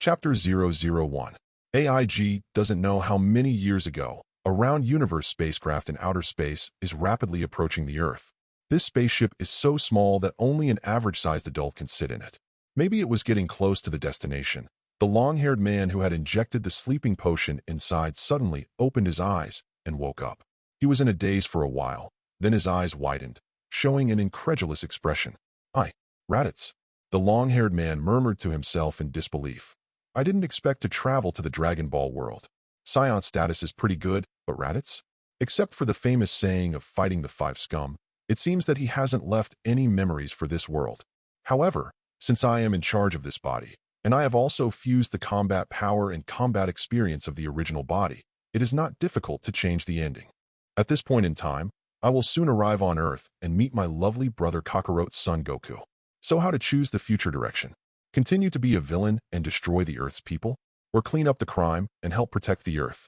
Chapter 001. AIG doesn't know how many years ago, a round universe spacecraft in outer space is rapidly approaching the Earth. This spaceship is so small that only an average-sized adult can sit in it. Maybe it was getting close to the destination. The long-haired man who had injected the sleeping potion inside suddenly opened his eyes and woke up. He was in a daze for a while, then his eyes widened, showing an incredulous expression. Raditz. The long-haired man murmured to himself in disbelief. I didn't expect to travel to the Dragon Ball world. Scion status is pretty good, but Raditz? Except for the famous saying of fighting the five scum, it seems that he hasn't left any memories for this world. However, since I am in charge of this body, and I have also fused the combat power and combat experience of the original body, it is not difficult to change the ending. At this point in time, I will soon arrive on Earth and meet my lovely brother Kakarot's son Goku. So how to choose the future direction? Continue to be a villain and destroy the Earth's people? Or clean up the crime and help protect the Earth?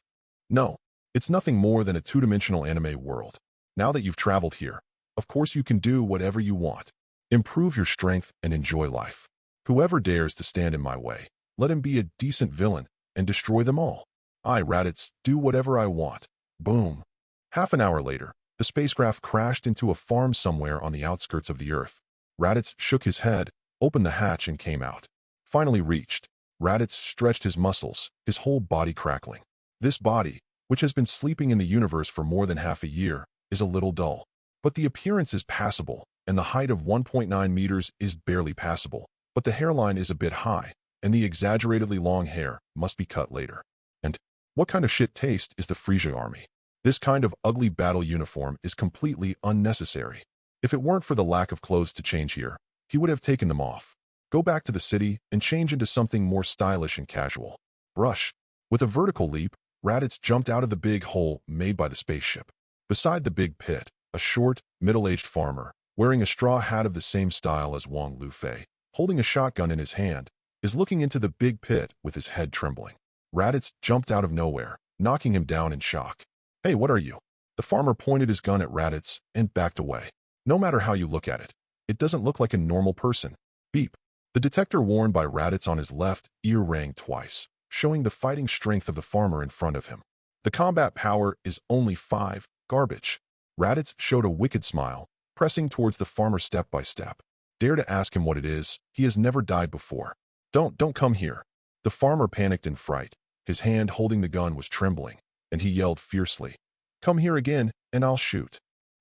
No, it's nothing more than a two-dimensional anime world. Now that you've traveled here, of course you can do whatever you want. Improve your strength and enjoy life. Whoever dares to stand in my way, let him be a decent villain and destroy them all. I, Raditz, do whatever I want. Boom. Half an hour later, the spacecraft crashed into a farm somewhere on the outskirts of the Earth. Raditz shook his head, opened the hatch and came out. Finally reached, Raditz stretched his muscles, his whole body crackling. This body, which has been sleeping in the universe for more than half a year, is a little dull. But the appearance is passable, and the height of 1.9 meters is barely passable. But the hairline is a bit high, and the exaggeratedly long hair must be cut later. And what kind of shit taste is the Frieza army? This kind of ugly battle uniform is completely unnecessary. If it weren't for the lack of clothes to change here, he would have taken them off. Go back to the city and change into something more stylish and casual. Brush. With a vertical leap, Raditz jumped out of the big hole made by the spaceship. Beside the big pit, a short, middle-aged farmer, wearing a straw hat of the same style as Wang Lufei, holding a shotgun in his hand, is looking into the big pit with his head trembling. Raditz jumped out of nowhere, knocking him down in shock. Hey, what are you? The farmer pointed his gun at Raditz and backed away. No matter how you look at it, it doesn't look like a normal person. Beep. The detector worn by Raditz on his left ear rang twice, showing the fighting strength of the farmer in front of him. The combat power is only 5, garbage. Raditz showed a wicked smile, pressing towards the farmer step by step. Dare to ask him what it is, he has never died before. Don't come here. The farmer panicked in fright. His hand holding the gun was trembling, and he yelled fiercely. Come here again, and I'll shoot.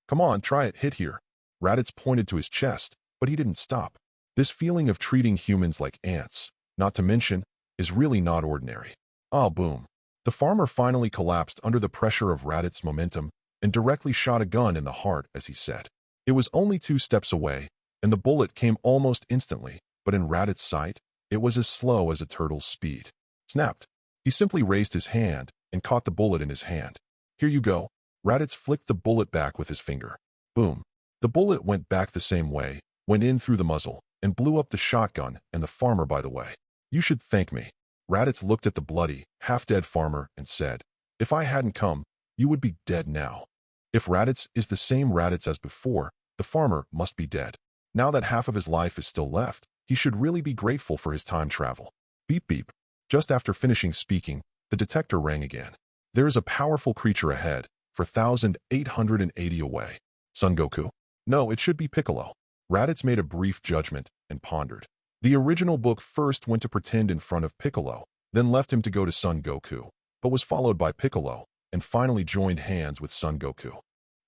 Come on, try it, hit here. Raditz pointed to his chest, but he didn't stop. This feeling of treating humans like ants, not to mention, is really not ordinary. Boom. The farmer finally collapsed under the pressure of Raditz's momentum and directly shot a gun in the heart as he said. It was only 2 steps away, and the bullet came almost instantly, but in Raditz's sight, it was as slow as a turtle's speed. Snapped. He simply raised his hand and caught the bullet in his hand. Here you go. Raditz flicked the bullet back with his finger. Boom. The bullet went back the same way, went in through the muzzle, and blew up the shotgun and the farmer by the way. You should thank me. Raditz looked at the bloody, half-dead farmer and said, if I hadn't come, you would be dead now. If Raditz is the same Raditz as before, the farmer must be dead. Now that half of his life is still left, he should really be grateful for his time travel. Beep beep. Just after finishing speaking, the detector rang again. There is a powerful creature ahead, 4,880 away. Son Goku? No, it should be Piccolo. Raditz made a brief judgment and pondered. The original book first went to pretend in front of Piccolo, then left him to go to Son Goku, but was followed by Piccolo, and finally joined hands with Son Goku.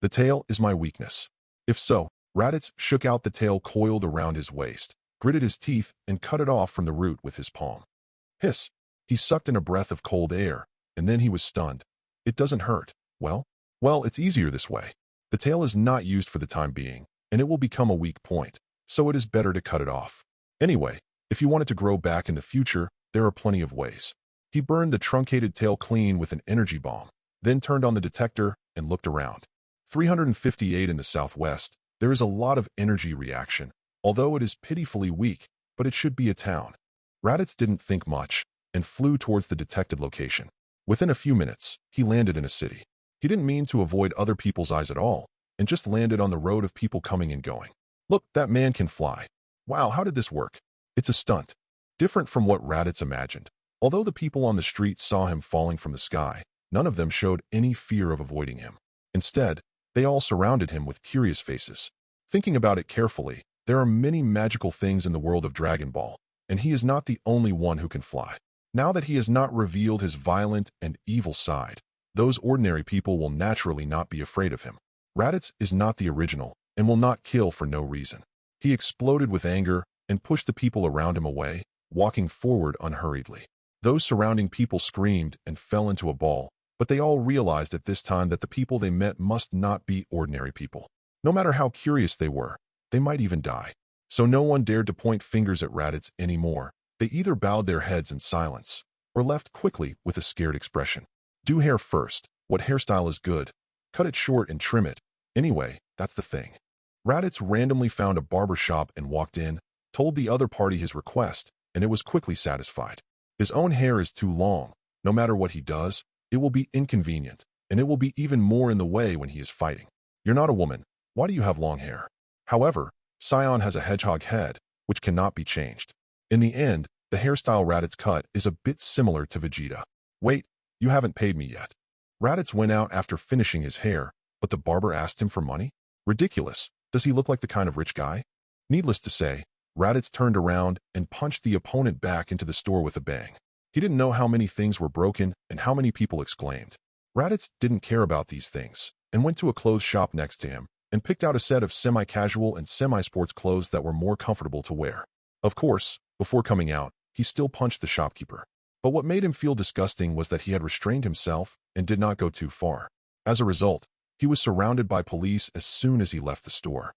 The tail is my weakness. If so, Raditz shook out the tail coiled around his waist, gritted his teeth, and cut it off from the root with his palm. Hiss! He sucked in a breath of cold air, and then he was stunned. It doesn't hurt. Well, it's easier this way. The tail is not used for the time being, and it will become a weak point, so it is better to cut it off. Anyway, if you want it to grow back in the future, there are plenty of ways. He burned the truncated tail clean with an energy bomb, then turned on the detector and looked around. 358 in the southwest, there is a lot of energy reaction, although it is pitifully weak, but it should be a town. Raditz didn't think much and flew towards the detected location. Within a few minutes, he landed in a city. He didn't mean to avoid other people's eyes at all, and just landed on the road of people coming and going. Look, that man can fly. Wow, how did this work? It's a stunt. Different from what Raditz imagined. Although the people on the street saw him falling from the sky, none of them showed any fear of avoiding him. Instead, they all surrounded him with curious faces. Thinking about it carefully, there are many magical things in the world of Dragon Ball, and he is not the only one who can fly. Now that he has not revealed his violent and evil side, those ordinary people will naturally not be afraid of him. Raditz is not the original and will not kill for no reason. He exploded with anger and pushed the people around him away, walking forward unhurriedly. Those surrounding people screamed and fell into a ball, but they all realized at this time that the people they met must not be ordinary people. No matter how curious they were, they might even die. So no one dared to point fingers at Raditz anymore. They either bowed their heads in silence or left quickly with a scared expression. Do hair first. What hairstyle is good? Cut it short and trim it. Anyway, that's the thing. Raditz randomly found a barber shop and walked in, told the other party his request, and it was quickly satisfied. His own hair is too long. No matter what he does, it will be inconvenient, and it will be even more in the way when he is fighting. You're not a woman. Why do you have long hair? However, Sion has a hedgehog head, which cannot be changed. In the end, the hairstyle Raditz cut is a bit similar to Vegeta. Wait, you haven't paid me yet. Raditz went out after finishing his hair, but the barber asked him for money? Ridiculous. Does he look like the kind of rich guy? Needless to say, Raditz turned around and punched the opponent back into the store with a bang. He didn't know how many things were broken and how many people exclaimed. Raditz didn't care about these things and went to a clothes shop next to him and picked out a set of semi-casual and semi-sports clothes that were more comfortable to wear. Of course, before coming out, he still punched the shopkeeper. But what made him feel disgusting was that he had restrained himself and did not go too far. As a result, he was surrounded by police as soon as he left the store.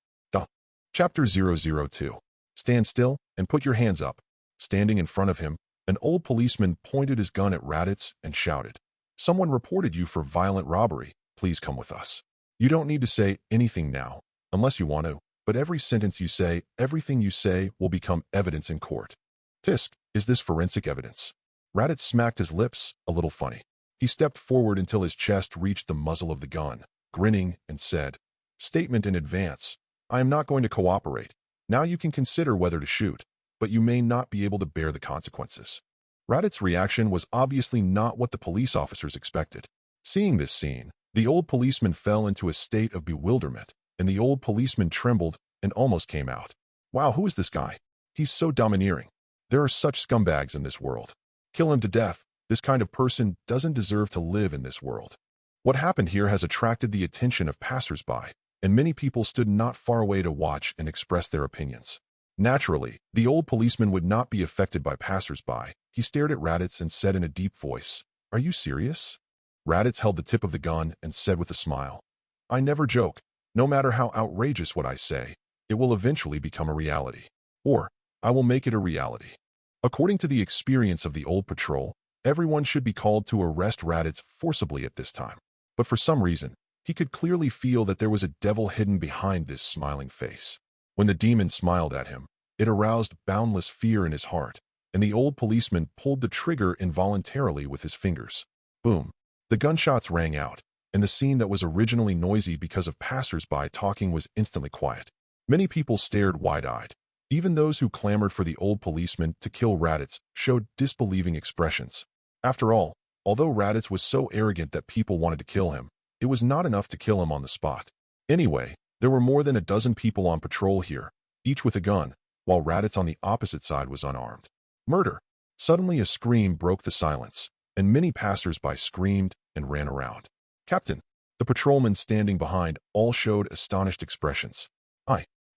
Chapter 002. Stand still and put your hands up. Standing in front of him, an old policeman pointed his gun at Raditz and shouted, "Someone reported you for violent robbery. Please come with us." You don't need to say anything now, unless you want to, but every sentence you say, everything you say will become evidence in court. Tisk, is this forensic evidence? Raditz smacked his lips, a little funny. He stepped forward until his chest reached the muzzle of the gun, grinning, and said, "Statement in advance. I am not going to cooperate. Now you can consider whether to shoot, but you may not be able to bear the consequences." Raditz's reaction was obviously not what the police officers expected. Seeing this scene, the old policeman fell into a state of bewilderment, and the old policeman trembled and almost came out. Wow, who is this guy? He's so domineering. There are such scumbags in this world. Kill him to death. This kind of person doesn't deserve to live in this world. What happened here has attracted the attention of passers-by, and many people stood not far away to watch and express their opinions. Naturally, the old policeman would not be affected by passers-by. He stared at Raditz and said in a deep voice, "Are you serious?" Raditz held the tip of the gun and said with a smile, "I never joke. No matter how outrageous what I say, it will eventually become a reality. Or, I will make it a reality." According to the experience of the old patrol, everyone should be called to arrest Raditz forcibly at this time. But for some reason, he could clearly feel that there was a devil hidden behind this smiling face. When the demon smiled at him, it aroused boundless fear in his heart, and the old policeman pulled the trigger involuntarily with his fingers. Boom. The gunshots rang out, and the scene that was originally noisy because of passers-by talking was instantly quiet. Many people stared wide-eyed. Even those who clamored for the old policeman to kill Raditz showed disbelieving expressions. After all, although Raditz was so arrogant that people wanted to kill him, it was not enough to kill him on the spot. Anyway, there were more than a dozen people on patrol here, each with a gun, while Raditz on the opposite side was unarmed. Murder! Suddenly a scream broke the silence, and many passers-by screamed and ran around. Captain, the patrolmen standing behind all showed astonished expressions.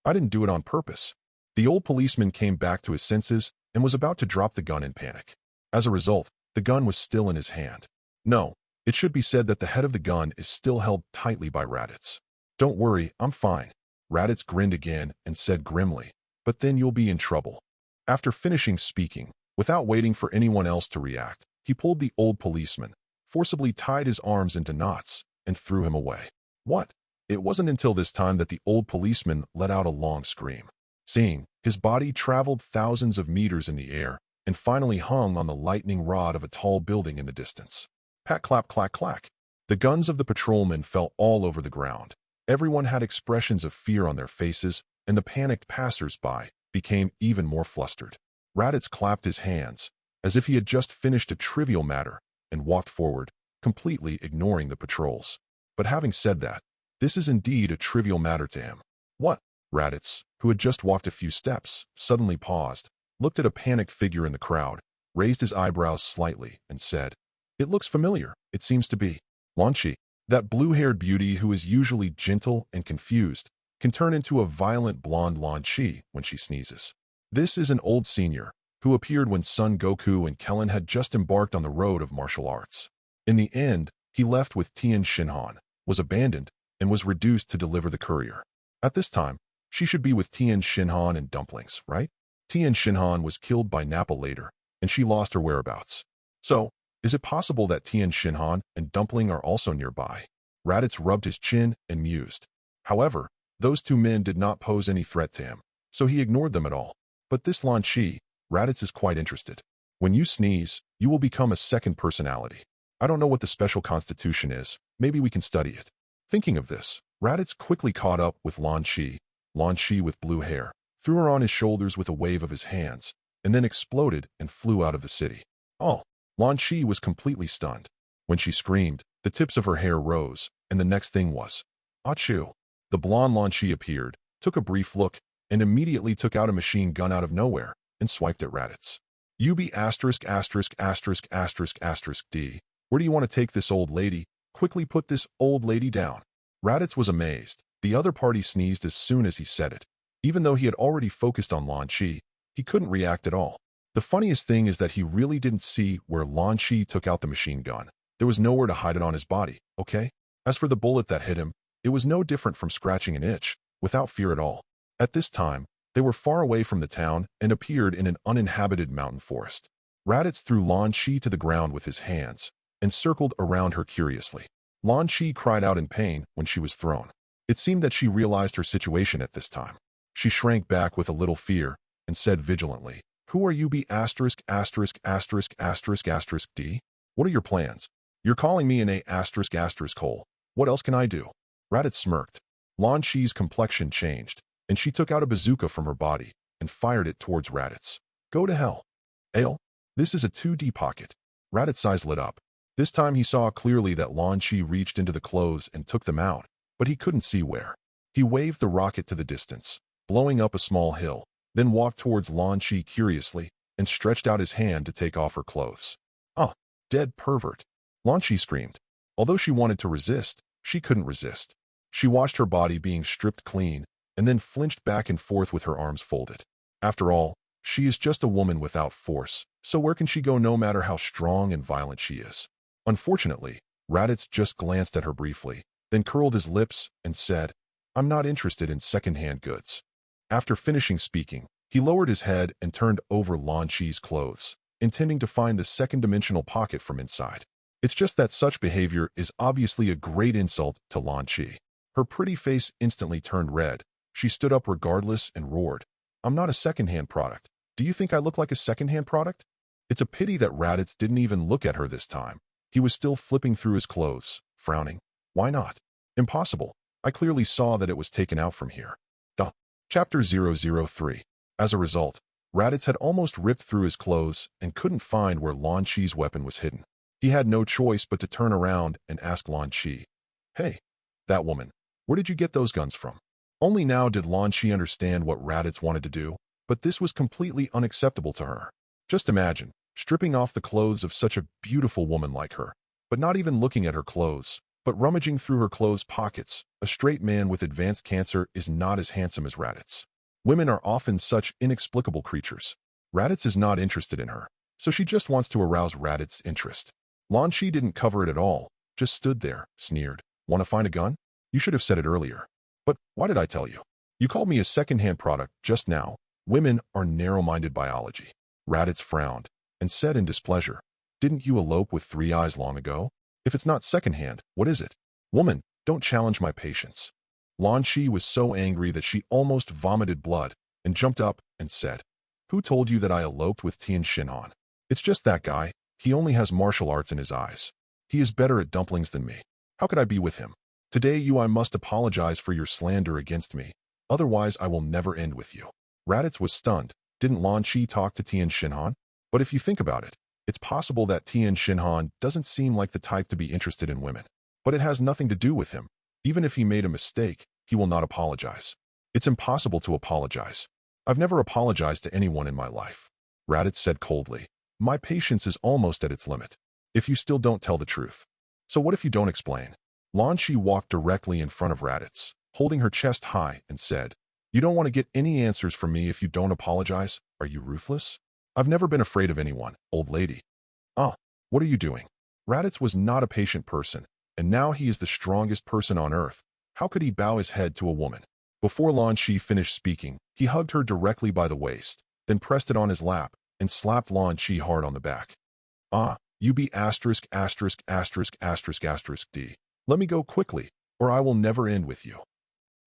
I didn't do it on purpose." The old policeman came back to his senses and was about to drop the gun in panic. As a result, the gun was still in his hand. No, it should be said that the head of the gun is still held tightly by Raditz. "Don't worry, I'm fine." Raditz grinned again and said grimly, "But then you'll be in trouble." After finishing speaking, without waiting for anyone else to react, he pulled the old policeman, forcibly tied his arms into knots, and threw him away. What? It wasn't until this time that the old policeman let out a long scream. Seeing, his body traveled thousands of meters in the air and finally hung on the lightning rod of a tall building in the distance. Pat clap clack clack. The guns of the patrolmen fell all over the ground. Everyone had expressions of fear on their faces, and the panicked passers-by became even more flustered. Raditz clapped his hands, as if he had just finished a trivial matter, and walked forward, completely ignoring the patrols. But having said that, this is indeed a trivial matter to him. What? Raditz, who had just walked a few steps, suddenly paused, looked at a panicked figure in the crowd, raised his eyebrows slightly, and said, "It looks familiar, it seems to be. Lanchi, that blue-haired beauty who is usually gentle and confused, can turn into a violent blonde Lanchi when she sneezes. This is an old senior, who appeared when Son Goku and Kellen had just embarked on the road of martial arts. In the end, he left with Tien Shinhan, was abandoned, and was reduced to deliver the courier. At this time, she should be with Tien Shinhan and Dumplings, right? Tien Shinhan was killed by Nappa later, and she lost her whereabouts. So, is it possible that Tien Shinhan and Dumpling are also nearby?" Raditz rubbed his chin and mused. However, those two men did not pose any threat to him, so he ignored them at all. But this Lanchi, Raditz is quite interested. When you sneeze, you will become a second personality. I don't know what the special constitution is, maybe we can study it. Thinking of this, Raditz quickly caught up with Lanchi with blue hair, threw her on his shoulders with a wave of his hands, and then exploded and flew out of the city. Oh, Lanchi was completely stunned. When she screamed, the tips of her hair rose, and the next thing was, achoo. The blonde Lanchi appeared, took a brief look, and immediately took out a machine gun out of nowhere, and swiped at Raditz. "UB asterisk asterisk asterisk asterisk asterisk D. Where do you want to take this old lady? Quickly put this old lady down." Raditz was amazed. The other party sneezed as soon as he said it. Even though he had already focused on Lanchi, he couldn't react at all. The funniest thing is that he really didn't see where Lanchi took out the machine gun. There was nowhere to hide it on his body, okay? As for the bullet that hit him, it was no different from scratching an itch, without fear at all. At this time, they were far away from the town and appeared in an uninhabited mountain forest. Raditz threw Lanchi to the ground with his hands and circled around her curiously. Lanchi cried out in pain when she was thrown. It seemed that she realized her situation at this time. She shrank back with a little fear and said vigilantly, "Who are you? B asterisk asterisk asterisk asterisk asterisk D? What are your plans? You're calling me an A asterisk asterisk hole. What else can I do?" Raditz smirked. Lanchi's complexion changed, and she took out a bazooka from her body and fired it towards Raditz. "Go to hell. Ale, this is a 2D pocket." Raditz's eyes lit up. This time he saw clearly that Lanchi reached into the clothes and took them out, but he couldn't see where. He waved the rocket to the distance, blowing up a small hill, then walked towards Lanchi curiously and stretched out his hand to take off her clothes. "Ah, dead pervert!" Lanchi screamed. Although she wanted to resist, she couldn't resist. She watched her body being stripped clean and then flinched back and forth with her arms folded. After all, she is just a woman without force, so where can she go no matter how strong and violent she is? Unfortunately, Raditz just glanced at her briefly, then curled his lips and said, "I'm not interested in second-hand goods." After finishing speaking, he lowered his head and turned over Lanchi's clothes, intending to find the second-dimensional pocket from inside. It's just that such behavior is obviously a great insult to Lanchi. Her pretty face instantly turned red. She stood up regardless and roared, "I'm not a second-hand product. Do you think I look like a second-hand product?" It's a pity that Raditz didn't even look at her this time. He was still flipping through his clothes, frowning. "Why not? Impossible. I clearly saw that it was taken out from here." Duh. Chapter 003. As a result, Raditz had almost ripped through his clothes and couldn't find where Lanchi's weapon was hidden. He had no choice but to turn around and ask Lanchi, "Hey, that woman, where did you get those guns from?" Only now did Lanchi understand what Raditz wanted to do, but this was completely unacceptable to her. Just imagine, stripping off the clothes of such a beautiful woman like her, but not even looking at her clothes, but rummaging through her clothes pockets. A straight man with advanced cancer is not as handsome as Raditz. Women are often such inexplicable creatures. Raditz is not interested in her, so she just wants to arouse Raditz's interest. Lanchi didn't cover it at all, just stood there, sneered. "Want to find a gun? You should have said it earlier." "But why did I tell you? You called me a second-hand product just now. Women are narrow-minded biology." Raditz frowned and said in displeasure, "Didn't you elope with Three Eyes long ago? If it's not second-hand, what is it? Woman, don't challenge my patience." Lanchi was so angry that she almost vomited blood and jumped up and said, "Who told you that I eloped with Tien Shinhan? It's just that guy. He only has martial arts in his eyes. He is better at dumplings than me. How could I be with him? Today I must apologize for your slander against me. Otherwise I will never end with you." Raditz was stunned. Didn't Lanchi talk to Tien Shinhan? But if you think about it, it's possible that Tian Xinhan doesn't seem like the type to be interested in women. But it has nothing to do with him. Even if he made a mistake, he will not apologize. It's impossible to apologize. I've never apologized to anyone in my life. Raditz said coldly. My patience is almost at its limit. If you still don't tell the truth. So what if you don't explain? Lan Shi walked directly in front of Raditz, holding her chest high, and said, You don't want to get any answers from me if you don't apologize? Are you ruthless? I've never been afraid of anyone, old lady. What are you doing? Raditz was not a patient person, and now he is the strongest person on earth. How could he bow his head to a woman? Before Lan Shi finished speaking, he hugged her directly by the waist, then pressed it on his lap, and slapped Lan Shi hard on the back. You be asterisk asterisk asterisk asterisk asterisk D. Let me go quickly, or I will never end with you.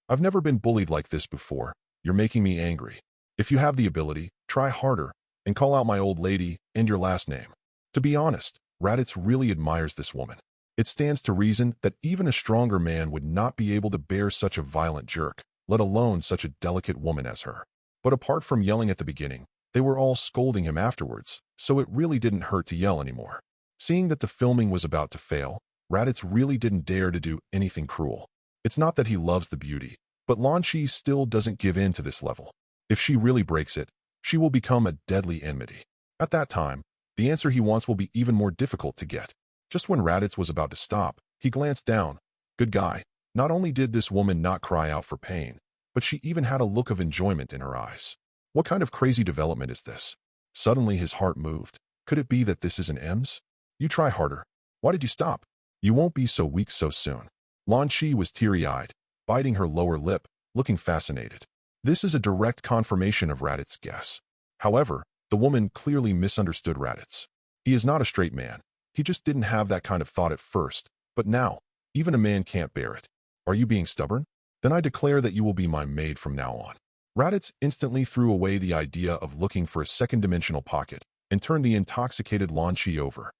I've never been bullied like this before. You're making me angry. If you have the ability, try harder, and call out my old lady and your last name. To be honest, Raditz really admires this woman. It stands to reason that even a stronger man would not be able to bear such a violent jerk, let alone such a delicate woman as her. But apart from yelling at the beginning, they were all scolding him afterwards, so it really didn't hurt to yell anymore. Seeing that the filming was about to fail, Raditz really didn't dare to do anything cruel. It's not that he loves the beauty, but Lan Shi still doesn't give in to this level. If she really breaks it, she will become a deadly enmity. At that time, the answer he wants will be even more difficult to get. Just when Raditz was about to stop, he glanced down. Good guy. Not only did this woman not cry out for pain, but she even had a look of enjoyment in her eyes. What kind of crazy development is this? Suddenly his heart moved. Could it be that this is an M's? You try harder. Why did you stop? You won't be so weak so soon. Lan Shi was teary-eyed, biting her lower lip, looking fascinated. This is a direct confirmation of Raditz's guess. However, the woman clearly misunderstood Raditz. He is not a straight man. He just didn't have that kind of thought at first, but now, even a man can't bear it. Are you being stubborn? Then I declare that you will be my maid from now on. Raditz instantly threw away the idea of looking for a second-dimensional pocket and turned the intoxicated Lan Shi over.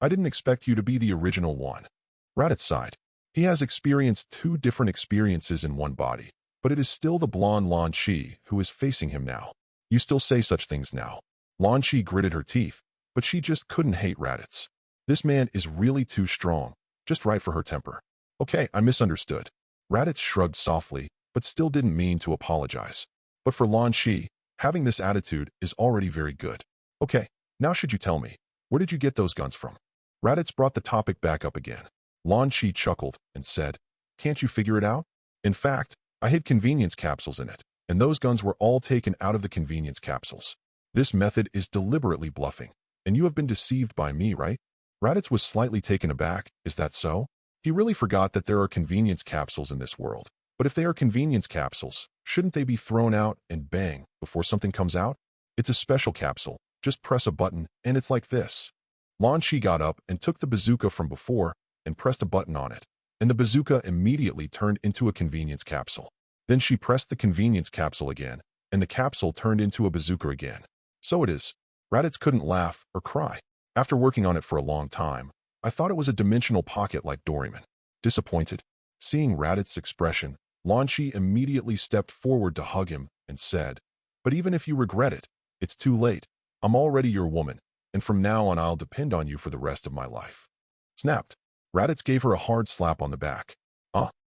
I didn't expect you to be the original one. Raditz sighed. He has experienced 2 different experiences in one body, but it is still the blonde Lan Shi who is facing him now. You still say such things now. Lan Shi gritted her teeth, but she just couldn't hate Raditz. This man is really too strong, just right for her temper. Okay, I misunderstood. Raditz shrugged softly, but still didn't mean to apologize. But for Lan Shi, having this attitude is already very good. Okay, now should you tell me, where did you get those guns from? Raditz brought the topic back up again. Lan Shi chuckled and said, Can't you figure it out? In fact, I hid convenience capsules in it, and those guns were all taken out of the convenience capsules. This method is deliberately bluffing, and you have been deceived by me, right? Raditz was slightly taken aback. Is that so? He really forgot that there are convenience capsules in this world. But if they are convenience capsules, shouldn't they be thrown out and bang before something comes out? It's a special capsule. Just press a button, and it's like this. Lan Shi got up and took the bazooka from before and pressed a button on it, and the bazooka immediately turned into a convenience capsule. Then she pressed the convenience capsule again, and the capsule turned into a bazooka again. So it is. Raditz couldn't laugh or cry. After working on it for a long time, I thought it was a dimensional pocket like Doraemon. Disappointed? Seeing Raditz's expression, Lan Shi immediately stepped forward to hug him and said, But even if you regret it, it's too late. I'm already your woman, and from now on I'll depend on you for the rest of my life. Snapped. Raditz gave her a hard slap on the back.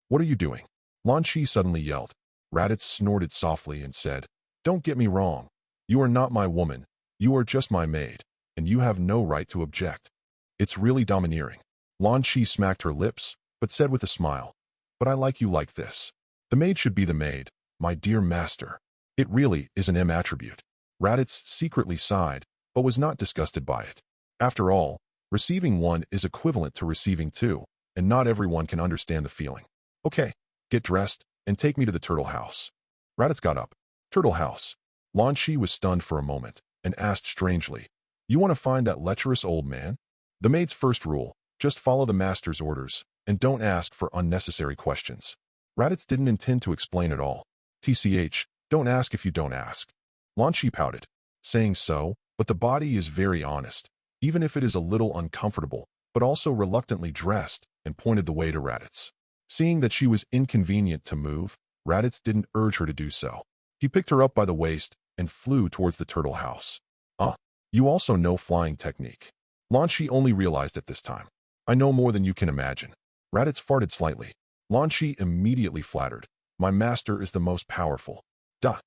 What are you doing? Lan Shi suddenly yelled. Raditz snorted softly and said, Don't get me wrong. You are not my woman. You are just my maid, and you have no right to object. It's really domineering. Lan Shi smacked her lips, but said with a smile, But I like you like this. The maid should be the maid, my dear master. It really is an M attribute. Raditz secretly sighed, but was not disgusted by it. After all, receiving 1 is equivalent to receiving 2, and not everyone can understand the feeling. Okay, get dressed, and take me to the turtle house. Raditz got up. Turtle house. Lan Shi was stunned for a moment, and asked strangely, You want to find that lecherous old man? The maid's first rule, just follow the master's orders, and don't ask for unnecessary questions. Raditz didn't intend to explain at all. TCH, don't ask if you don't ask. Lan Shi pouted, saying so, but the body is very honest, even if it is a little uncomfortable, but also reluctantly dressed, and pointed the way to Raditz. Seeing that she was inconvenient to move, Raditz didn't urge her to do so. He picked her up by the waist and flew towards the turtle house. You also know flying technique. Lan Shi only realized at this time. I know more than you can imagine. Raditz farted slightly. Lan Shi immediately flattered. My master is the most powerful. Duh.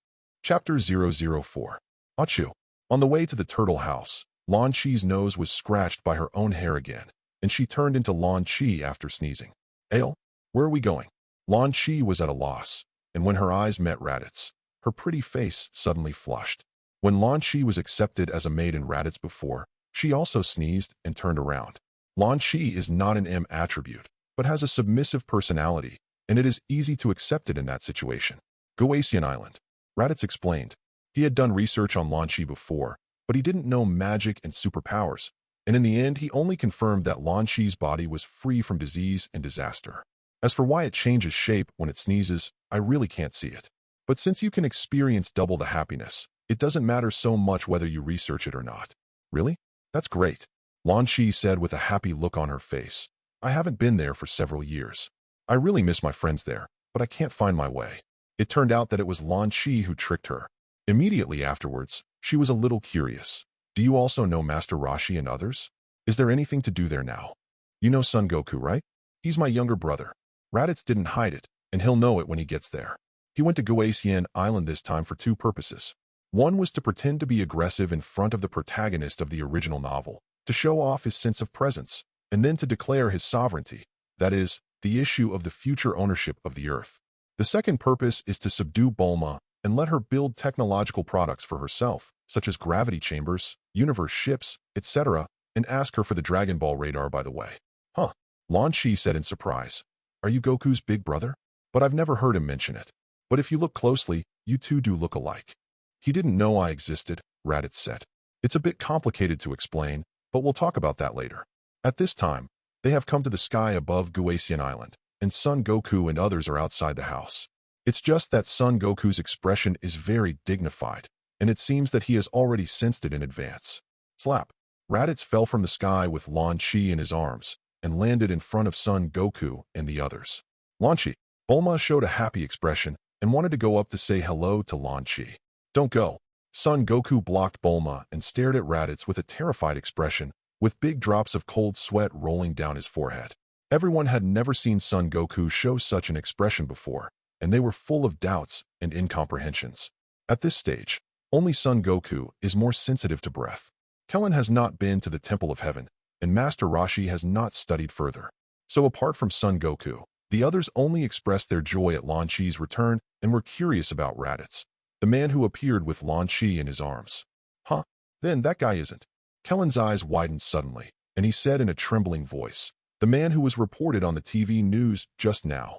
Chapter 004. Achu. On the way to the turtle house, Lan Shi's nose was scratched by her own hair again, and she turned into Lan Shi after sneezing. Ale? Where are we going? Lan Shi was at a loss, and when her eyes met Raditz, her pretty face suddenly flushed. When Lan Shi was accepted as a maid in Raditz before, she also sneezed and turned around. Lan Shi is not an M attribute, but has a submissive personality, and it is easy to accept it in that situation. Goasian Island. Raditz explained. He had done research on Lan Shi before, but he didn't know magic and superpowers, and in the end he only confirmed that Lan Shi's body was free from disease and disaster. As for why it changes shape when it sneezes, I really can't see it. But since you can experience double the happiness, it doesn't matter so much whether you research it or not. Really? That's great. Lan Shi said with a happy look on her face. I haven't been there for several years. I really miss my friends there, but I can't find my way. It turned out that it was Lan Shi who tricked her. Immediately afterwards, she was a little curious. Do you also know Master Roshi and others? Is there anything to do there now? You know Son Goku, right? He's my younger brother. Raditz didn't hide it, and he'll know it when he gets there. He went to Goasian Island this time for two purposes. One was to pretend to be aggressive in front of the protagonist of the original novel, to show off his sense of presence, and then to declare his sovereignty, that is, the issue of the future ownership of the Earth. The second purpose is to subdue Bulma and let her build technological products for herself, such as gravity chambers, universe ships, etc., and ask her for the Dragon Ball radar, by the way. Huh, Lan Shi said in surprise. Are you Goku's big brother? But I've never heard him mention it. But if you look closely, you two do look alike. He didn't know I existed, Raditz said. It's a bit complicated to explain, but we'll talk about that later. At this time, they have come to the sky above Goasian Island, and Son Goku and others are outside the house. It's just that Son Goku's expression is very dignified, and it seems that he has already sensed it in advance. Slap. Raditz fell from the sky with Lan Shi in his arms, and landed in front of Son Goku and the others. Lan Shi. Bulma showed a happy expression and wanted to go up to say hello to Lan Shi. Don't go. Son Goku blocked Bulma and stared at Raditz with a terrified expression, with big drops of cold sweat rolling down his forehead. Everyone had never seen Son Goku show such an expression before, and they were full of doubts and incomprehensions. At this stage, only Son Goku is more sensitive to breath. Kellen has not been to the Temple of Heaven, and Master Roshi has not studied further. So apart from Son Goku, the others only expressed their joy at Lan Shi's return and were curious about Raditz, the man who appeared with Lan Shi in his arms. Huh? Then that guy isn't. Kellen's eyes widened suddenly, and he said in a trembling voice, the man who was reported on the TV news just now.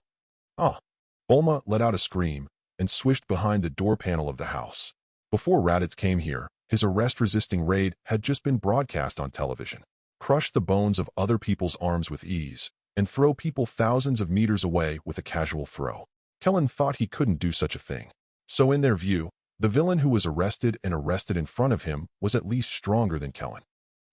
Ah. Bulma let out a scream and swished behind the door panel of the house. Before Raditz came here, his arrest-resisting raid had just been broadcast on television. Crush the bones of other people's arms with ease, and throw people thousands of meters away with a casual throw. Kellen thought he couldn't do such a thing. So in their view, the villain who was arrested in front of him was at least stronger than Kellen.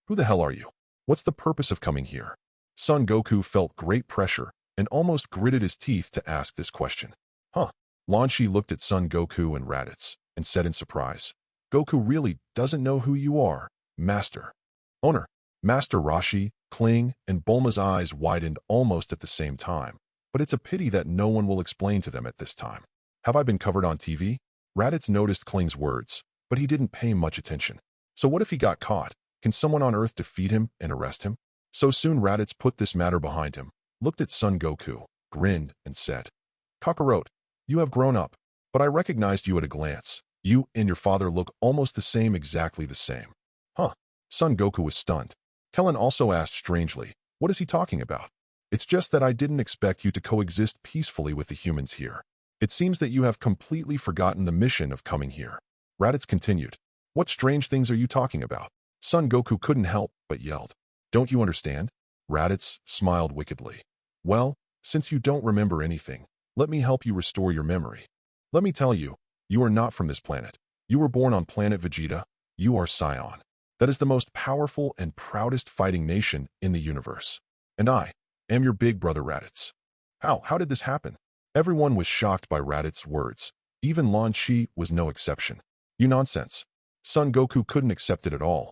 Who the hell are you? What's the purpose of coming here? Son Goku felt great pressure and almost gritted his teeth to ask this question. Huh? Lan Shi looked at Son Goku and Raditz and said in surprise, Goku really doesn't know who you are, Master. Owner. Master Roshi, Kling, and Bulma's eyes widened almost at the same time, but it's a pity that no one will explain to them at this time. Have I been covered on TV? Raditz noticed Kling's words, but he didn't pay much attention. So what if he got caught? Can someone on Earth defeat him and arrest him? So soon Raditz put this matter behind him, looked at Son Goku, grinned, and said, Kakarot, you have grown up, but I recognized you at a glance. You and your father look almost the same, exactly the same. Huh? Son Goku was stunned. Kellen also asked strangely, what is he talking about? It's just that I didn't expect you to coexist peacefully with the humans here. It seems that you have completely forgotten the mission of coming here. Raditz continued, what strange things are you talking about? Son Goku couldn't help but yelled. Don't you understand? Raditz smiled wickedly. Well, since you don't remember anything, let me help you restore your memory. Let me tell you, you are not from this planet. You were born on planet Vegeta. You are Scion. That is the most powerful and proudest fighting nation in the universe. And I am your big brother Raditz. How did this happen? Everyone was shocked by Raditz's words. Even Lan Shi was no exception. You nonsense. Son Goku couldn't accept it at all.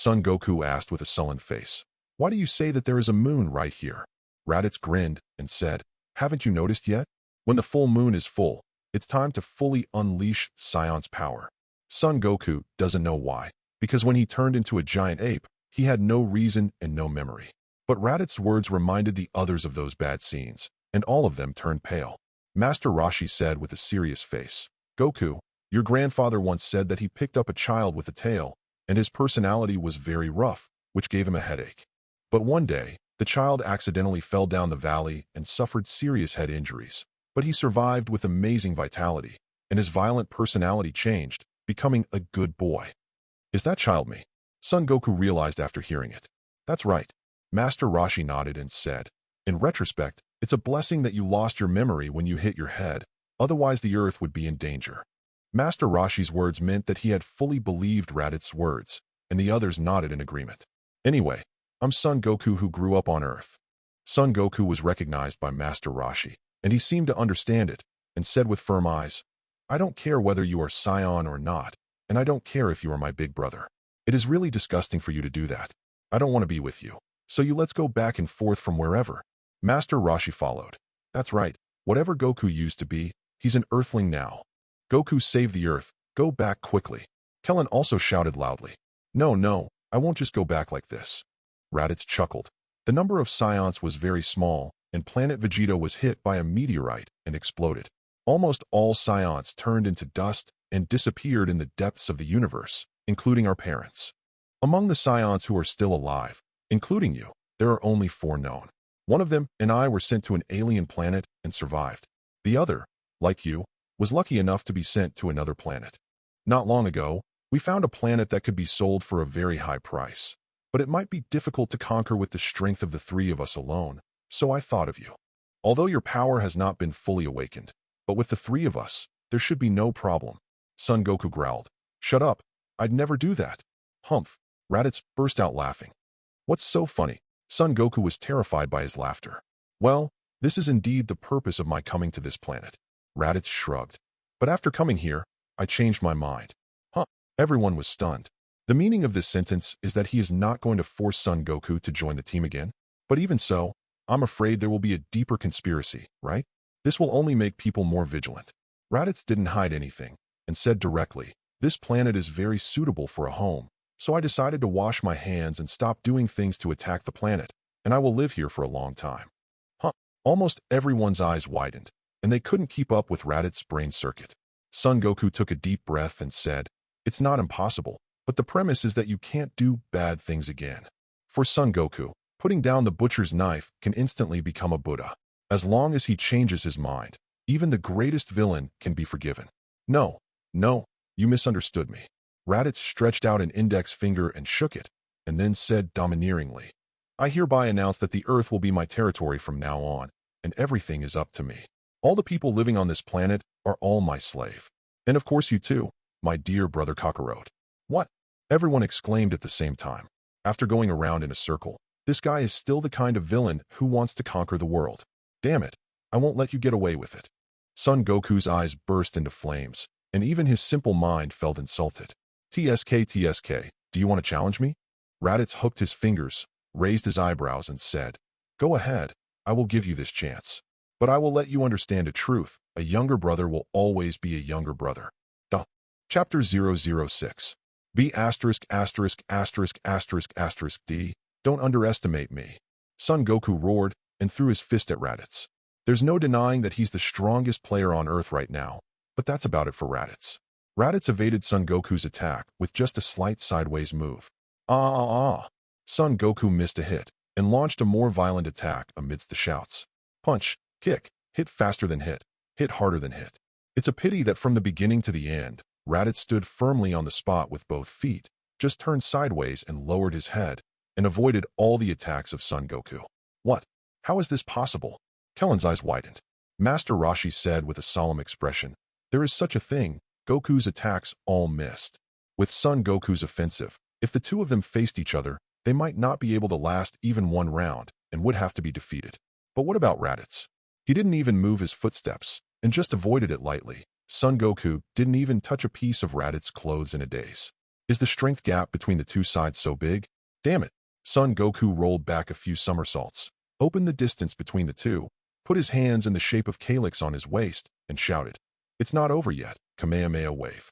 Son Goku asked with a sullen face. Why do you say that there is a moon right here? Raditz grinned and said, haven't you noticed yet? When the full moon is full, it's time to fully unleash Scion's power. Son Goku doesn't know why, because when he turned into a giant ape, he had no reason and no memory. But Raditz's words reminded the others of those bad scenes, and all of them turned pale. Master Roshi said with a serious face, Goku, your grandfather once said that he picked up a child with a tail, and his personality was very rough, which gave him a headache. But one day, the child accidentally fell down the valley and suffered serious head injuries. But he survived with amazing vitality, and his violent personality changed, becoming a good boy. Is that child me? Son Goku realized after hearing it. That's right. Master Roshi nodded and said, In retrospect, it's a blessing that you lost your memory when you hit your head, otherwise the Earth would be in danger. Master Roshi's words meant that he had fully believed Raditz's words, and the others nodded in agreement. Anyway, I'm Son Goku who grew up on Earth. Son Goku was recognized by Master Roshi, and he seemed to understand it, and said with firm eyes, I don't care whether you are Scion or not, and I don't care if you are my big brother. It is really disgusting for you to do that. I don't want to be with you. So let's go back and forth from wherever. Master Roshi followed. That's right. Whatever Goku used to be, he's an Earthling now. Goku saved the Earth. Go back quickly. Kellen also shouted loudly. No, I won't just go back like this. Raditz chuckled. The number of Scions was very small, and planet Vegeta was hit by a meteorite and exploded. Almost all Scions turned into dust and disappeared in the depths of the universe, including our parents. Among the Scions who are still alive, including you, there are only 4 known. One of them and I were sent to an alien planet and survived. The other, like you, was lucky enough to be sent to another planet. Not long ago, we found a planet that could be sold for a very high price, but it might be difficult to conquer with the strength of the 3 of us alone, so I thought of you. Although your power has not been fully awakened, but with the 3 of us, there should be no problem. Son Goku growled. Shut up. I'd never do that. Humph. Raditz burst out laughing. What's so funny? Son Goku was terrified by his laughter. Well, this is indeed the purpose of my coming to this planet. Raditz shrugged. But after coming here, I changed my mind. Huh. Everyone was stunned. The meaning of this sentence is that he is not going to force Son Goku to join the team again. But even so, I'm afraid there will be a deeper conspiracy, right? This will only make people more vigilant. Raditz didn't hide anything, and said directly, this planet is very suitable for a home, so I decided to wash my hands and stop doing things to attack the planet, and I will live here for a long time. Huh. Almost everyone's eyes widened, and they couldn't keep up with Raditz's brain circuit. Son Goku took a deep breath and said, it's not impossible, but the premise is that you can't do bad things again. For Son Goku, putting down the butcher's knife can instantly become a Buddha. As long as he changes his mind, even the greatest villain can be forgiven. No, you misunderstood me. Raditz stretched out an index finger and shook it, and then said domineeringly, I hereby announce that the Earth will be my territory from now on, and everything is up to me. All the people living on this planet are all my slave. And of course you too, my dear brother Kakarot. What? Everyone exclaimed at the same time. After going around in a circle, this guy is still the kind of villain who wants to conquer the world. Damn it, I won't let you get away with it. Son Goku's eyes burst into flames, and even his simple mind felt insulted. TSK, do you want to challenge me? Raditz hooked his fingers, raised his eyebrows, and said, Go ahead, I will give you this chance. But I will let you understand a truth. A younger brother will always be a younger brother. Chapter 006. B****************** D. Don't underestimate me. Son Goku roared and threw his fist at Raditz. There's no denying that he's the strongest player on Earth right now, but that's about it for Raditz. Raditz evaded Son Goku's attack with just a slight sideways move. Son Goku missed a hit and launched a more violent attack amidst the shouts. Punch, kick, hit faster than hit harder than hit. It's a pity that from the beginning to the end, Raditz stood firmly on the spot with both feet, just turned sideways and lowered his head, and avoided all the attacks of Son Goku. What? How is this possible? Kellen's eyes widened. Master Roshi said with a solemn expression, There is such a thing, Goku's attacks all missed. With Son Goku's offensive, if the 2 of them faced each other, they might not be able to last even 1 round, and would have to be defeated. But what about Raditz? He didn't even move his footsteps, and just avoided it lightly. Son Goku didn't even touch a piece of Raditz's clothes in a daze. Is the strength gap between the 2 sides so big? Damn it. Son Goku rolled back a few somersaults, opened the distance between the 2, put his hands in the shape of calyx on his waist, and shouted, It's not over yet, Kamehameha wave.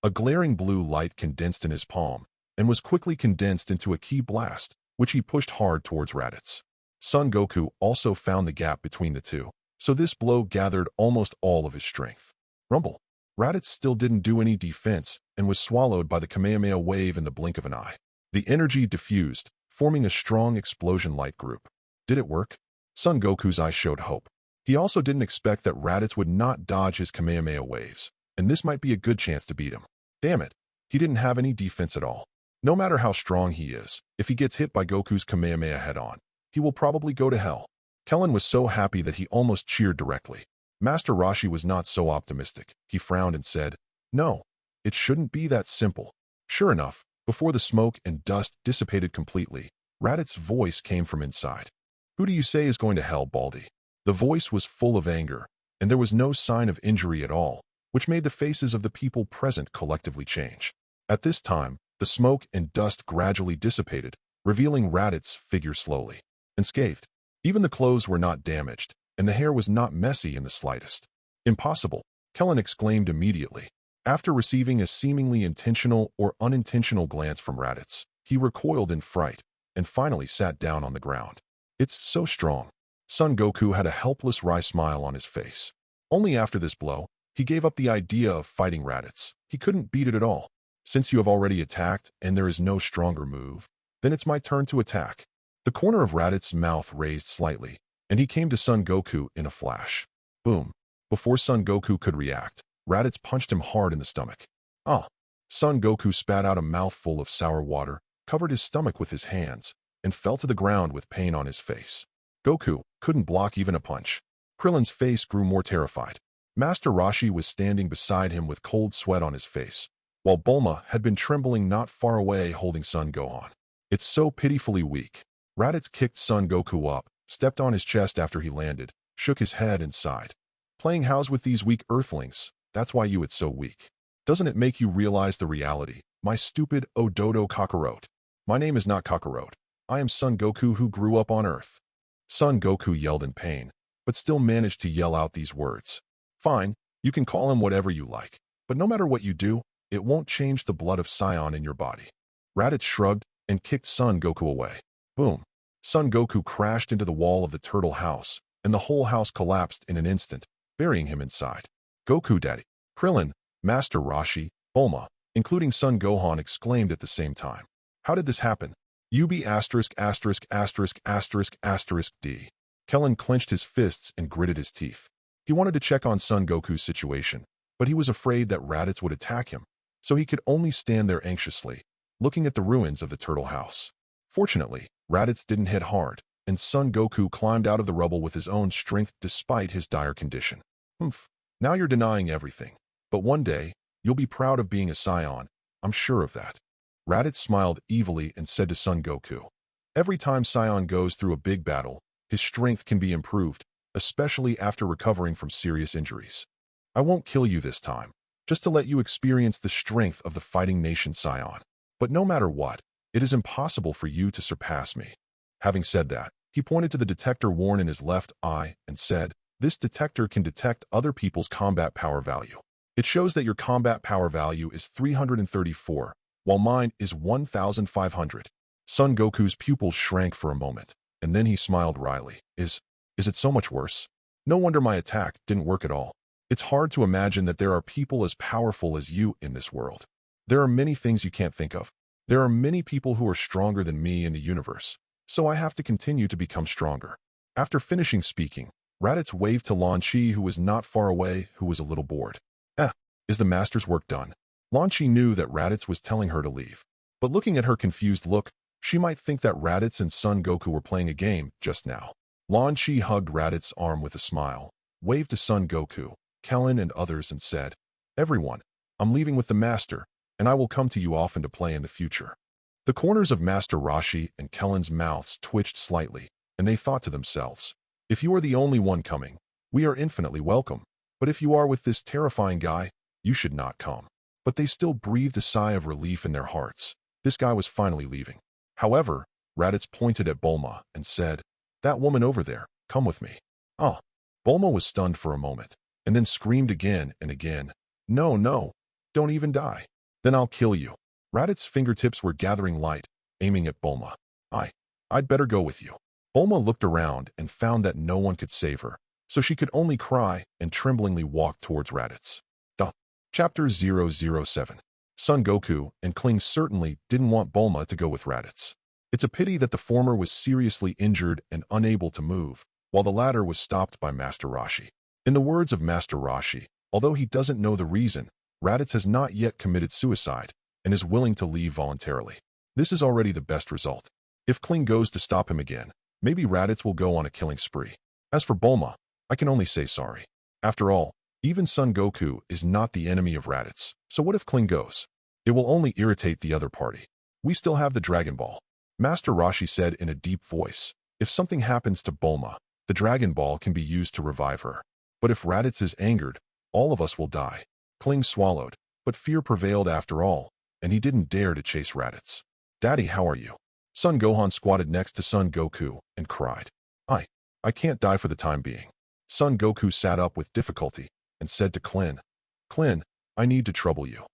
A glaring blue light condensed in his palm, and was quickly condensed into a ki blast, which he pushed hard towards Raditz. Son Goku also found the gap between the 2, so this blow gathered almost all of his strength. Rumble. Raditz still didn't do any defense and was swallowed by the Kamehameha wave in the blink of an eye. The energy diffused, forming a strong explosion-like group. Did it work? Son Goku's eyes showed hope. He also didn't expect that Raditz would not dodge his Kamehameha waves, and this might be a good chance to beat him. Damn it, he didn't have any defense at all. No matter how strong he is, if he gets hit by Goku's Kamehameha head-on, he will probably go to hell. Kellen was so happy that he almost cheered directly. Master Rashi was not so optimistic. He frowned and said, "No, it shouldn't be that simple." Sure enough, before the smoke and dust dissipated completely, Raditz's voice came from inside. "Who do you say is going to hell, Baldy?" The voice was full of anger, and there was no sign of injury at all, which made the faces of the people present collectively change. At this time, the smoke and dust gradually dissipated, revealing Raditz's figure slowly. Unscathed. Even the clothes were not damaged, and the hair was not messy in the slightest. "Impossible," Kellen exclaimed immediately. After receiving a seemingly intentional or unintentional glance from Raditz, he recoiled in fright, and finally sat down on the ground. "It's so strong." Son Goku had a helpless wry smile on his face. Only after this blow, he gave up the idea of fighting Raditz. He couldn't beat it at all. "Since you have already attacked and there is no stronger move, then it's my turn to attack." The corner of Raditz's mouth raised slightly, and he came to Son Goku in a flash. Boom. Before Son Goku could react, Raditz punched him hard in the stomach. "Ah!" Son Goku spat out a mouthful of sour water, covered his stomach with his hands, and fell to the ground with pain on his face. Goku couldn't block even a punch. Krillin's face grew more terrified. Master Rashi was standing beside him with cold sweat on his face, while Bulma had been trembling not far away holding Son Gohan. "It's so pitifully weak." Raditz kicked Son Goku up, stepped on his chest after he landed, shook his head and sighed. "Playing house with these weak earthlings, that's why it's so weak. Doesn't it make you realize the reality, my stupid Ododo Kakarot? My name is not Kakarot. I am Son Goku who grew up on Earth." Son Goku yelled in pain, but still managed to yell out these words. "Fine, you can call him whatever you like, but no matter what you do, it won't change the blood of Saiyan in your body." Raditz shrugged and kicked Son Goku away. Boom. Son Goku crashed into the wall of the turtle house, and the whole house collapsed in an instant, burying him inside. "Goku Daddy!" Krillin, Master Rashi, Bulma, including Son Gohan exclaimed at the same time. "How did this happen?" UB***************** D. Kellen clenched his fists and gritted his teeth. He wanted to check on Son Goku's situation, but he was afraid that Raditz would attack him, so he could only stand there anxiously, looking at the ruins of the turtle house. Fortunately, Raditz didn't hit hard, and Son Goku climbed out of the rubble with his own strength despite his dire condition. "Humph, now you're denying everything. But one day, you'll be proud of being a Saiyan, I'm sure of that." Raditz smiled evilly and said to Son Goku, "Every time Saiyan goes through a big battle, his strength can be improved, especially after recovering from serious injuries. I won't kill you this time, just to let you experience the strength of the fighting nation Saiyan. But no matter what, it is impossible for you to surpass me." Having said that, he pointed to the detector worn in his left eye and said, "This detector can detect other people's combat power value. It shows that your combat power value is 334, while mine is 1,500. Son Goku's pupils shrank for a moment, and then he smiled wryly. Is it so much worse? No wonder my attack didn't work at all. It's hard to imagine that there are people as powerful as you in this world. There are many things you can't think of. There are many people who are stronger than me in the universe, so I have to continue to become stronger." After finishing speaking, Raditz waved to Lan Chi, who was not far away, who was a little bored. Is the master's work done?" Lan Chi knew that Raditz was telling her to leave, but looking at her confused look, she might think that Raditz and Son Goku were playing a game just now. Lan Chi hugged Raditz's arm with a smile, waved to Son Goku, Kellen and others and said, "Everyone, I'm leaving with the master, and I will come to you often to play in the future." The corners of Master Rashi and Kellen's mouths twitched slightly, and they thought to themselves, "If you are the only one coming, we are infinitely welcome, but if you are with this terrifying guy, you should not come." But they still breathed a sigh of relief in their hearts. This guy was finally leaving. However, Raditz pointed at Bulma and said, "That woman over there, come with me." "Ah!" Bulma was stunned for a moment, and then screamed again and again, "No, no, don't even die. Then I'll kill you." Raditz's fingertips were gathering light, aiming at Bulma. I'd better go with you." Bulma looked around and found that no one could save her, so she could only cry and tremblingly walk towards Raditz. Chapter 007. Son Goku and Kling certainly didn't want Bulma to go with Raditz. It's a pity that the former was seriously injured and unable to move, while the latter was stopped by Master Rashi. In the words of Master Rashi, although he doesn't know the reason, Raditz has not yet committed suicide and is willing to leave voluntarily. This is already the best result. If Kling goes to stop him again, Maybe Raditz will go on a killing spree. As for Bulma, I can only say sorry. After all, even Son Goku is not the enemy of Raditz, so what if Kling goes? It will only irritate the other party. We still have the Dragon Ball. Master Roshi said in a deep voice. If something happens to Bulma, the Dragon Ball can be used to revive her. But if Raditz is angered, all of us will die. Kling swallowed, but fear prevailed after all, and he didn't dare to chase Raditz. Daddy, how are you? Son Gohan squatted next to Son Goku and cried. I can't die for the time being. Son Goku sat up with difficulty and said to Klin, I need to trouble you.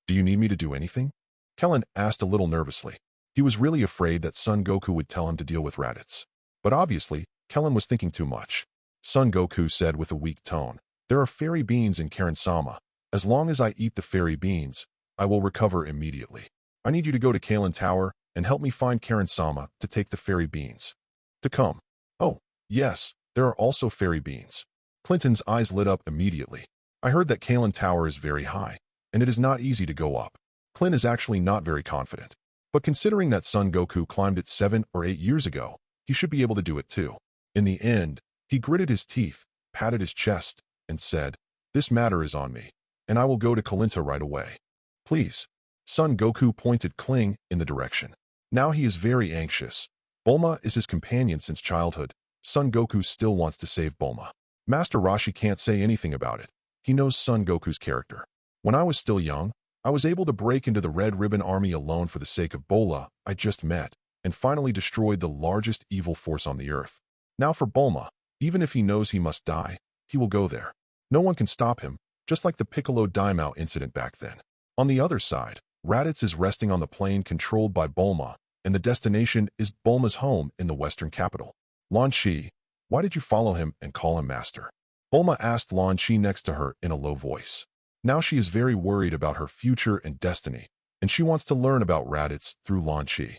Do you need me to do anything? Kellen asked a little nervously. He was really afraid that Son Goku would tell him to deal with Raditz. But obviously, Kellen was thinking too much. Son Goku said with a weak tone, there are fairy beans in Karen-sama. As long as I eat the fairy beans, I will recover immediately. I need you to go to Kalen Tower and help me find Karen-sama to take the fairy beans. To come. Oh, yes, there are also fairy beans. Clinton's eyes lit up immediately. I heard that Kalen Tower is very high, and it is not easy to go up. Clint is actually not very confident. But considering that Son Goku climbed it 7 or 8 years ago, he should be able to do it too. In the end, he gritted his teeth, patted his chest, and said, this matter is on me, and I will go to Kalinta right away. Please. Son Goku pointed Kling in the direction. Now he is very anxious. Bulma is his companion since childhood. Son Goku still wants to save Bulma. Master Roshi can't say anything about it. He knows Son Goku's character. When I was still young, I was able to break into the Red Ribbon Army alone for the sake of Bola I just met, and finally destroyed the largest evil force on the earth. Now for Bulma, even if he knows he must die, he will go there. No one can stop him, just like the Piccolo Daimao incident back then. On the other side, Raditz is resting on the plane controlled by Bulma, and the destination is Bulma's home in the western capital. Lan Shi, why did you follow him and call him master? Bulma asked Lan Shi next to her in a low voice. Now she is very worried about her future and destiny, and she wants to learn about Raditz through Lan Shi.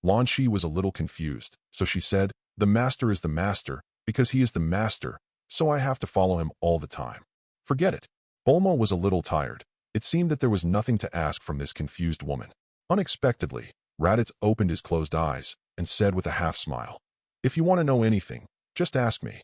Lan Shi was a little confused, so she said, the master is the master, because he is the master, so I have to follow him all the time. Forget it. Bulma was a little tired. It seemed that there was nothing to ask from this confused woman. Unexpectedly, Raditz opened his closed eyes and said with a half-smile, if you want to know anything, just ask me.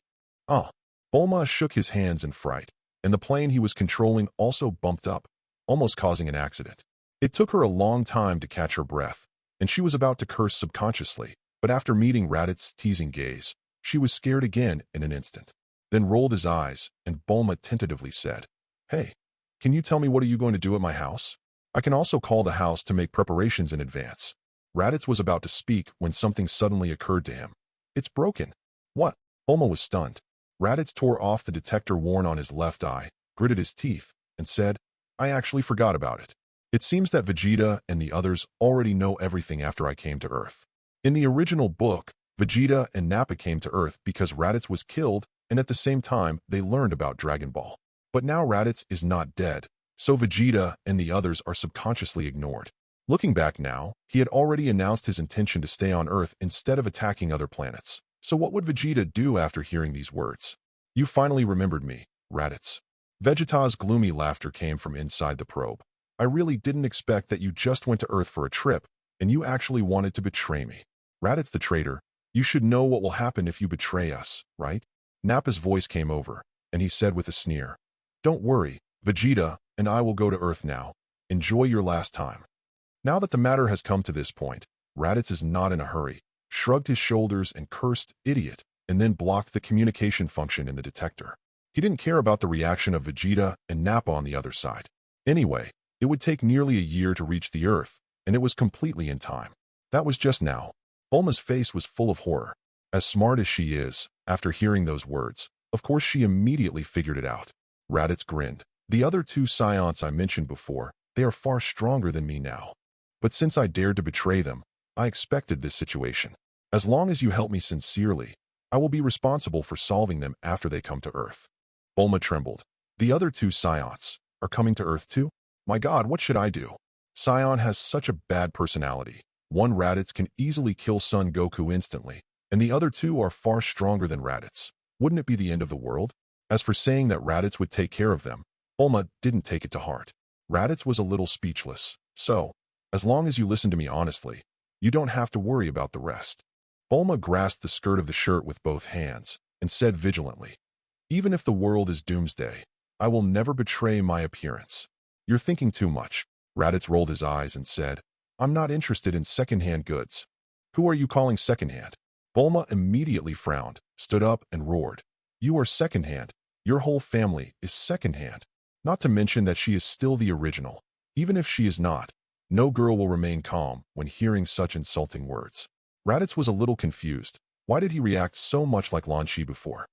Bulma shook his hands in fright, and the plane he was controlling also bumped up, almost causing an accident. It took her a long time to catch her breath, and she was about to curse subconsciously, but after meeting Raditz's teasing gaze, she was scared again in an instant. Then rolled his eyes, and Bulma tentatively said, Hey, can you tell me what are you going to do at my house? I can also call the house to make preparations in advance. Raditz was about to speak when something suddenly occurred to him. It's broken. What? Bulma was stunned. Raditz tore off the detector worn on his left eye, gritted his teeth, and said, I actually forgot about it. It seems that Vegeta and the others already know everything after I came to Earth. In the original book, Vegeta and Nappa came to Earth because Raditz was killed, and at the same time, they learned about Dragon Ball. But now Raditz is not dead, so Vegeta and the others are subconsciously ignored. Looking back now, he had already announced his intention to stay on Earth instead of attacking other planets. So what would Vegeta do after hearing these words? You finally remembered me, Raditz. Vegeta's gloomy laughter came from inside the probe. I really didn't expect that you just went to Earth for a trip, and you actually wanted to betray me. Raditz the traitor, you should know what will happen if you betray us, right? Nappa's voice came over, and he said with a sneer, Don't worry, Vegeta and I will go to Earth now. Enjoy your last time. Now that the matter has come to this point, Raditz is not in a hurry, shrugged his shoulders and cursed, idiot, and then blocked the communication function in the detector. He didn't care about the reaction of Vegeta and Nappa on the other side. Anyway, it would take nearly a year to reach the Earth, and it was completely in time. That was just now. Bulma's face was full of horror. As smart as she is, after hearing those words, of course she immediately figured it out. Raditz grinned. The other two scions I mentioned before, they are far stronger than me now. But since I dared to betray them, I expected this situation. As long as you help me sincerely, I will be responsible for solving them after they come to Earth. Bulma trembled. The other two scions are coming to Earth too? My God, what should I do? Scion has such a bad personality. One Raditz can easily kill Son Goku instantly, and the other two are far stronger than Raditz. Wouldn't it be the end of the world? As for saying that Raditz would take care of them, Bulma didn't take it to heart. Raditz was a little speechless. So, as long as you listen to me honestly, you don't have to worry about the rest. Bulma grasped the skirt of the shirt with both hands and said vigilantly, "Even if the world is doomsday, I will never betray my appearance." "You're thinking too much." Raditz rolled his eyes and said, "I'm not interested in second-hand goods." "Who are you calling second-hand?" Bulma immediately frowned, stood up, and roared, "You are second-hand. Your whole family is second-hand. Not to mention that she is still the original. Even if she is not, no girl will remain calm when hearing such insulting words." Raditz was a little confused. Why did he react so much like Lan Shi before?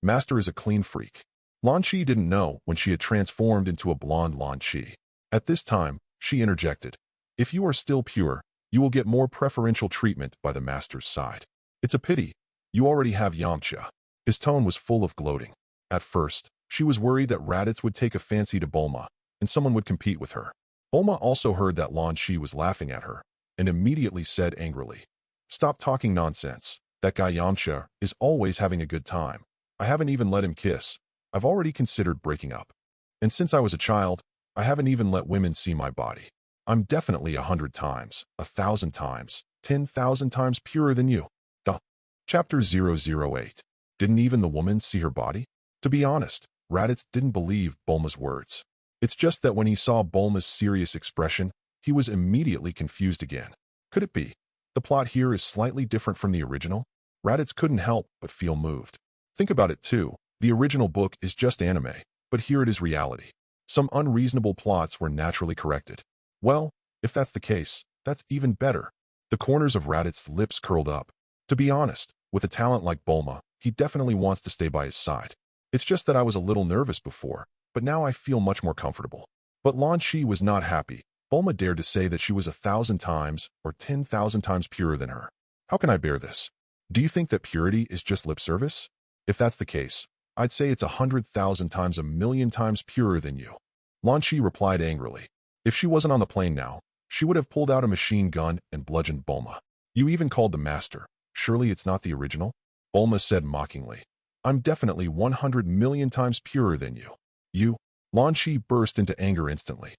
Master is a clean freak. Lan Shi didn't know when she had transformed into a blonde Lan Shi. At this time, she interjected, "If you are still pure, you will get more preferential treatment by the master's side. It's a pity. You already have Yamcha." His tone was full of gloating. At first, she was worried that Raditz would take a fancy to Bulma, and someone would compete with her. Bulma also heard that Lan Shi was laughing at her, and immediately said angrily, "Stop talking nonsense. That guy Yamcha is always having a good time. I haven't even let him kiss. I've already considered breaking up. And since I was a child, I haven't even let women see my body. I'm definitely 100 times, 1,000 times, 10,000 times purer than you." Duh. Chapter 008. Didn't even the woman see her body? To be honest, Raditz didn't believe Bulma's words. It's just that when he saw Bulma's serious expression, he was immediately confused again. Could it be? The plot here is slightly different from the original? Raditz couldn't help but feel moved. Think about it too. The original book is just anime, but here it is reality. Some unreasonable plots were naturally corrected. Well, if that's the case, that's even better. The corners of Raditz's lips curled up. To be honest, with a talent like Bulma, he definitely wants to stay by his side. It's just that I was a little nervous before, but now I feel much more comfortable. But Lan Shi was not happy. Bulma dared to say that she was 1,000 times or 10,000 times purer than her. How can I bear this? Do you think that purity is just lip service? If that's the case, I'd say it's 100,000 times 1,000,000 times purer than you. Lan Shi replied angrily. If she wasn't on the plane now, she would have pulled out a machine gun and bludgeoned Bulma. You even called the master. Surely it's not the original? Bulma said mockingly. I'm definitely 100,000,000 times purer than you. You? Lan Shi burst into anger instantly.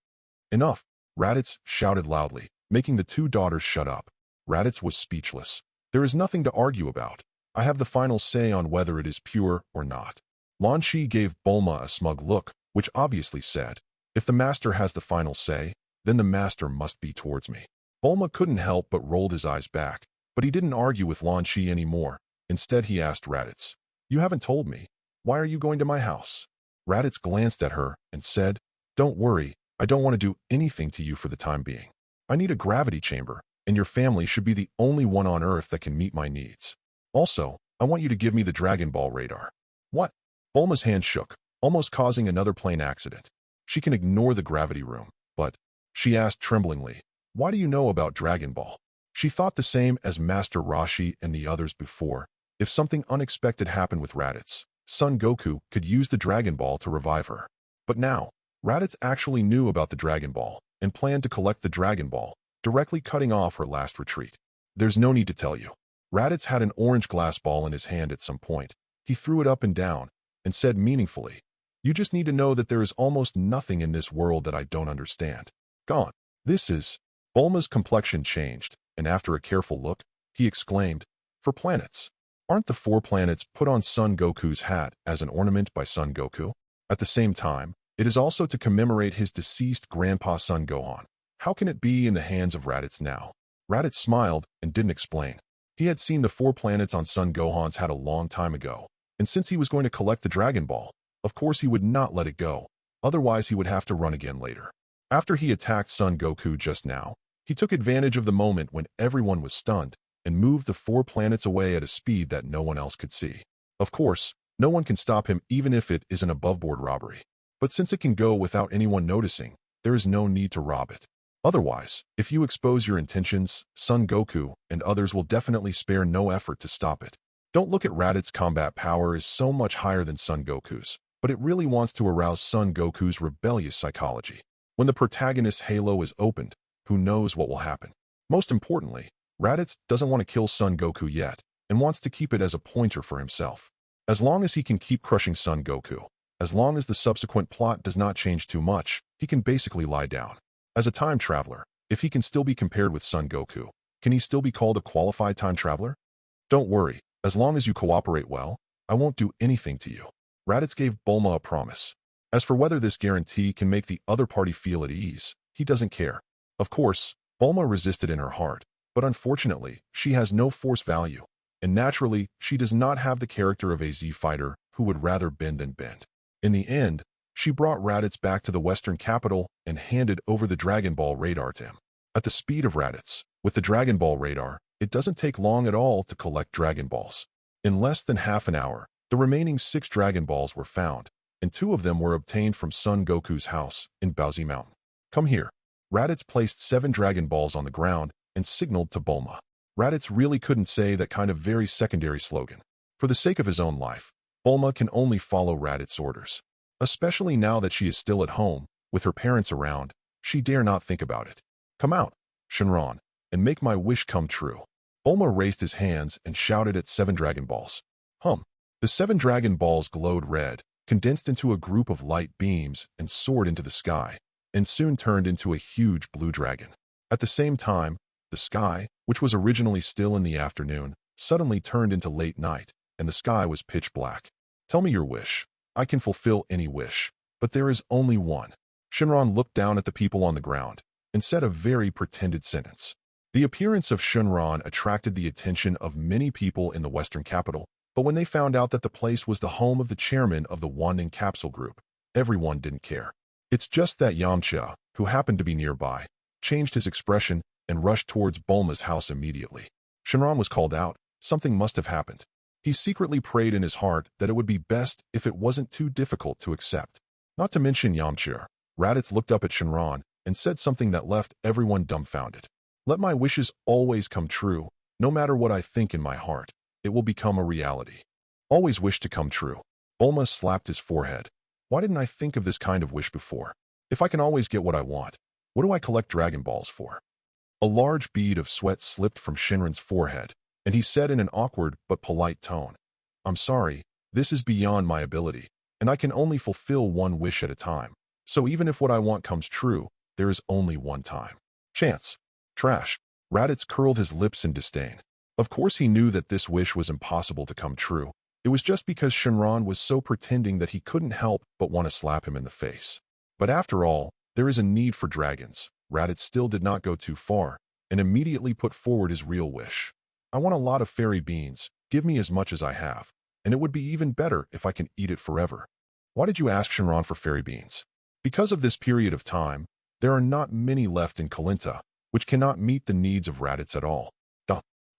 Enough! Raditz shouted loudly, making the two daughters shut up. Raditz was speechless. There is nothing to argue about. I have the final say on whether it is pure or not. Lan Shi gave Bulma a smug look, which obviously said, if the master has the final say, then the master must be towards me. Bulma couldn't help but rolled his eyes back, but he didn't argue with Lan Shi anymore. Instead, he asked Raditz, You haven't told me. Why are you going to my house? Raditz glanced at her and said, Don't worry, I don't want to do anything to you for the time being. I need a gravity chamber, and your family should be the only one on Earth that can meet my needs. Also, I want you to give me the Dragon Ball radar. What? Bulma's hand shook, almost causing another plane accident. She can ignore the gravity room, but, she asked tremblingly, why do you know about Dragon Ball? She thought the same as Master Roshi and the others before. If something unexpected happened with Raditz, Son Goku could use the Dragon Ball to revive her. But now, Raditz actually knew about the Dragon Ball and planned to collect the Dragon Ball, directly cutting off her last retreat. There's no need to tell you. Raditz had an orange glass ball in his hand at some point. He threw it up and down and said meaningfully, You just need to know that there is almost nothing in this world that I don't understand. Gone. This is... Bulma's complexion changed, and after a careful look, he exclaimed, For planets. Aren't the 4 planets put on Son Goku's hat as an ornament by Son Goku? At the same time, it is also to commemorate his deceased grandpa Son Gohan. How can it be in the hands of Raditz now? Raditz smiled and didn't explain. He had seen the 4 planets on Son Gohan's hat a long time ago, and since he was going to collect the Dragon Ball, of course he would not let it go, otherwise he would have to run again later. After he attacked Son Goku just now, he took advantage of the moment when everyone was stunned and moved the 4 planets away at a speed that no one else could see. Of course, no one can stop him even if it is an above-board robbery. But since it can go without anyone noticing, there is no need to rob it. Otherwise, if you expose your intentions, Son Goku and others will definitely spare no effort to stop it. Don't look at Raditz's combat power as so much higher than Son Goku's, but it really wants to arouse Son Goku's rebellious psychology. When the protagonist's halo is opened, who knows what will happen? Most importantly, Raditz doesn't want to kill Son Goku yet, and wants to keep it as a pointer for himself. As long as he can keep crushing Son Goku, as long as the subsequent plot does not change too much, he can basically lie down. As a time traveler, if he can still be compared with Son Goku, can he still be called a qualified time traveler? Don't worry, as long as you cooperate well, I won't do anything to you. Raditz gave Bulma a promise. As for whether this guarantee can make the other party feel at ease, he doesn't care. Of course, Bulma resisted in her heart, but unfortunately, she has no force value, and naturally, she does not have the character of a Z fighter who would rather bend than bend. In the end, she brought Raditz back to the Western capital and handed over the Dragon Ball radar to him. At the speed of Raditz, with the Dragon Ball radar, it doesn't take long at all to collect Dragon Balls. In less than half an hour, the remaining 6 Dragon Balls were found, and 2 of them were obtained from Son Goku's house in Baozi Mountain. Come here. Raditz placed 7 Dragon Balls on the ground and signaled to Bulma. Raditz really couldn't say that kind of very secondary slogan. For the sake of his own life, Bulma can only follow Raditz's orders. Especially now that she is still at home, with her parents around, she dare not think about it. Come out, Shenron, and make my wish come true. Bulma raised his hands and shouted at 7 Dragon Balls. The 7 Dragon Balls glowed red, condensed into a group of light beams and soared into the sky, and soon turned into a huge blue dragon. At the same time, the sky, which was originally still in the afternoon, suddenly turned into late night, and the sky was pitch black. Tell me your wish. I can fulfill any wish, but there is only one. Shenron looked down at the people on the ground and said a very pretended sentence. The appearance of Shenron attracted the attention of many people in the Western capital, but when they found out that the place was the home of the chairman of the Wanding Capsule Group, everyone didn't care. It's just that Yamcha, who happened to be nearby, changed his expression and rushed towards Bulma's house immediately. Shenron was called out. Something must have happened. He secretly prayed in his heart that it would be best if it wasn't too difficult to accept. Not to mention Yamcha, Raditz looked up at Shenron and said something that left everyone dumbfounded. Let my wishes always come true, no matter what I think in my heart. It will become a reality. Always wish to come true. Bulma slapped his forehead. Why didn't I think of this kind of wish before? If I can always get what I want, what do I collect Dragon Balls for? A large bead of sweat slipped from Shenron's forehead, and he said in an awkward but polite tone, I'm sorry, this is beyond my ability, and I can only fulfill one wish at a time. So even if what I want comes true, there is only one time. Chance. Trash. Raditz curled his lips in disdain. Of course he knew that this wish was impossible to come true. It was just because Shenron was so pretending that he couldn't help but want to slap him in the face. But after all, there is a need for dragons. Raditz still did not go too far, and immediately put forward his real wish. I want a lot of fairy beans. Give me as much as I have, and it would be even better if I can eat it forever. Why did you ask Shenron for fairy beans? Because of this period of time, there are not many left in Kalinta, which cannot meet the needs of Raditz at all.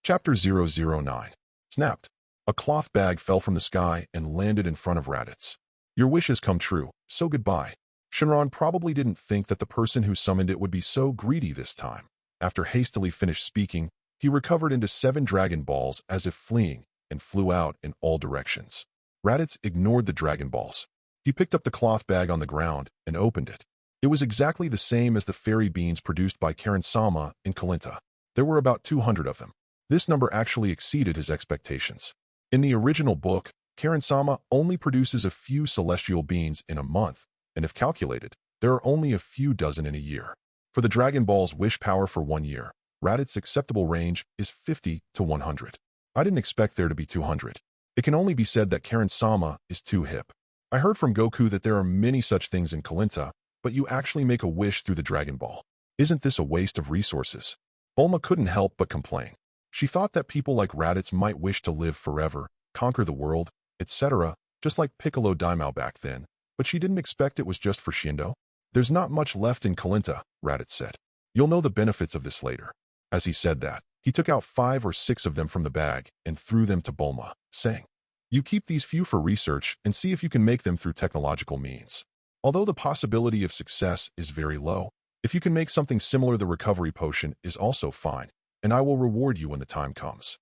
Chapter 009. Snapped. A cloth bag fell from the sky and landed in front of Raditz. Your wish has come true, so goodbye. Shenron probably didn't think that the person who summoned it would be so greedy this time. After hastily finished speaking, he recovered into 7 Dragon Balls as if fleeing and flew out in all directions. Raditz ignored the Dragon Balls. He picked up the cloth bag on the ground and opened it. It was exactly the same as the fairy beans produced by Karen-sama in Kalinta. There were about 200 of them. This number actually exceeded his expectations. In the original book, Karen-sama only produces a few celestial beans in a month, and if calculated, there are only a few dozen in a year. For the Dragon Ball's wish power for 1 year, Raditz's acceptable range is 50 to 100. I didn't expect there to be 200. It can only be said that Karen-sama is too hip. I heard from Goku that there are many such things in Kalinta, but you actually make a wish through the Dragon Ball. Isn't this a waste of resources? Bulma couldn't help but complain. She thought that people like Raditz might wish to live forever, conquer the world, etc., just like Piccolo Daimao back then, but she didn't expect it was just for Shindo. There's not much left in Kalinta, Raditz said. You'll know the benefits of this later. As he said that, he took out 5 or 6 of them from the bag and threw them to Bulma, saying, You keep these few for research and see if you can make them through technological means. Although the possibility of success is very low, if you can make something similar, the recovery potion is also fine, and I will reward you when the time comes.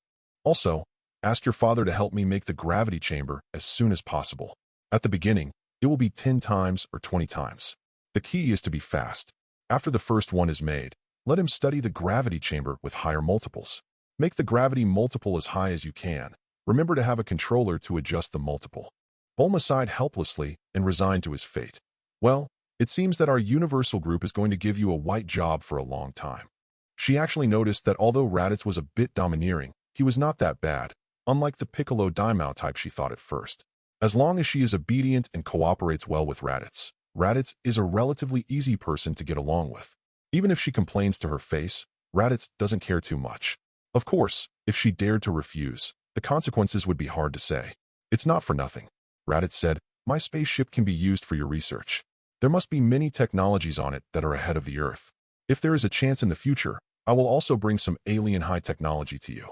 Also, ask your father to help me make the gravity chamber as soon as possible. At the beginning, it will be 10 times or 20 times. The key is to be fast. After the first one is made, let him study the gravity chamber with higher multiples. Make the gravity multiple as high as you can. Remember to have a controller to adjust the multiple. Bulma sighed helplessly and resigned to his fate. Well, it seems that our universal group is going to give you a white job for a long time. She actually noticed that although Raditz was a bit domineering, he was not that bad, unlike the Piccolo Daimao type she thought at first. As long as she is obedient and cooperates well with Raditz, Raditz is a relatively easy person to get along with. Even if she complains to her face, Raditz doesn't care too much. Of course, if she dared to refuse, the consequences would be hard to say. It's not for nothing. Raditz said, "My spaceship can be used for your research. There must be many technologies on it that are ahead of the Earth. If there is a chance in the future, I will also bring some alien high technology to you.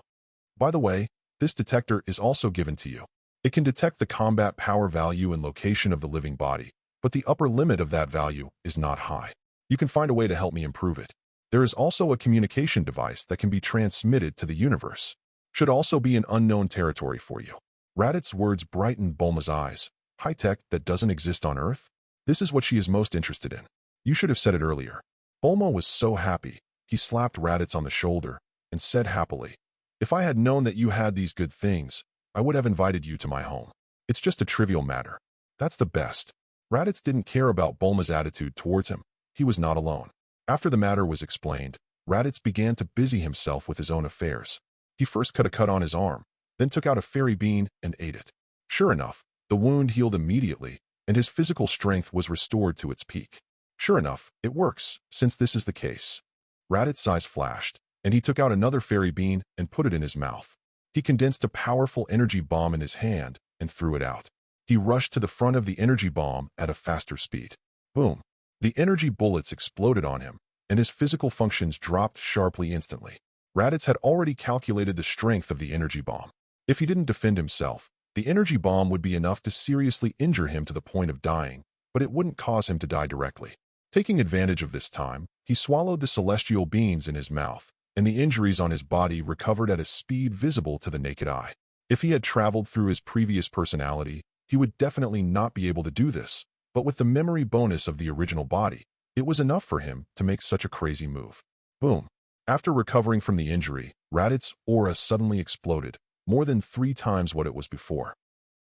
By the way, this detector is also given to you. It can detect the combat power value and location of the living body, but the upper limit of that value is not high. You can find a way to help me improve it. There is also a communication device that can be transmitted to the universe. Should also be an unknown territory for you." Raditz's words brightened Bulma's eyes. High-tech that doesn't exist on Earth? This is what she is most interested in. You should have said it earlier. Bulma was so happy. He slapped Raditz on the shoulder and said happily, "If I had known that you had these good things, I would have invited you to my home. It's just a trivial matter." That's the best. Raditz didn't care about Bulma's attitude towards him. He was not alone. After the matter was explained, Raditz began to busy himself with his own affairs. He first cut a cut on his arm, then took out a fairy bean and ate it. Sure enough, the wound healed immediately, and his physical strength was restored to its peak. Sure enough, it works, since this is the case. Raditz's eyes flashed, and he took out another fairy bean and put it in his mouth. He condensed a powerful energy bomb in his hand and threw it out. He rushed to the front of the energy bomb at a faster speed. Boom! The energy bullets exploded on him, and his physical functions dropped sharply instantly. Raditz had already calculated the strength of the energy bomb. If he didn't defend himself, the energy bomb would be enough to seriously injure him to the point of dying, but it wouldn't cause him to die directly. Taking advantage of this time, he swallowed the celestial beans in his mouth, and the injuries on his body recovered at a speed visible to the naked eye. If he had traveled through his previous personality, he would definitely not be able to do this, but with the memory bonus of the original body, it was enough for him to make such a crazy move. Boom! After recovering from the injury, Raditz's aura suddenly exploded, more than 3 times what it was before.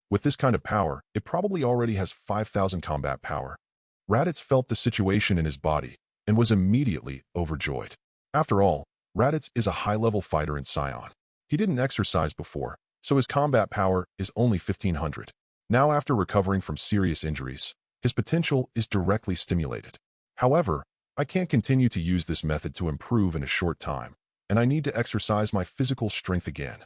With this kind of power, it probably already has 5,000 combat power. Raditz felt the situation in his body and was immediately overjoyed. After all, Raditz is a high-level fighter in Scion. He didn't exercise before, so his combat power is only 1,500. Now, after recovering from serious injuries, his potential is directly stimulated. However, I can't continue to use this method to improve in a short time, and I need to exercise my physical strength again.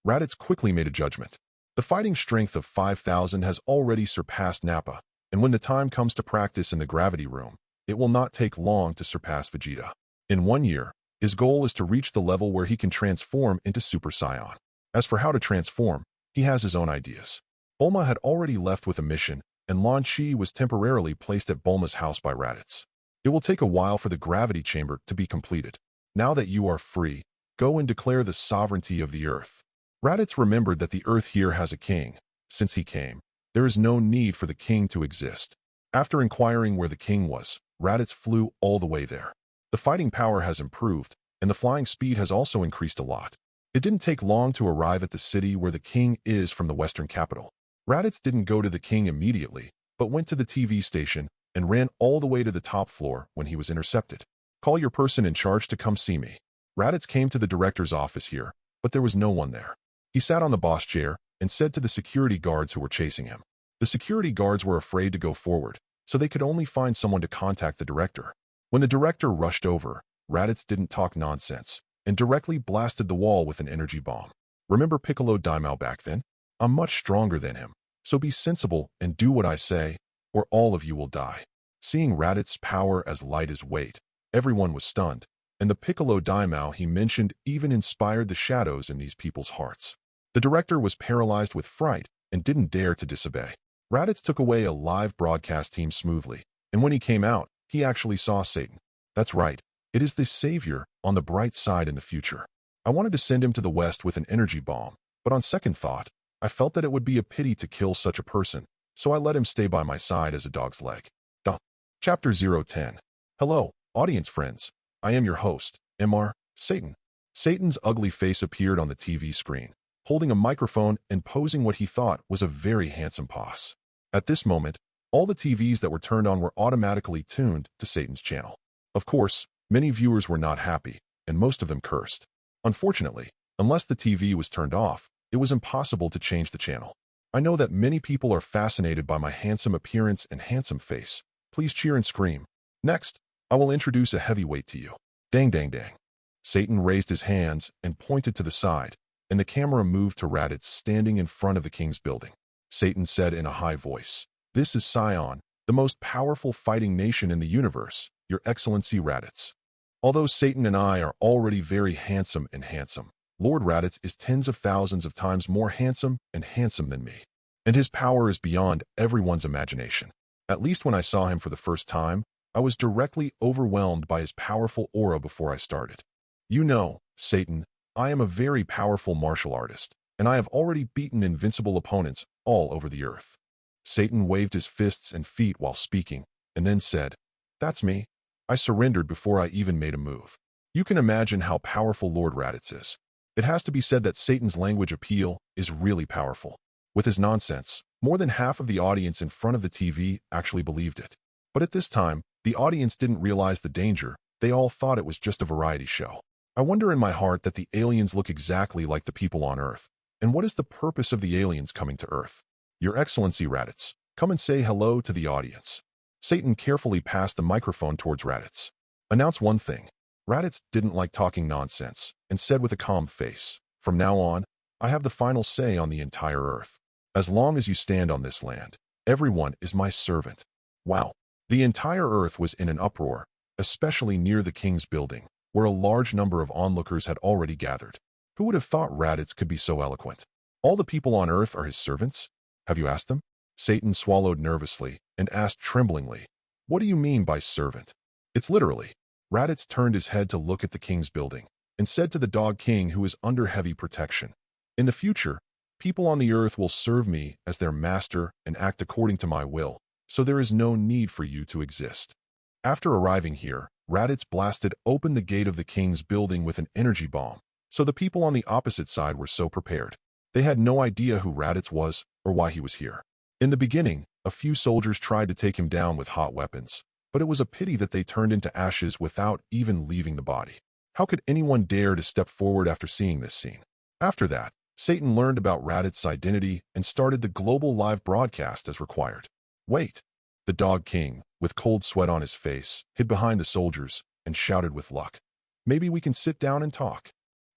Raditz quickly made a judgment. The fighting strength of 5,000 has already surpassed Nappa, and when the time comes to practice in the gravity room, it will not take long to surpass Vegeta. In 1 year, his goal is to reach the level where he can transform into Super Saiyan. As for how to transform, he has his own ideas. Bulma had already left with a mission, and Lan Chi was temporarily placed at Bulma's house by Raditz. It will take a while for the gravity chamber to be completed. Now that you are free, go and declare the sovereignty of the Earth. Raditz remembered that the Earth here has a king. Since he came, there is no need for the king to exist. After inquiring where the king was, Raditz flew all the way there. The fighting power has improved, and the flying speed has also increased a lot. It didn't take long to arrive at the city where the king is from the western capital. Raditz didn't go to the king immediately, but went to the TV station and ran all the way to the top floor when he was intercepted. "Call your person in charge to come see me." Raditz came to the director's office here, but there was no one there. He sat on the boss chair and said to the security guards who were chasing him. The security guards were afraid to go forward, so they could only find someone to contact the director. When the director rushed over, Raditz didn't talk nonsense and directly blasted the wall with an energy bomb. "Remember Piccolo Daimao back then? I'm much stronger than him, so be sensible and do what I say, or all of you will die." Seeing Raditz's power as light as weight, everyone was stunned, and the Piccolo Daimao he mentioned even inspired the shadows in these people's hearts. The director was paralyzed with fright and didn't dare to disobey. Raditz took away a live broadcast team smoothly, and when he came out, he actually saw Satan. That's right, it is the savior on the bright side in the future. I wanted to send him to the west with an energy bomb, but on second thought, I felt that it would be a pity to kill such a person, so I let him stay by my side as a dog's leg. Chapter 010. Hello, audience friends. I am your host, Mr. Satan. Satan's ugly face appeared on the TV screen, holding a microphone and posing what he thought was a very handsome pose. At this moment, all the TVs that were turned on were automatically tuned to Satan's channel. Of course, many viewers were not happy, and most of them cursed. Unfortunately, unless the TV was turned off, it was impossible to change the channel. I know that many people are fascinated by my handsome appearance and handsome face. Please cheer and scream. Next, I will introduce a heavyweight to you. Dang dang dang. Satan raised his hands and pointed to the side, and the camera moved to Raditz standing in front of the king's building. Satan said in a high voice, "This is Sion, the most powerful fighting nation in the universe, Your Excellency Raditz. Although Satan and I are already very handsome, Lord Raditz is tens of thousands of times more handsome than me. And his power is beyond everyone's imagination. At least when I saw him for the first time, I was directly overwhelmed by his powerful aura before I started. You know, Satan, I am a very powerful martial artist, and I have already beaten invincible opponents all over the earth." Satan waved his fists and feet while speaking, and then said, "That's me. I surrendered before I even made a move." You can imagine how powerful Lord Raditz is. It has to be said that Satan's language appeal is really powerful. With his nonsense, more than half of the audience in front of the TV actually believed it. But at this time, the audience didn't realize the danger. They all thought it was just a variety show. I wonder in my heart that the aliens look exactly like the people on Earth. And what is the purpose of the aliens coming to Earth? Your Excellency Raditz, come and say hello to the audience. Satan carefully passed the microphone towards Raditz. Announce one thing. Raditz didn't like talking nonsense and said with a calm face, "From now on, I have the final say on the entire Earth. As long as you stand on this land, everyone is my servant." Wow. The entire Earth was in an uproar, especially near the king's building, where a large number of onlookers had already gathered. Who would have thought Raditz could be so eloquent? All the people on Earth are his servants? Have you asked them? Satan swallowed nervously and asked tremblingly, "What do you mean by servant?" It's literally. Raditz turned his head to look at the king's building and said to the dog king who is under heavy protection, "In the future, people on the earth will serve me as their master and act according to my will, so there is no need for you to exist." After arriving here, Raditz blasted open the gate of the king's building with an energy bomb, so the people on the opposite side were so prepared. They had no idea who Raditz was or why he was here. In the beginning, a few soldiers tried to take him down with hot weapons, but it was a pity that they turned into ashes without even leaving the body. How could anyone dare to step forward after seeing this scene? After that, Satan learned about Raditz's identity and started the global live broadcast as required. Wait. The dog king, with cold sweat on his face, hid behind the soldiers and shouted with luck, "Maybe we can sit down and talk."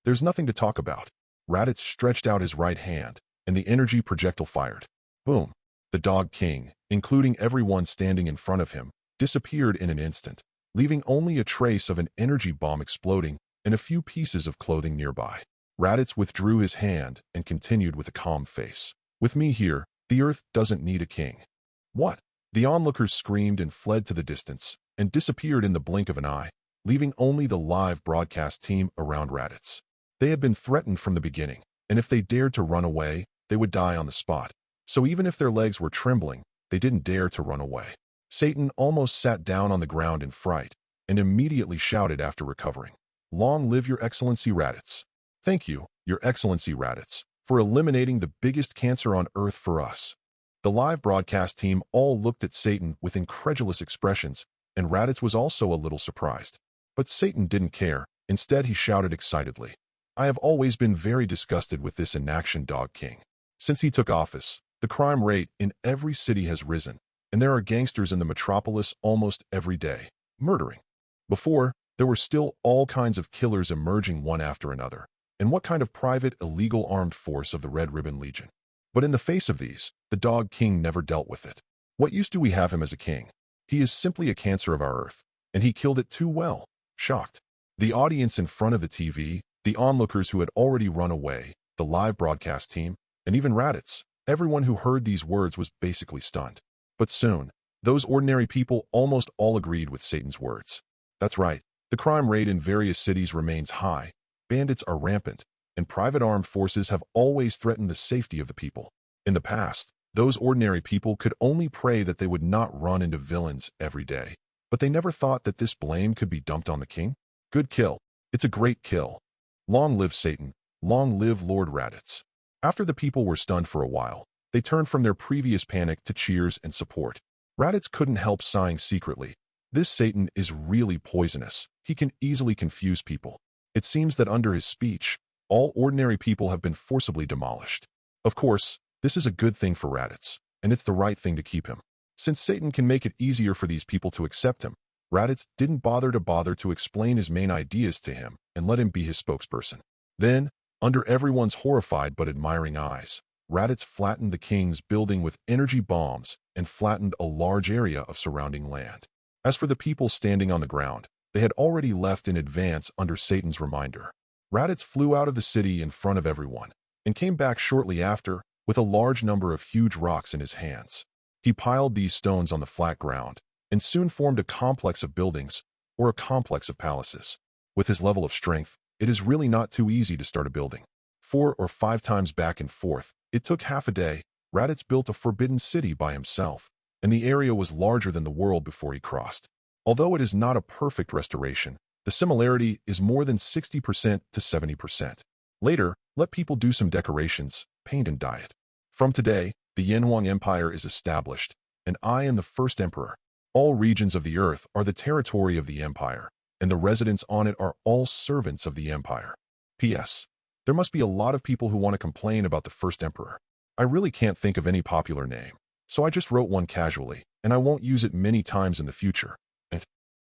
There's nothing to talk about. Raditz stretched out his right hand, and the energy projectile fired. Boom. The dog king, including everyone standing in front of him, disappeared in an instant, leaving only a trace of an energy bomb exploding and a few pieces of clothing nearby. Raditz withdrew his hand and continued with a calm face. "With me here, the earth doesn't need a king." What? The onlookers screamed and fled to the distance and disappeared in the blink of an eye, leaving only the live broadcast team around Raditz. They had been threatened from the beginning, and if they dared to run away, they would die on the spot. So even if their legs were trembling, they didn't dare to run away. Satan almost sat down on the ground in fright and immediately shouted after recovering, "Long live Your Excellency Raditz. Thank you, Your Excellency Raditz, for eliminating the biggest cancer on Earth for us." The live broadcast team all looked at Satan with incredulous expressions, and Raditz was also a little surprised. But Satan didn't care. Instead, he shouted excitedly, "I have always been very disgusted with this inaction dog king. Since he took office, the crime rate in every city has risen, and there are gangsters in the metropolis almost every day, murdering. Before, there were still all kinds of killers emerging one after another, and what kind of private illegal armed force of the Red Ribbon Legion. But in the face of these, the dog king never dealt with it. What use do we have him as a king? He is simply a cancer of our earth, and he killed it too well." Shocked. The audience in front of the TV, the onlookers who had already run away, the live broadcast team, and even Raditz, everyone who heard these words was basically stunned. But soon, those ordinary people almost all agreed with Satan's words. That's right, the crime rate in various cities remains high, bandits are rampant, and private armed forces have always threatened the safety of the people. In the past, those ordinary people could only pray that they would not run into villains every day, but they never thought that this blame could be dumped on the king. Good kill. It's a great kill. Long live Satan. Long live Lord Raditz. After the people were stunned for a while, they turned from their previous panic to cheers and support. Raditz couldn't help sighing secretly. This Satan is really poisonous. He can easily confuse people. It seems that under his speech, All ordinary people have been forcibly demolished. Of course, this is a good thing for Raditz, and it's the right thing to keep him. Since Satan can make it easier for these people to accept him, Raditz didn't bother to explain his main ideas to him and let him be his spokesperson. Then, under everyone's horrified but admiring eyes, Raditz flattened the king's building with energy bombs and flattened a large area of surrounding land. As for the people standing on the ground, they had already left in advance under Satan's reminder. Raditz flew out of the city in front of everyone and came back shortly after with a large number of huge rocks in his hands. He piled these stones on the flat ground and soon formed a complex of buildings, or a complex of palaces. With his level of strength, it is really not too easy to start a building. 4 or 5 times back and forth, it took half a day. Raditz built a forbidden city by himself, and the area was larger than the world before he crossed. Although it is not a perfect restoration, the similarity is more than 60% to 70%. Later, let people do some decorations, paint and dye it. From today, the Yanhuang Empire is established, and I am the first emperor. All regions of the earth are the territory of the empire, and the residents on it are all servants of the empire. P.S. There must be a lot of people who want to complain about the first emperor. I really can't think of any popular name, so I just wrote one casually, and I won't use it many times in the future.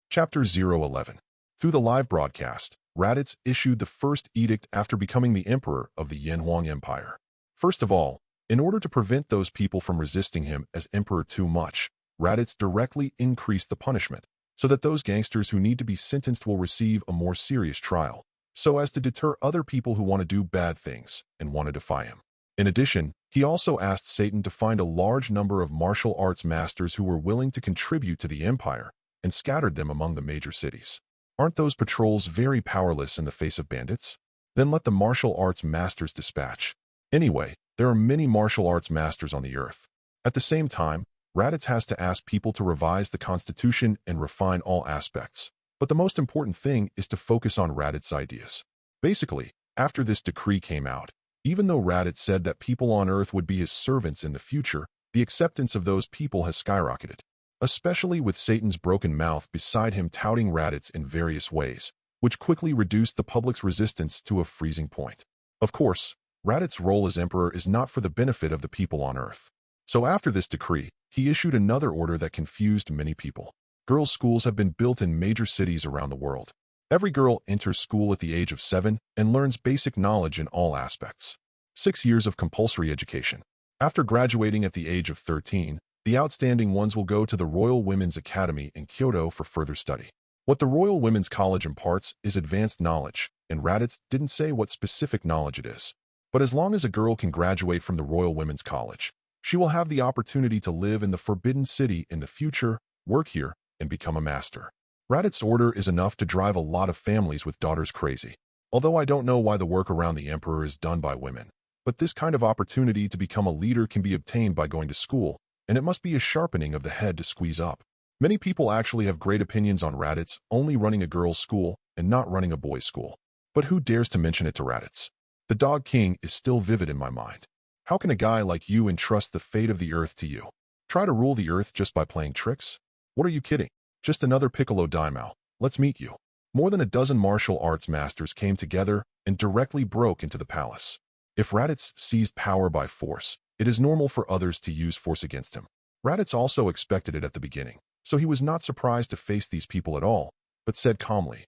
Chapter 011. Through the live broadcast, Raditz issued the first edict after becoming the emperor of the Yanhuang Empire. First of all, in order to prevent those people from resisting him as emperor too much, Raditz directly increased the punishment, so that those gangsters who need to be sentenced will receive a more serious trial, so as to deter other people who want to do bad things and want to defy him. In addition, he also asked Satan to find a large number of martial arts masters who were willing to contribute to the empire and scattered them among the major cities. Aren't those patrols very powerless in the face of bandits? Then let the martial arts masters dispatch. Anyway, there are many martial arts masters on the earth. At the same time, Raditz has to ask people to revise the constitution and refine all aspects. But the most important thing is to focus on Raditz's ideas. Basically, after this decree came out, even though Raditz said that people on Earth would be his servants in the future, the acceptance of those people has skyrocketed, especially with Satan's broken mouth beside him touting Raditz in various ways, which quickly reduced the public's resistance to a freezing point. Of course, Raditz's role as emperor is not for the benefit of the people on Earth. So after this decree, he issued another order that confused many people. Girls' schools have been built in major cities around the world. Every girl enters school at the age of 7 and learns basic knowledge in all aspects. 6 years of compulsory education. After graduating at the age of 13, the outstanding ones will go to the Royal Women's Academy in Kyoto for further study. What the Royal Women's College imparts is advanced knowledge, and Raditz didn't say what specific knowledge it is. But as long as a girl can graduate from the Royal Women's College, she will have the opportunity to live in the Forbidden City in the future, work here, and become a master. Raditz's order is enough to drive a lot of families with daughters crazy. Although I don't know why the work around the emperor is done by women, but this kind of opportunity to become a leader can be obtained by going to school, and it must be a sharpening of the head to squeeze up. Many people actually have great opinions on Raditz only running a girls' school and not running a boys' school. But who dares to mention it to Raditz? The Dog King is still vivid in my mind. How can a guy like you entrust the fate of the earth to you? Try to rule the earth just by playing tricks? What are you kidding? Just another Piccolo daimyo. Let's meet you. More than a dozen martial arts masters came together and directly broke into the palace. If Raditz seized power by force, it is normal for others to use force against him. Raditz also expected it at the beginning, so he was not surprised to face these people at all, but said calmly,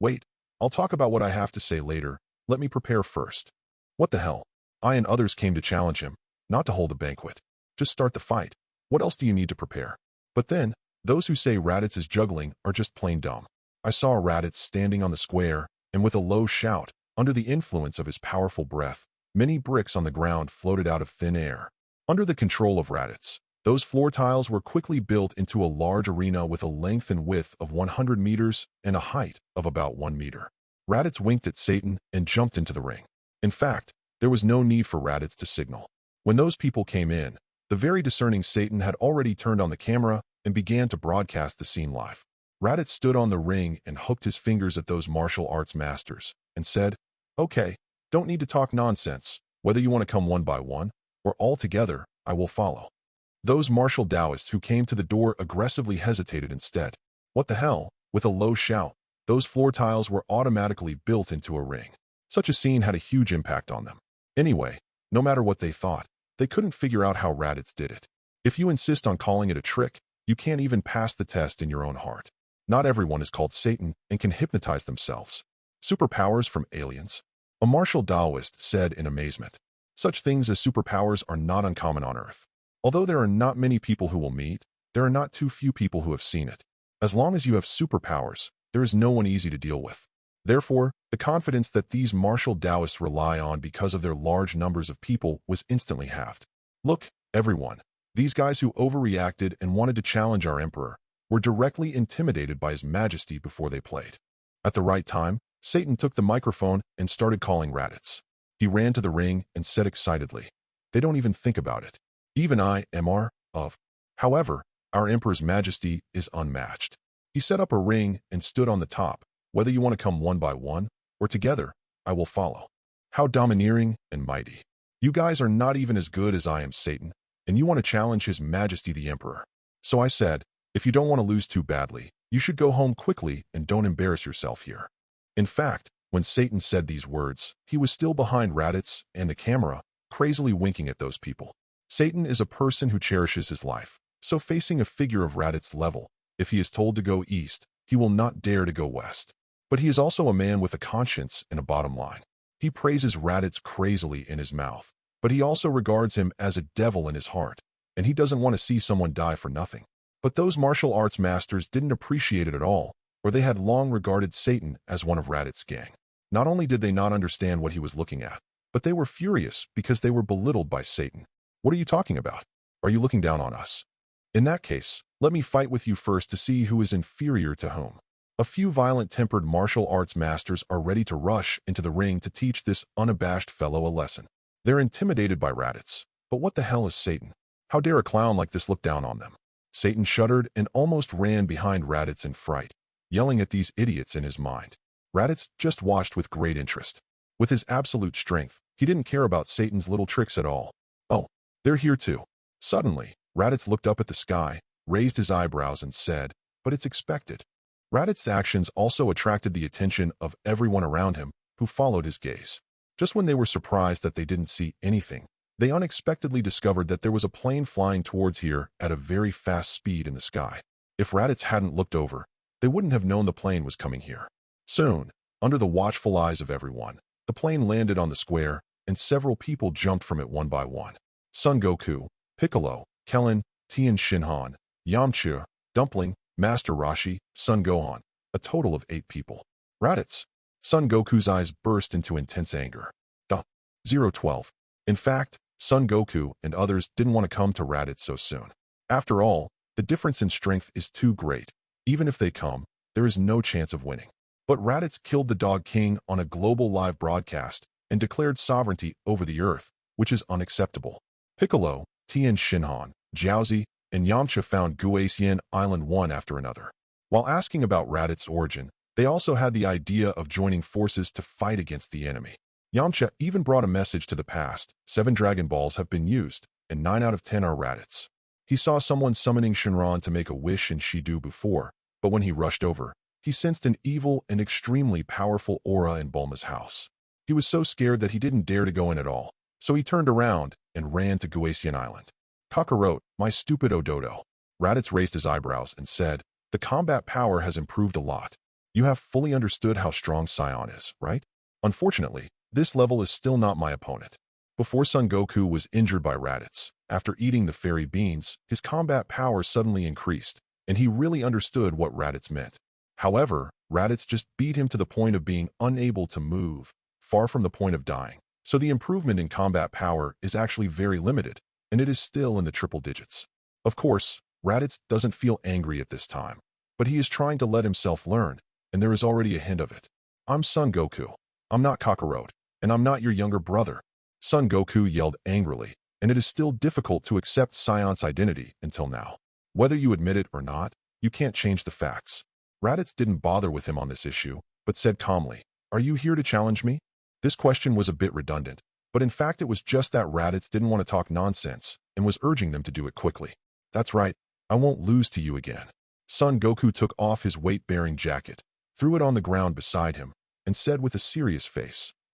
"Wait, I'll talk about what I have to say later. Let me prepare first." What the hell? I and others came to challenge him, not to hold a banquet. Just start the fight. What else do you need to prepare? But then, those who say Raditz is juggling are just plain dumb. I saw Raditz standing on the square, and with a low shout, under the influence of his powerful breath, many bricks on the ground floated out of thin air. Under the control of Raditz, those floor tiles were quickly built into a large arena with a length and width of 100 meters and a height of about 1 meter. Raditz winked at Satan and jumped into the ring. In fact, there was no need for Raditz to signal. When those people came in, the very discerning Satan had already turned on the camera and began to broadcast the scene live. Raditz stood on the ring and hooked his fingers at those martial arts masters and said, "Okay, don't need to talk nonsense. Whether you want to come one by one or all together, I will follow." Those martial Taoists who came to the door aggressively hesitated instead. What the hell? With a low shout, those floor tiles were automatically built into a ring. Such a scene had a huge impact on them. Anyway, no matter what they thought, they couldn't figure out how Raditz did it. If you insist on calling it a trick, you can't even pass the test in your own heart. Not everyone is called Satan and can hypnotize themselves. Superpowers from aliens? A martial Taoist said in amazement. Such things as superpowers are not uncommon on Earth. Although there are not many people who will meet, there are not too few people who have seen it. As long as you have superpowers, there is no one easy to deal with. Therefore, the confidence that these martial Taoists rely on because of their large numbers of people was instantly halved. Look, everyone, these guys who overreacted and wanted to challenge our emperor were directly intimidated by his majesty before they played. At the right time, Satan took the microphone and started calling Raditz. He ran to the ring and said excitedly, "They don't even think about it. Even I am of. However, our emperor's majesty is unmatched. He set up a ring and stood on the top. Whether you want to come one by one or together, I will follow. How domineering and mighty. You guys are not even as good as I am, Satan, and you want to challenge his majesty the emperor." So I said, "If you don't want to lose too badly, you should go home quickly and don't embarrass yourself here." In fact, when Satan said these words, he was still behind Raditz and the camera, crazily winking at those people. Satan is a person who cherishes his life, so facing a figure of Raditz's level, if he is told to go east, he will not dare to go west. But he is also a man with a conscience and a bottom line. He praises Raditz crazily in his mouth, but he also regards him as a devil in his heart, and he doesn't want to see someone die for nothing. But those martial arts masters didn't appreciate it at all, or they had long regarded Satan as one of Raditz's gang. Not only did they not understand what he was looking at, but they were furious because they were belittled by Satan. "What are you talking about? Are you looking down on us? In that case, let me fight with you first to see who is inferior to whom." A few violent-tempered martial arts masters are ready to rush into the ring to teach this unabashed fellow a lesson. They're intimidated by Raditz. But what the hell is Satan? How dare a clown like this look down on them? Satan shuddered and almost ran behind Raditz in fright, yelling at these idiots in his mind. Raditz just watched with great interest. With his absolute strength, he didn't care about Satan's little tricks at all. "Oh, they're here too." Suddenly, Raditz looked up at the sky, raised his eyebrows and said, "But it's expected." Raditz's actions also attracted the attention of everyone around him, who followed his gaze. Just when they were surprised that they didn't see anything, they unexpectedly discovered that there was a plane flying towards here at a very fast speed in the sky. If Raditz hadn't looked over, they wouldn't have known the plane was coming here. Soon, under the watchful eyes of everyone, the plane landed on the square, and several people jumped from it one by one. Son Goku, Piccolo, Kellen, Tien Shinhan, Yamcha, Dumpling, Master Roshi, Son Gohan, a total of 8 people. Raditz. Son Goku's eyes burst into intense anger. 012. In fact, Son Goku and others didn't want to come to Raditz so soon. After all, the difference in strength is too great. Even if they come, there is no chance of winning. But Raditz killed the Dog King on a global live broadcast and declared sovereignty over the earth, which is unacceptable. Piccolo, Tien Shinhan, Jiaozi, and Yamcha found Guasian Island one after another. While asking about Raditz's origin, they also had the idea of joining forces to fight against the enemy. Yamcha even brought a message to the past. 7 Dragon Balls have been used, and 9 out of 10 are Raditz. He saw someone summoning Shinran to make a wish in Shidu before, but when he rushed over, he sensed an evil and extremely powerful aura in Bulma's house. He was so scared that he didn't dare to go in at all, so he turned around and ran to Guasian Island. Kakarot, my stupid Ododo. Raditz raised his eyebrows and said, "The combat power has improved a lot. You have fully understood how strong Sion is, right? Unfortunately, this level is still not my opponent." Before Son Goku was injured by Raditz, after eating the fairy beans, his combat power suddenly increased, and he really understood what Raditz meant. However, Raditz just beat him to the point of being unable to move, far from the point of dying. So the improvement in combat power is actually very limited, and it is still in the triple digits. Of course, Raditz doesn't feel angry at this time, but he is trying to let himself learn, and there is already a hint of it. "I'm Son Goku. I'm not Kakarot, and I'm not your younger brother." Son Goku yelled angrily, and it is still difficult to accept Sion's identity until now. Whether you admit it or not, you can't change the facts. Raditz didn't bother with him on this issue, but said calmly, "Are you here to challenge me?" This question was a bit redundant, but in fact it was just that Raditz didn't want to talk nonsense and was urging them to do it quickly. "That's right, I won't lose to you again." Son Goku took off his weight-bearing jacket, threw it on the ground beside him, and said with a serious face,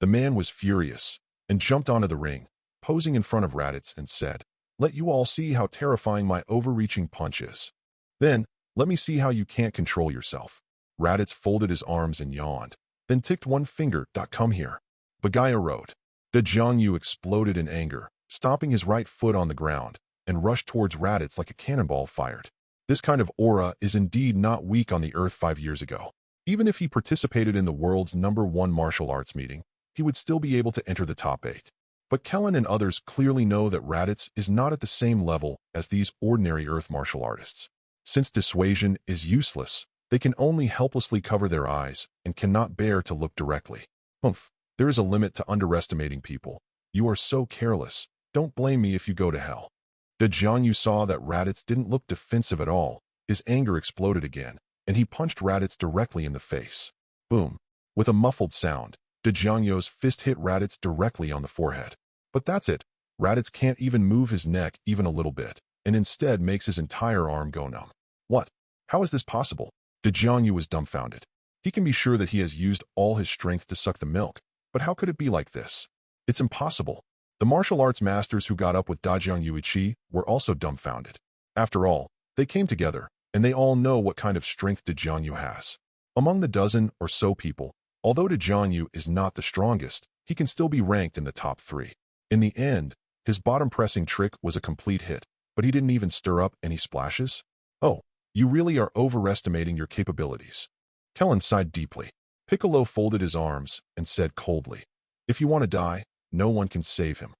The man was furious and jumped onto the ring, posing in front of Raditz and said, "Let you all see how terrifying my overreaching punch is. Then, let me see how you can't control yourself." Raditz folded his arms and yawned, then ticked one finger. "Come here." Bagaya wrote. De Jiangyu exploded in anger, stomping his right foot on the ground, and rushed towards Raditz like a cannonball fired. This kind of aura is indeed not weak on the Earth 5 years ago. Even if he participated in the world's #1 martial arts meeting, he would still be able to enter the top 8. But Kellen and others clearly know that Raditz is not at the same level as these ordinary Earth martial artists. Since dissuasion is useless, they can only helplessly cover their eyes and cannot bear to look directly. Humph, there is a limit to underestimating people. You are so careless. Don't blame me if you go to hell. De Jiangyu saw that Raditz didn't look defensive at all. His anger exploded again, and he punched Raditz directly in the face. Boom. With a muffled sound, De Jiangyu's fist hit Raditz directly on the forehead. But that's it. Raditz can't even move his neck even a little bit, and instead makes his entire arm go numb. What? How is this possible? De Jiangyu was dumbfounded. He can be sure that he has used all his strength to suck the milk, but how could it be like this? It's impossible. The martial arts masters who got up with Dajiang Yuichi were also dumbfounded. After all, they came together, and they all know what kind of strength Dajiangyu has. Among the dozen or so people, although Dajiangyu is not the strongest, he can still be ranked in the top 3. In the end, his bottom-pressing trick was a complete hit, but he didn't even stir up any splashes. Oh, you really are overestimating your capabilities. Kellen sighed deeply. Piccolo folded his arms and said coldly, "If you want to die, no one can save him.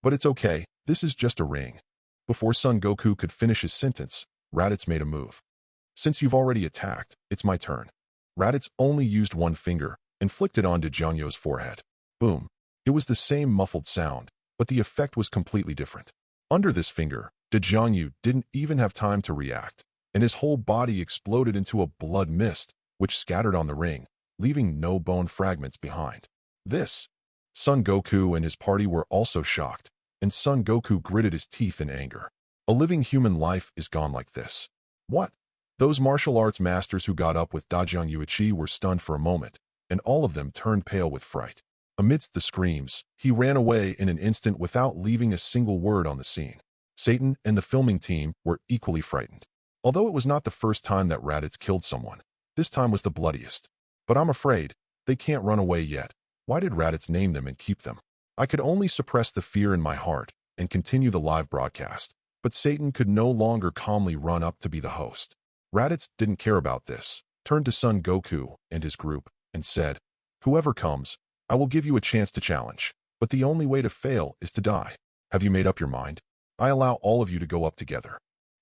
But it's okay, this is just a ring." Before Son Goku could finish his sentence, Raditz made a move. "Since you've already attacked, it's my turn." Raditz only used one finger and flicked it on Dajiangyo's forehead. Boom. It was the same muffled sound, but the effect was completely different. Under this finger, Dajiangyu didn't even have time to react, and his whole body exploded into a blood mist, which scattered on the ring, leaving no bone fragments behind. This. Son Goku and his party were also shocked, and Son Goku gritted his teeth in anger. A living human life is gone like this. What? Those martial arts masters who got up with Dajiang Yuichi were stunned for a moment, and all of them turned pale with fright. Amidst the screams, he ran away in an instant without leaving a single word on the scene. Satan and the filming team were equally frightened. Although it was not the first time that Raditz killed someone, this time was the bloodiest. But I'm afraid they can't run away yet. Why did Raditz name them and keep them? I could only suppress the fear in my heart and continue the live broadcast, but Satan could no longer calmly run up to be the host. Raditz didn't care about this, turned to Son Goku and his group, and said, "Whoever comes, I will give you a chance to challenge, but the only way to fail is to die. Have you made up your mind? I allow all of you to go up together."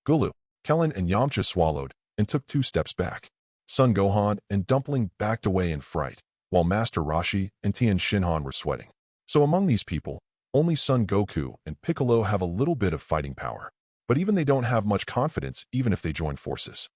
Gulu, Kellen, and Yamcha swallowed and took 2 steps back. Son Gohan and Dumpling backed away in fright, while Master Roshi and Tien Shinhan were sweating. So among these people, only Son Goku and Piccolo have a little bit of fighting power. But even they don't have much confidence even if they join forces.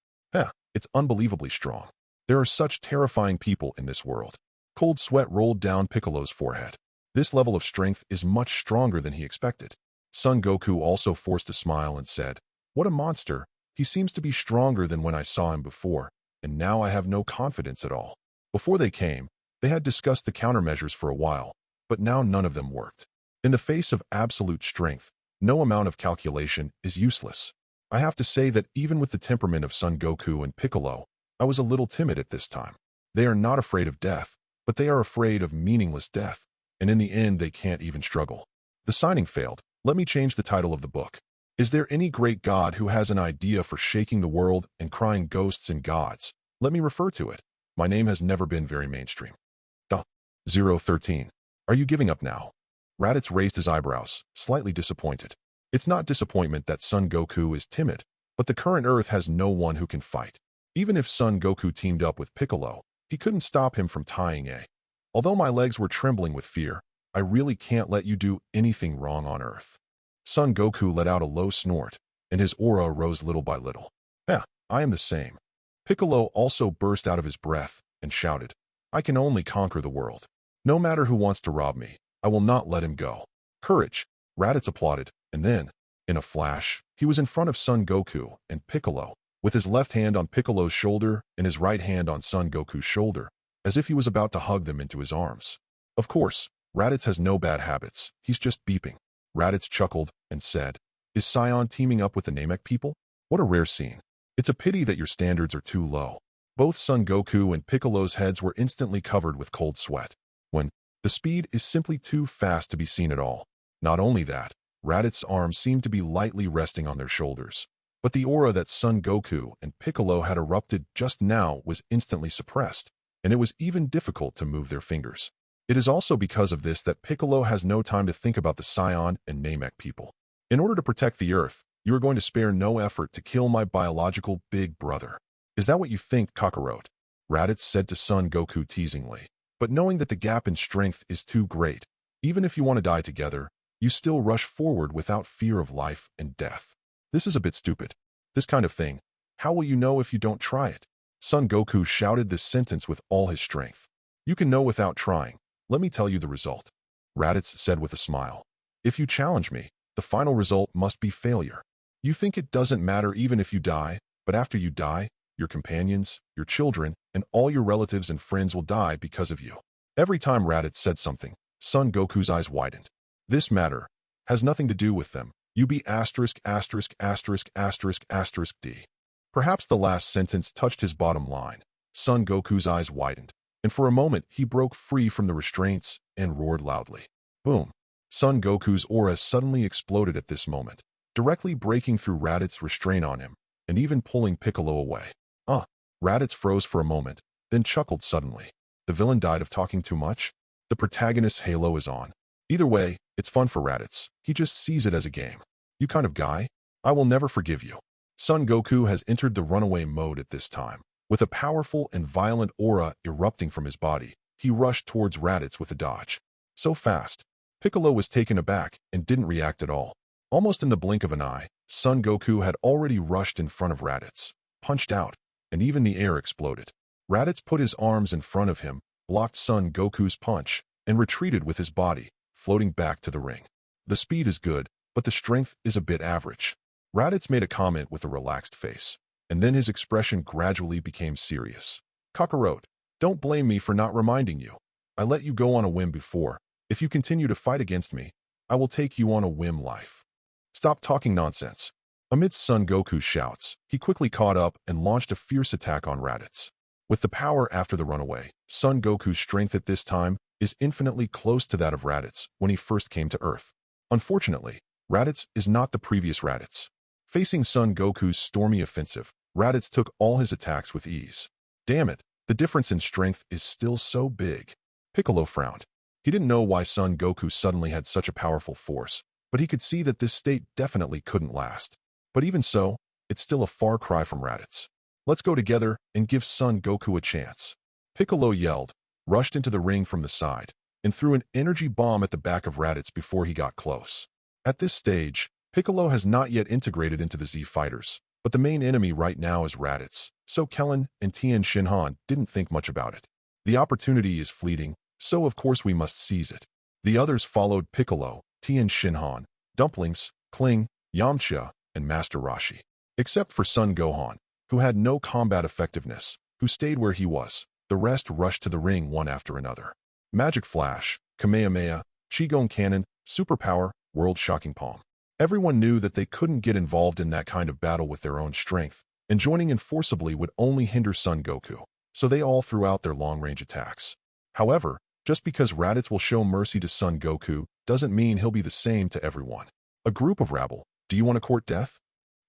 It's unbelievably strong. There are such terrifying people in this world. Cold sweat rolled down Piccolo's forehead. This level of strength is much stronger than he expected. Son Goku also forced a smile and said, "What a monster. He seems to be stronger than when I saw him before, and now I have no confidence at all." Before they came, they had discussed the countermeasures for a while, but now none of them worked. In the face of absolute strength, no amount of calculation is useless. I have to say that even with the temperament of Son Goku and Piccolo, I was a little timid at this time. They are not afraid of death, but they are afraid of meaningless death, and in the end they can't even struggle. The signing failed. Let me change the title of the book. Is there any great god who has an idea for shaking the world and crying ghosts and gods? Let me refer to it. My name has never been very mainstream. 013. Are you giving up now? Raditz raised his eyebrows, slightly disappointed. It's not disappointment that Son Goku is timid, but the current Earth has no one who can fight. Even if Son Goku teamed up with Piccolo, he couldn't stop him from tying a. Although my legs were trembling with fear, I really can't let you do anything wrong on Earth. Son Goku let out a low snort, and his aura rose little by little. I am the same. Piccolo also burst out of his breath and shouted, I can only conquer the world. No matter who wants to rob me, I will not let him go. Courage, Raditz applauded, and then, in a flash, he was in front of Son Goku and Piccolo, with his left hand on Piccolo's shoulder and his right hand on Son Goku's shoulder, as if he was about to hug them into his arms. Of course, Raditz has no bad habits, he's just beeping. Raditz chuckled and said, Is Sion teaming up with the Namek people? What a rare scene. It's a pity that your standards are too low. Both Son Goku and Piccolo's heads were instantly covered with cold sweat. When the speed is simply too fast to be seen at all. Not only that, Raditz's arms seemed to be lightly resting on their shoulders. But the aura that Son Goku and Piccolo had erupted just now was instantly suppressed, and it was even difficult to move their fingers. It is also because of this that Piccolo has no time to think about the Sion and Namek people. In order to protect the Earth, you are going to spare no effort to kill my biological big brother. Is that what you think, Kakarot? Raditz said to Son Goku teasingly. But knowing that the gap in strength is too great, even if you want to die together, you still rush forward without fear of life and death. This is a bit stupid. This kind of thing, how will you know if you don't try it? Son Goku shouted this sentence with all his strength. You can know without trying. Let me tell you the result. Raditz said with a smile. If you challenge me, the final result must be failure. You think it doesn't matter even if you die, but after you die, your companions, your children, and all your relatives and friends will die because of you. Every time Raditz said something, Son Goku's eyes widened. This matter has nothing to do with them. You be asterisk asterisk asterisk asterisk asterisk D. Perhaps the last sentence touched his bottom line. Son Goku's eyes widened, and for a moment he broke free from the restraints and roared loudly. Boom. Son Goku's aura suddenly exploded at this moment, directly breaking through Raditz's restraint on him, and even pulling Piccolo away. Raditz froze for a moment, then chuckled suddenly. The villain died of talking too much? The protagonist's halo is on. Either way, it's fun for Raditz. He just sees it as a game. You kind of guy? I will never forgive you. Son Goku has entered the runaway mode at this time. With a powerful and violent aura erupting from his body, he rushed towards Raditz with a dodge. So fast. Piccolo was taken aback and didn't react at all. Almost in the blink of an eye, Son Goku had already rushed in front of Raditz, punched out, and even the air exploded. Raditz put his arms in front of him, blocked Son Goku's punch, and retreated with his body, floating back to the ring. The speed is good, but the strength is a bit average. Raditz made a comment with a relaxed face, and then his expression gradually became serious. Kakarot, don't blame me for not reminding you. I let you go on a whim before. If you continue to fight against me, I will take you on a whim life. Stop talking nonsense. Amidst Son Goku's shouts, he quickly caught up and launched a fierce attack on Raditz. With the power after the runaway, Son Goku's strength at this time is infinitely close to that of Raditz when he first came to Earth. Unfortunately, Raditz is not the previous Raditz. Facing Son Goku's stormy offensive, Raditz took all his attacks with ease. Damn it, the difference in strength is still so big. Piccolo frowned. He didn't know why Son Goku suddenly had such a powerful force, but he could see that this state definitely couldn't last. But even so, it's still a far cry from Raditz. Let's go together and give Son Goku a chance. Piccolo yelled, rushed into the ring from the side, and threw an energy bomb at the back of Raditz before he got close. At this stage, Piccolo has not yet integrated into the Z fighters, but the main enemy right now is Raditz, so Kellen and Tien Shinhan didn't think much about it. The opportunity is fleeting, so of course we must seize it. The others followed Piccolo, Tien Shinhan, Dumplings, Kling, Yamcha, and Master Roshi. Except for Son Gohan, who had no combat effectiveness, who stayed where he was. The rest rushed to the ring one after another. Magic Flash, Kamehameha, Qigong Cannon, Superpower, World Shocking Palm. Everyone knew that they couldn't get involved in that kind of battle with their own strength, and joining in forcibly would only hinder Son Goku, so they all threw out their long-range attacks. However, just because Raditz will show mercy to Son Goku doesn't mean he'll be the same to everyone. A group of rabble. Do you want to court death?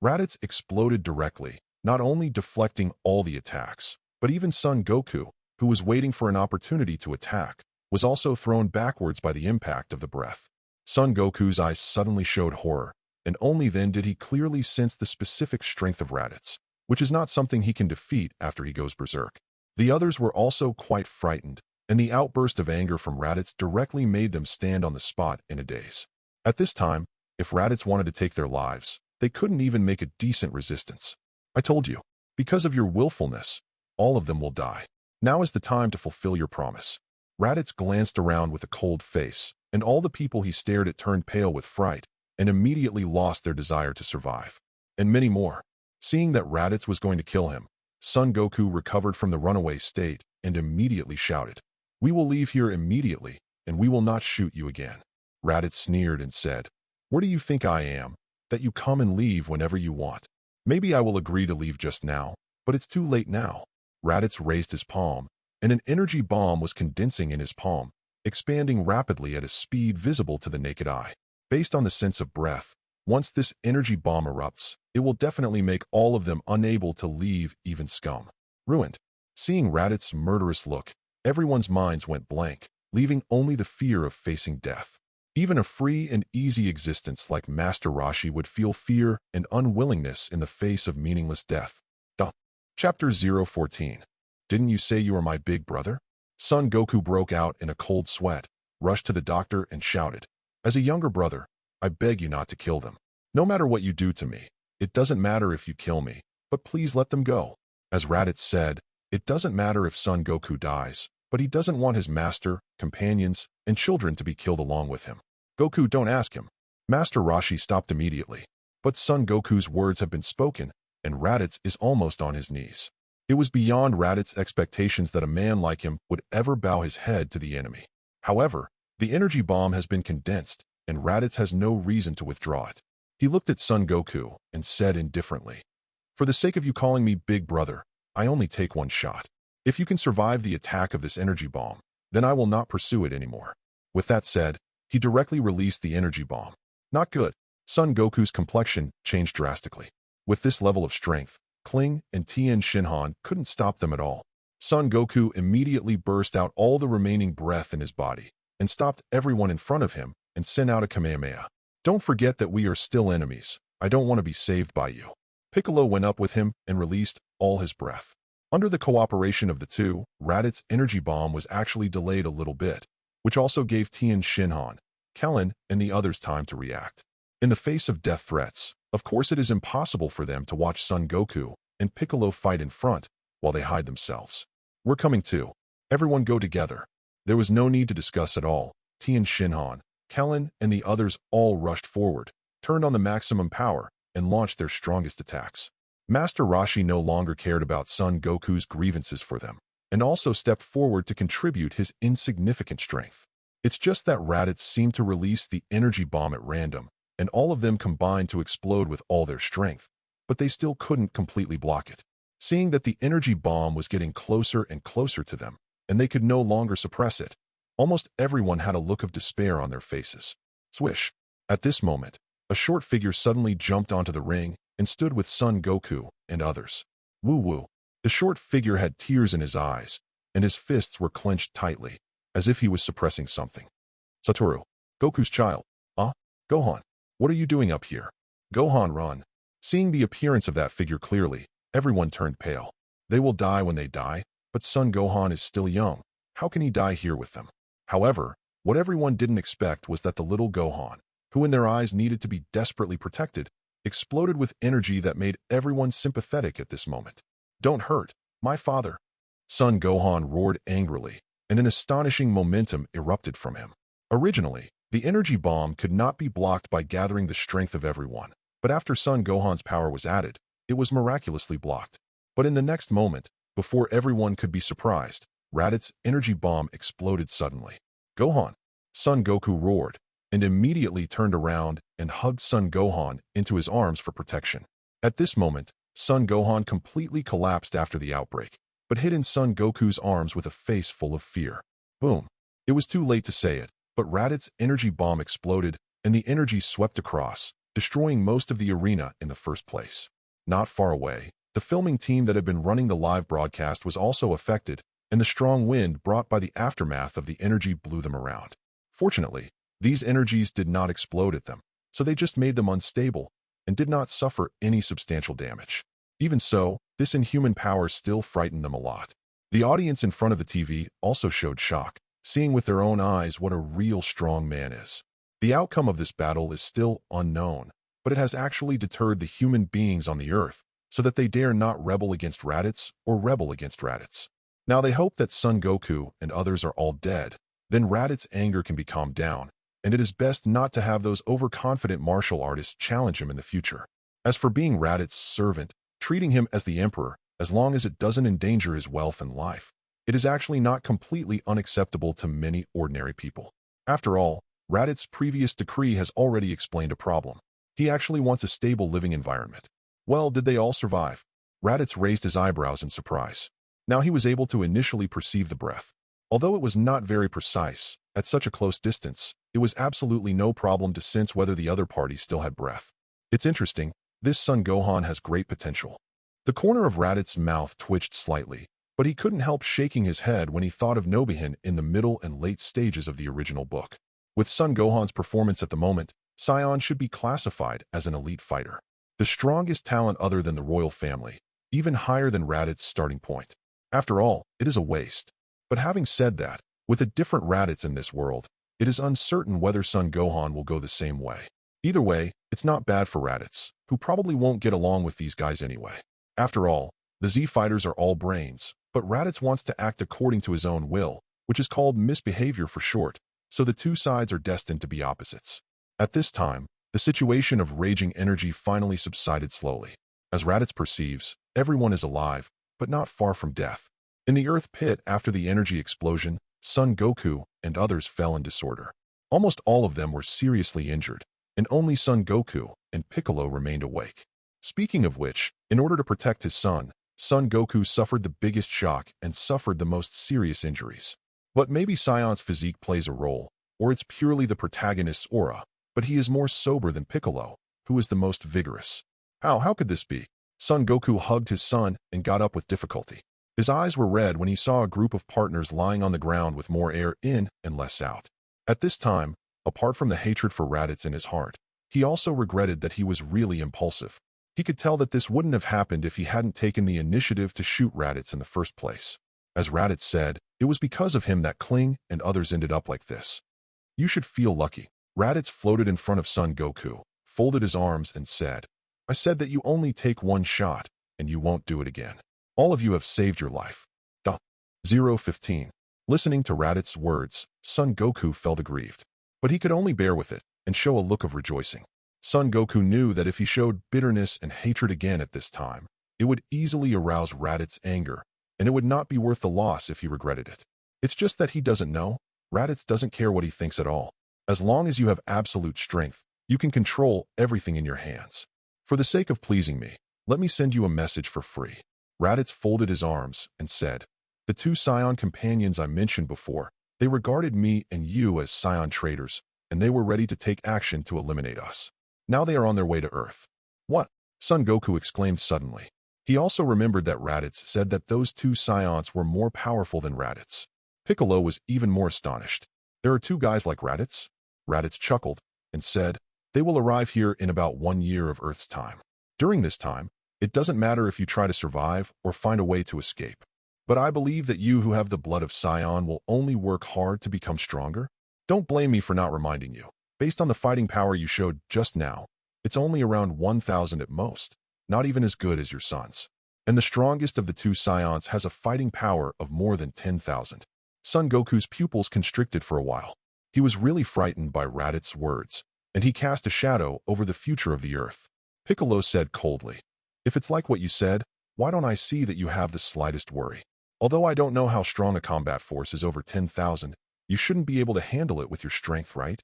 Raditz exploded directly, not only deflecting all the attacks, but even Son Goku, who was waiting for an opportunity to attack, was also thrown backwards by the impact of the breath. Son Goku's eyes suddenly showed horror, and only then did he clearly sense the specific strength of Raditz, which is not something he can defeat after he goes berserk. The others were also quite frightened, and the outburst of anger from Raditz directly made them stand on the spot in a daze. At this time, if Raditz wanted to take their lives, they couldn't even make a decent resistance. I told you, because of your willfulness, all of them will die. Now is the time to fulfill your promise. Raditz glanced around with a cold face, and all the people he stared at turned pale with fright and immediately lost their desire to survive. And many more. Seeing that Raditz was going to kill him, Son Goku recovered from the runaway state and immediately shouted, "We will leave here immediately, and we will not shoot you again." Raditz sneered and said, "Where do you think I am, that you come and leave whenever you want? Maybe I will agree to leave just now, but it's too late now." Raditz raised his palm, and an energy bomb was condensing in his palm, expanding rapidly at a speed visible to the naked eye. Based on the sense of breath, once this energy bomb erupts, it will definitely make all of them unable to leave, even scum. Ruined. Seeing Raditz's murderous look, everyone's minds went blank, leaving only the fear of facing death. Even a free and easy existence like Master Roshi would feel fear and unwillingness in the face of meaningless death. Chapter 014. Didn't you say you were my big brother? Son Goku broke out in a cold sweat, rushed to the doctor and shouted, "As a younger brother, I beg you not to kill them. No matter what you do to me, it doesn't matter if you kill me, but please let them go." As Raditz said, it doesn't matter if Son Goku dies, but he doesn't want his master, companions, and children to be killed along with him. "Goku, don't ask him." Master Roshi stopped immediately, but Son Goku's words have been spoken, and Raditz is almost on his knees. It was beyond Raditz's expectations that a man like him would ever bow his head to the enemy. However, the energy bomb has been condensed, and Raditz has no reason to withdraw it. He looked at Son Goku and said indifferently, "For the sake of you calling me big brother, I only take one shot. If you can survive the attack of this energy bomb, then I will not pursue it anymore." With that said, he directly released the energy bomb. Not good. Son Goku's complexion changed drastically. With this level of strength, Kling and Tien Shinhan couldn't stop them at all. Son Goku immediately burst out all the remaining breath in his body and stopped everyone in front of him and sent out a Kamehameha. "Don't forget that we are still enemies. I don't want to be saved by you." Piccolo went up with him and released all his breath. Under the cooperation of the two, Raditz's energy bomb was actually delayed a little bit, which also gave Tien Shinhan, Kellen, and the others time to react. In the face of death threats, of course it is impossible for them to watch Son Goku and Piccolo fight in front while they hide themselves. "We're coming too. Everyone go together." There was no need to discuss at all. Tien Shinhan, Kellen, and the others all rushed forward, turned on the maximum power, and launched their strongest attacks. Master Roshi no longer cared about Son Goku's grievances for them, and also stepped forward to contribute his insignificant strength. It's just that Raditz seemed to release the energy bomb at random, and all of them combined to explode with all their strength, but they still couldn't completely block it. Seeing that the energy bomb was getting closer and closer to them, and they could no longer suppress it, almost everyone had a look of despair on their faces. Swish! At this moment, a short figure suddenly jumped onto the ring and stood with Son Goku and others. Woo-woo! The short figure had tears in his eyes, and his fists were clenched tightly, as if he was suppressing something. "Satoru, Goku's child. Gohan, what are you doing up here?" "Gohan, run." Seeing the appearance of that figure clearly, everyone turned pale. They will die when they die, but Son Gohan is still young. How can he die here with them? However, what everyone didn't expect was that the little Gohan, who in their eyes needed to be desperately protected, exploded with energy that made everyone sympathetic at this moment. "Don't hurt my father." Son Gohan roared angrily, and an astonishing momentum erupted from him. Originally, the energy bomb could not be blocked by gathering the strength of everyone, but after Son Gohan's power was added, it was miraculously blocked. But in the next moment, before everyone could be surprised, Raditz's energy bomb exploded suddenly. "Gohan!" Son Goku roared, and immediately turned around and hugged Son Gohan into his arms for protection. At this moment, Son Gohan completely collapsed after the outbreak, but hid in Son Goku's arms with a face full of fear. Boom! It was too late to say it, but Raditz's energy bomb exploded, and the energy swept across, destroying most of the arena in the first place. Not far away, the filming team that had been running the live broadcast was also affected, and the strong wind brought by the aftermath of the energy blew them around. Fortunately, these energies did not explode at them, so they just made them unstable and did not suffer any substantial damage. Even so, this inhuman power still frightened them a lot. The audience in front of the TV also showed shock, seeing with their own eyes what a real strong man is. The outcome of this battle is still unknown, but it has actually deterred the human beings on the earth so that they dare not rebel against Raditz or rebel against Raditz. Now they hope that Son Goku and others are all dead, then Raditz's anger can be calmed down, and it is best not to have those overconfident martial artists challenge him in the future. As for being Raditz's servant, treating him as the emperor, as long as it doesn't endanger his wealth and life, it is actually not completely unacceptable to many ordinary people. After all, Raditz's previous decree has already explained a problem. He actually wants a stable living environment. Well, did they all survive? Raditz raised his eyebrows in surprise. Now he was able to initially perceive the breath. Although it was not very precise, at such a close distance, it was absolutely no problem to sense whether the other party still had breath. It's interesting, this Son Gohan has great potential. The corner of Raditz's mouth twitched slightly, but he couldn't help shaking his head when he thought of Nobihin in the middle and late stages of the original book. With Son Gohan's performance at the moment, Sion should be classified as an elite fighter. The strongest talent other than the royal family, even higher than Raditz's starting point. After all, it is a waste. But having said that, with a different Raditz in this world, it is uncertain whether Son Gohan will go the same way. Either way, it's not bad for Raditz, who probably won't get along with these guys anyway. After all, the Z fighters are all brains, but Raditz wants to act according to his own will, which is called misbehavior for short, so the two sides are destined to be opposites. At this time, the situation of raging energy finally subsided slowly. As Raditz perceives, everyone is alive, but not far from death. In the earth pit after the energy explosion, Son Goku and others fell in disorder. Almost all of them were seriously injured, and only Son Goku and Piccolo remained awake. Speaking of which, in order to protect his son, Son Goku suffered the biggest shock and suffered the most serious injuries. But maybe Sion's physique plays a role, or it's purely the protagonist's aura, but he is more sober than Piccolo, who is the most vigorous. How could this be? Son Goku hugged his son and got up with difficulty. His eyes were red when he saw a group of partners lying on the ground with more air in and less out. At this time, apart from the hatred for Raditz in his heart, he also regretted that he was really impulsive. He could tell that this wouldn't have happened if he hadn't taken the initiative to shoot Raditz in the first place. As Raditz said, it was because of him that Kling and others ended up like this. You should feel lucky. Raditz floated in front of Son Goku, folded his arms and said, I said that you only take one shot, and you won't do it again. All of you have saved your life. 015. Listening to Raditz's words, Son Goku felt aggrieved. But he could only bear with it and show a look of rejoicing. Son Goku knew that if he showed bitterness and hatred again at this time, it would easily arouse Raditz's anger, and it would not be worth the loss if he regretted it. It's just that he doesn't know. Raditz doesn't care what he thinks at all. As long as you have absolute strength, you can control everything in your hands. For the sake of pleasing me, let me send you a message for free. Raditz folded his arms and said, the two Sion companions I mentioned before, they regarded me and you as Sion traitors, and they were ready to take action to eliminate us. Now they are on their way to Earth. What? Son Goku exclaimed suddenly. He also remembered that Raditz said that those two Sions were more powerful than Raditz. Piccolo was even more astonished. There are two guys like Raditz? Raditz chuckled and said, they will arrive here in about 1 year of Earth's time. During this time, it doesn't matter if you try to survive or find a way to escape. But I believe that you who have the blood of Sion will only work hard to become stronger. Don't blame me for not reminding you. Based on the fighting power you showed just now, it's only around 1,000 at most, not even as good as your son's. And the strongest of the two Sions has a fighting power of more than 10,000. Son Goku's pupils constricted for a while. He was really frightened by Raditz's words, and he cast a shadow over the future of the Earth. Piccolo said coldly, if it's like what you said, why don't I see that you have the slightest worry? Although I don't know how strong a combat force is over 10,000, you shouldn't be able to handle it with your strength, right?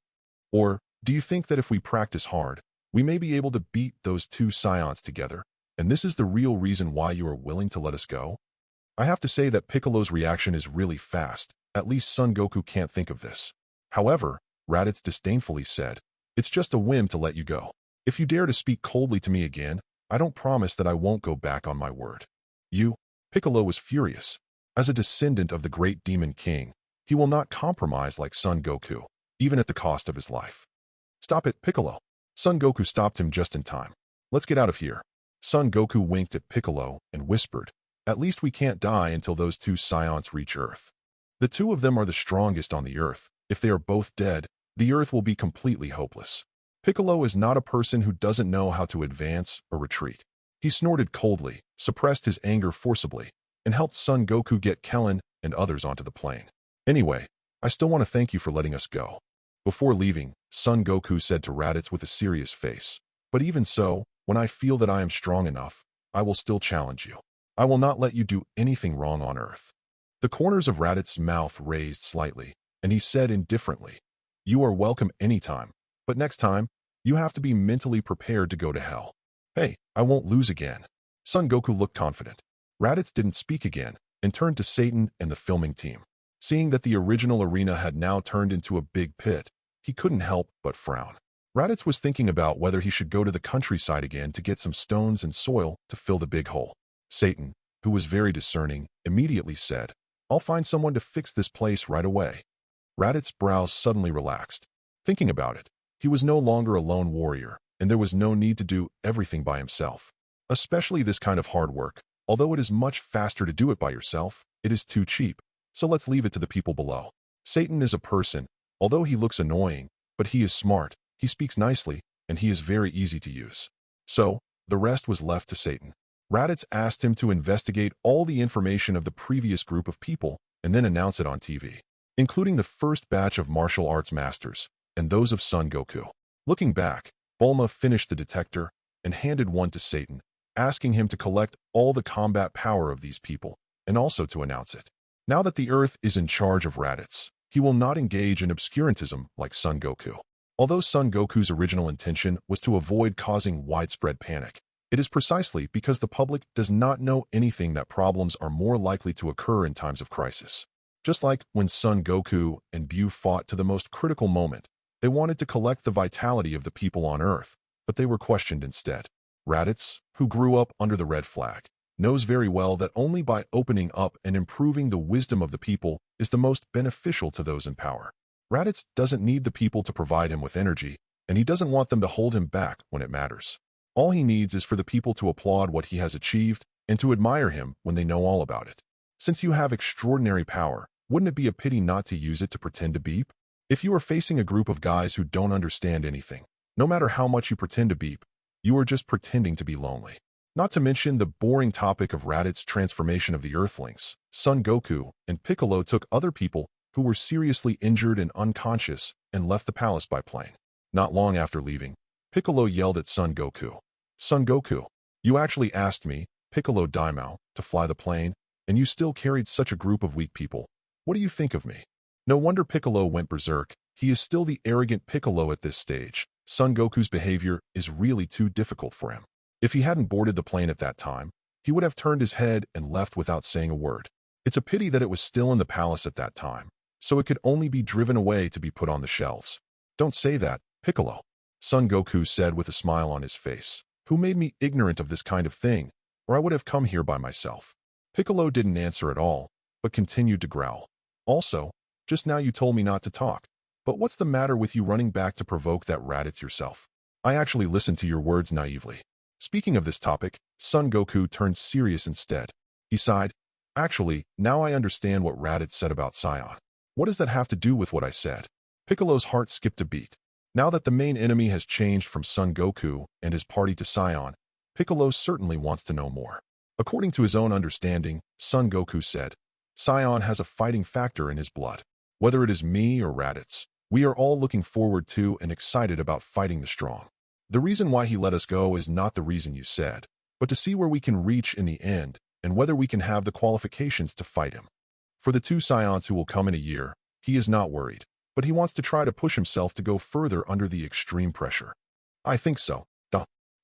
Or, do you think that if we practice hard, we may be able to beat those two Sions together, and this is the real reason why you are willing to let us go? I have to say that Piccolo's reaction is really fast. At least Son Goku can't think of this. However, Raditz disdainfully said, it's just a whim to let you go. If you dare to speak coldly to me again, I don't promise that I won't go back on my word. You? Piccolo was furious. As a descendant of the great demon king, he will not compromise like Son Goku, even at the cost of his life. Stop it, Piccolo. Son Goku stopped him just in time. Let's get out of here. Son Goku winked at Piccolo and whispered, at least we can't die until those two Scions reach Earth. The two of them are the strongest on the Earth. If they are both dead, the Earth will be completely hopeless. Piccolo is not a person who doesn't know how to advance or retreat. He snorted coldly, suppressed his anger forcibly, and helped Son Goku get Kellen and others onto the plane. Anyway, I still want to thank you for letting us go. Before leaving, Son Goku said to Raditz with a serious face, but even so, when I feel that I am strong enough, I will still challenge you. I will not let you do anything wrong on Earth. The corners of Raditz's mouth raised slightly, and he said indifferently, you are welcome anytime, but next time, you have to be mentally prepared to go to hell. Hey, I won't lose again. Son Goku looked confident. Raditz didn't speak again, and turned to Satan and the filming team. Seeing that the original arena had now turned into a big pit, he couldn't help but frown. Raditz was thinking about whether he should go to the countryside again to get some stones and soil to fill the big hole. Satan, who was very discerning, immediately said, I'll find someone to fix this place right away. Raditz's brows suddenly relaxed. Thinking about it, he was no longer a lone warrior, and there was no need to do everything by himself. Especially this kind of hard work. Although it is much faster to do it by yourself, it is too cheap. So let's leave it to the people below. Satan is a person, although he looks annoying, but he is smart, he speaks nicely, and he is very easy to use. So, the rest was left to Satan. Raditz asked him to investigate all the information of the previous group of people and then announce it on TV, including the first batch of martial arts masters and those of Son Goku. Looking back, Bulma finished the detector and handed one to Satan, asking him to collect all the combat power of these people and also to announce it. Now that the Earth is in charge of Raditz, he will not engage in obscurantism like Son Goku. Although Son Goku's original intention was to avoid causing widespread panic, it is precisely because the public does not know anything that problems are more likely to occur in times of crisis. Just like when Son Goku and Bu fought to the most critical moment, they wanted to collect the vitality of the people on Earth, but they were questioned instead. Raditz, who grew up under the red flag, knows very well that only by opening up and improving the wisdom of the people is the most beneficial to those in power. Raditz doesn't need the people to provide him with energy, and he doesn't want them to hold him back when it matters. All he needs is for the people to applaud what he has achieved and to admire him when they know all about it. Since you have extraordinary power, wouldn't it be a pity not to use it to pretend to beep? If you are facing a group of guys who don't understand anything, no matter how much you pretend to beep, you are just pretending to be lonely. Not to mention the boring topic of Raditz's transformation of the Earthlings. Son Goku and Piccolo took other people who were seriously injured and unconscious and left the palace by plane. Not long after leaving, Piccolo yelled at Son Goku. Son Goku, you actually asked me, Piccolo Daimao, to fly the plane, and you still carried such a group of weak people. What do you think of me? No wonder Piccolo went berserk. He is still the arrogant Piccolo at this stage. Son Goku's behavior is really too difficult for him. If he hadn't boarded the plane at that time, he would have turned his head and left without saying a word. It's a pity that it was still in the palace at that time, so it could only be driven away to be put on the shelves. Don't say that, Piccolo, Son Goku said with a smile on his face. Who made me ignorant of this kind of thing, or I would have come here by myself. Piccolo didn't answer at all, but continued to growl. Also, just now you told me not to talk, but what's the matter with you running back to provoke that Raditz yourself? I actually listened to your words naively. Speaking of this topic, Son Goku turned serious instead. He sighed, actually, now I understand what Raditz said about Scion. What does that have to do with what I said? Piccolo's heart skipped a beat. Now that the main enemy has changed from Son Goku and his party to Scion, Piccolo certainly wants to know more. According to his own understanding, Son Goku said, Scion has a fighting factor in his blood. Whether it is me or Raditz, we are all looking forward to and excited about fighting the strong. The reason why he let us go is not the reason you said, but to see where we can reach in the end and whether we can have the qualifications to fight him. For the two Scions who will come in a year, he is not worried, but he wants to try to push himself to go further under the extreme pressure. I think so.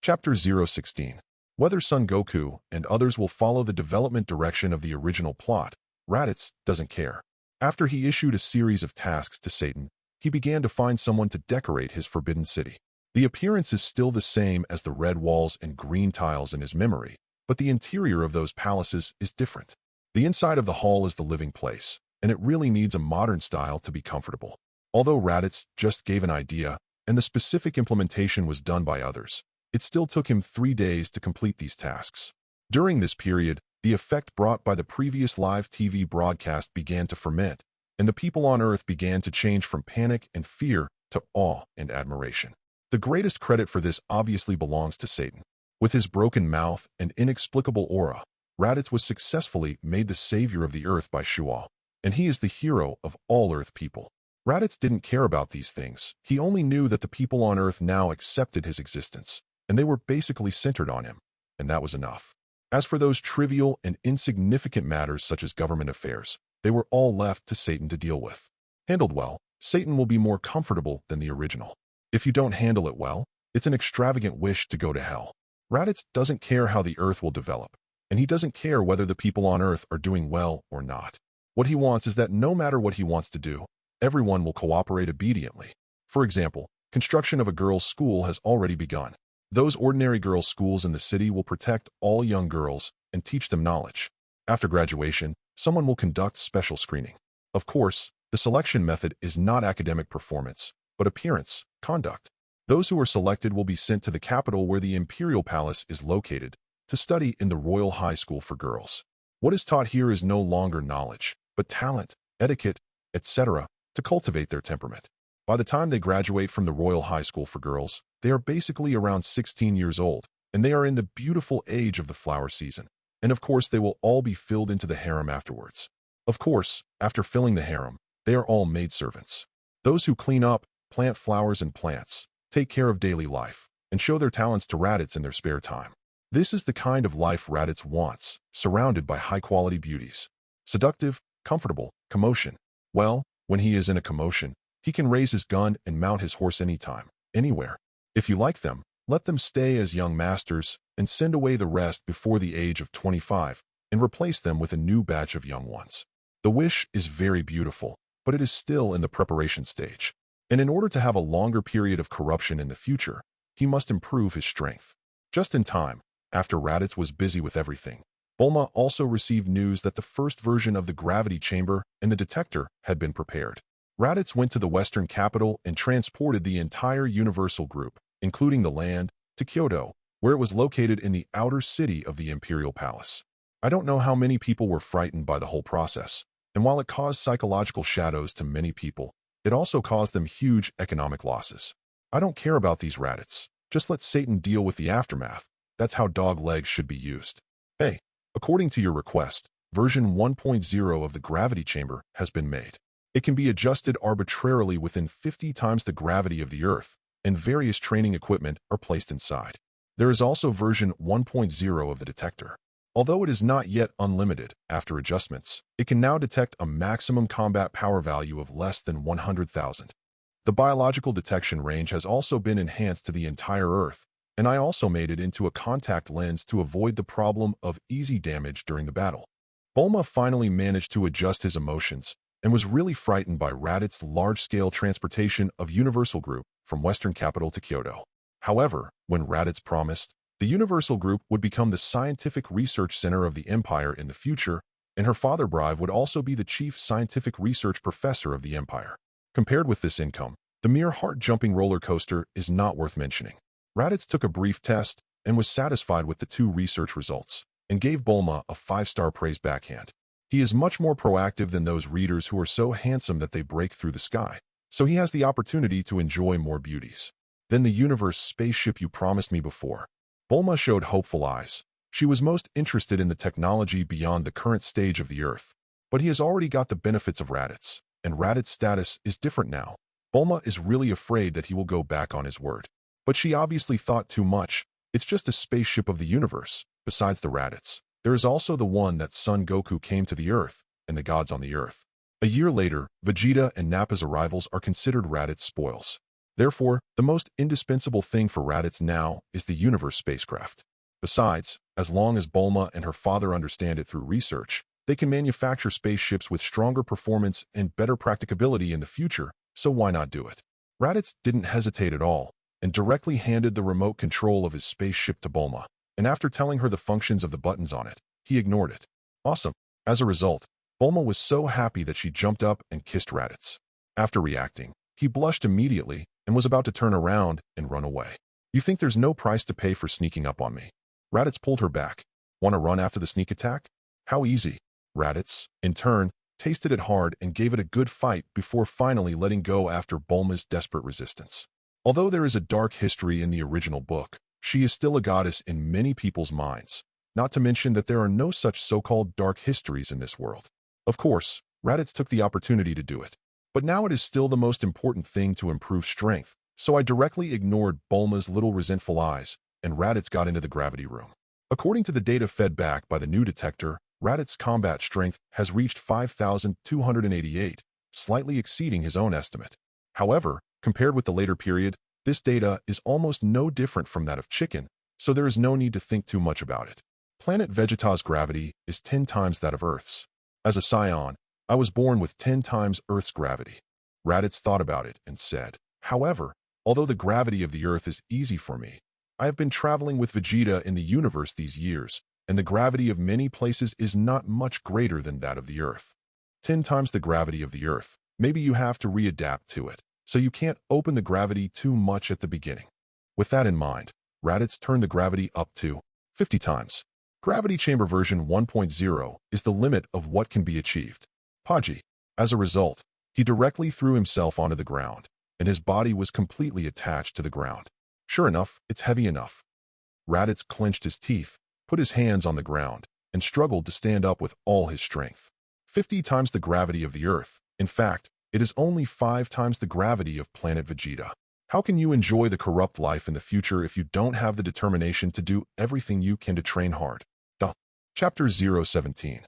Chapter 016. Whether Son Goku and others will follow the development direction of the original plot, Raditz doesn't care. After he issued a series of tasks to Satan, he began to find someone to decorate his forbidden city. The appearance is still the same as the red walls and green tiles in his memory, but the interior of those palaces is different. The inside of the hall is the living place, and it really needs a modern style to be comfortable. Although Raditz just gave an idea, and the specific implementation was done by others, it still took him 3 days to complete these tasks. During this period, the effect brought by the previous live TV broadcast began to ferment, and the people on Earth began to change from panic and fear to awe and admiration. The greatest credit for this obviously belongs to Satan. With his broken mouth and inexplicable aura, Raditz was successfully made the savior of the Earth by Shual, and he is the hero of all Earth people. Raditz didn't care about these things. He only knew that the people on Earth now accepted his existence, and they were basically centered on him, and that was enough. As for those trivial and insignificant matters such as government affairs, they were all left to Satan to deal with. Handled well, Satan will be more comfortable than the original. If you don't handle it well, it's an extravagant wish to go to hell. Raditz doesn't care how the Earth will develop, and he doesn't care whether the people on Earth are doing well or not. What he wants is that no matter what he wants to do, everyone will cooperate obediently. For example, construction of a girls' school has already begun. Those ordinary girls' schools in the city will protect all young girls and teach them knowledge. After graduation, someone will conduct special screening. Of course, the selection method is not academic performance, but appearance, conduct. Those who are selected will be sent to the capital where the Imperial Palace is located to study in the Royal High School for Girls. What is taught here is no longer knowledge, but talent, etiquette, etc., to cultivate their temperament. By the time they graduate from the Royal High School for Girls, they are basically around 16 years old, and they are in the beautiful age of the flower season. And of course, they will all be filled into the harem afterwards. Of course, after filling the harem, they are all maidservants. Those who clean up, plant flowers and plants, take care of daily life, and show their talents to Raditz in their spare time. This is the kind of life Raditz wants, surrounded by high-quality beauties. Seductive, comfortable, commotion. Well, when he is in a commotion, he can raise his gun and mount his horse anytime, anywhere. If you like them, let them stay as young masters and send away the rest before the age of 25 and replace them with a new batch of young ones. The wish is very beautiful, but it is still in the preparation stage. And in order to have a longer period of corruption in the future, he must improve his strength. Just in time, after Raditz was busy with everything, Bulma also received news that the first version of the gravity chamber and the detector had been prepared. Raditz went to the western capital and transported the entire Universal Group, including the land, to Kyoto, where it was located in the outer city of the Imperial Palace. I don't know how many people were frightened by the whole process, and while it caused psychological shadows to many people, it also caused them huge economic losses. I don't care about these Raditz. Just let Satan deal with the aftermath. That's how dog legs should be used. Hey, according to your request, version 1.0 of the gravity chamber has been made. It can be adjusted arbitrarily within 50 times the gravity of the Earth, and various training equipment are placed inside. There is also version 1.0 of the detector. Although it is not yet unlimited, after adjustments, it can now detect a maximum combat power value of less than 100,000. The biological detection range has also been enhanced to the entire Earth, and I also made it into a contact lens to avoid the problem of easy damage during the battle. Bulma finally managed to adjust his emotions and was really frightened by Raditz's large-scale transportation of Universal Group from Western Capital to Kyoto. However, when Raditz promised, the Universal Group would become the scientific research center of the Empire in the future, and her father Brive would also be the chief scientific research professor of the Empire. Compared with this income, the mere heart-jumping roller coaster is not worth mentioning. Raditz took a brief test and was satisfied with the 2 research results, and gave Bulma a 5-star praise backhand. He is much more proactive than those readers who are so handsome that they break through the sky, so he has the opportunity to enjoy more beauties. Then the universe spaceship you promised me before. Bulma showed hopeful eyes. She was most interested in the technology beyond the current stage of the Earth. But he has already got the benefits of Raditz, and Raditz's status is different now. Bulma is really afraid that he will go back on his word. But she obviously thought too much. It's just a spaceship of the universe. Besides the Raditz, there is also the one that Son Goku came to the Earth, and the gods on the Earth. A year later, Vegeta and Nappa's arrivals are considered Raditz spoils. Therefore, the most indispensable thing for Raditz now is the universe spacecraft. Besides, as long as Bulma and her father understand it through research, they can manufacture spaceships with stronger performance and better practicability in the future, so why not do it? Raditz didn't hesitate at all, and directly handed the remote control of his spaceship to Bulma, and after telling her the functions of the buttons on it, he ignored it. Awesome. As a result, Bulma was so happy that she jumped up and kissed Raditz. After reacting, he blushed immediately and was about to turn around and run away. You think there's no price to pay for sneaking up on me? Raditz pulled her back. Want to run after the sneak attack? How easy. Raditz, in turn, tasted it hard and gave it a good fight before finally letting go after Bulma's desperate resistance. Although there is a dark history in the original book, she is still a goddess in many people's minds, not to mention that there are no such so-called dark histories in this world. Of course, Raditz took the opportunity to do it, but now it is still the most important thing to improve strength, so I directly ignored Bulma's little resentful eyes, and Raditz got into the gravity room. According to the data fed back by the new detector, Raditz's combat strength has reached 5,288, slightly exceeding his own estimate. However, compared with the later period, this data is almost no different from that of Chicken, so there is no need to think too much about it. Planet Vegeta's gravity is 10 times that of Earth's. As a scion, I was born with 10 times Earth's gravity. Raditz thought about it and said, however, although the gravity of the Earth is easy for me, I have been traveling with Vegeta in the universe these years, and the gravity of many places is not much greater than that of the Earth. 10 times the gravity of the Earth. Maybe you have to readapt to it, so you can't open the gravity too much at the beginning. With that in mind, Raditz turned the gravity up to 50 times. Gravity Chamber version 1.0 is the limit of what can be achieved. Paji. As a result, he directly threw himself onto the ground, and his body was completely attached to the ground. Sure enough, it's heavy enough. Raditz clenched his teeth, put his hands on the ground, and struggled to stand up with all his strength. 50 times the gravity of the Earth. In fact, it is only 5 times the gravity of planet Vegeta. How can you enjoy the corrupt life in the future if you don't have the determination to do everything you can to train hard? Chapter 017.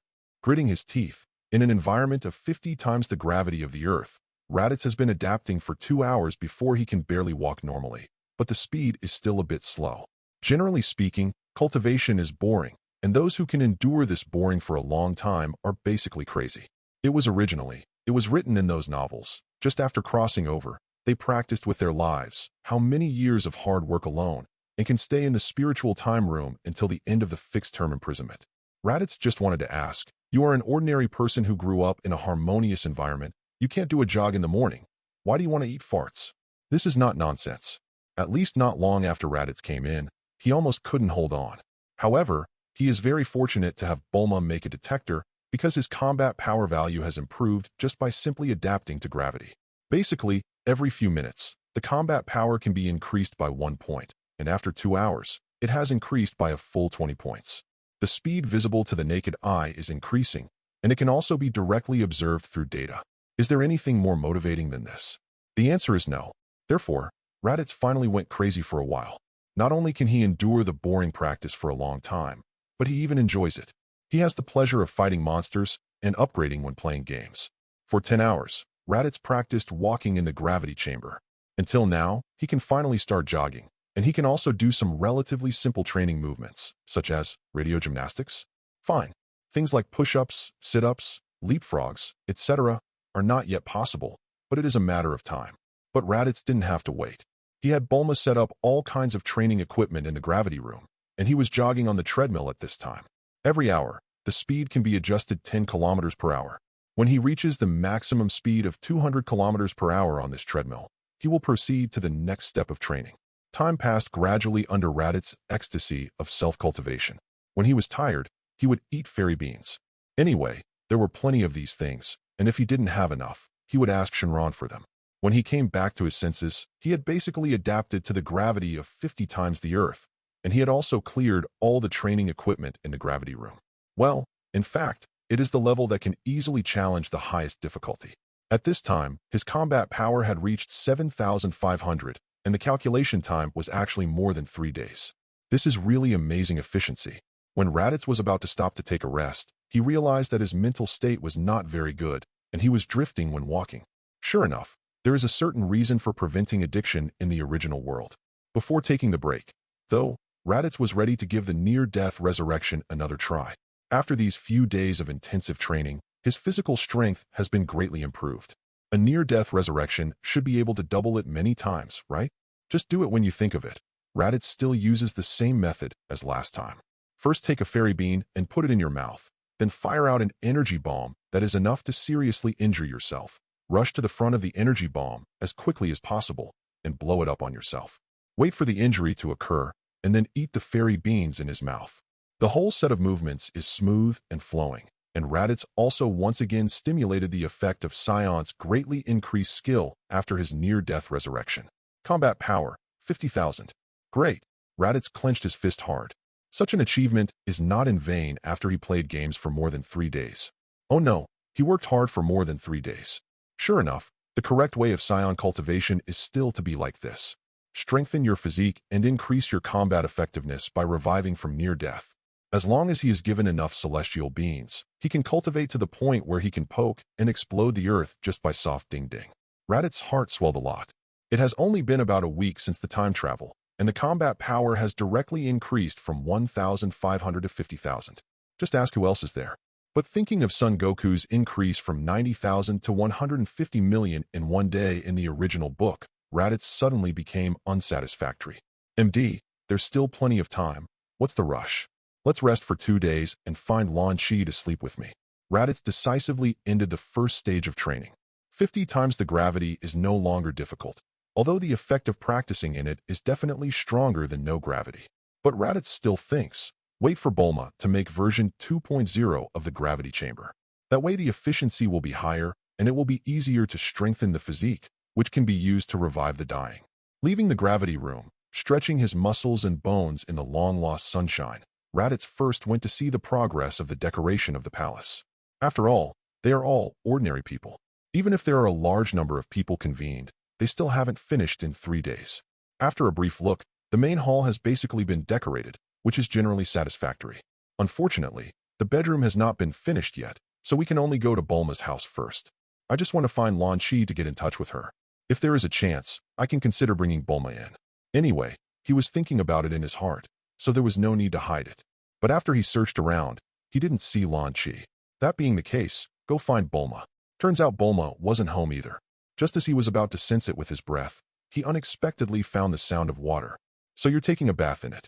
Gritting his teeth. In an environment of 50 times the gravity of the Earth, Raditz has been adapting for 2 hours before he can barely walk normally, but the speed is still a bit slow. Generally speaking, cultivation is boring, and those who can endure this boring for a long time are basically crazy. It was written in those novels. Just after crossing over, they practiced with their lives, how many years of hard work alone, and can stay in the spiritual time room until the end of the fixed-term imprisonment. Raditz just wanted to ask, you are an ordinary person who grew up in a harmonious environment. You can't do a jog in the morning. Why do you want to eat farts? This is not nonsense. At least not long after Raditz came in, he almost couldn't hold on. However, he is very fortunate to have Bulma make a detector because his combat power value has improved just by simply adapting to gravity. Basically, every few minutes, the combat power can be increased by 1 point, and after 2 hours, it has increased by a full 20 points. The speed visible to the naked eye is increasing, and it can also be directly observed through data. Is there anything more motivating than this? The answer is no. Therefore, Raditz finally went crazy for a while. Not only can he endure the boring practice for a long time, but he even enjoys it. He has the pleasure of fighting monsters and upgrading when playing games. For 10 hours, Raditz practiced walking in the gravity chamber. Until now, he can finally start jogging, and he can also do some relatively simple training movements, such as radio gymnastics. Fine. Things like push-ups, sit-ups, leapfrogs, etc. are not yet possible, but it is a matter of time. But Raditz didn't have to wait. He had Bulma set up all kinds of training equipment in the gravity room, and he was jogging on the treadmill at this time. Every hour, the speed can be adjusted 10 kilometers per hour. When he reaches the maximum speed of 200 kilometers per hour on this treadmill, he will proceed to the next step of training. Time passed gradually under Raditz's ecstasy of self-cultivation. When he was tired, he would eat fairy beans. Anyway, there were plenty of these things, and if he didn't have enough, he would ask Shenron for them. When he came back to his senses, he had basically adapted to the gravity of 50 times the Earth, and he had also cleared all the training equipment in the gravity room. Well, in fact, it is the level that can easily challenge the highest difficulty. At this time, his combat power had reached 7,500, and the calculation time was actually more than 3 days. This is really amazing efficiency. When Raditz was about to stop to take a rest, he realized that his mental state was not very good, and he was drifting when walking. Sure enough, there is a certain reason for preventing addiction in the original world. Before taking the break, though, Raditz was ready to give the near-death resurrection another try. After these few days of intensive training, his physical strength has been greatly improved. A near-death resurrection should be able to double it many times, right? Just do it when you think of it. Raditz still uses the same method as last time. First take a fairy bean and put it in your mouth. then fire out an energy bomb that is enough to seriously injure yourself. Rush to the front of the energy bomb as quickly as possible and blow it up on yourself. Wait for the injury to occur and then eat the fairy beans in his mouth. The whole set of movements is smooth and flowing, and Raditz also once again stimulated the effect of Scion's greatly increased skill after his near-death resurrection. Combat power, 50,000. Great. Raditz clenched his fist hard. Such an achievement is not in vain after he played games for more than 3 days. Oh no, he worked hard for more than 3 days. Sure enough, the correct way of Scion cultivation is still to be like this. Strengthen your physique and increase your combat effectiveness by reviving from near death. As long as he is given enough celestial beans, he can cultivate to the point where he can poke and explode the earth just by soft ding-ding. Raditz's heart swelled a lot. It has only been about a week since the time travel, and the combat power has directly increased from 1,500 to 50,000. Just ask who else is there. But thinking of Son Goku's increase from 90,000 to 150 million in one day in the original book, Raditz suddenly became unsatisfactory. MD, there's still plenty of time. What's the rush? Let's rest for 2 days and find Lan Chi to sleep with me. Raditz decisively ended the first stage of training. 50 times the gravity is no longer difficult, although the effect of practicing in it is definitely stronger than no gravity. But Raditz still thinks, wait for Bulma to make version 2.0 of the gravity chamber. That way the efficiency will be higher and it will be easier to strengthen the physique, which can be used to revive the dying. Leaving the gravity room, stretching his muscles and bones in the long-lost sunshine, Raditz first went to see the progress of the decoration of the palace. After all, they are all ordinary people. Even if there are a large number of people convened, they still haven't finished in 3 days. After a brief look, the main hall has basically been decorated, which is generally satisfactory. Unfortunately, the bedroom has not been finished yet, so we can only go to Bulma's house first. I just want to find Lan Chi to get in touch with her. If there is a chance, I can consider bringing Bulma in. Anyway, he was thinking about it in his heart, so there was no need to hide it. But after he searched around, he didn't see Lan Chi. That being the case, go find Bulma. Turns out Bulma wasn't home either. Just as he was about to sense it with his breath, he unexpectedly found the sound of water. So you're taking a bath in it.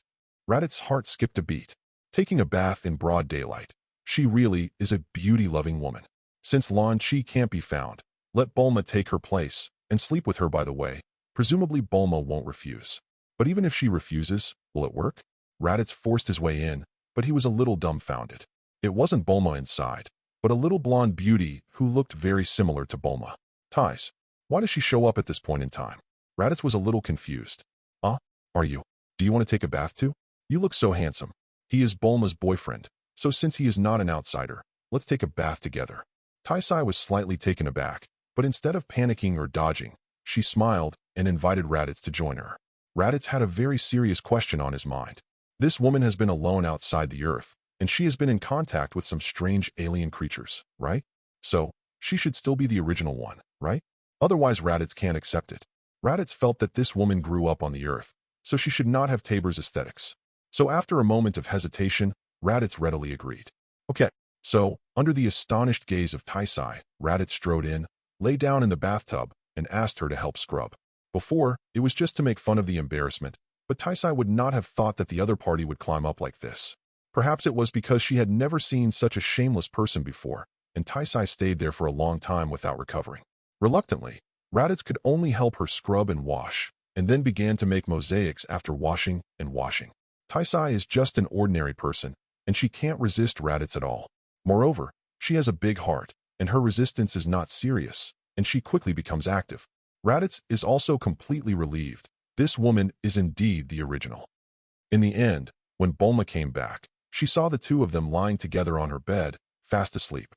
Raditz's heart skipped a beat. Taking a bath in broad daylight. She really is a beauty-loving woman. Since Lan Chi can't be found, let Bulma take her place, and sleep with her by the way. Presumably Bulma won't refuse. But even if she refuses, will it work? Raditz forced his way in, but he was a little dumbfounded. It wasn't Bulma inside, but a little blonde beauty who looked very similar to Bulma. Ties. Why does she show up at this point in time? Raditz was a little confused. Are you? Do you want to take a bath too? You look so handsome. He is Bulma's boyfriend, so since he is not an outsider, let's take a bath together. Taisai was slightly taken aback, but instead of panicking or dodging, she smiled and invited Raditz to join her. Raditz had a very serious question on his mind. This woman has been alone outside the Earth, and she has been in contact with some strange alien creatures, right? So, she should still be the original one, right? Otherwise Raditz can't accept it. Raditz felt that this woman grew up on the Earth, so she should not have Tabor's aesthetics. So after a moment of hesitation, Raditz readily agreed. Okay, so, under the astonished gaze of Taisai, Raditz strode in, lay down in the bathtub, and asked her to help scrub. Before, it was just to make fun of the embarrassment, but Taisai would not have thought that the other party would climb up like this. Perhaps it was because she had never seen such a shameless person before, and Taisai stayed there for a long time without recovering. Reluctantly, Raditz could only help her scrub and wash, and then began to make mosaics after washing and washing. Taisai is just an ordinary person, and she can't resist Raditz at all. Moreover, she has a big heart, and her resistance is not serious, and she quickly becomes active. Raditz is also completely relieved. This woman is indeed the original. In the end, when Bulma came back, she saw the two of them lying together on her bed, fast asleep.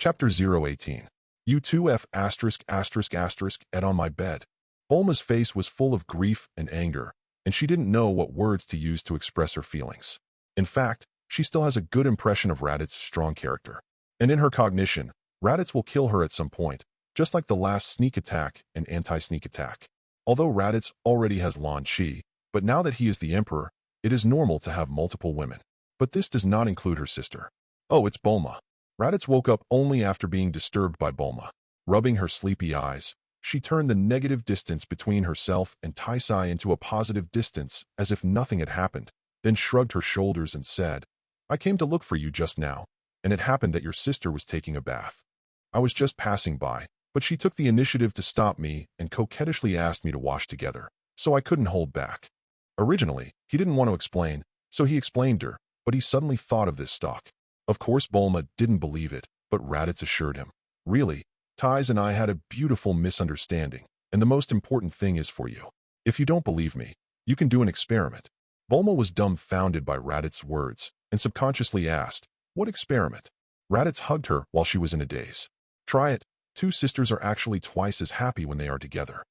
Chapter 018. You two F*** ed on my bed. Bulma's face was full of grief and anger, and she didn't know what words to use to express her feelings. In fact, she still has a good impression of Raditz's strong character. And in her cognition, Raditz will kill her at some point, just like the last sneak attack and anti-sneak attack. Although Raditz already has Lan Chi, but now that he is the emperor, it is normal to have multiple women. But this does not include her sister. Oh, it's Bulma. Raditz woke up only after being disturbed by Bulma. Rubbing her sleepy eyes, she turned the negative distance between herself and Taisai into a positive distance as if nothing had happened, then shrugged her shoulders and said, I came to look for you just now. and it happened that your sister was taking a bath. I was just passing by, but she took the initiative to stop me and coquettishly asked me to wash together, so I couldn't hold back. Originally, he didn't want to explain, so he explained her, but he suddenly thought of this stock. Of course Bulma didn't believe it, but Raditz assured him. Really, Ties and I had a beautiful misunderstanding, and the most important thing is for you. If you don't believe me, you can do an experiment. Bulma was dumbfounded by Raditz's words and subconsciously asked, "What experiment?" Raditz hugged her while she was in a daze. "Try it. Two sisters are actually twice as happy when they are together."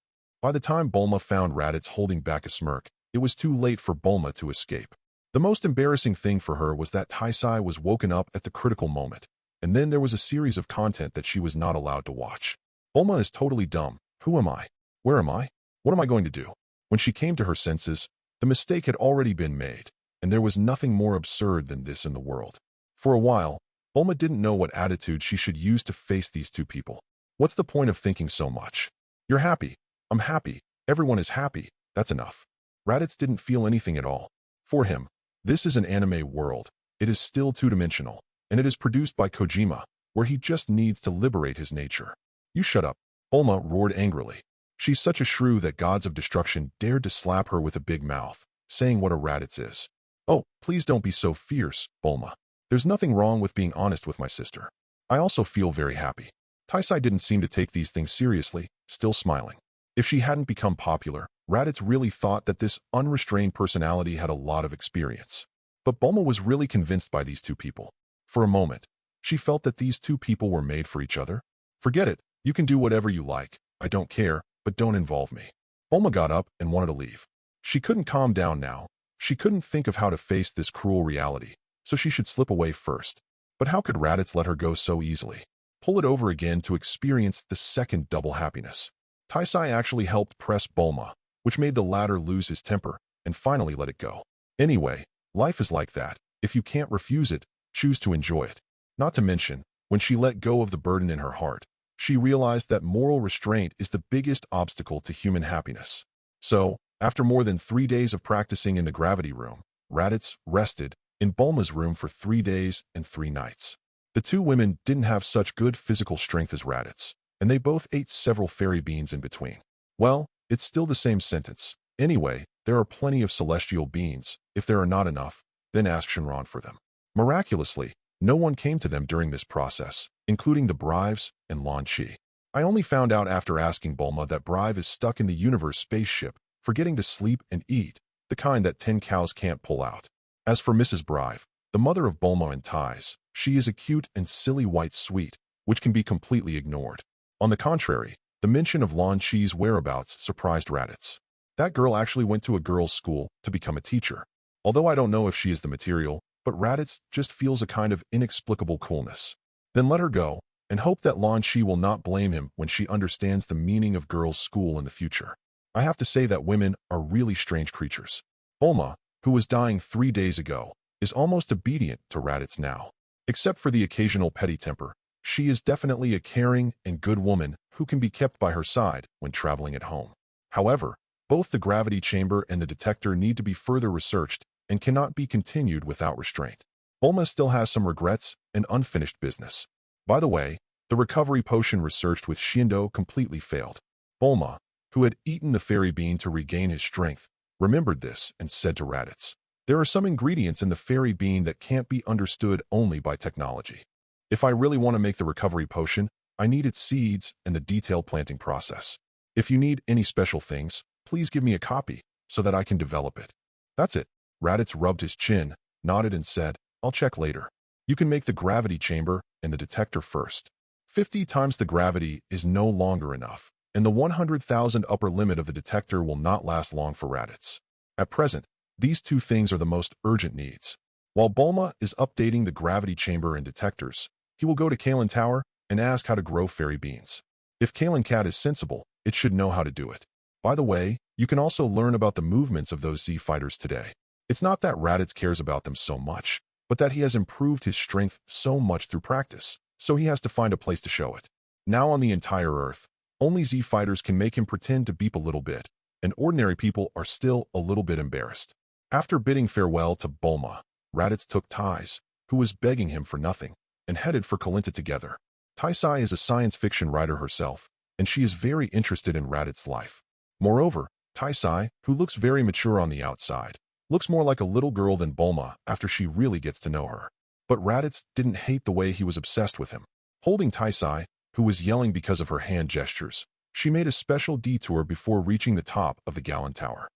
By the time Bulma found Raditz holding back a smirk, it was too late for Bulma to escape. The most embarrassing thing for her was that Taisai was woken up at the critical moment, and then there was a series of content that she was not allowed to watch. Bulma is totally dumb. Who am I? Where am I? What am I going to do? When she came to her senses, the mistake had already been made, and there was nothing more absurd than this in the world. For a while, Bulma didn't know what attitude she should use to face these two people. What's the point of thinking so much? You're happy. I'm happy. Everyone is happy. That's enough. Raditz didn't feel anything at all. For him, this is an anime world. It is still two-dimensional, and it is produced by Kojima, where he just needs to liberate his nature. You shut up, Bulma roared angrily. She's such a shrew that gods of destruction dared to slap her with a big mouth, saying what a Raditz is. Oh, please don't be so fierce, Bulma. There's nothing wrong with being honest with my sister. I also feel very happy. Taisai didn't seem to take these things seriously, still smiling. If she hadn't become popular, Raditz really thought that this unrestrained personality had a lot of experience. But Bulma was really convinced by these two people. For a moment, she felt that these two people were made for each other. Forget it, you can do whatever you like, I don't care, but don't involve me. Bulma got up and wanted to leave. She couldn't calm down now. She couldn't think of how to face this cruel reality, so she should slip away first. But how could Raditz let her go so easily? Pull it over again to experience the second double happiness. Taisai actually helped press Bulma, which made the latter lose his temper and finally let it go. Anyway, life is like that. If you can't refuse it, choose to enjoy it. Not to mention, when she let go of the burden in her heart, she realized that moral restraint is the biggest obstacle to human happiness. So, after more than 3 days of practicing in the gravity room, Raditz rested in Bulma's room for 3 days and 3 nights. The two women didn't have such good physical strength as Raditz, and they both ate several fairy beans in between. Well, it's still the same sentence. Anyway, there are plenty of celestial beans. If there are not enough, then ask Shinron for them. Miraculously, no one came to them during this process, including the Brives and Lan Chi. I only found out after asking Bulma that Brive is stuck in the universe spaceship, forgetting to sleep and eat, the kind that 10 cows can't pull out. As for Mrs. Brive, the mother of Bulma and Ties, she is a cute and silly white sweet, which can be completely ignored. On the contrary, the mention of Lan Chi's whereabouts surprised Raditz. That girl actually went to a girls' school to become a teacher. Although I don't know if she is the material, but Raditz just feels a kind of inexplicable coolness. Then let her go, and hope that Lan Chi will not blame him when she understands the meaning of girls' school in the future. I have to say that women are really strange creatures. Bulma, who was dying 3 days ago, is almost obedient to Raditz now. Except for the occasional petty temper, she is definitely a caring and good woman who can be kept by her side when traveling at home. However, both the gravity chamber and the detector need to be further researched and cannot be continued without restraint. Bulma still has some regrets and unfinished business. By the way, the recovery potion researched with Shindo completely failed. Bulma, who had eaten the fairy bean to regain his strength, remembered this and said to Raditz, "There are some ingredients in the fairy bean that can't be understood only by technology. If I really want to make the recovery potion, I need its seeds and the detailed planting process. If you need any special things, please give me a copy so that I can develop it." That's it. Raditz rubbed his chin, nodded and said, "I'll check later. You can make the gravity chamber and the detector first. 50 times the gravity is no longer enough, and the 100,000 upper limit of the detector will not last long for Raditz. At present, these two things are the most urgent needs. While Bulma is updating the gravity chamber and detectors, he will go to Kalen Tower and ask how to grow fairy beans. If Kalen Cat is sensible, it should know how to do it. By the way, you can also learn about the movements of those Z fighters today. It's not that Raditz cares about them so much, but that he has improved his strength so much through practice, so he has to find a place to show it. Now on the entire Earth, only Z fighters can make him pretend to beep a little bit, and ordinary people are still a little bit embarrassed. After bidding farewell to Bulma, Raditz took Ties, who was begging him for nothing, and headed for Kalinta together. Taisai is a science fiction writer herself, and she is very interested in Raditz's life. Moreover, Taisai, who looks very mature on the outside, looks more like a little girl than Bulma after she really gets to know her. But Raditz didn't hate the way he was obsessed with him. Holding Taisai, who was yelling because of her hand gestures, she made a special detour before reaching the top of the Gallon Tower.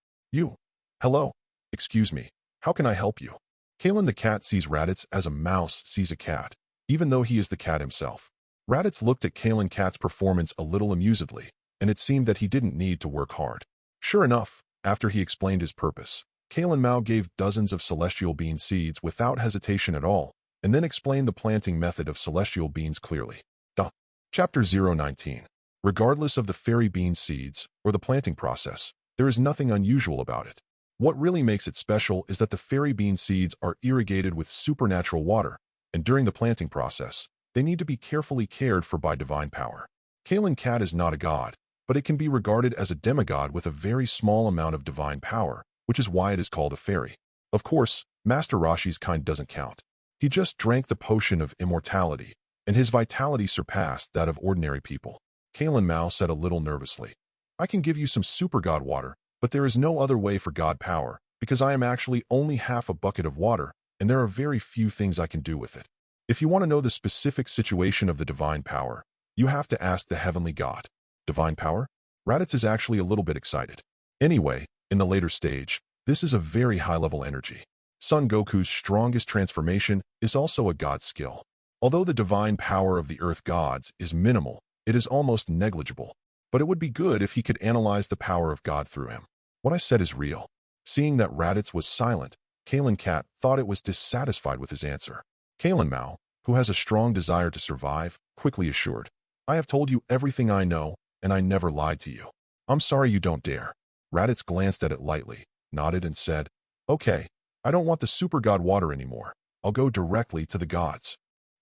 Hello. Excuse me. How can I help you? Kalen the cat sees Raditz as a mouse sees a cat, even though he is the cat himself. Raditz looked at Kalen Cat's performance a little amusedly, and it seemed that he didn't need to work hard. Sure enough, after he explained his purpose, Kalen Mao gave dozens of celestial bean seeds without hesitation at all, and then explained the planting method of celestial beans clearly. Chapter 019. Regardless of the fairy bean seeds or the planting process, there is nothing unusual about it. What really makes it special is that the fairy bean seeds are irrigated with supernatural water, and during the planting process, they need to be carefully cared for by divine power. Kalen Cat is not a god, but it can be regarded as a demigod with a very small amount of divine power, which is why it is called a fairy. Of course, Master Roshi's kind doesn't count. He just drank the potion of immortality, and his vitality surpassed that of ordinary people. Kalen Mao said a little nervously, I can give you some super god water, but there is no other way for god power, because I am actually only half a bucket of water, and there are very few things I can do with it. If you want to know the specific situation of the divine power, you have to ask the heavenly god. Divine power? Raditz is actually a little bit excited. Anyway, in the later stage, this is a very high-level energy. Son Goku's strongest transformation is also a god skill. Although the divine power of the earth gods is minimal, it is almost negligible. But it would be good if he could analyze the power of God through him. What I said is real. Seeing that Raditz was silent, Kalen Cat thought it was dissatisfied with his answer. Kalen Mao, who has a strong desire to survive, quickly assured, I have told you everything I know, and I never lied to you. I'm sorry you don't dare. Raditz glanced at it lightly, nodded and said, Okay, I don't want the super god water anymore. I'll go directly to the gods.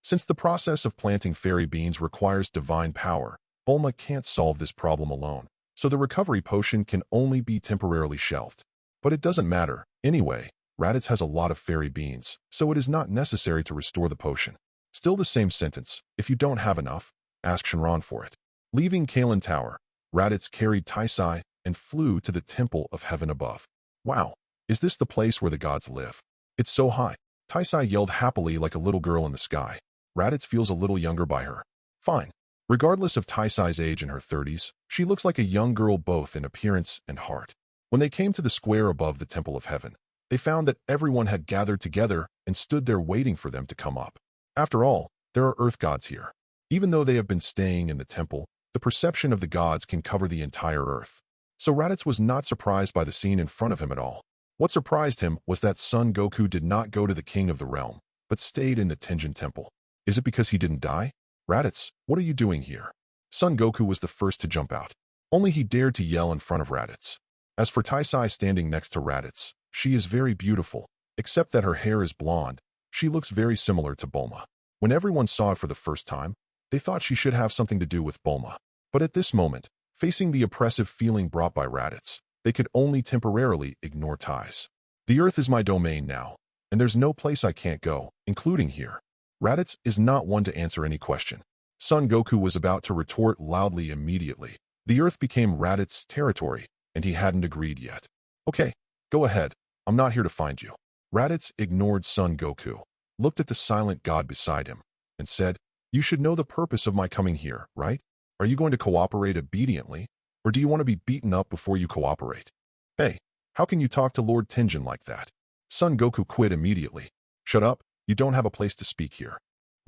Since the process of planting fairy beans requires divine power, Bulma can't solve this problem alone, so the recovery potion can only be temporarily shelved. But it doesn't matter. Anyway, Raditz has a lot of fairy beans, so it is not necessary to restore the potion. Still the same sentence. If you don't have enough, ask Shenron for it. Leaving Kalen Tower, Raditz carried Taisai and flew to the Temple of Heaven above. Wow, is this the place where the gods live? It's so high. Taisai yelled happily like a little girl in the sky. Raditz feels a little younger by her. Fine. Regardless of Taisai's age in her 30s, she looks like a young girl both in appearance and heart. When they came to the square above the Temple of Heaven, they found that everyone had gathered together and stood there waiting for them to come up. After all, there are earth gods here. Even though they have been staying in the temple, the perception of the gods can cover the entire earth. So Raditz was not surprised by the scene in front of him at all. What surprised him was that Son Goku did not go to the king of the realm, but stayed in the Tenjin Temple. Is it because he didn't die? Raditz, what are you doing here? Son Goku was the first to jump out. Only he dared to yell in front of Raditz. As for Taisai standing next to Raditz, she is very beautiful, except that her hair is blonde. She looks very similar to Bulma. When everyone saw it for the first time, they thought she should have something to do with Bulma. But at this moment, facing the oppressive feeling brought by Raditz, they could only temporarily ignore ties. The earth is my domain now, and there's no place I can't go, including here. Raditz is not one to answer any question. Son Goku was about to retort loudly immediately. The earth became Raditz's territory, and he hadn't agreed yet. Okay, go ahead. I'm not here to find you. Raditz ignored Son Goku, looked at the silent god beside him, and said, You should know the purpose of my coming here, right? Are you going to cooperate obediently, or do you want to be beaten up before you cooperate? Hey, how can you talk to Lord Tenjin like that? Son Goku quit immediately. Shut up, you don't have a place to speak here.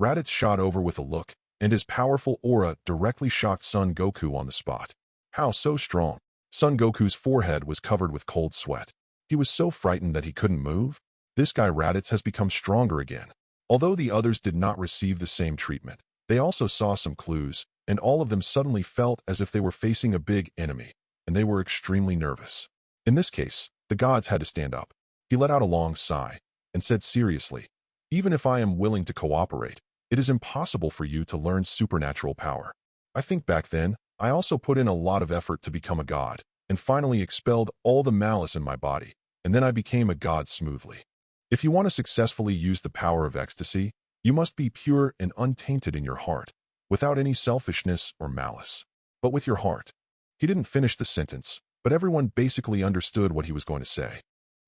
Raditz shot over with a look, and his powerful aura directly shocked Son Goku on the spot. How so strong? Son Goku's forehead was covered with cold sweat. He was so frightened that he couldn't move. This guy Raditz has become stronger again. Although the others did not receive the same treatment, they also saw some clues, and all of them suddenly felt as if they were facing a big enemy, and they were extremely nervous. In this case, the gods had to stand up. He let out a long sigh, and said seriously, Even if I am willing to cooperate, it is impossible for you to learn supernatural power. I think back then, I also put in a lot of effort to become a god, and finally expelled all the malice in my body, and then I became a god smoothly. If you want to successfully use the power of ecstasy, You must be pure and untainted in your heart, without any selfishness or malice. But with your heart. He didn't finish the sentence, but everyone basically understood what he was going to say.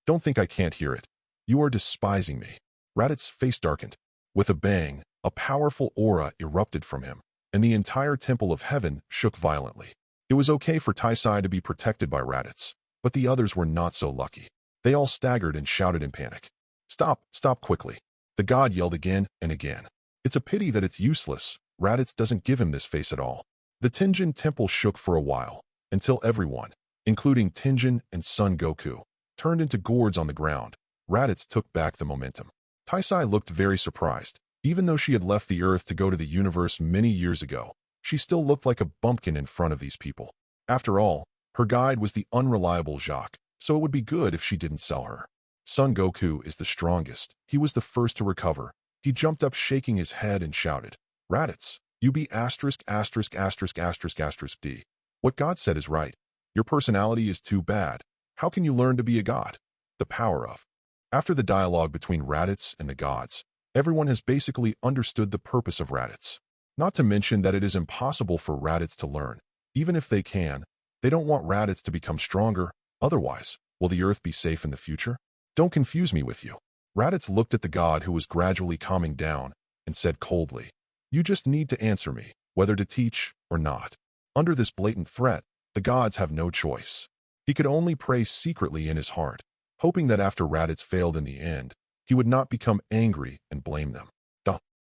Don't think I can't hear it. You are despising me. Raditz's face darkened. With a bang, a powerful aura erupted from him, and the entire temple of heaven shook violently. It was okay for Taisai to be protected by Raditz, but the others were not so lucky. They all staggered and shouted in panic. Stop, stop quickly. The god yelled again and again. It's a pity that it's useless. Raditz doesn't give him this face at all. The Tenjin temple shook for a while, until everyone, including Tenjin and Son Goku, turned into gourds on the ground. Raditz took back the momentum. Taisai looked very surprised. Even though she had left the Earth to go to the universe many years ago, she still looked like a bumpkin in front of these people. After all, her guide was the unreliable Jacques, so it would be good if she didn't sell her. Son Goku is the strongest. He was the first to recover. He jumped up shaking his head and shouted, Raditz, you be asterisk asterisk asterisk asterisk asterisk D. What God said is right. Your personality is too bad. How can you learn to be a god? The power of. After the dialogue between Raditz and the gods, everyone has basically understood the purpose of Raditz. Not to mention that it is impossible for Raditz to learn. Even if they can, they don't want Raditz to become stronger. Otherwise, will the Earth be safe in the future? Don't confuse me with you. Raditz looked at the god who was gradually calming down and said coldly, You just need to answer me, whether to teach or not. Under this blatant threat, the gods have no choice. He could only pray secretly in his heart, hoping that after Raditz failed in the end, he would not become angry and blame them.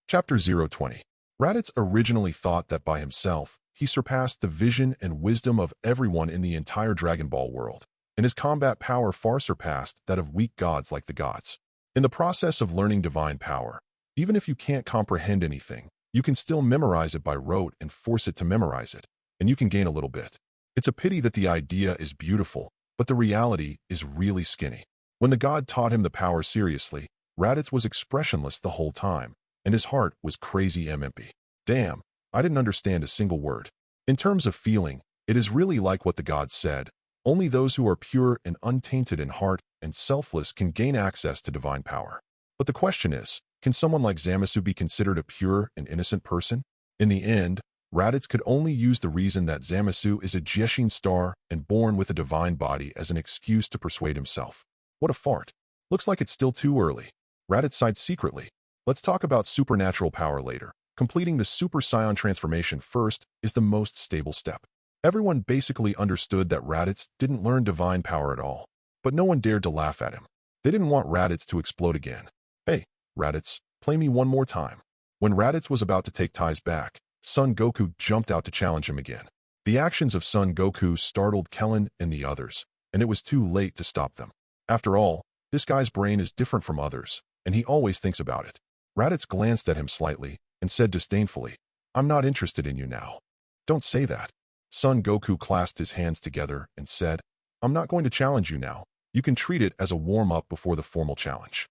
Chapter 020. Raditz originally thought that by himself, he surpassed the vision and wisdom of everyone in the entire Dragon Ball world, and his combat power far surpassed that of weak gods like the gods. In the process of learning divine power, even if you can't comprehend anything, you can still memorize it by rote and force it to memorize it, and you can gain a little bit. It's a pity that the idea is beautiful, but the reality is really skinny. When the god taught him the power seriously, Raditz was expressionless the whole time, and his heart was crazy empty. Damn, I didn't understand a single word. In terms of feeling, it is really like what the god said. Only those who are pure and untainted in heart and selfless can gain access to divine power. But the question is, can someone like Zamasu be considered a pure and innocent person? In the end, Raditz could only use the reason that Zamasu is a Jeshin star and born with a divine body as an excuse to persuade himself. What a fart. Looks like it's still too early. Raditz sighed secretly. Let's talk about supernatural power later. Completing the Super Saiyan transformation first is the most stable step. Everyone basically understood that Raditz didn't learn divine power at all, but no one dared to laugh at him. They didn't want Raditz to explode again. Hey, Raditz, play me one more time. When Raditz was about to take ties back, Son Goku jumped out to challenge him again. The actions of Son Goku startled Kellen and the others, and it was too late to stop them. After all, this guy's brain is different from others, and he always thinks about it. Raditz glanced at him slightly and said disdainfully, I'm not interested in you now. Don't say that. Son Goku clasped his hands together and said, I'm not going to challenge you now. You can treat it as a warm-up before the formal challenge.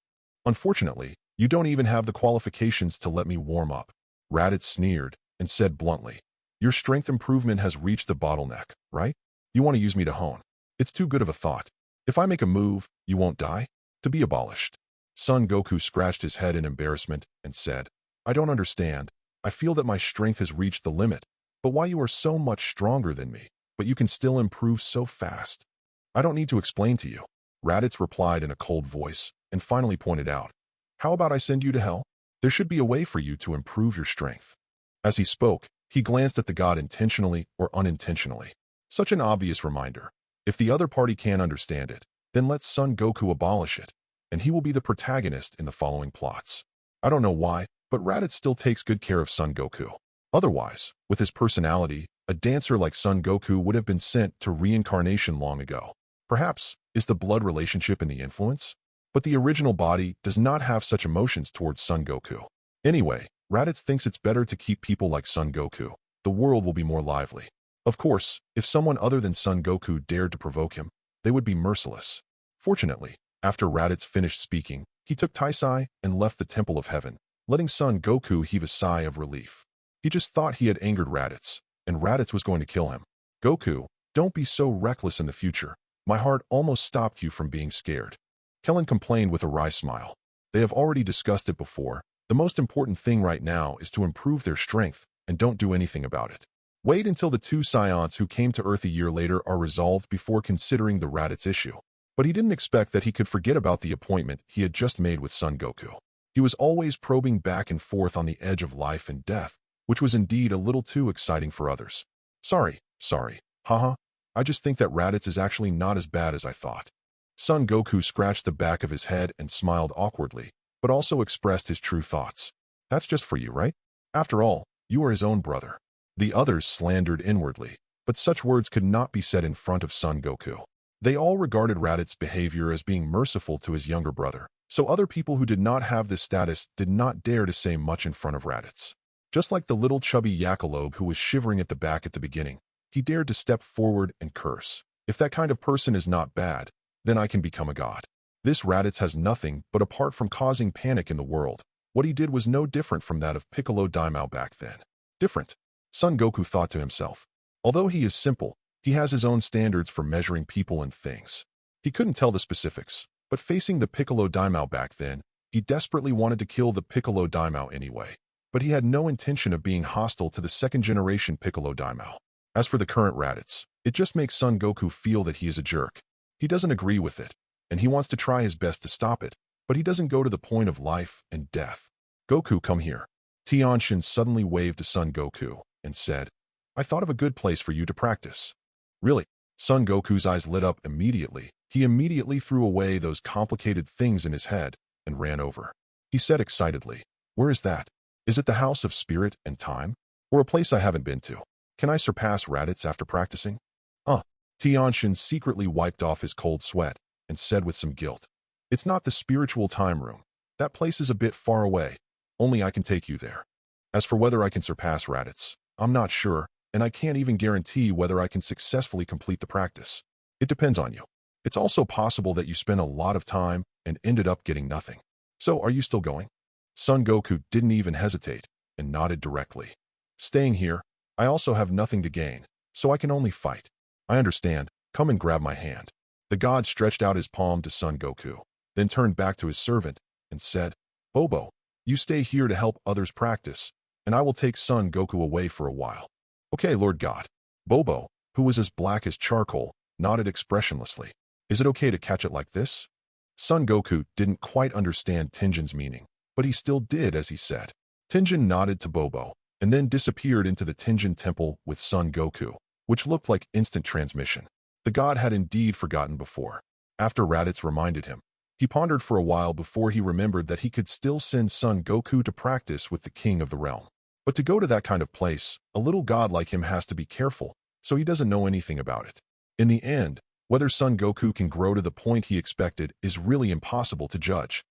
Unfortunately, you don't even have the qualifications to let me warm up. Raditz sneered and said bluntly, Your strength improvement has reached the bottleneck, right? You want to use me to hone. It's too good of a thought. If I make a move, you won't die? To be abolished. Son Goku scratched his head in embarrassment and said, I don't understand. I feel that my strength has reached the limit, but why you are so much stronger than me, but you can still improve so fast. I don't need to explain to you. Raditz replied in a cold voice and finally pointed out, How about I send you to hell? There should be a way for you to improve your strength. As he spoke, he glanced at the god intentionally or unintentionally. Such an obvious reminder. If the other party can't understand it, then let Son Goku abolish it, and he will be the protagonist in the following plots. I don't know why, but Raditz still takes good care of Son Goku. Otherwise, with his personality, a dancer like Son Goku would have been sent to reincarnation long ago. Perhaps, is the blood relationship in the influence? But the original body does not have such emotions towards Son Goku. Anyway, Raditz thinks it's better to keep people like Son Goku. The world will be more lively. Of course, if someone other than Son Goku dared to provoke him, they would be merciless. Fortunately, after Raditz finished speaking, he took Taisai and left the Temple of Heaven, letting Son Goku heave a sigh of relief. He just thought he had angered Raditz, and Raditz was going to kill him. Goku, don't be so reckless in the future. My heart almost stopped you from being scared. Kellen complained with a wry smile. They have already discussed it before, The most important thing right now is to improve their strength and don't do anything about it. Wait until the two scions who came to Earth a year later are resolved before considering the Raditz issue. But he didn't expect that he could forget about the appointment he had just made with Son Goku. He was always probing back and forth on the edge of life and death, which was indeed a little too exciting for others. Sorry. Haha. I just think that Raditz is actually not as bad as I thought. Son Goku scratched the back of his head and smiled awkwardly, but also expressed his true thoughts. That's just for you, right? After all, you are his own brother. The others slandered inwardly, but such words could not be said in front of Son Goku. They all regarded Raditz's behavior as being merciful to his younger brother, so other people who did not have this status did not dare to say much in front of Raditz. Just like the little chubby Yakalobe who was shivering at the back at the beginning, he dared to step forward and curse. If that kind of person is not bad, then I can become a god. This Raditz has nothing but apart from causing panic in the world. What he did was no different from that of Piccolo Daimao back then. Different, Son Goku thought to himself. Although he is simple, he has his own standards for measuring people and things. He couldn't tell the specifics, but facing the Piccolo Daimao back then, he desperately wanted to kill the Piccolo Daimao anyway. But he had no intention of being hostile to the second-generation Piccolo Daimao. As for the current Raditz, it just makes Son Goku feel that he is a jerk. He doesn't agree with it, and he wants to try his best to stop it, but he doesn't go to the point of life and death. Goku, come here. Tianshin suddenly waved to Son Goku and said, I thought of a good place for you to practice. Really? Son Goku's eyes lit up immediately. He immediately threw away those complicated things in his head and ran over. He said excitedly, where is that? Is it the House of Spirit and Time? Or a place I haven't been to? Can I surpass Raditz after practicing? Tianshin secretly wiped off his cold sweat and said with some guilt, it's not the spiritual time room. That place is a bit far away. Only I can take you there. As for whether I can surpass Raditz, I'm not sure, and I can't even guarantee whether I can successfully complete the practice. It depends on you. It's also possible that you spent a lot of time and ended up getting nothing. So are you still going? Son Goku didn't even hesitate and nodded directly. Staying here, I also have nothing to gain, so I can only fight. I understand. Come and grab my hand. The god stretched out his palm to Son Goku, then turned back to his servant and said, Bobo, you stay here to help others practice, and I will take Son Goku away for a while. Okay, Lord God. Bobo, who was as black as charcoal, nodded expressionlessly. Is it okay to catch it like this? Son Goku didn't quite understand Tenjin's meaning, but he still did as he said. Tenjin nodded to Bobo, and then disappeared into the Tenjin temple with Son Goku, which looked like instant transmission. The god had indeed forgotten before. After Raditz reminded him, he pondered for a while before he remembered that he could still send Son Goku to practice with the king of the realm. But to go to that kind of place, a little god like him has to be careful, so he doesn't know anything about it. In the end, whether Son Goku can grow to the point he expected is really impossible to judge.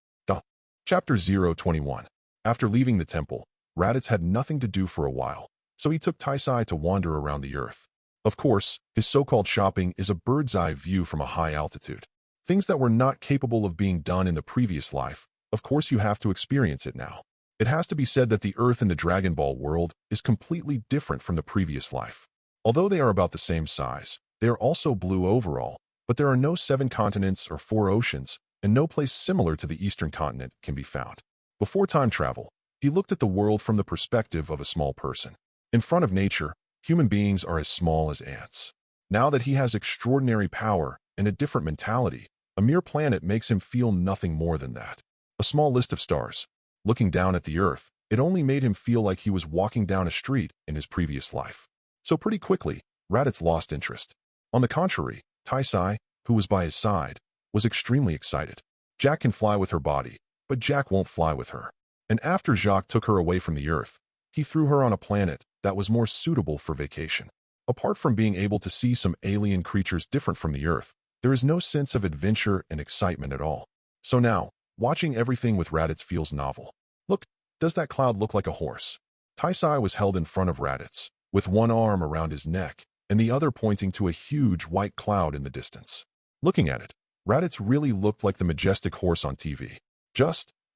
Chapter 021. After leaving the temple, Raditz had nothing to do for a while, so he took Taisai to wander around the earth. Of course, his so-called shopping is a bird's-eye view from a high altitude. Things that were not capable of being done in the previous life, of course you have to experience it now. It has to be said that the Earth in the Dragon Ball world is completely different from the previous life. Although they are about the same size, they are also blue overall, but there are no 7 continents or 4 oceans, and no place similar to the Eastern continent can be found. Before time travel, he looked at the world from the perspective of a small person. In front of nature, human beings are as small as ants. Now that he has extraordinary power and a different mentality, a mere planet makes him feel nothing more than that. A small list of stars. Looking down at the earth, it only made him feel like he was walking down a street in his previous life. So pretty quickly, Raditz lost interest. On the contrary, Taisai, who was by his side, was extremely excited. Jack can fly with her body, but Jack won't fly with her. And after Jacques took her away from the earth, he threw her on a planet that was more suitable for vacation. Apart from being able to see some alien creatures different from the earth, there is no sense of adventure and excitement at all. So now, watching everything with Raditz feels novel. Look, does that cloud look like a horse? Taisai was held in front of Raditz, with one arm around his neck, and the other pointing to a huge white cloud in the distance. Looking at it, Raditz really looked like the majestic horse on TV.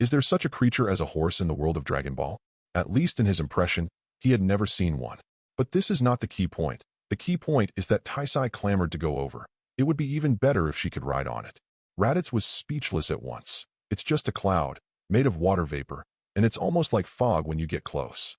Is there such a creature as a horse in the world of Dragon Ball? At least in his impression, he had never seen one. But this is not the key point. The key point is that Taisai clamored to go over. It would be even better if she could ride on it. Raditz was speechless at once. It's just a cloud, made of water vapor, and it's almost like fog when you get close.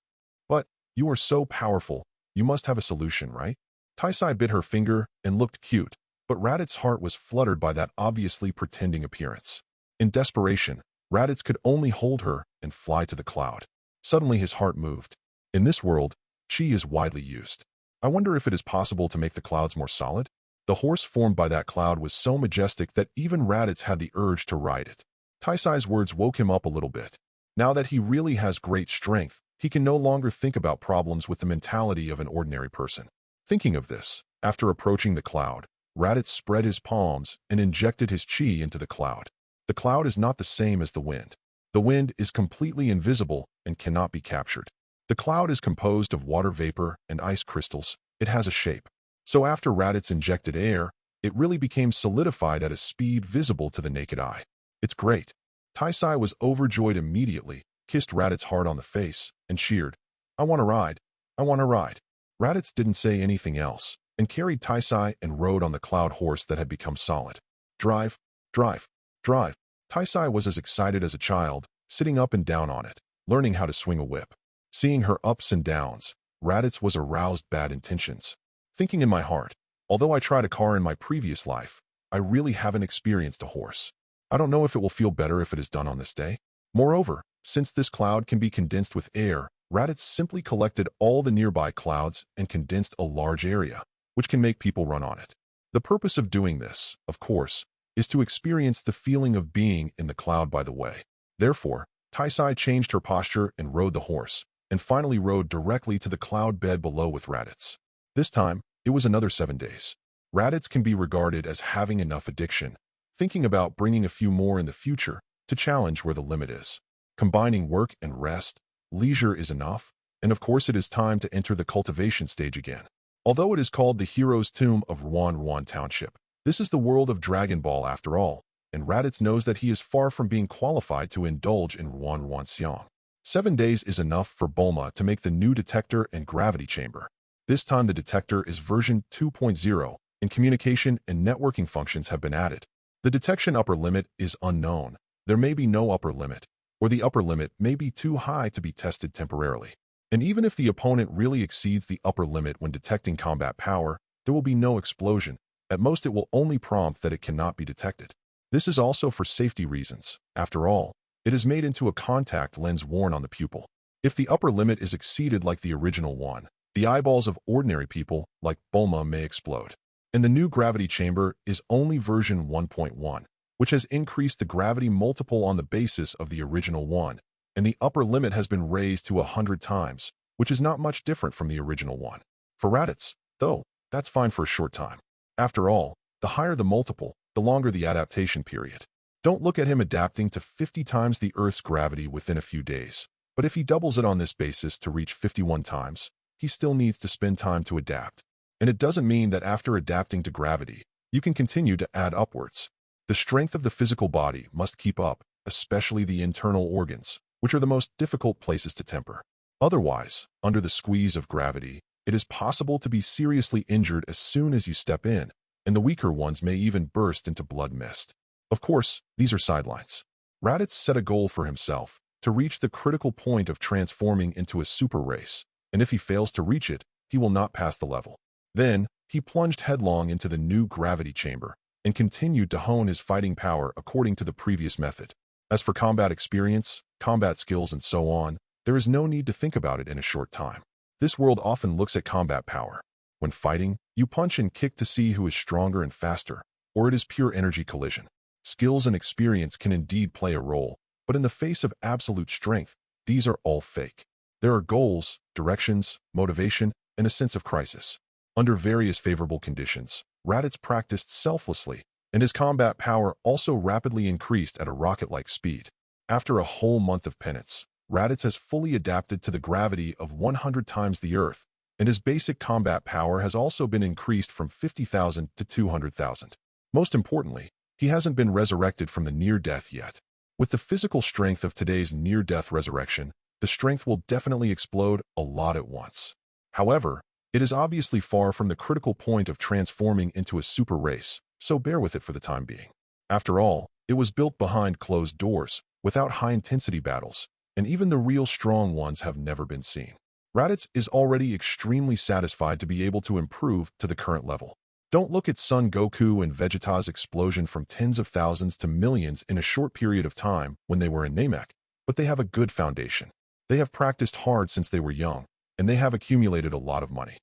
But you are so powerful, you must have a solution, right? Taisai bit her finger and looked cute, but Raditz's heart was fluttered by that obviously pretending appearance. In desperation, Raditz could only hold her and fly to the cloud. Suddenly his heart moved. In this world, chi is widely used. I wonder if it is possible to make the clouds more solid? The horse formed by that cloud was so majestic that even Raditz had the urge to ride it. Taisai's words woke him up a little bit. Now that he really has great strength, he can no longer think about problems with the mentality of an ordinary person. Thinking of this, after approaching the cloud, Raditz spread his palms and injected his chi into the cloud. The cloud is not the same as the wind. The wind is completely invisible and cannot be captured. The cloud is composed of water vapor and ice crystals. It has a shape. So after Raditz injected air, it really became solidified at a speed visible to the naked eye. It's great. Taisai was overjoyed immediately, kissed Raditz's hard on the face, and cheered, "I want to ride. I want to ride." Raditz didn't say anything else, and carried Taisai and rode on the cloud horse that had become solid. Drive, drive, drive. Taisai was as excited as a child, sitting up and down on it, learning how to swing a whip. Seeing her ups and downs, Raditz was aroused bad intentions. Thinking in my heart, although I tried a car in my previous life, I really haven't experienced a horse. I don't know if it will feel better if it is done on this day. Moreover, since this cloud can be condensed with air, Raditz simply collected all the nearby clouds and condensed a large area, which can make people run on it. The purpose of doing this, of course, is to experience the feeling of being in the cloud by the way. Therefore, Taisai changed her posture and rode the horse, and finally rode directly to the cloud bed below with Raditz. This time, it was another 7 days. Raditz can be regarded as having enough addiction, thinking about bringing a few more in the future to challenge where the limit is. Combining work and rest, leisure is enough, and of course it is time to enter the cultivation stage again. Although it is called the Hero's Tomb of Ruan Township, this is the world of Dragon Ball after all, and Raditz knows that he is far from being qualified to indulge in Ruan Xiang. 7 days is enough for Bulma to make the new detector and gravity chamber. This time the detector is version 2.0, and communication and networking functions have been added. The detection upper limit is unknown. There may be no upper limit, or the upper limit may be too high to be tested temporarily. And even if the opponent really exceeds the upper limit when detecting combat power, there will be no explosion. At most it will only prompt that it cannot be detected. This is also for safety reasons. After all, it is made into a contact lens worn on the pupil. If the upper limit is exceeded like the original one, the eyeballs of ordinary people, like Bulma, may explode. And the new gravity chamber is only version 1.1, which has increased the gravity multiple on the basis of the original one, and the upper limit has been raised to 100 times, which is not much different from the original one. For Raditz, though, that's fine for a short time. After all, the higher the multiple, the longer the adaptation period. Don't look at him adapting to 50 times the Earth's gravity within a few days. But if he doubles it on this basis to reach 51 times, he still needs to spend time to adapt. And it doesn't mean that after adapting to gravity, you can continue to add upwards. The strength of the physical body must keep up, especially the internal organs, which are the most difficult places to temper. Otherwise, under the squeeze of gravity, it is possible to be seriously injured as soon as you step in, and the weaker ones may even burst into blood mist. Of course, these are sidelines. Raditz set a goal for himself, to reach the critical point of transforming into a super race, and if he fails to reach it, he will not pass the level. Then, he plunged headlong into the new gravity chamber, and continued to hone his fighting power according to the previous method. As for combat experience, combat skills and so on, there is no need to think about it in a short time. This world often looks at combat power. When fighting, you punch and kick to see who is stronger and faster, or it is pure energy collision. Skills and experience can indeed play a role, but in the face of absolute strength, these are all fake. There are goals, directions, motivation, and a sense of crisis. Under various favorable conditions, Raditz practiced selflessly, and his combat power also rapidly increased at a rocket-like speed. After a whole month of penance, Raditz has fully adapted to the gravity of 100 times the Earth, and his basic combat power has also been increased from 50,000 to 200,000. Most importantly, he hasn't been resurrected from the near-death yet. With the physical strength of today's near-death resurrection, the strength will definitely explode a lot at once. However, it is obviously far from the critical point of transforming into a super race, so bear with it for the time being. After all, it was built behind closed doors, without high-intensity battles, and even the real strong ones have never been seen. Raditz is already extremely satisfied to be able to improve to the current level. Don't look at Son Goku and Vegeta's explosion from tens of thousands to millions in a short period of time when they were in Namek, but they have a good foundation. They have practiced hard since they were young, and they have accumulated a lot of money.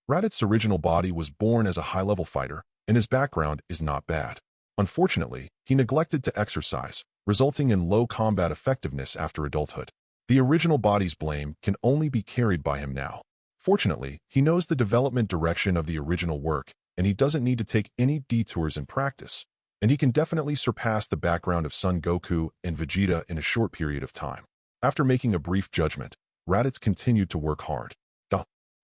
Raditz's original body was born as a high-level fighter, and his background is not bad. Unfortunately, he neglected to exercise, resulting in low combat effectiveness after adulthood. The original body's blame can only be carried by him now. Fortunately, he knows the development direction of the original work, and he doesn't need to take any detours in practice, and he can definitely surpass the background of Son Goku and Vegeta in a short period of time. After making a brief judgment, Raditz continued to work hard.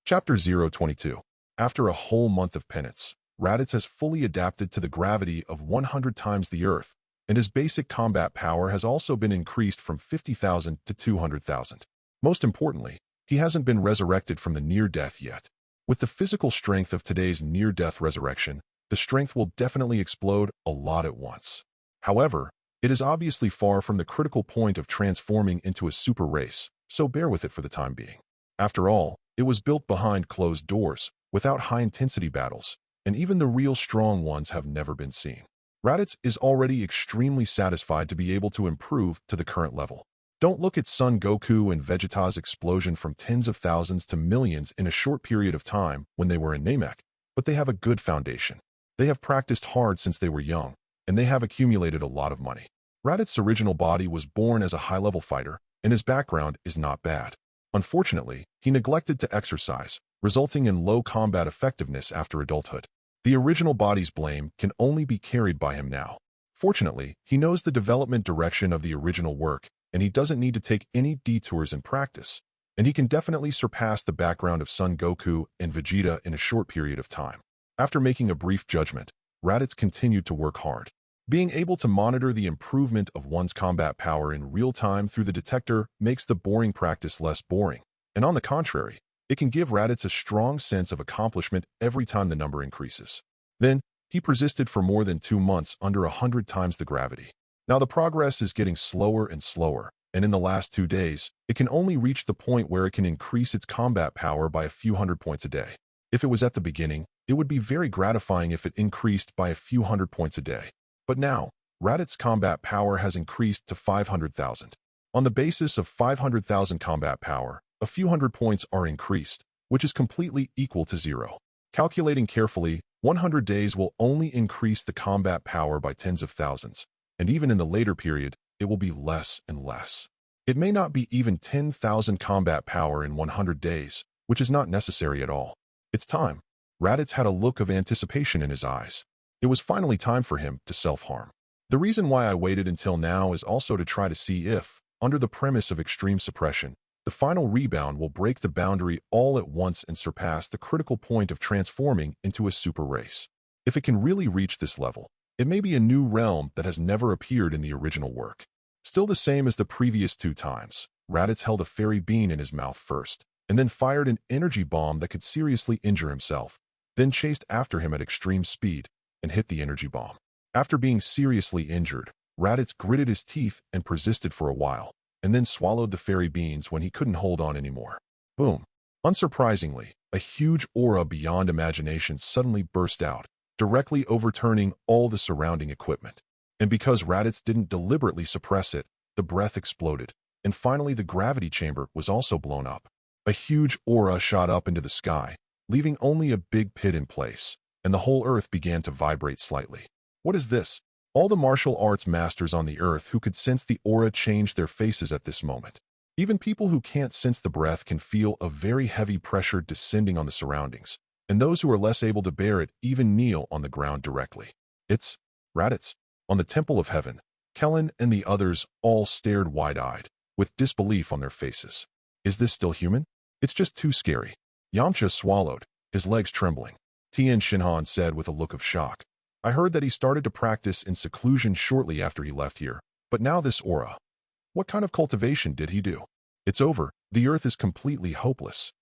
Chapter 022. After a whole month of penance, Raditz has fully adapted to the gravity of 100 times the Earth, and his basic combat power has also been increased from 50,000 to 200,000. Most importantly, he hasn't been resurrected from the near-death yet. With the physical strength of today's near-death resurrection, the strength will definitely explode a lot at once. However, it is obviously far from the critical point of transforming into a super race, so bear with it for the time being. After all, it was built behind closed doors, without high-intensity battles, and even the real strong ones have never been seen. Raditz is already extremely satisfied to be able to improve to the current level. Don't look at Son Goku and Vegeta's explosion from tens of thousands to millions in a short period of time when they were in Namek, but they have a good foundation. They have practiced hard since they were young, and they have accumulated a lot of money. Raditz's original body was born as a high-level fighter, and his background is not bad. Unfortunately, he neglected to exercise, resulting in low combat effectiveness after adulthood. The original body's blame can only be carried by him now. Fortunately, he knows the development direction of the original work, and he doesn't need to take any detours in practice, and he can definitely surpass the background of Son Goku and Vegeta in a short period of time. After making a brief judgment, Raditz continued to work hard. Being able to monitor the improvement of one's combat power in real time through the detector makes the boring practice less boring, and on the contrary, it can give Raditz a strong sense of accomplishment every time the number increases. Then, he persisted for more than 2 months under 100 times the gravity. Now the progress is getting slower and slower, and in the last 2 days, it can only reach the point where it can increase its combat power by a few hundred points a day. If it was at the beginning, it would be very gratifying if it increased by a few hundred points a day. But now, Raditz's combat power has increased to 500,000. On the basis of 500,000 combat power, a few hundred points are increased, which is completely equal to 0. Calculating carefully, 100 days will only increase the combat power by tens of thousands, and even in the later period, it will be less and less. It may not be even 10,000 combat power in 100 days, which is not necessary at all. It's time. Raditz had a look of anticipation in his eyes. It was finally time for him to self-harm. The reason why I waited until now is also to try to see if, under the premise of extreme suppression, the final rebound will break the boundary all at once and surpass the critical point of transforming into a super race. If it can really reach this level, it may be a new realm that has never appeared in the original work. Still the same as the previous 2 times, Raditz held a fairy bean in his mouth first, and then fired an energy bomb that could seriously injure himself, then chased after him at extreme speed and hit the energy bomb. After being seriously injured, Raditz gritted his teeth and persisted for a while, and then swallowed the fairy beans when he couldn't hold on anymore. Boom. Unsurprisingly, a huge aura beyond imagination suddenly burst out, directly overturning all the surrounding equipment. And because Raditz didn't deliberately suppress it, the breath exploded, and finally the gravity chamber was also blown up. A huge aura shot up into the sky, leaving only a big pit in place, and the whole earth began to vibrate slightly. What is this? All the martial arts masters on the earth who could sense the aura changed their faces at this moment. Even people who can't sense the breath can feel a very heavy pressure descending on the surroundings, and those who are less able to bear it even kneel on the ground directly. It's Raditz. On the Temple of Heaven, Kellen and the others all stared wide-eyed, with disbelief on their faces. Is this still human? It's just too scary. Yamcha swallowed, his legs trembling. Tien Shinhan said with a look of shock. I heard that he started to practice in seclusion shortly after he left here, but now this aura. What kind of cultivation did he do? It's over. The earth is completely hopeless.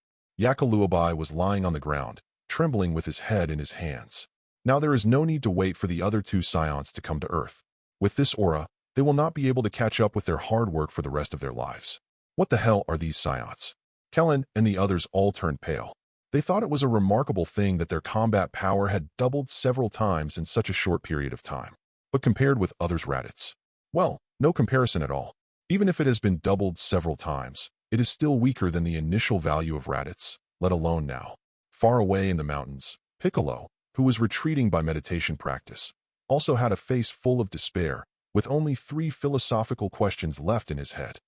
Yakaluabai was lying on the ground, trembling with his head in his hands. Now there is no need to wait for the other 2 scions to come to earth. With this aura, they will not be able to catch up with their hard work for the rest of their lives. What the hell are these psiots? Kellen and the others all turned pale. They thought it was a remarkable thing that their combat power had doubled several times in such a short period of time. But compared with others' Raditz, well, no comparison at all. Even if it has been doubled several times, it is still weaker than the initial value of Raditz, let alone now. Far away in the mountains, Piccolo, who was retreating by meditation practice, also had a face full of despair, with only 3 philosophical questions left in his head.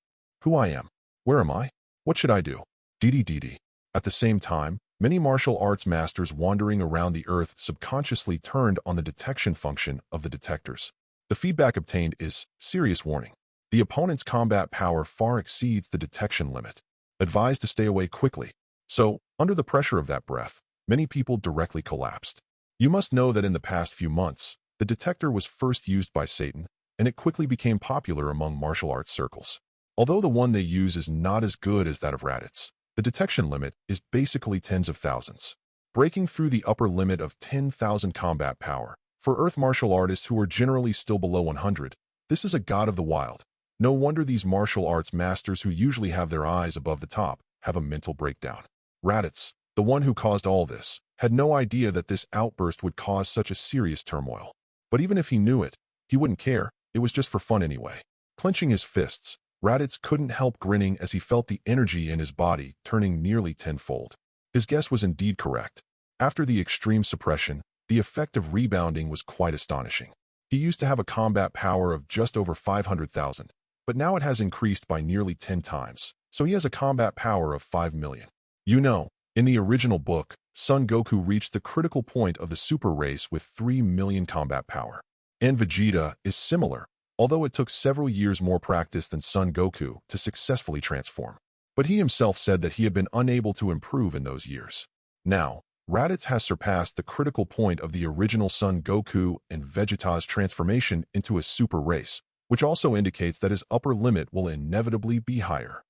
Who I am? Where am I? What should I do? Dee. At the same time, many martial arts masters wandering around the earth subconsciously turned on the detection function of the detectors. The feedback obtained is, serious warning. The opponent's combat power far exceeds the detection limit. Advised to stay away quickly. So, under the pressure of that breath, many people directly collapsed. You must know that in the past few months, the detector was first used by Satan, and it quickly became popular among martial arts circles. Although the one they use is not as good as that of Raditz, the detection limit is basically tens of thousands. Breaking through the upper limit of 10,000 combat power, for Earth martial artists who are generally still below 100, this is a god of the wild. No wonder these martial arts masters who usually have their eyes above the top have a mental breakdown. Raditz, the one who caused all this, had no idea that this outburst would cause such a serious turmoil. But even if he knew it, he wouldn't care. It was just for fun anyway. Clenching his fists, Raditz couldn't help grinning as he felt the energy in his body turning nearly tenfold. His guess was indeed correct. After the extreme suppression, the effect of rebounding was quite astonishing. He used to have a combat power of just over 500,000, but now it has increased by nearly 10 times, so he has a combat power of 5 million. You know, in the original book, Son Goku reached the critical point of the super race with 3 million combat power. And Vegeta is similar, although it took several years more practice than Son Goku to successfully transform. But he himself said that he had been unable to improve in those years. Now, Raditz has surpassed the critical point of the original Son Goku and Vegeta's transformation into a super race, which also indicates that his upper limit will inevitably be higher.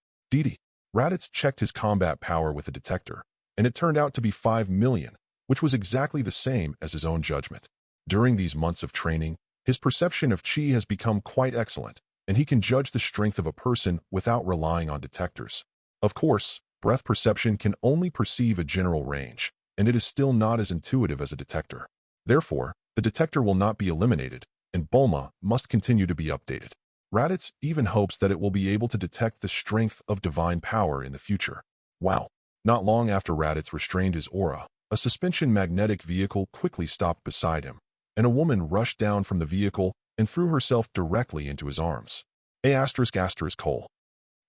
Raditz checked his combat power with a detector, and it turned out to be 5 million, which was exactly the same as his own judgment. During these months of training, his perception of chi has become quite excellent, and he can judge the strength of a person without relying on detectors. Of course, breath perception can only perceive a general range, and it is still not as intuitive as a detector. Therefore, the detector will not be eliminated, and Bulma must continue to be updated. Raditz even hopes that it will be able to detect the strength of divine power in the future. Wow! Not long after Raditz restrained his aura, a suspension magnetic vehicle quickly stopped beside him, and a woman rushed down from the vehicle and threw herself directly into his arms. Cole.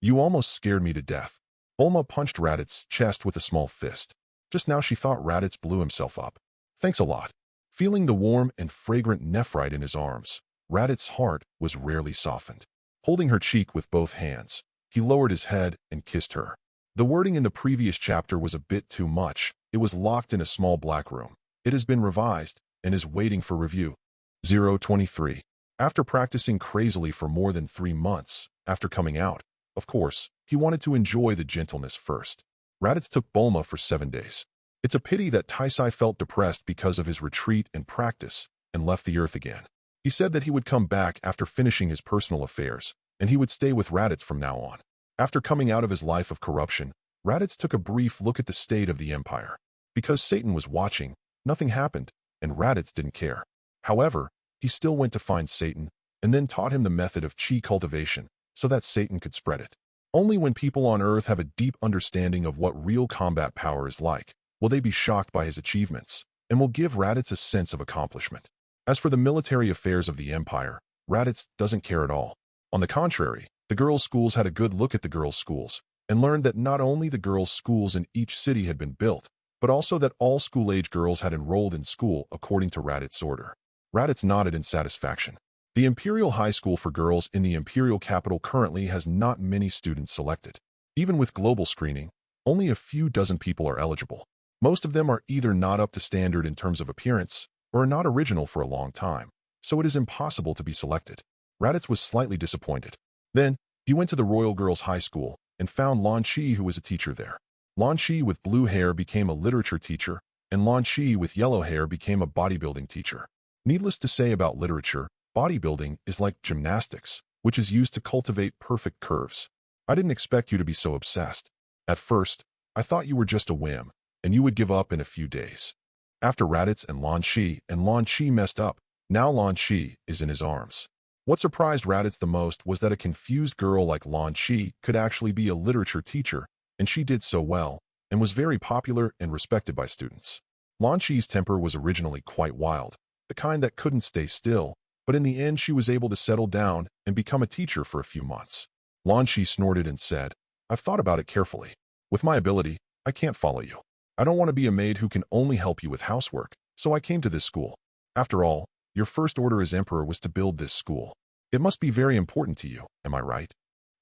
You almost scared me to death. Bulma punched Raditz's chest with a small fist. Just now she thought Raditz blew himself up. Thanks a lot. Feeling the warm and fragrant nephrite in his arms, Raditz's heart was rarely softened. Holding her cheek with both hands, he lowered his head and kissed her. The wording in the previous chapter was a bit too much. It was locked in a small black room. It has been revised and is waiting for review. 023. After practicing crazily for more than 3 months, after coming out, of course, he wanted to enjoy the gentleness first. Raditz took Bulma for 7 days. It's a pity that Taisai felt depressed because of his retreat and practice and left the earth again. He said that he would come back after finishing his personal affairs, and he would stay with Raditz from now on. After coming out of his life of corruption, Raditz took a brief look at the state of the empire. Because Satan was watching, nothing happened, and Raditz didn't care. However, he still went to find Satan, and then taught him the method of chi cultivation, so that Satan could spread it. Only when people on Earth have a deep understanding of what real combat power is like, will they be shocked by his achievements, and will give Raditz a sense of accomplishment. As for the military affairs of the empire, Raditz doesn't care at all. On the contrary, the girls' schools had a good look at the girls' schools, and learned that not only the girls' schools in each city had been built, but also that all school-age girls had enrolled in school according to Raditz's order. Raditz nodded in satisfaction. The Imperial High School for girls in the Imperial capital currently has not many students selected. Even with global screening, only a few dozen people are eligible. Most of them are either not up to standard in terms of appearance, or are not original for a long time, so it is impossible to be selected. Raditz was slightly disappointed. Then, he went to the Royal Girls' High School and found Lan Chi, who was a teacher there. Lan Chi with blue hair became a literature teacher, and Lan Chi with yellow hair became a bodybuilding teacher. Needless to say about literature, bodybuilding is like gymnastics, which is used to cultivate perfect curves. I didn't expect you to be so obsessed. At first, I thought you were just a whim, and you would give up in a few days. After Raditz and Lan Shi messed up, now Lan Shi is in his arms. What surprised Raditz the most was that a confused girl like Lan Shi could actually be a literature teacher, and she did so well, and was very popular and respected by students. Lan Shi's temper was originally quite wild, the kind that couldn't stay still, but in the end she was able to settle down and become a teacher for a few months. Lan Shi snorted and said, "I've thought about it carefully. With my ability, I can't follow you. I don't want to be a maid who can only help you with housework, so I came to this school. After all, your first order as emperor was to build this school. It must be very important to you, am I right?"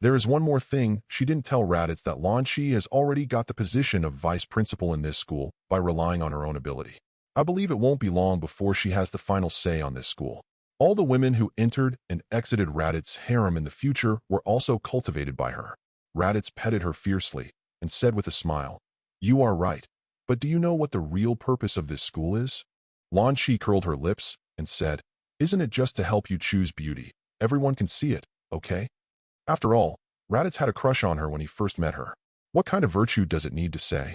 There is one more thing she didn't tell Raditz, that Lan Shi has already got the position of vice principal in this school by relying on her own ability. I believe it won't be long before she has the final say on this school. All the women who entered and exited Raditz's harem in the future were also cultivated by her. Raditz petted her fiercely and said with a smile, "You are right, but do you know what the real purpose of this school is?" Lan Shi curled her lips and said, "Isn't it just to help you choose beauty? Everyone can see it, okay?" After all, Raditz had a crush on her when he first met her. What kind of virtue does it need to say?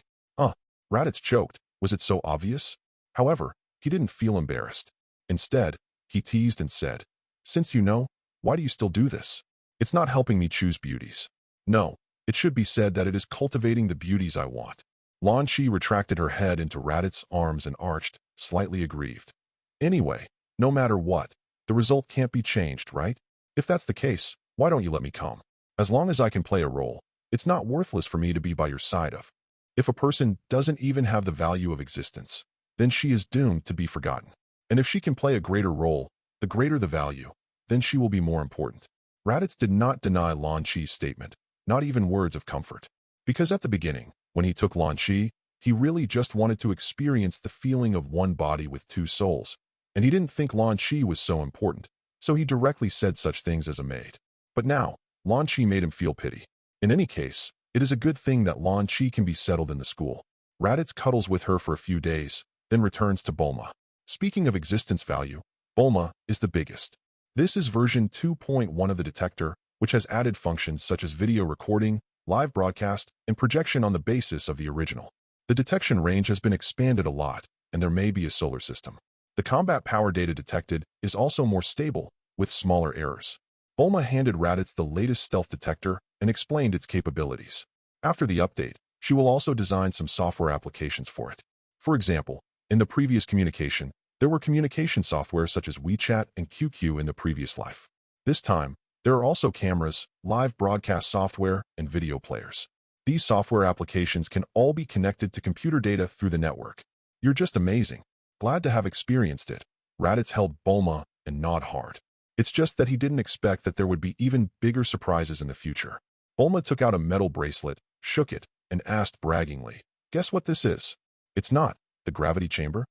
Raditz choked. Was it so obvious? However, he didn't feel embarrassed. Instead, he teased and said, "Since you know, why do you still do this? It's not helping me choose beauties. No, it should be said that it is cultivating the beauties I want." Lan Shi retracted her head into Raditz's arms and arched, slightly aggrieved. "Anyway, no matter what, the result can't be changed, right? If that's the case, why don't you let me come? As long as I can play a role, it's not worthless for me to be by your side of. If a person doesn't even have the value of existence, then she is doomed to be forgotten. And if she can play a greater role, the greater the value, then she will be more important." Raditz did not deny Lan Shi's statement, not even words of comfort. Because at the beginning, when he took Lan Shi, he really just wanted to experience the feeling of one body with two souls, and he didn't think Lan Shi was so important, so he directly said such things as a maid. But now, Lan Shi made him feel pity. In any case, it is a good thing that Lan Shi can be settled in the school. Raditz cuddles with her for a few days, then returns to Bulma. Speaking of existence value, Bulma is the biggest. This is version 2.1 of the detector, which has added functions such as video recording, live broadcast, and projection on the basis of the original. The detection range has been expanded a lot, and there may be a solar system. The combat power data detected is also more stable, with smaller errors. Bulma handed Raditz the latest stealth detector and explained its capabilities. After the update, she will also design some software applications for it. For example, in the previous communication, there were communication software such as WeChat and QQ in the previous life. This time, there are also cameras, live broadcast software, and video players. These software applications can all be connected to computer data through the network. "You're just amazing. Glad to have experienced it." Raditz held Bulma and gnawed hard. It's just that he didn't expect that there would be even bigger surprises in the future. Bulma took out a metal bracelet, shook it, and asked braggingly, "Guess what this is?" "It's not the gravity chamber?"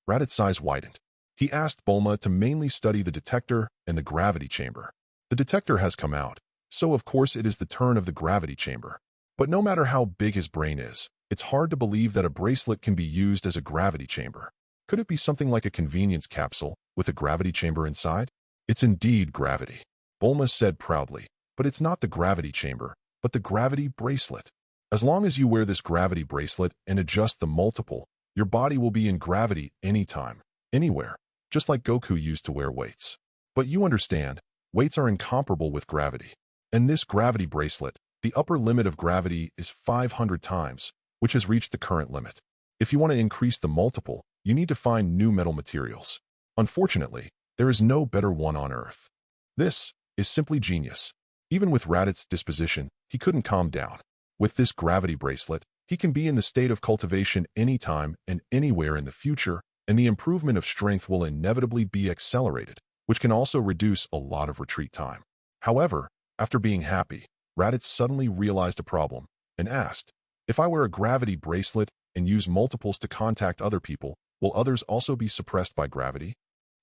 Raditz's eyes widened. He asked Bulma to mainly study the detector and the gravity chamber. The detector has come out, so of course it is the turn of the gravity chamber. But no matter how big his brain is, it's hard to believe that a bracelet can be used as a gravity chamber. Could it be something like a convenience capsule with a gravity chamber inside? "It's indeed gravity," Bulma said proudly, "but it's not the gravity chamber, but the gravity bracelet. As long as you wear this gravity bracelet and adjust the multiple, your body will be in gravity anytime, anywhere, just like Goku used to wear weights. But you understand, weights are incomparable with gravity. And this gravity bracelet, the upper limit of gravity is 500 times, which has reached the current limit. If you want to increase the multiple, you need to find new metal materials. Unfortunately, there is no better one on Earth." This is simply genius. Even with Raditz's disposition, he couldn't calm down. With this gravity bracelet, he can be in the state of cultivation anytime and anywhere in the future, and the improvement of strength will inevitably be accelerated, which can also reduce a lot of retreat time. However, after being happy, Raditz suddenly realized a problem and asked, "If I wear a gravity bracelet and use multiples to contact other people, will others also be suppressed by gravity?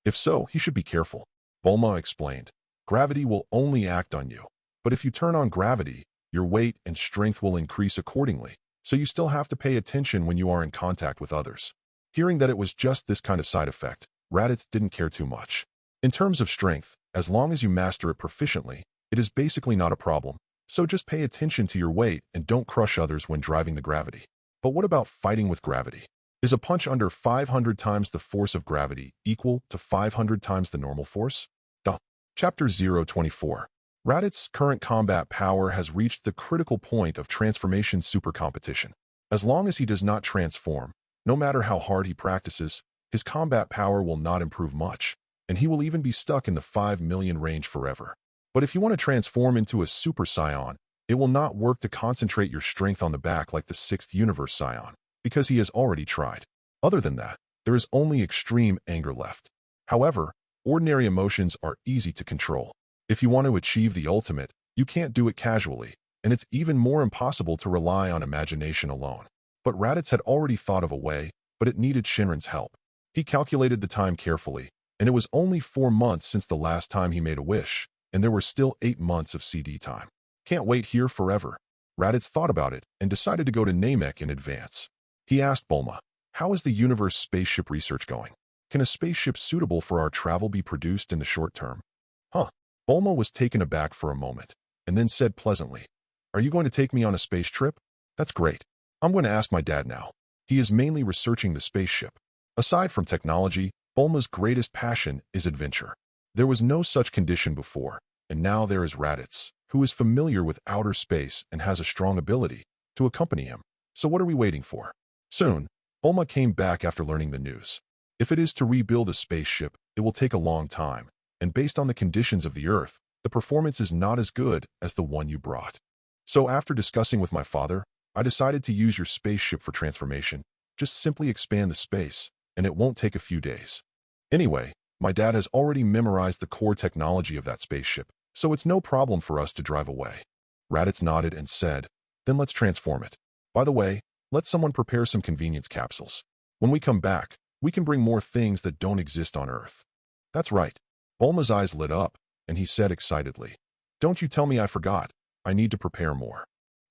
If so, he should be careful." Bulma explained, "Gravity will only act on you, but if you turn on gravity, your weight and strength will increase accordingly, so you still have to pay attention when you are in contact with others." Hearing that it was just this kind of side effect, Raditz didn't care too much. In terms of strength, as long as you master it proficiently, it is basically not a problem, So just pay attention to your weight and don't crush others when driving the gravity. But what about fighting with gravity? Is a punch under 500 times the force of gravity equal to 500 times the normal force? Duh. Chapter 024. Raditz's current combat power has reached the critical point of transformation super competition. As long as he does not transform, no matter how hard he practices, his combat power will not improve much, and he will even be stuck in the 5 million range forever. But if you want to transform into a Super Saiyan, it will not work to concentrate your strength on the back like the 6th Universe Saiyan, because he has already tried. Other than that, there is only extreme anger left. However, ordinary emotions are easy to control. If you want to achieve the ultimate, you can't do it casually, and it's even more impossible to rely on imagination alone. But Raditz had already thought of a way, but it needed Shinran's help. He calculated the time carefully, and it was only 4 months since the last time he made a wish, and there were still 8 months of CD time. Can't wait here forever. Raditz thought about it and decided to go to Namek in advance. He asked Bulma, "How is the universe spaceship research going? Can a spaceship suitable for our travel be produced in the short term?" Bulma was taken aback for a moment, and then said pleasantly, "Are you going to take me on a space trip? That's great. I'm going to ask my dad now. He is mainly researching the spaceship. Aside from technology, Bulma's greatest passion is adventure. There was no such condition before, and now there is Raditz, who is familiar with outer space and has a strong ability to accompany him. So what are we waiting for?" Soon, Bulma came back after learning the news. If it is to rebuild a spaceship, it will take a long time, and based on the conditions of the Earth, the performance is not as good as the one you brought. So after discussing with my father, I decided to use your spaceship for transformation. Just simply expand the space, and it won't take a few days. Anyway, my dad has already memorized the core technology of that spaceship, so it's no problem for us to drive away. Raditz nodded and said, "Then let's transform it. By the way, let someone prepare some convenience capsules. When we come back, we can bring more things that don't exist on Earth." "That's right." Bulma's eyes lit up, and he said excitedly, "Don't you tell me I forgot. I need to prepare more."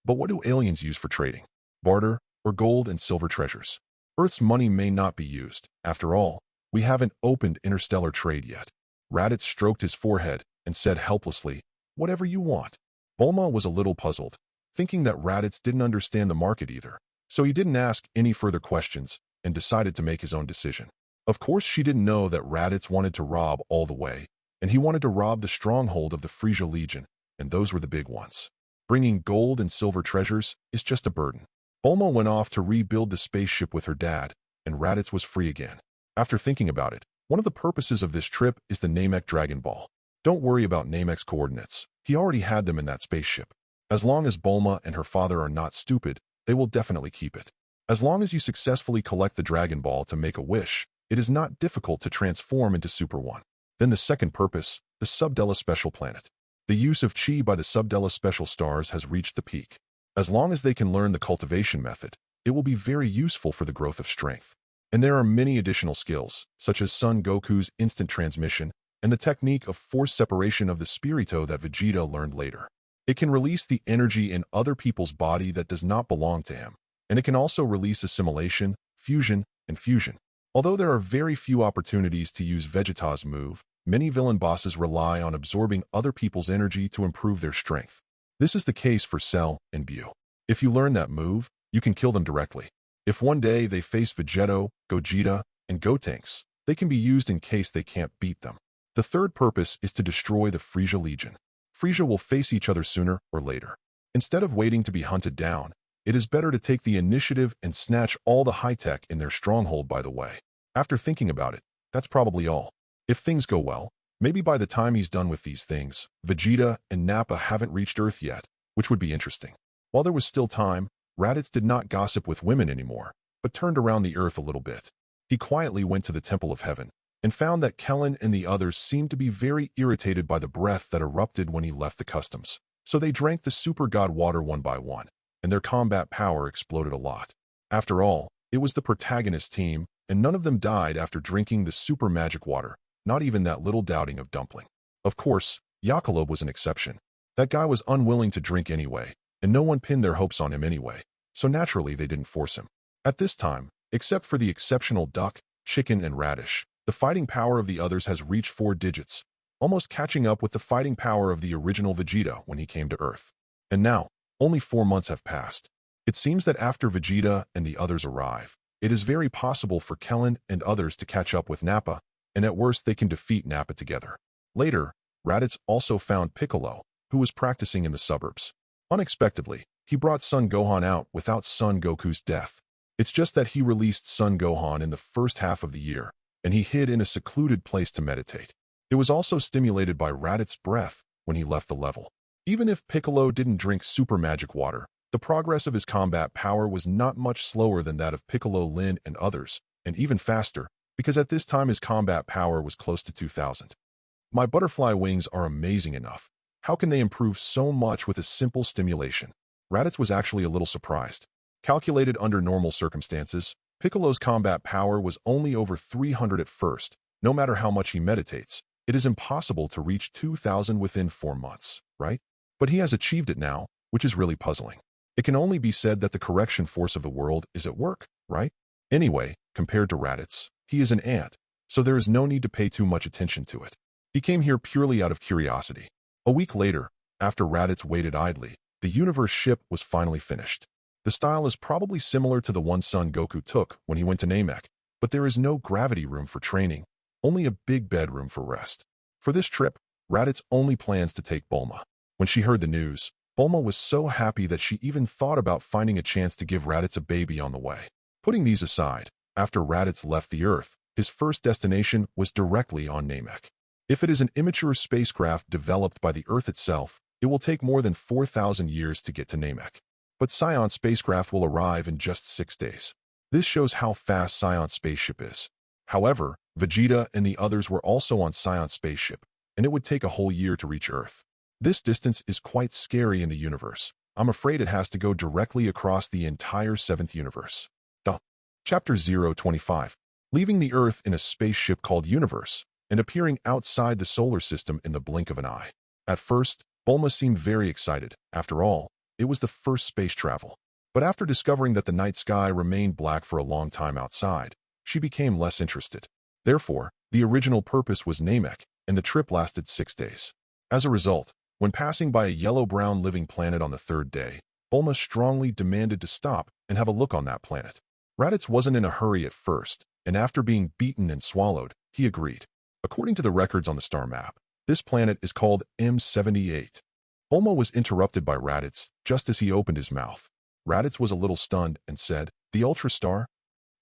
"But what do aliens use for trading? Barter, or gold and silver treasures? Earth's money may not be used. After all, we haven't opened interstellar trade yet." Raditz stroked his forehead and said helplessly, "Whatever you want." Bulma was a little puzzled, thinking that Raditz didn't understand the market either, so he didn't ask any further questions and decided to make his own decision. Of course, she didn't know that Raditz wanted to rob all the way, and he wanted to rob the stronghold of the Frieza Legion, and those were the big ones. Bringing gold and silver treasures is just a burden. Bulma went off to rebuild the spaceship with her dad, and Raditz was free again. After thinking about it, one of the purposes of this trip is the Namek Dragon Ball. Don't worry about Namek's coordinates. He already had them in that spaceship. As long as Bulma and her father are not stupid, they will definitely keep it. As long as you successfully collect the Dragon Ball to make a wish, it is not difficult to transform into Super One. Then the second purpose, the Subdella Special Planet. The use of Chi by the Subdella Special Stars has reached the peak. As long as they can learn the cultivation method, it will be very useful for the growth of strength. And there are many additional skills, such as Son Goku's instant transmission and the technique of force separation of the Spirito that Vegeta learned later. It can release the energy in other people's body that does not belong to him, and it can also release assimilation, fusion, and fusion. Although there are very few opportunities to use Vegeta's move, many villain bosses rely on absorbing other people's energy to improve their strength. This is the case for Cell and Bu. If you learn that move, you can kill them directly. If one day they face Vegeta, Gogeta, and Gotenks, they can be used in case they can't beat them. The third purpose is to destroy the Frieza Legion. Frieza will face each other sooner or later. Instead of waiting to be hunted down, it is better to take the initiative and snatch all the high-tech in their stronghold by the way. After thinking about it, that's probably all. If things go well, maybe by the time he's done with these things, Vegeta and Nappa haven't reached Earth yet, which would be interesting. While there was still time, Raditz did not gossip with women anymore, but turned around the Earth a little bit. He quietly went to the Temple of Heaven, and found that Kellen and the others seemed to be very irritated by the breath that erupted when he left the customs. So they drank the super god water one by one, and their combat power exploded a lot. After all, it was the protagonist team, and none of them died after drinking the super magic water, not even that little doubting of Dumpling. Of course, Yakalob was an exception. That guy was unwilling to drink anyway, and no one pinned their hopes on him anyway, so naturally they didn't force him. At this time, except for the exceptional duck, chicken, and radish, the fighting power of the others has reached 4 digits, almost catching up with the fighting power of the original Vegeta when he came to Earth. And now, only 4 months have passed. It seems that after Vegeta and the others arrive, it is very possible for Kellen and others to catch up with Nappa, and at worst they can defeat Nappa together. Later, Raditz also found Piccolo, who was practicing in the suburbs. Unexpectedly, he brought Son Gohan out without Son Goku's death. It's just that he released Son Gohan in the first half of the year, and he hid in a secluded place to meditate. It was also stimulated by Raditz's breath when he left the level. Even if Piccolo didn't drink super magic water, the progress of his combat power was not much slower than that of Piccolo, Lin, and others, and even faster, because at this time his combat power was close to 2,000. My butterfly wings are amazing enough. How can they improve so much with a simple stimulation? Raditz was actually a little surprised. Calculated under normal circumstances, Piccolo's combat power was only over 300 at first. No matter how much he meditates, it is impossible to reach 2,000 within 4 months, right? But he has achieved it now, which is really puzzling. It can only be said that the correction force of the world is at work, right? Anyway, compared to Raditz, he is an ant, so there is no need to pay too much attention to it. He came here purely out of curiosity. A week later, after Raditz waited idly, the universe ship was finally finished. The style is probably similar to the one Son Goku took when he went to Namek, but there is no gravity room for training, only a big bedroom for rest. For this trip, Raditz only plans to take Bulma. When she heard the news, Bulma was so happy that she even thought about finding a chance to give Raditz a baby on the way. Putting these aside, after Raditz left the Earth, his first destination was directly on Namek. If it is an immature spacecraft developed by the Earth itself, it will take more than 4,000 years to get to Namek. But Scion's spacecraft will arrive in just 6 days. This shows how fast Scion's spaceship is. However, Vegeta and the others were also on Scion's spaceship, and it would take a whole year to reach Earth. This distance is quite scary in the universe. I'm afraid it has to go directly across the entire 7th universe. Chapter 025. Leaving the Earth in a spaceship called Universe, and appearing outside the solar system in the blink of an eye. At first, Bulma seemed very excited. After all, it was the first space travel. But after discovering that the night sky remained black for a long time outside, she became less interested. Therefore, the original purpose was Namek, and the trip lasted 6 days. As a result, when passing by a yellow-brown living planet on the 3rd day, Bulma strongly demanded to stop and have a look on that planet. Raditz wasn't in a hurry at first, and after being beaten and swallowed, he agreed. According to the records on the star map, this planet is called M78. Bulma was interrupted by Raditz just as he opened his mouth. Raditz was a little stunned and said, "The Ultra Star?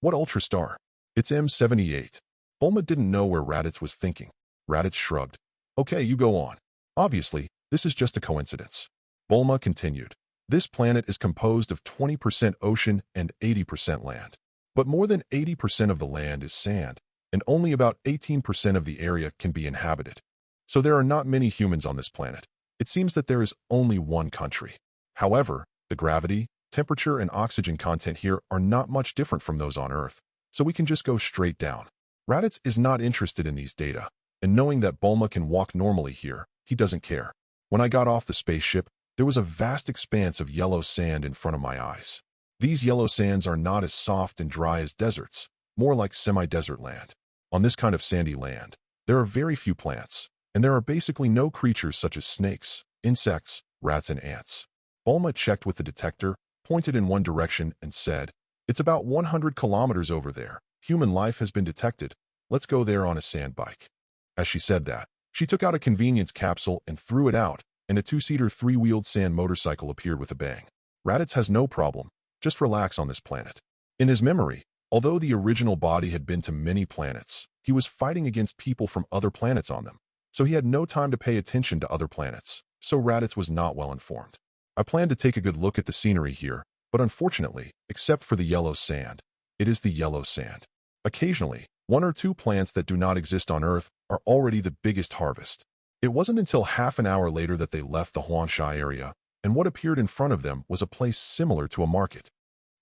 What Ultra Star? It's M78. Bulma didn't know where Raditz was thinking. Raditz shrugged. "Okay, you go on. Obviously, this is just a coincidence." Bulma continued. This planet is composed of 20% ocean and 80% land. But more than 80% of the land is sand, and only about 18% of the area can be inhabited. So there are not many humans on this planet. It seems that there is only one country. However, the gravity, temperature, and oxygen content here are not much different from those on Earth, so we can just go straight down. Raditz is not interested in these data, and knowing that Bulma can walk normally here, he doesn't care. When I got off the spaceship, there was a vast expanse of yellow sand in front of my eyes. These yellow sands are not as soft and dry as deserts, more like semi-desert land. On this kind of sandy land, there are very few plants, and there are basically no creatures such as snakes, insects, rats, and ants. Bulma checked with the detector, pointed in one direction, and said, "It's about 100 kilometers over there. Human life has been detected. Let's go there on a sand bike." As she said that, she took out a convenience capsule and threw it out, and a 2-seater 3-wheeled sand motorcycle appeared with a bang. Raditz has no problem. Just relax on this planet. In his memory, although the original body had been to many planets, he was fighting against people from other planets on them, so he had no time to pay attention to other planets, so Raditz was not well informed. I planned to take a good look at the scenery here, but unfortunately, except for the yellow sand, it is the yellow sand. Occasionally, 1 or 2 plants that do not exist on Earth are already the biggest harvest. It wasn't until half an hour later that they left the Huansha area, and what appeared in front of them was a place similar to a market.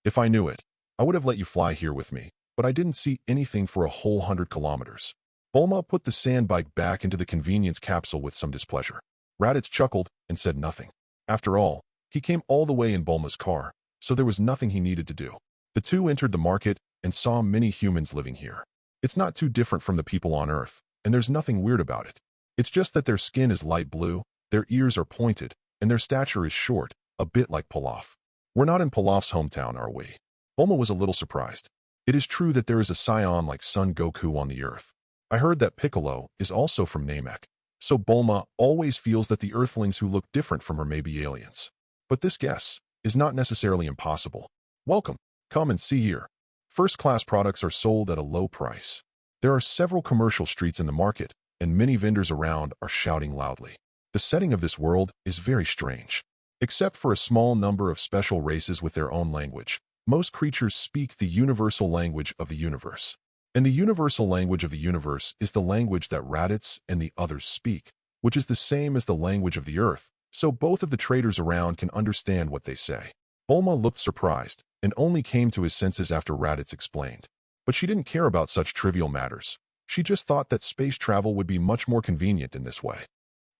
If I knew it, I would have let you fly here with me, but I didn't see anything for a whole 100 kilometers. Bulma put the sand bike back into the convenience capsule with some displeasure. Raditz chuckled and said nothing. After all, he came all the way in Bulma's car, so there was nothing he needed to do. The two entered the market and saw many humans living here. It's not too different from the people on Earth, and there's nothing weird about it. It's just that their skin is light blue, their ears are pointed, and their stature is short, a bit like Pilaf. We're not in Pilaf's hometown, are we? Bulma was a little surprised. It is true that there is a scion like Son Goku on the Earth. I heard that Piccolo is also from Namek, so Bulma always feels that the Earthlings who look different from her may be aliens. But this guess is not necessarily impossible. Welcome, come and see here. First-class products are sold at a low price. There are several commercial streets in the market, and many vendors around are shouting loudly. The setting of this world is very strange. Except for a small number of special races with their own language, most creatures speak the universal language of the universe. And the universal language of the universe is the language that Raditz and the others speak, which is the same as the language of the Earth, so both of the traders around can understand what they say. Bulma looked surprised, and only came to his senses after Raditz explained. But she didn't care about such trivial matters. She just thought that space travel would be much more convenient in this way.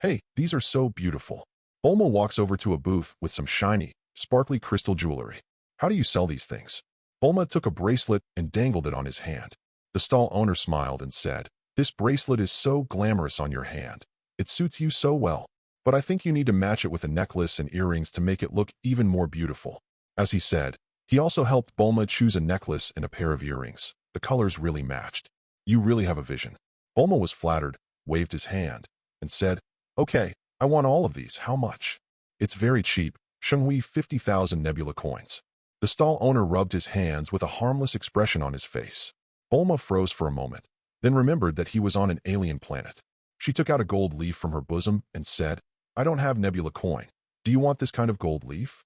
Hey, these are so beautiful. Bulma walks over to a booth with some shiny, sparkly crystal jewelry. How do you sell these things? Bulma took a bracelet and dangled it on his hand. The stall owner smiled and said, "This bracelet is so glamorous on your hand. It suits you so well. But I think you need to match it with a necklace and earrings to make it look even more beautiful." As he said, he also helped Bulma choose a necklace and a pair of earrings. The colors really matched. "You really have a vision." Bulma was flattered, waved his hand, and said, "Okay, I want all of these. How much?" "It's very cheap. Shenghui 50,000 nebula coins." The stall owner rubbed his hands with a harmless expression on his face. Bulma froze for a moment, then remembered that he was on an alien planet. She took out a gold leaf from her bosom and said, "I don't have nebula coin. Do you want this kind of gold leaf?"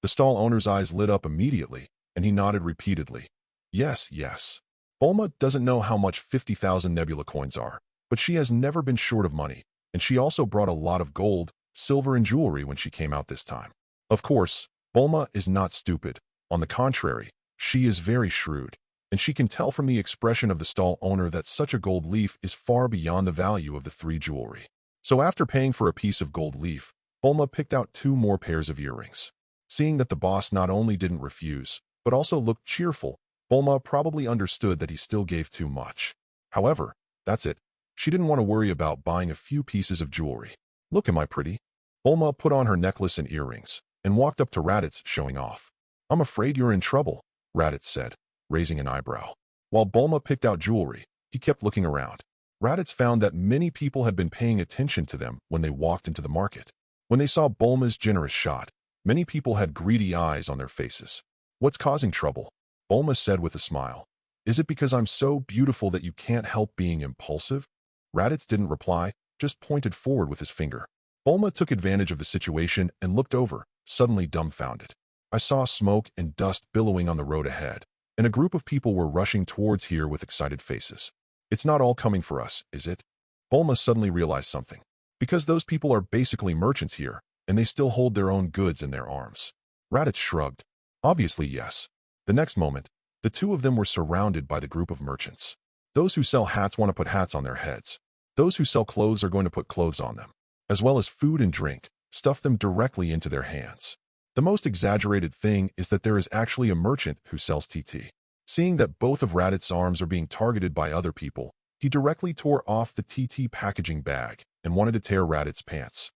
The stall owner's eyes lit up immediately, and he nodded repeatedly. "Yes, yes." Bulma doesn't know how much 50,000 nebula coins are, but she has never been short of money, and she also brought a lot of gold, silver, and jewelry when she came out this time. Of course, Bulma is not stupid. On the contrary, she is very shrewd, and she can tell from the expression of the stall owner that such a gold leaf is far beyond the value of the 3 jewelry. So after paying for a piece of gold leaf, Bulma picked out 2 more pairs of earrings. Seeing that the boss not only didn't refuse, but also looked cheerful, Bulma probably understood that he still gave too much. However, that's it. She didn't want to worry about buying a few pieces of jewelry. "Look, am I pretty?" Bulma put on her necklace and earrings, and walked up to Raditz, showing off. "I'm afraid you're in trouble," Raditz said, raising an eyebrow. While Bulma picked out jewelry, he kept looking around. Raditz found that many people had been paying attention to them when they walked into the market. When they saw Bulma's generous shot, many people had greedy eyes on their faces. "What's causing trouble?" Bulma said with a smile. "Is it because I'm so beautiful that you can't help being impulsive?" Raditz didn't reply, just pointed forward with his finger. Bulma took advantage of the situation and looked over, suddenly dumbfounded. I saw smoke and dust billowing on the road ahead, and a group of people were rushing towards here with excited faces. "It's not all coming for us, is it?" Bulma suddenly realized something. Because those people are basically merchants here, and they still hold their own goods in their arms. Raditz shrugged. "Obviously, yes." The next moment, the 2 of them were surrounded by the group of merchants. Those who sell hats want to put hats on their heads. Those who sell clothes are going to put clothes on them, as well as food and drink, stuff them directly into their hands. The most exaggerated thing is that there is actually a merchant who sells TT. Seeing that both of Raditz's arms are being targeted by other people, he directly tore off the TT packaging bag and wanted to tear Raditz's pants.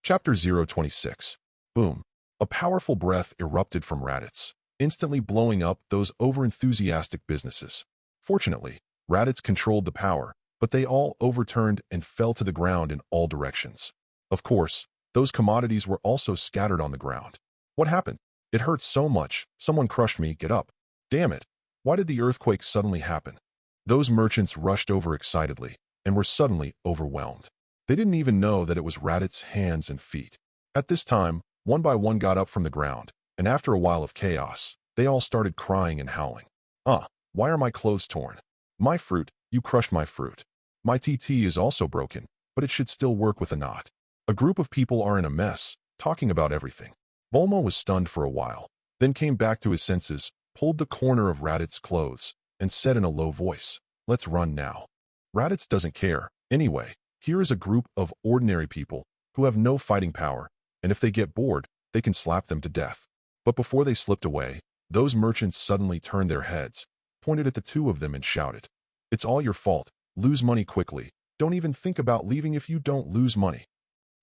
Chapter 026. Boom. A powerful breath erupted from Raditz, instantly blowing up those overenthusiastic businesses. Fortunately, Raditz controlled the power, but they all overturned and fell to the ground in all directions. Of course, those commodities were also scattered on the ground. "What happened? It hurts so much. Someone crushed me. Get up. Damn it. Why did the earthquake suddenly happen?" Those merchants rushed over excitedly and were suddenly overwhelmed. They didn't even know that it was Raditz's hands and feet. At this time, one by one got up from the ground, and after a while of chaos, they all started crying and howling. Why are my clothes torn? My fruit, you crushed my fruit. My TT is also broken, but it should still work with a knot." A group of people are in a mess, talking about everything. Bulma was stunned for a while, then came back to his senses, pulled the corner of Raditz's clothes, and said in a low voice, "Let's run now." Raditz doesn't care. Anyway, here is a group of ordinary people who have no fighting power, and if they get bored, they can slap them to death. But before they slipped away, those merchants suddenly turned their heads, pointed at the 2 of them and shouted, "It's all your fault. Lose money quickly. Don't even think about leaving if you don't lose money."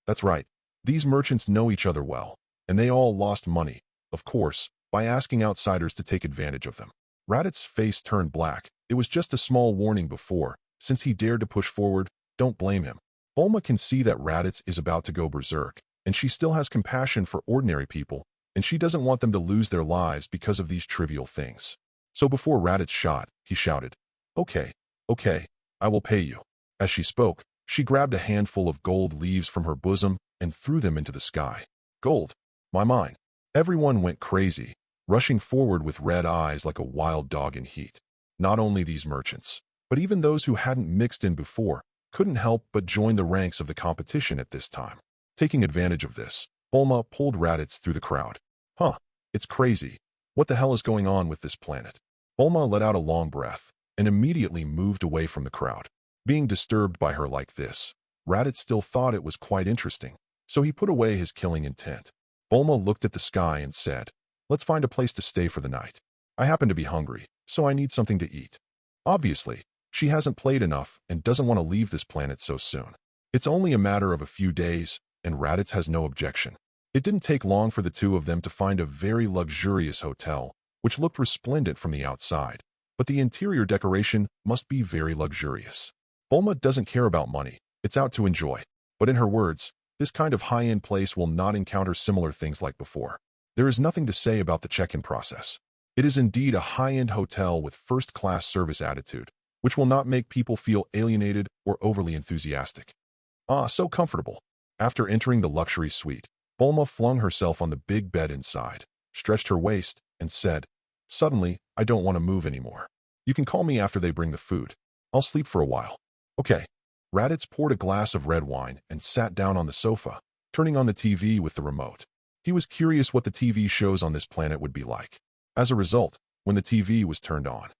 That's right. These merchants know each other well, and they all lost money, of course, by asking outsiders to take advantage of them. Raditz's face turned black. It was just a small warning before. Since he dared to push forward, don't blame him. Bulma can see that Raditz is about to go berserk, and she still has compassion for ordinary people, and she doesn't want them to lose their lives because of these trivial things. So before Raditz shot, he shouted, "Okay, okay, I will pay you." As she spoke, she grabbed a handful of gold leaves from her bosom and threw them into the sky. Gold! My mind! Everyone went crazy, rushing forward with red eyes like a wild dog in heat. Not only these merchants, but even those who hadn't mixed in before, couldn't help but join the ranks of the competition at this time. Taking advantage of this, Bulma pulled Raditz through the crowd. Huh, it's crazy. What the hell is going on with this planet? Bulma let out a long breath and immediately moved away from the crowd. Being disturbed by her like this, Raditz still thought it was quite interesting, so he put away his killing intent. Bulma looked at the sky and said, "Let's find a place to stay for the night. I happen to be hungry, so I need something to eat." Obviously, she hasn't played enough and doesn't want to leave this planet so soon. It's only a matter of a few days, and Raditz has no objection. It didn't take long for the two of them to find a very luxurious hotel, which looked resplendent from the outside, but the interior decoration must be very luxurious. Bulma doesn't care about money, it's out to enjoy. But in her words, this kind of high-end place will not encounter similar things like before. There is nothing to say about the check-in process. It is indeed a high-end hotel with first-class service attitude, which will not make people feel alienated or overly enthusiastic. Ah, so comfortable. After entering the luxury suite, Bulma flung herself on the big bed inside, stretched her waist, and said, "Suddenly, I don't want to move anymore. You can call me after they bring the food. I'll sleep for a while." "Okay." Raditz poured a glass of red wine and sat down on the sofa, turning on the TV with the remote. He was curious what the TV shows on this planet would be like. As a result, when the TV was turned on,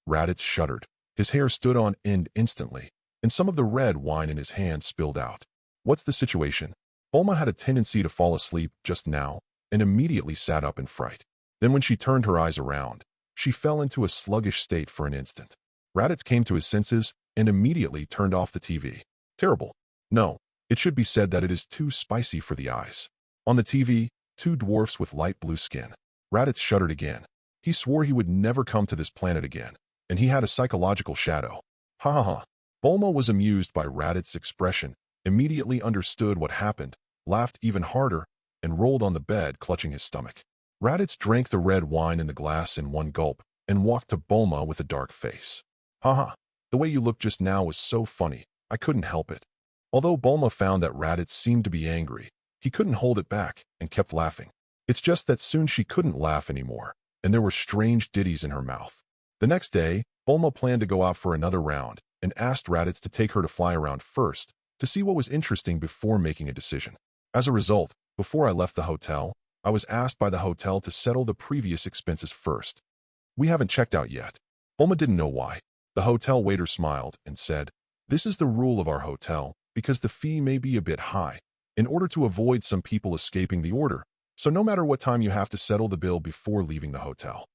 Raditz shuddered. His hair stood on end instantly, and some of the red wine in his hand spilled out. What's the situation? Bulma had a tendency to fall asleep just now and immediately sat up in fright. Then when she turned her eyes around, she fell into a sluggish state for an instant. Raditz came to his senses and immediately turned off the TV. Terrible. No, it should be said that it is too spicy for the eyes. On the TV, two dwarfs with light blue skin. Raditz shuddered again. He swore he would never come to this planet again, and he had a psychological shadow. Ha ha ha. Bulma was amused by Raditz's expression, immediately understood what happened, laughed even harder, and rolled on the bed, clutching his stomach. Raditz drank the red wine in the glass in one gulp and walked to Bulma with a dark face. "Ha ha, the way you looked just now was so funny, I couldn't help it." Although Bulma found that Raditz seemed to be angry, he couldn't hold it back and kept laughing. It's just that soon she couldn't laugh anymore, and there were strange ditties in her mouth. The next day, Bulma planned to go out for another round and asked Raditz to take her to fly around first to see what was interesting before making a decision. As a result, before I left the hotel, I was asked by the hotel to settle the previous expenses first. "We haven't checked out yet." Bulma didn't know why. The hotel waiter smiled and said, "This is the rule of our hotel because the fee may be a bit high, in order to avoid some people escaping the order, so no matter what time you have to settle the bill before leaving the hotel."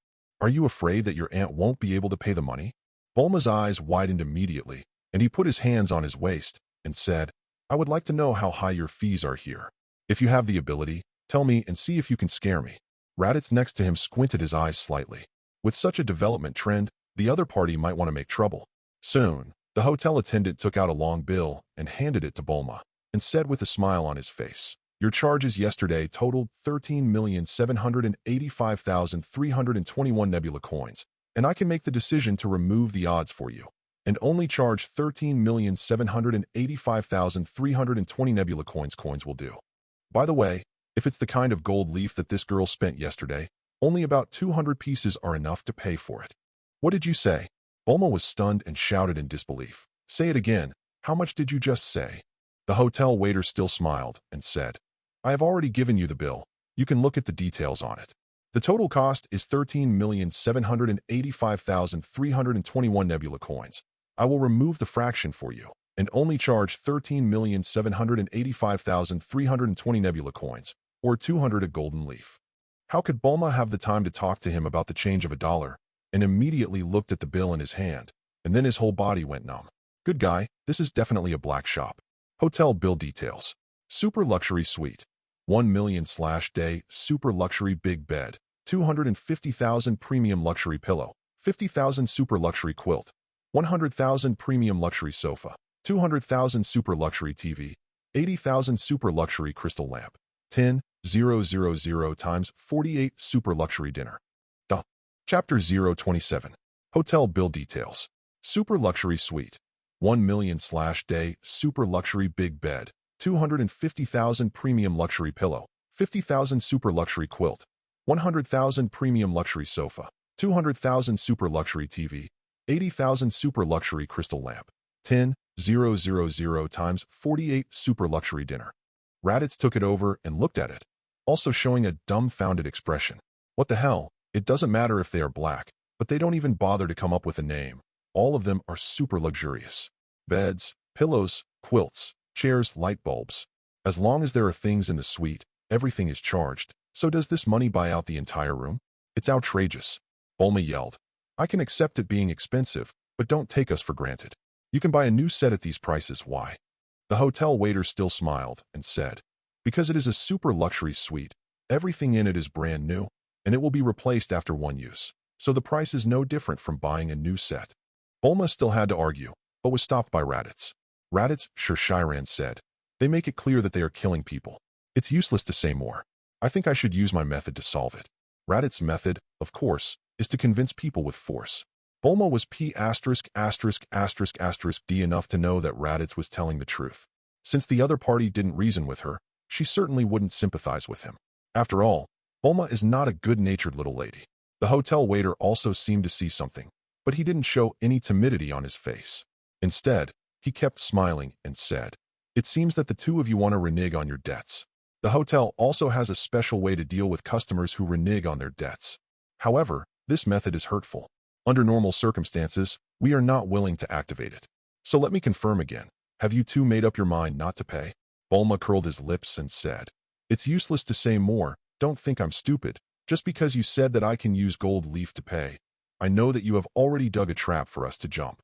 "Are you afraid that your aunt won't be able to pay the money?" Bulma's eyes widened immediately, and he put his hands on his waist and said, "I would like to know how high your fees are here. If you have the ability, tell me and see if you can scare me." Raditz next to him squinted his eyes slightly. With such a development trend, the other party might want to make trouble. Soon, the hotel attendant took out a long bill and handed it to Bulma, and said with a smile on his face, "Your charges yesterday totaled 13,785,321 Nebula coins, and I can make the decision to remove the odds for you, and only charge 13,785,320 Nebula coins will do. By the way, if it's the kind of gold leaf that this girl spent yesterday, only about 200 pieces are enough to pay for it." "What did you say?" Bulma was stunned and shouted in disbelief. "Say it again. How much did you just say?" The hotel waiter still smiled and said, "I have already given you the bill. You can look at the details on it. The total cost is 13,785,321 Nebula coins. I will remove the fraction for you, and only charge 13,785,320 Nebula coins, or 200 a golden leaf." How could Bulma have the time to talk to him about the change of $1, and immediately looked at the bill in his hand, and then his whole body went numb. "Good guy, this is definitely a black shop. Hotel bill details. Super luxury suite. 1 million/day super luxury big bed. 250,000 premium luxury pillow. 50,000 super luxury quilt. 100,000 premium luxury sofa. 200,000 super luxury TV. 80,000 super luxury crystal lamp. 10,000 times 48 super luxury dinner. Chapter 027. Hotel bill details. Super luxury suite. 1 million/day super luxury big bed. 250,000 premium luxury pillow. 50,000 super luxury quilt. 100,000 premium luxury sofa. 200,000 super luxury TV. 80,000 super luxury crystal lamp. 10,000 times 48 super luxury dinner. Raditz took it over and looked at it, also showing a dumbfounded expression. What the hell? It doesn't matter if they are black, but they don't even bother to come up with a name. All of them are super luxurious. Beds, pillows, quilts, chairs, light bulbs. As long as there are things in the suite, everything is charged. So does this money buy out the entire room? It's outrageous. Bulma yelled. I can accept it being expensive, but don't take us for granted. You can buy a new set at these prices. Why? The hotel waiter still smiled and said, because it is a super luxury suite. Everything in it is brand new, and it will be replaced after one use. So the price is no different from buying a new set. Bulma still had to argue, but was stopped by Raditz. Raditz, Shiran said, they make it clear that they are killing people. It's useless to say more. I think I should use my method to solve it. Raditz's method, of course, is to convince people with force. Bulma was P**********D enough to know that Raditz was telling the truth. Since the other party didn't reason with her, she certainly wouldn't sympathize with him. After all, Bulma is not a good-natured little lady. The hotel waiter also seemed to see something, but he didn't show any timidity on his face. Instead, he kept smiling and said, it seems that the two of you want to renege on your debts. The hotel also has a special way to deal with customers who renege on their debts. However, this method is hurtful. Under normal circumstances, we are not willing to activate it. So let me confirm again. Have you two made up your mind not to pay? Bulma curled his lips and said, it's useless to say more. Don't think I'm stupid. Just because you said that I can use gold leaf to pay. I know that you have already dug a trap for us to jump.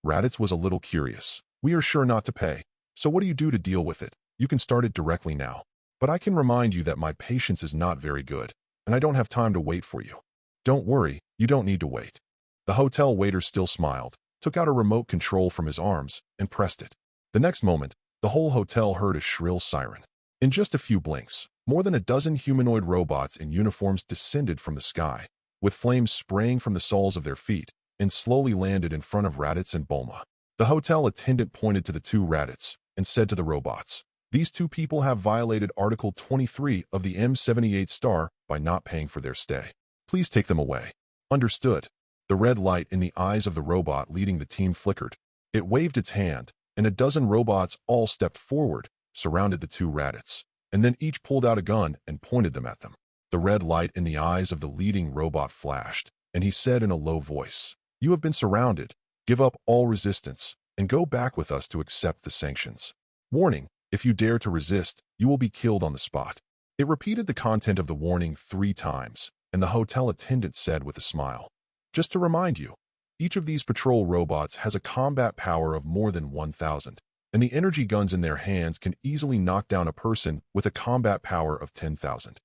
Raditz was a little curious. We are sure not to pay. So what do you do to deal with it? You can start it directly now. But I can remind you that my patience is not very good, and I don't have time to wait for you. Don't worry, you don't need to wait. The hotel waiter still smiled, took out a remote control from his arms, and pressed it. The next moment, the whole hotel heard a shrill siren. In just a few blinks, more than a dozen humanoid robots in uniforms descended from the sky, with flames spraying from the soles of their feet, and slowly landed in front of Raditz and Bulma. The hotel attendant pointed to the two Raditz and said to the robots, these two people have violated Article 23 of the M78 Star by not paying for their stay. Please take them away. Understood. The red light in the eyes of the robot leading the team flickered. It waved its hand, and a dozen robots all stepped forward, surrounded the two Raditz, and then each pulled out a gun and pointed them at them. The red light in the eyes of the leading robot flashed, and he said in a low voice, you have been surrounded. Give up all resistance, and go back with us to accept the sanctions. Warning, if you dare to resist, you will be killed on the spot. It repeated the content of the warning 3 times, and the hotel attendant said with a smile, just to remind you, each of these patrol robots has a combat power of more than 1,000, and the energy guns in their hands can easily knock down a person with a combat power of 10,000.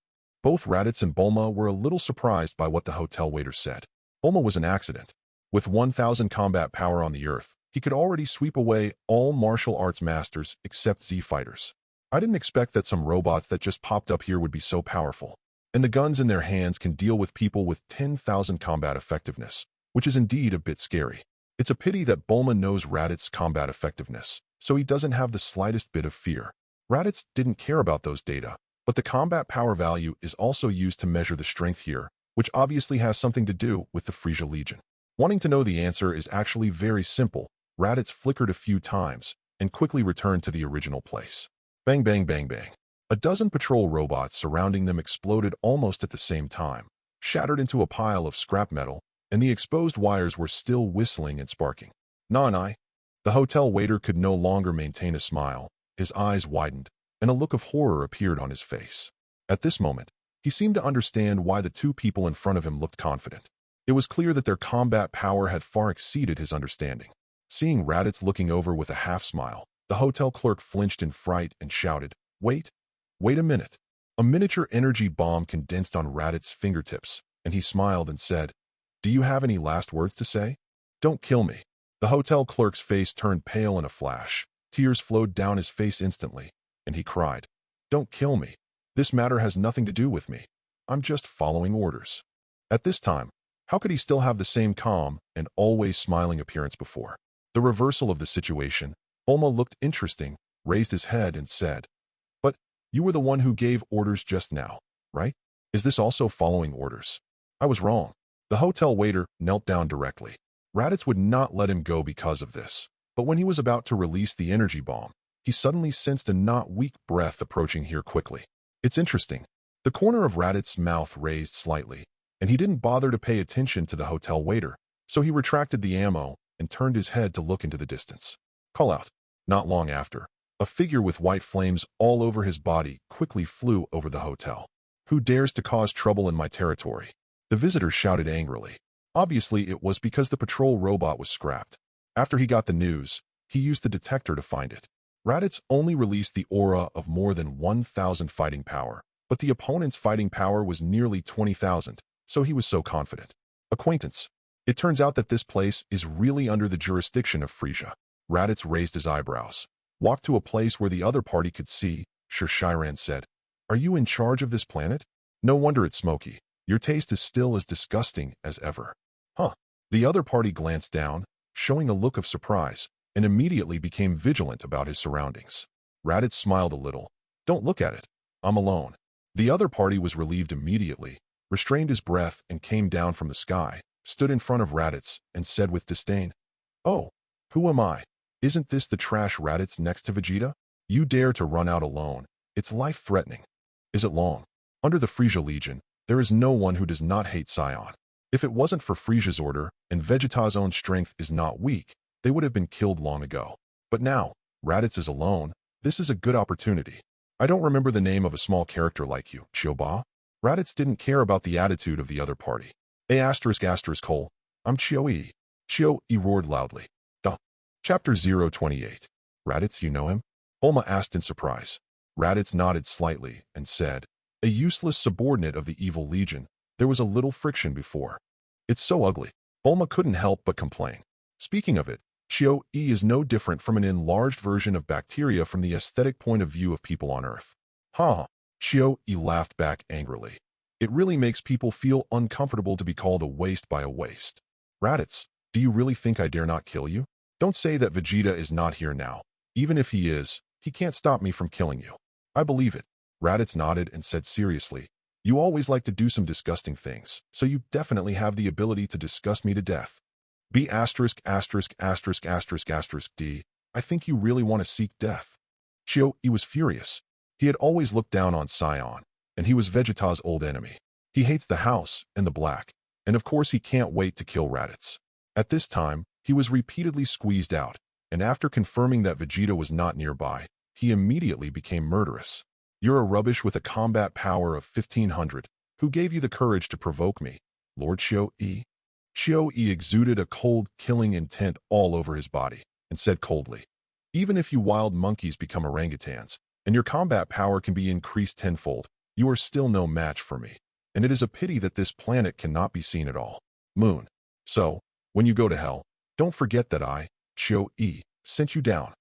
Both Raditz and Bulma were a little surprised by what the hotel waiter said. Bulma was an accident. With 1,000 combat power on the Earth, he could already sweep away all martial arts masters except Z fighters. I didn't expect that some robots that just popped up here would be so powerful. And the guns in their hands can deal with people with 10,000 combat effectiveness, which is indeed a bit scary. It's a pity that Bulma knows Raditz's combat effectiveness, so he doesn't have the slightest bit of fear. Raditz didn't care about those data, but the combat power value is also used to measure the strength here, which obviously has something to do with the Frieza Legion. Wanting to know the answer is actually very simple. Raditz flickered a few times and quickly returned to the original place. Bang, bang, bang, bang. A dozen patrol robots surrounding them exploded almost at the same time, shattered into a pile of scrap metal, and the exposed wires were still whistling and sparking. Nanai. The hotel waiter could no longer maintain a smile. His eyes widened, and a look of horror appeared on his face. At this moment, he seemed to understand why the two people in front of him looked confident. It was clear that their combat power had far exceeded his understanding. Seeing Raditz looking over with a half-smile, the hotel clerk flinched in fright and shouted, Wait a minute. A miniature energy bomb condensed on Raditz's fingertips, and he smiled and said, "Do you have any last words to say? Don't kill me." The hotel clerk's face turned pale in a flash. Tears flowed down his face instantly, and he cried, "Don't kill me. This matter has nothing to do with me. I'm just following orders." At this time, how could he still have the same calm and always smiling appearance before? The reversal of the situation, Bulma looked interesting, raised his head and said, "But you were the one who gave orders just now, right? Is this also following orders?" "I was wrong." The hotel waiter knelt down directly. Raditz would not let him go because of this, but when he was about to release the energy bomb, he suddenly sensed a not weak breath approaching here quickly. It's interesting. The corner of Raditz's mouth raised slightly, and he didn't bother to pay attention to the hotel waiter, so he retracted the ammo and turned his head to look into the distance. Call out. Not long after, a figure with white flames all over his body quickly flew over the hotel. "Who dares to cause trouble in my territory?" The visitor shouted angrily. Obviously, it was because the patrol robot was scrapped. After he got the news, he used the detector to find it. Raditz only released the aura of more than 1,000 fighting power, but the opponent's fighting power was nearly 20,000, so he was so confident. Acquaintance. It turns out that this place is really under the jurisdiction of Frieza. Raditz raised his eyebrows. Walked to a place where the other party could see. Sure, Shiran said, "Are you in charge of this planet? No wonder it's smoky. Your taste is still as disgusting as ever." Huh. The other party glanced down, showing a look of surprise, and immediately became vigilant about his surroundings. Raditz smiled a little. "Don't look at it. I'm alone." The other party was relieved immediately, restrained his breath and came down from the sky, stood in front of Raditz, and said with disdain, "Oh, who am I? Isn't this the trash Raditz next to Vegeta? You dare to run out alone. It's life-threatening." "Is it long?" Under the Frieza Legion, there is no one who does not hate Scion. If it wasn't for Frieza's order, and Vegeta's own strength is not weak, they would have been killed long ago. But now, Raditz is alone. This is a good opportunity. "I don't remember the name of a small character like you, Chioba." Raditz didn't care about the attitude of the other party. ****, I'm Chio-E. Chio-E roared loudly. Duh. Chapter 028. Raditz, you know him? Bulma asked in surprise. Raditz nodded slightly and said, "A useless subordinate of the evil legion. There was a little friction before." "It's so ugly." Bulma couldn't help but complain. Speaking of it, Chio-E is no different from an enlarged version of bacteria from the aesthetic point of view of people on Earth. Ha! Chio-E laughed back angrily. "It really makes people feel uncomfortable to be called a waste by a waste." "Raditz, do you really think I dare not kill you? Don't say that Vegeta is not here now. Even if he is, he can't stop me from killing you." "I believe it." Raditz nodded and said seriously, "You always like to do some disgusting things, so you definitely have the ability to disgust me to death. B***************** D. I think you really want to seek death." Chio-E was furious. He had always looked down on Scion, and he was Vegeta's old enemy. He hates the house and the black, and of course he can't wait to kill Raditz. At this time, he was repeatedly squeezed out, and after confirming that Vegeta was not nearby, he immediately became murderous. "You're a rubbish with a combat power of 1500. Who gave you the courage to provoke me, Lord Chio-E?" Chio-E exuded a cold, killing intent all over his body, and said coldly, "Even if you wild monkeys become orangutans, and your combat power can be increased tenfold, you are still no match for me. And it is a pity that this planet cannot be seen at all. Moon. So, when you go to hell, don't forget that I, Chio-E, sent you down."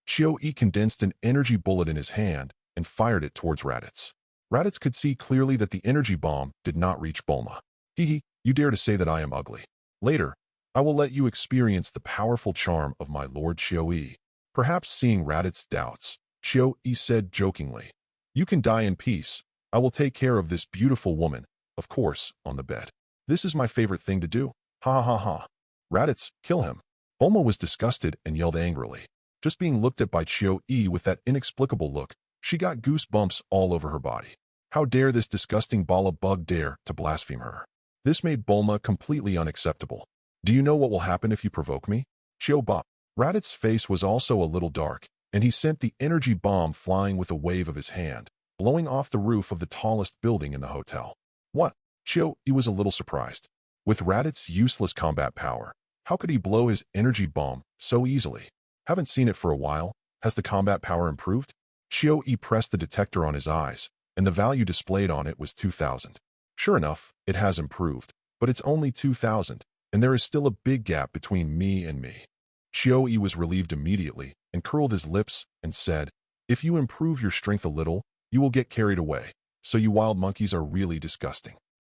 Chio-E condensed an energy bullet in his hand and fired it towards Raditz. Raditz could see clearly that the energy bomb did not reach Bulma. "Hee, you dare to say that I am ugly. Later, I will let you experience the powerful charm of my Lord Chio-E." Perhaps seeing Raditz's doubts, Chio-E said jokingly, "You can die in peace. I will take care of this beautiful woman, of course, on the bed. This is my favorite thing to do. Ha ha ha. Raditz, kill him." Bulma was disgusted and yelled angrily. Just being looked at by Chio-E with that inexplicable look, she got goosebumps all over her body. How dare this disgusting bala bug dare to blaspheme her? This made Bulma completely unacceptable. "Do you know what will happen if you provoke me?" Chio-Ba. Raditz's face was also a little dark, and he sent the energy bomb flying with a wave of his hand, blowing off the roof of the tallest building in the hotel. "What?" Chio-E was a little surprised. With Raditz's useless combat power, how could he blow his energy bomb so easily? "Haven't seen it for a while. Has the combat power improved?" Xiao pressed the detector on his eyes, and the value displayed on it was 2,000. Sure enough, it has improved, but it's only 2,000, and there is still a big gap between me and me. Xiao was relieved immediately and curled his lips and said, "If you improve your strength a little, you will get carried away, so you wild monkeys are really disgusting.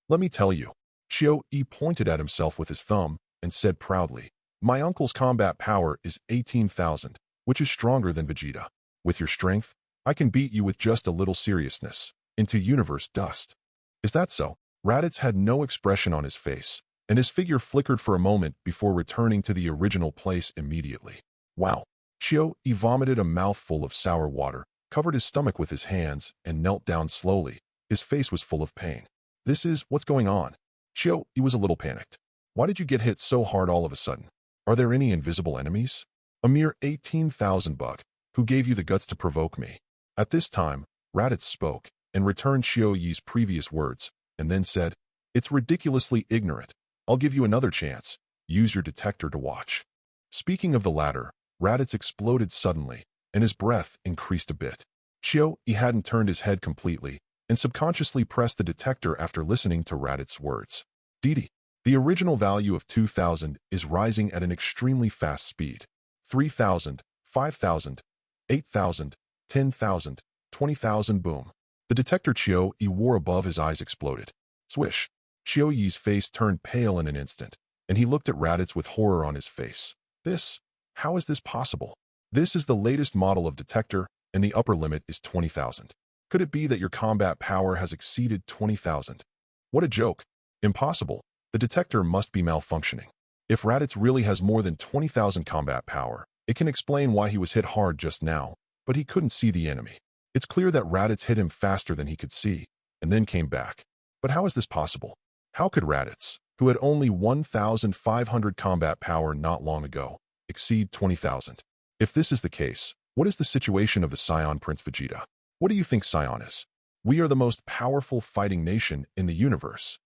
Let me tell you." Xiao pointed at himself with his thumb and said proudly, "My uncle's combat power is 18,000, which is stronger than Vegeta. With your strength, I can beat you with just a little seriousness into universe dust." "Is that so?" Raditz had no expression on his face, and his figure flickered for a moment before returning to the original place immediately. "Wow." Xiao vomited a mouthful of sour water, covered his stomach with his hands, and knelt down slowly. His face was full of pain. What's going on?" Xiao was a little panicked. "Why did you get hit so hard all of a sudden? Are there any invisible enemies?" "A mere 18,000 bug. Who gave you the guts to provoke me?" At this time, Raditz spoke and returned Xiao previous words, and then said, "It's ridiculously ignorant. I'll give you another chance. Use your detector to watch." Speaking of the latter, Raditz exploded suddenly, and his breath increased a bit. Xiao hadn't turned his head completely, and subconsciously pressed the detector after listening to Raditz's words. "Didi, the original value of 2,000 is rising at an extremely fast speed. 3,000, 5,000, 8,000, 10,000, 20,000 boom." The detector Xiao wore above his eyes exploded. Swish. Xiao face turned pale in an instant, and he looked at Raditz with horror on his face. How is this possible? This is the latest model of detector, and the upper limit is 20,000. Could it be that your combat power has exceeded 20,000? What a joke. Impossible. The detector must be malfunctioning. If Raditz really has more than 20,000 combat power, it can explain why he was hit hard just now, but he couldn't see the enemy. It's clear that Raditz hit him faster than he could see, and then came back. But how is this possible? How could Raditz, who had only 1,500 combat power not long ago, exceed 20,000? If this is the case, what is the situation of the Scion Prince Vegeta? What do you think Scion is? We are the most powerful fighting nation in the universe.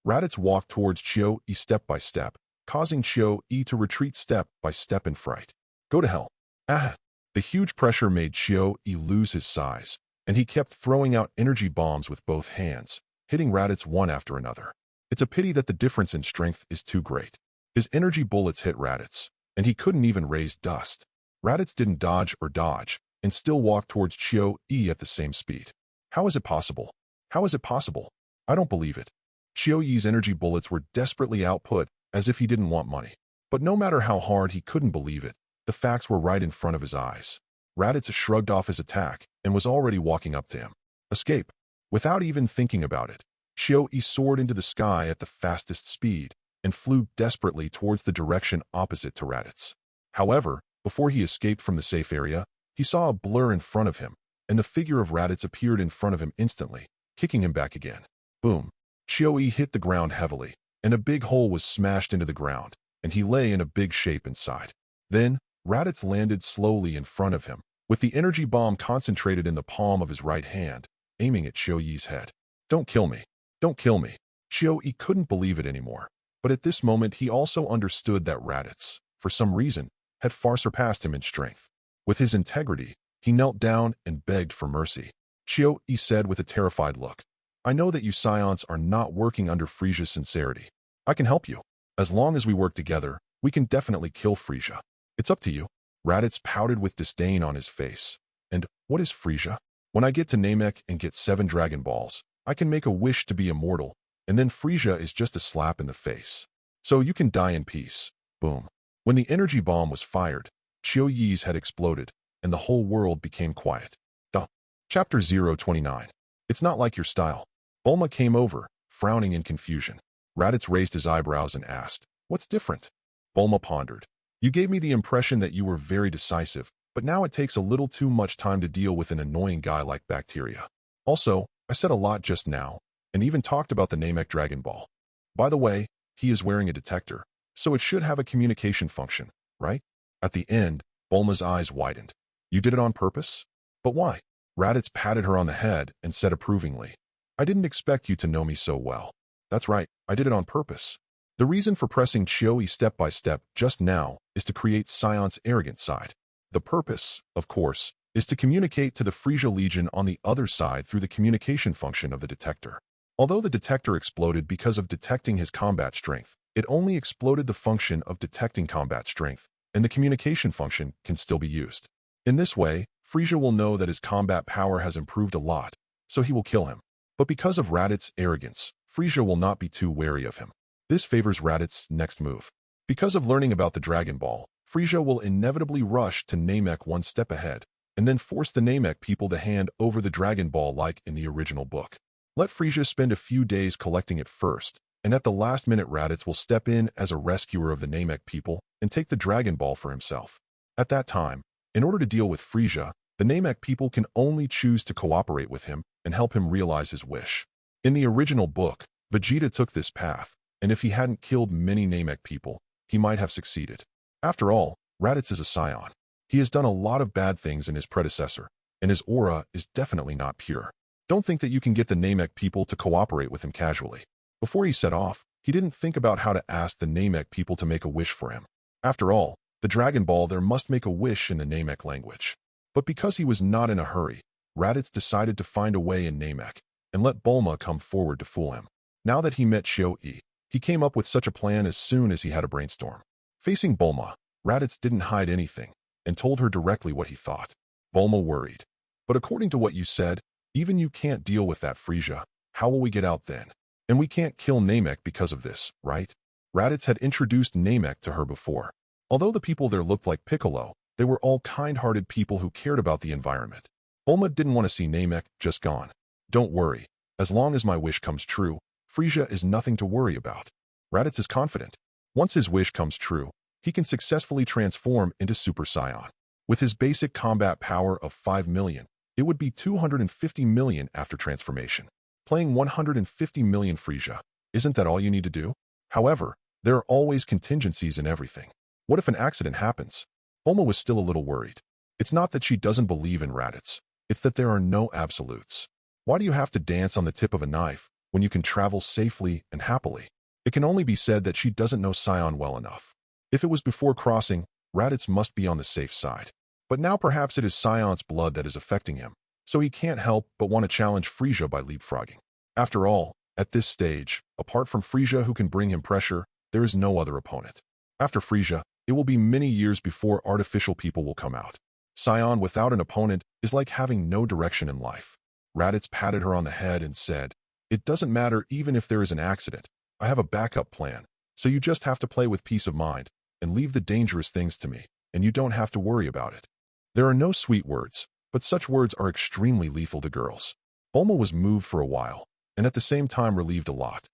Raditz walked towards Xiao step by step, causing Xiao to retreat step by step in fright. Go to hell. Ah! The huge pressure made Xiao lose his size, and he kept throwing out energy bombs with both hands, hitting Raditz one after another. It's a pity that the difference in strength is too great. His energy bullets hit Raditz, and he couldn't even raise dust. Raditz didn't dodge or dodge, and still walked towards Xiao at the same speed. How is it possible? How is it possible? I don't believe it. Xiao energy bullets were desperately output, as if he didn't want money. But no matter how hard he couldn't believe it, the facts were right in front of his eyes. Raditz shrugged off his attack and was already walking up to him. Escape. Without even thinking about it, Xiao soared into the sky at the fastest speed and flew desperately towards the direction opposite to Raditz. However, before he escaped from the safe area, he saw a blur in front of him, and the figure of Raditz appeared in front of him instantly, kicking him back again. Boom. Xiao hit the ground heavily, and a big hole was smashed into the ground, and he lay in a big shape inside. Then, Raditz landed slowly in front of him, with the energy bomb concentrated in the palm of his right hand, aiming at Xiaoyi's head. Don't kill me. Don't kill me. Xiaoyi couldn't believe it anymore. But at this moment he also understood that Raditz, for some reason, had far surpassed him in strength. With his integrity, he knelt down and begged for mercy. Xiaoyi said with a terrified look, I know that you Scions are not working under Frieza's sincerity. I can help you. As long as we work together, we can definitely kill Frieza. It's up to you. Raditz pouted with disdain on his face. And what is Frieza? When I get to Namek and get 7 Dragon Balls, I can make a wish to be immortal, and then Frieza is just a slap in the face. So you can die in peace. Boom. When the energy bomb was fired, Xiaoyi's had exploded, and the whole world became quiet. Duh. Chapter 029. It's not like your style. Bulma came over, frowning in confusion. Raditz raised his eyebrows and asked, What's different? Bulma pondered. You gave me the impression that you were very decisive, but now it takes a little too much time to deal with an annoying guy like Bacteria. Also, I said a lot just now, and even talked about the Namek Dragon Ball. By the way, he is wearing a detector, so it should have a communication function, right? At the end, Bulma's eyes widened. You did it on purpose? But why? Raditz patted her on the head and said approvingly, I didn't expect you to know me so well. That's right, I did it on purpose. The reason for pressing Xiaoyi step by step just now is to create Scion's arrogant side. The purpose, of course, is to communicate to the Frieza Legion on the other side through the communication function of the detector. Although the detector exploded because of detecting his combat strength, it only exploded the function of detecting combat strength, and the communication function can still be used. In this way, Frieza will know that his combat power has improved a lot, so he will kill him. But because of Raditz's arrogance, Frieza will not be too wary of him. This favors Raditz's next move. Because of learning about the Dragon Ball, Frieza will inevitably rush to Namek one step ahead, and then force the Namek people to hand over the Dragon Ball like in the original book. Let Frieza spend a few days collecting it first, and at the last minute Raditz will step in as a rescuer of the Namek people and take the Dragon Ball for himself. At that time, in order to deal with Frieza, the Namek people can only choose to cooperate with him and help him realize his wish. In the original book, Vegeta took this path, and if he hadn't killed many Namek people, he might have succeeded. After all, Raditz is a scion. He has done a lot of bad things in his predecessor, and his aura is definitely not pure. Don't think that you can get the Namek people to cooperate with him casually. Before he set off, he didn't think about how to ask the Namek people to make a wish for him. After all, the Dragon Ball there must make a wish in the Namek language. But because he was not in a hurry, Raditz decided to find a way in Namek, and let Bulma come forward to fool him. Now that he met Shio-E, he came up with such a plan as soon as he had a brainstorm. Facing Bulma, Raditz didn't hide anything, and told her directly what he thought. Bulma worried. But according to what you said, even you can't deal with that Frieza. How will we get out then? And we can't kill Namek because of this, right? Raditz had introduced Namek to her before. Although the people there looked like Piccolo, they were all kind-hearted people who cared about the environment. Bulma didn't want to see Namek just gone. Don't worry. As long as my wish comes true, Frieza is nothing to worry about. Raditz is confident. Once his wish comes true, he can successfully transform into Super Saiyan. With his basic combat power of 5 million, it would be 250 million after transformation. Playing 150 million Frieza, isn't that all you need to do? However, there are always contingencies in everything. What if an accident happens? Bulma was still a little worried. It's not that she doesn't believe in Raditz, it's that there are no absolutes. Why do you have to dance on the tip of a knife when you can travel safely and happily? It can only be said that she doesn't know Saiyan well enough. If it was before crossing, Raditz must be on the safe side. But now perhaps it is Saiyan's blood that is affecting him, so he can't help but want to challenge Frieza by leapfrogging. After all, at this stage, apart from Frieza who can bring him pressure, there is no other opponent. After Frieza, it will be many years before artificial people will come out. Saiyan without an opponent is like having no direction in life. Raditz patted her on the head and said, "It doesn't matter even if there is an accident. I have a backup plan, so you just have to play with peace of mind and leave the dangerous things to me, and you don't have to worry about it." There are no sweet words, but such words are extremely lethal to girls. Bulma was moved for a while, and at the same time relieved a lot.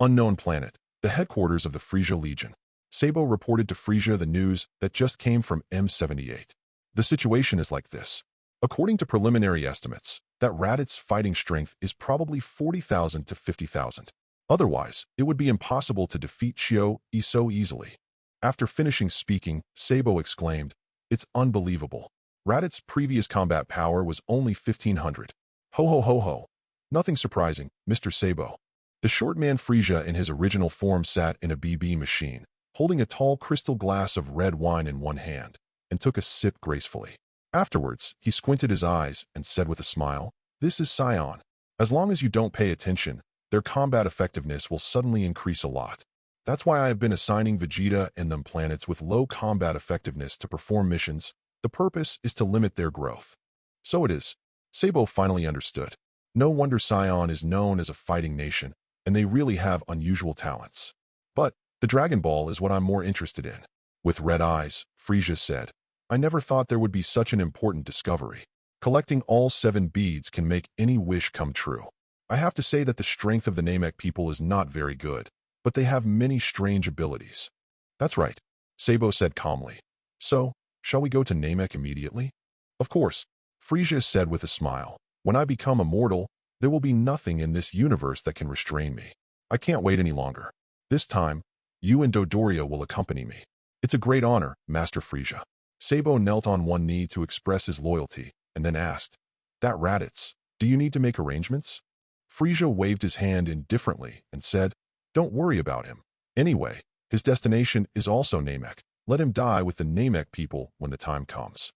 Unknown planet, the headquarters of the Frieza Legion. Sabo reported to Frieza the news that just came from M78. The situation is like this. According to preliminary estimates, that Raditz's fighting strength is probably 40,000 to 50,000. Otherwise, it would be impossible to defeat Shio-E so easily. After finishing speaking, Sabo exclaimed, "It's unbelievable. Raditz's previous combat power was only 1,500. Ho ho ho ho. Nothing surprising, Mr. Sabo." The short man Frieza in his original form sat in a BB machine, holding a tall crystal glass of red wine in one hand, and took a sip gracefully. Afterwards, he squinted his eyes and said with a smile, "This is Saiyan. As long as you don't pay attention, their combat effectiveness will suddenly increase a lot. That's why I have been assigning Vegeta and them planets with low combat effectiveness to perform missions. The purpose is to limit their growth." So it is. Sabo finally understood. No wonder Saiyan is known as a fighting nation, and they really have unusual talents. But the Dragon Ball is what I'm more interested in. With red eyes, Frieza said, "I never thought there would be such an important discovery. Collecting all 7 beads can make any wish come true. I have to say that the strength of the Namek people is not very good, but they have many strange abilities." "That's right," Sabo said calmly. "So, shall we go to Namek immediately?" "Of course," Frieza said with a smile. "When I become immortal, there will be nothing in this universe that can restrain me. I can't wait any longer. This time, you and Dodoria will accompany me." "It's a great honor, Master Frieza." Sabo knelt on one knee to express his loyalty, and then asked, "That Raditz, do you need to make arrangements?" Frieza waved his hand indifferently and said, "Don't worry about him. Anyway, his destination is also Namek. Let him die with the Namek people when the time comes."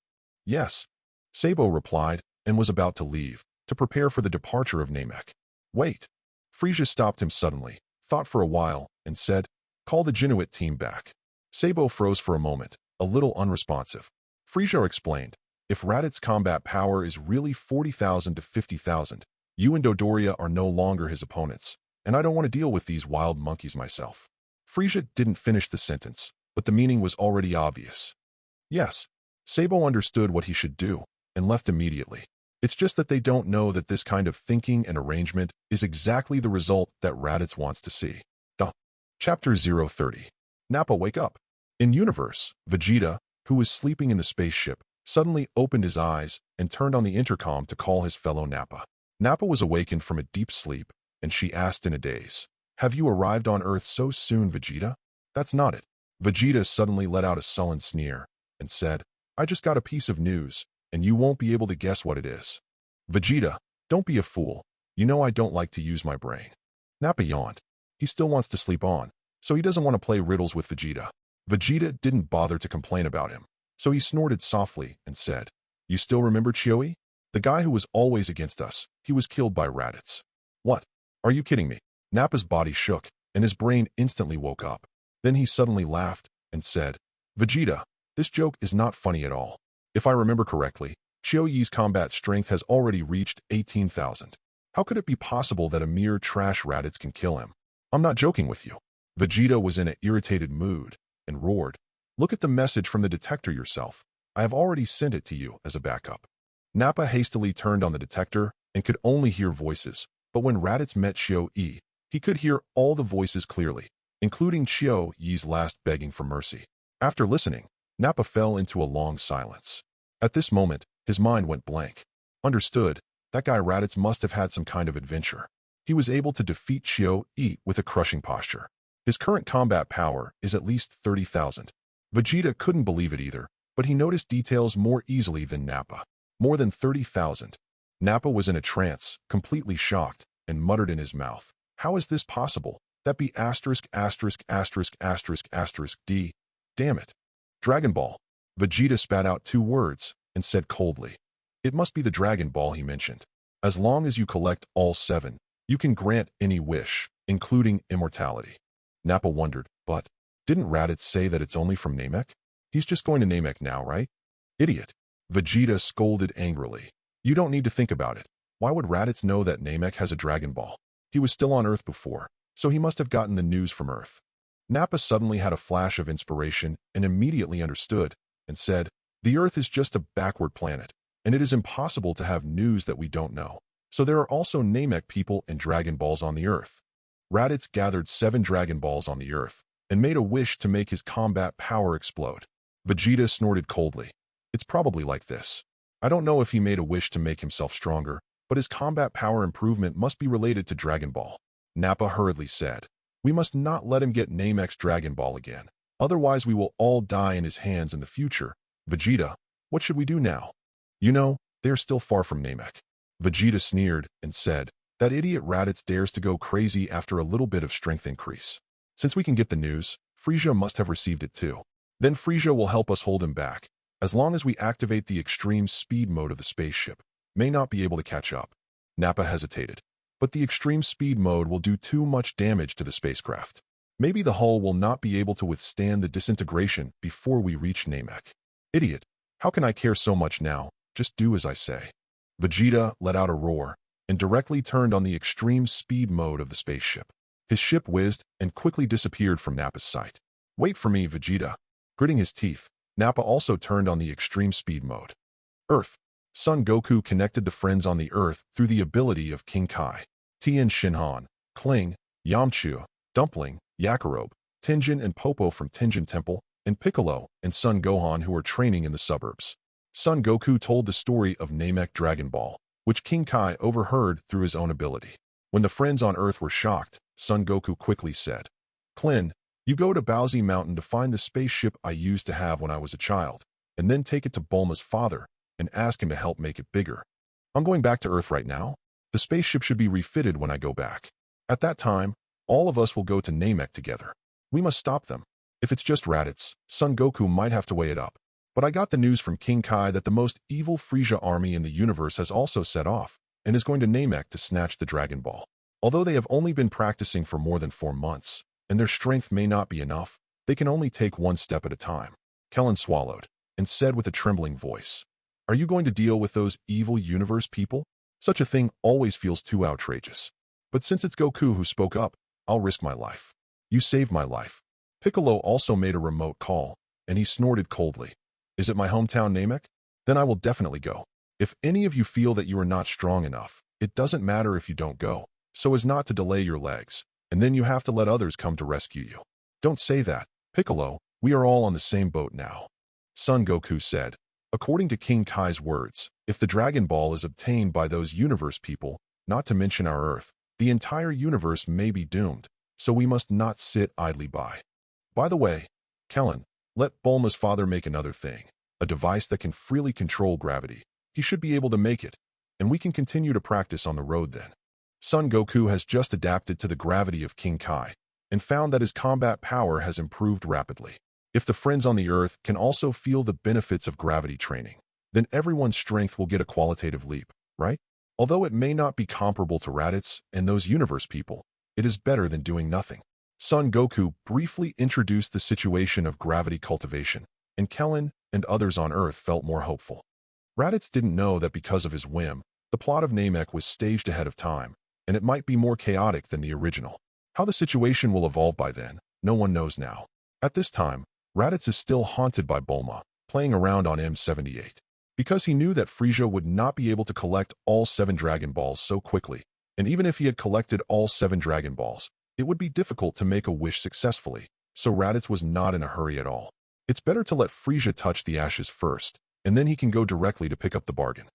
"Yes." Sabo replied and was about to leave, to prepare for the departure of Namek. Wait. Frieza stopped him suddenly, thought for a while, and said, call the Genuit team back. Sabo froze for a moment, a little unresponsive. Frieza explained, if Raditz's combat power is really 40,000 to 50,000, you and Dodoria are no longer his opponents, and I don't want to deal with these wild monkeys myself. Frieza didn't finish the sentence, but the meaning was already obvious. Yes, Sabo understood what he should do, and left immediately. It's just that they don't know that this kind of thinking and arrangement is exactly the result that Raditz wants to see. Chapter 030. Nappa, wake up. In universe, Vegeta, who was sleeping in the spaceship, suddenly opened his eyes and turned on the intercom to call his fellow Nappa. Nappa was awakened from a deep sleep, and she asked in a daze, have you arrived on Earth so soon, Vegeta? That's not it. Vegeta suddenly let out a sullen sneer and said, I just got a piece of news, and you won't be able to guess what it is. Vegeta, don't be a fool. You know I don't like to use my brain. Nappa yawned. He still wants to sleep on, so he doesn't want to play riddles with Vegeta. Vegeta didn't bother to complain about him, so he snorted softly and said, you still remember Chioi? The guy who was always against us, he was killed by Raditz. What? Are you kidding me? Nappa's body shook, and his brain instantly woke up. Then he suddenly laughed and said, Vegeta, this joke is not funny at all. If I remember correctly, Chioi's combat strength has already reached 18,000. How could it be possible that a mere trash Raditz can kill him? I'm not joking with you. Vegeta was in an irritated mood and roared, look at the message from the detector yourself. I have already sent it to you as a backup. Nappa hastily turned on the detector and could only hear voices, but when Raditz met Chioi, he could hear all the voices clearly, including Chioi's last begging for mercy. After listening, Nappa fell into a long silence. At this moment, his mind went blank. Understood, that guy Raditz must have had some kind of adventure. He was able to defeat Chioi with a crushing posture. His current combat power is at least 30,000. Vegeta couldn't believe it either, but he noticed details more easily than Nappa. More than 30,000. Nappa was in a trance, completely shocked, and muttered in his mouth, how is this possible? That be asterisk asterisk asterisk asterisk asterisk D. Damn it. Dragon Ball. Vegeta spat out 2 words and said coldly, it must be the Dragon Ball he mentioned. As long as you collect all 7, you can grant any wish, including immortality. Nappa wondered, but didn't Raditz say that it's only from Namek? He's just going to Namek now, right? Idiot. Vegeta scolded angrily. You don't need to think about it. Why would Raditz know that Namek has a Dragon Ball? He was still on Earth before, so he must have gotten the news from Earth. Nappa suddenly had a flash of inspiration and immediately understood, and said, the Earth is just a backward planet, and it is impossible to have news that we don't know. So there are also Namek people and Dragon Balls on the Earth. Raditz gathered 7 Dragon Balls on the Earth, and made a wish to make his combat power explode. Vegeta snorted coldly. It's probably like this. I don't know if he made a wish to make himself stronger, but his combat power improvement must be related to Dragon Ball. Nappa hurriedly said, we must not let him get Namek's Dragon Ball again. Otherwise we will all die in his hands in the future. Vegeta, what should we do now? You know, they are still far from Namek. Vegeta sneered and said, that idiot Raditz dares to go crazy after a little bit of strength increase. Since we can get the news, Frieza must have received it too. Then Frieza will help us hold him back. As long as we activate the extreme speed mode of the spaceship, may not be able to catch up. Nappa hesitated. But the extreme speed mode will do too much damage to the spacecraft. Maybe the hull will not be able to withstand the disintegration before we reach Namek. Idiot, how can I care so much now? Just do as I say. Vegeta let out a roar and directly turned on the extreme speed mode of the spaceship. His ship whizzed and quickly disappeared from Nappa's sight. Wait for me, Vegeta. Gritting his teeth, Nappa also turned on the extreme speed mode. Earth. Son Goku connected the friends on the Earth through the ability of King Kai, Tien Shinhan, Kling, Yamcha, Dumpling, Kakarot, Tenjin and Popo from Tenjin Temple, and Piccolo and Son Gohan who were training in the suburbs. Son Goku told the story of Namek Dragon Ball, which King Kai overheard through his own ability. When the friends on Earth were shocked, Son Goku quickly said, Klin, you go to Bowsy Mountain to find the spaceship I used to have when I was a child, and then take it to Bulma's father and ask him to help make it bigger. I'm going back to Earth right now. The spaceship should be refitted when I go back. At that time, all of us will go to Namek together. We must stop them. If it's just Raditz, Son Goku might have to weigh it up. But I got the news from King Kai that the most evil Frieza army in the universe has also set off and is going to Namek to snatch the Dragon Ball. Although they have only been practicing for more than 4 months, and their strength may not be enough, they can only take one step at a time. Kellen swallowed and said with a trembling voice, "Are you going to deal with those evil universe people? Such a thing always feels too outrageous. But since it's Goku who spoke up, I'll risk my life." "You saved my life." Piccolo also made a remote call, and he snorted coldly. "Is it my hometown Namek? Then I will definitely go. If any of you feel that you are not strong enough, it doesn't matter if you don't go, so as not to delay your legs, and then you have to let others come to rescue you." "Don't say that, Piccolo, we are all on the same boat now." Son Goku said, "According to King Kai's words, if the Dragon Ball is obtained by those universe people, not to mention our Earth, the entire universe may be doomed, so we must not sit idly by. By the way, Kellen, let Bulma's father make another thing, a device that can freely control gravity. He should be able to make it, and we can continue to practice on the road then." Son Goku has just adapted to the gravity of King Kai and found that his combat power has improved rapidly. If the friends on the Earth can also feel the benefits of gravity training, then everyone's strength will get a qualitative leap, right? Although it may not be comparable to Raditz and those universe people, it is better than doing nothing. Son Goku briefly introduced the situation of gravity cultivation, and Kellen and others on Earth felt more hopeful. Raditz didn't know that because of his whim, the plot of Namek was staged ahead of time, and it might be more chaotic than the original. How the situation will evolve by then, no one knows now. At this time, Raditz is still haunted by Bulma, playing around on M78. Because he knew that Frieza would not be able to collect all 7 Dragon Balls so quickly, and even if he had collected all 7 Dragon Balls, it would be difficult to make a wish successfully, so Raditz was not in a hurry at all. It's better to let Frieza touch the ashes first, and then he can go directly to pick up the bargain.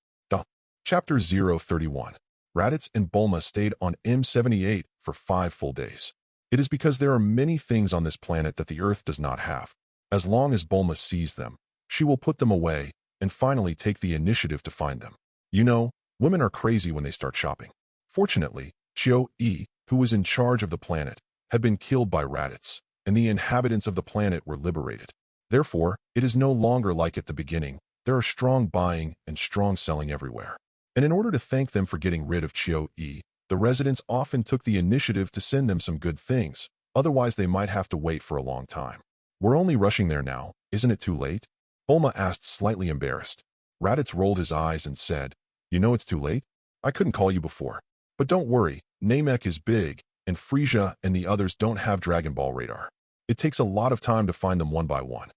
Chapter 031. Raditz and Bulma stayed on M78 for 5 full days. It is because there are many things on this planet that the Earth does not have. As long as Bulma sees them, she will put them away and finally take the initiative to find them. You know, women are crazy when they start shopping. Fortunately, Chio-E, who was in charge of the planet, had been killed by Raditz, and the inhabitants of the planet were liberated. Therefore, it is no longer like at the beginning. There are strong buying and strong selling everywhere. And in order to thank them for getting rid of Chio-E, the residents often took the initiative to send them some good things, otherwise they might have to wait for a long time. "We're only rushing there now, isn't it too late?" Bulma asked, slightly embarrassed. Raditz rolled his eyes and said, "You know it's too late? I couldn't call you before. But don't worry, Namek is big, and Frieza and the others don't have Dragon Ball radar. It takes a lot of time to find them one by one.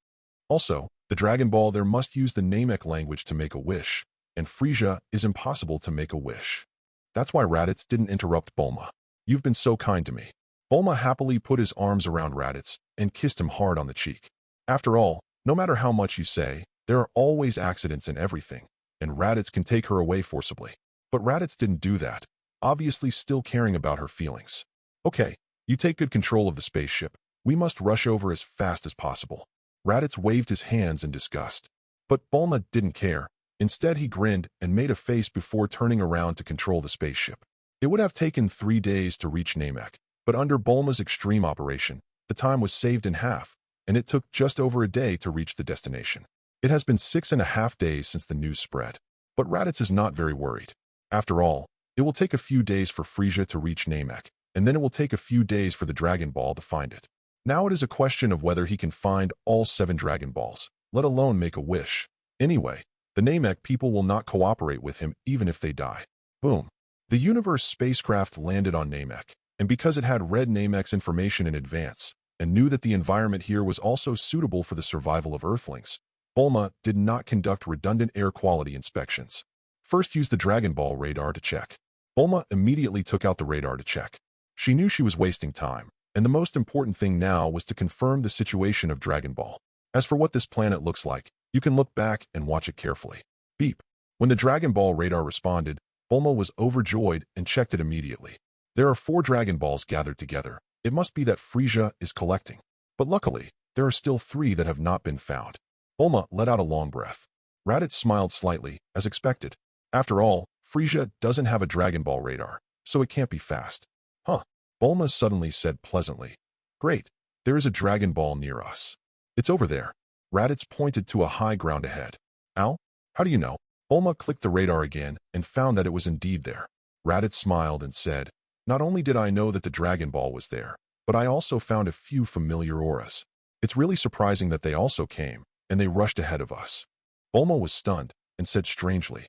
Also, the Dragon Ball there must use the Namek language to make a wish, and Frieza is impossible to make a wish." That's why Raditz didn't interrupt Bulma. "You've been so kind to me." Bulma happily put his arms around Raditz and kissed him hard on the cheek. After all, no matter how much you say, there are always accidents in everything, and Raditz can take her away forcibly. But Raditz didn't do that, obviously still caring about her feelings. "Okay, you take good control of the spaceship. We must rush over as fast as possible." Raditz waved his hands in disgust. But Bulma didn't care. Instead, he grinned and made a face before turning around to control the spaceship. It would have taken 3 days to reach Namek, but under Bulma's extreme operation, the time was saved in half, and it took just over a day to reach the destination. It has been 6.5 days since the news spread, but Raditz is not very worried. After all, it will take a few days for Frieza to reach Namek, and then it will take a few days for the Dragon Ball to find it. Now it is a question of whether he can find all 7 Dragon Balls, let alone make a wish. Anyway, the Namek people will not cooperate with him even if they die. Boom. The Universe spacecraft landed on Namek, and because it had read Namek's information in advance, and knew that the environment here was also suitable for the survival of Earthlings, Bulma did not conduct redundant air quality inspections. First, use the Dragon Ball radar to check. Bulma immediately took out the radar to check. She knew she was wasting time, and the most important thing now was to confirm the situation of Dragon Ball. As for what this planet looks like, you can look back and watch it carefully. Beep. When the Dragon Ball radar responded, Bulma was overjoyed and checked it immediately. There are 4 Dragon Balls gathered together. It must be that Frieza is collecting. But luckily, there are still 3 that have not been found. Bulma let out a long breath. Raditz smiled slightly, as expected. After all, Frieza doesn't have a Dragon Ball radar, so it can't be fast. Huh. Bulma suddenly said pleasantly, "Great, there is a Dragon Ball near us. It's over there." Raditz pointed to a high ground ahead. Ow? How do you know? Bulma clicked the radar again and found that it was indeed there. Raditz smiled and said, not only did I know that the Dragon Ball was there, but I also found a few familiar auras. It's really surprising that they also came, and they rushed ahead of us. Bulma was stunned and said strangely,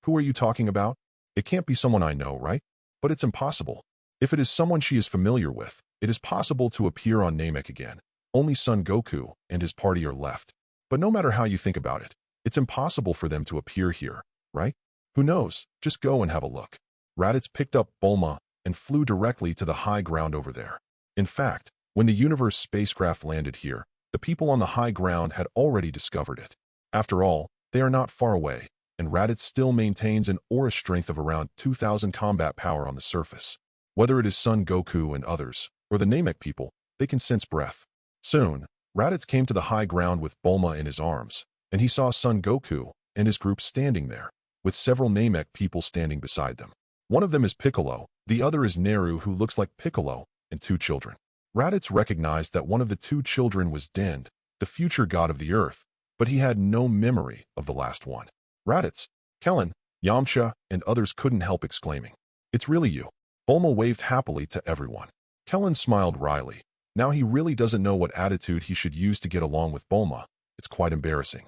who are you talking about? It can't be someone I know, right? But it's impossible. If it is someone she is familiar with, it is possible to appear on Namek again. Only Son Goku and his party are left. But no matter how you think about it, it's impossible for them to appear here, right? Who knows? Just go and have a look. Raditz picked up Bulma and flew directly to the high ground over there. In fact, when the universe spacecraft landed here, the people on the high ground had already discovered it. After all, they are not far away, and Raditz still maintains an aura strength of around 2,000 combat power on the surface. Whether it is Son Goku and others, or the Namek people, they can sense breath. Soon, Raditz came to the high ground with Bulma in his arms, and he saw Son Goku and his group standing there, with several Namek people standing beside them. One of them is Piccolo, the other is Neru, who looks like Piccolo, and two children. Raditz recognized that one of the two children was Dend, the future god of the earth, but he had no memory of the last one. Raditz, Kellen, Yamcha, and others couldn't help exclaiming, it's really you. Bulma waved happily to everyone. Kellen smiled wryly. Now he really doesn't know what attitude he should use to get along with Bulma. It's quite embarrassing.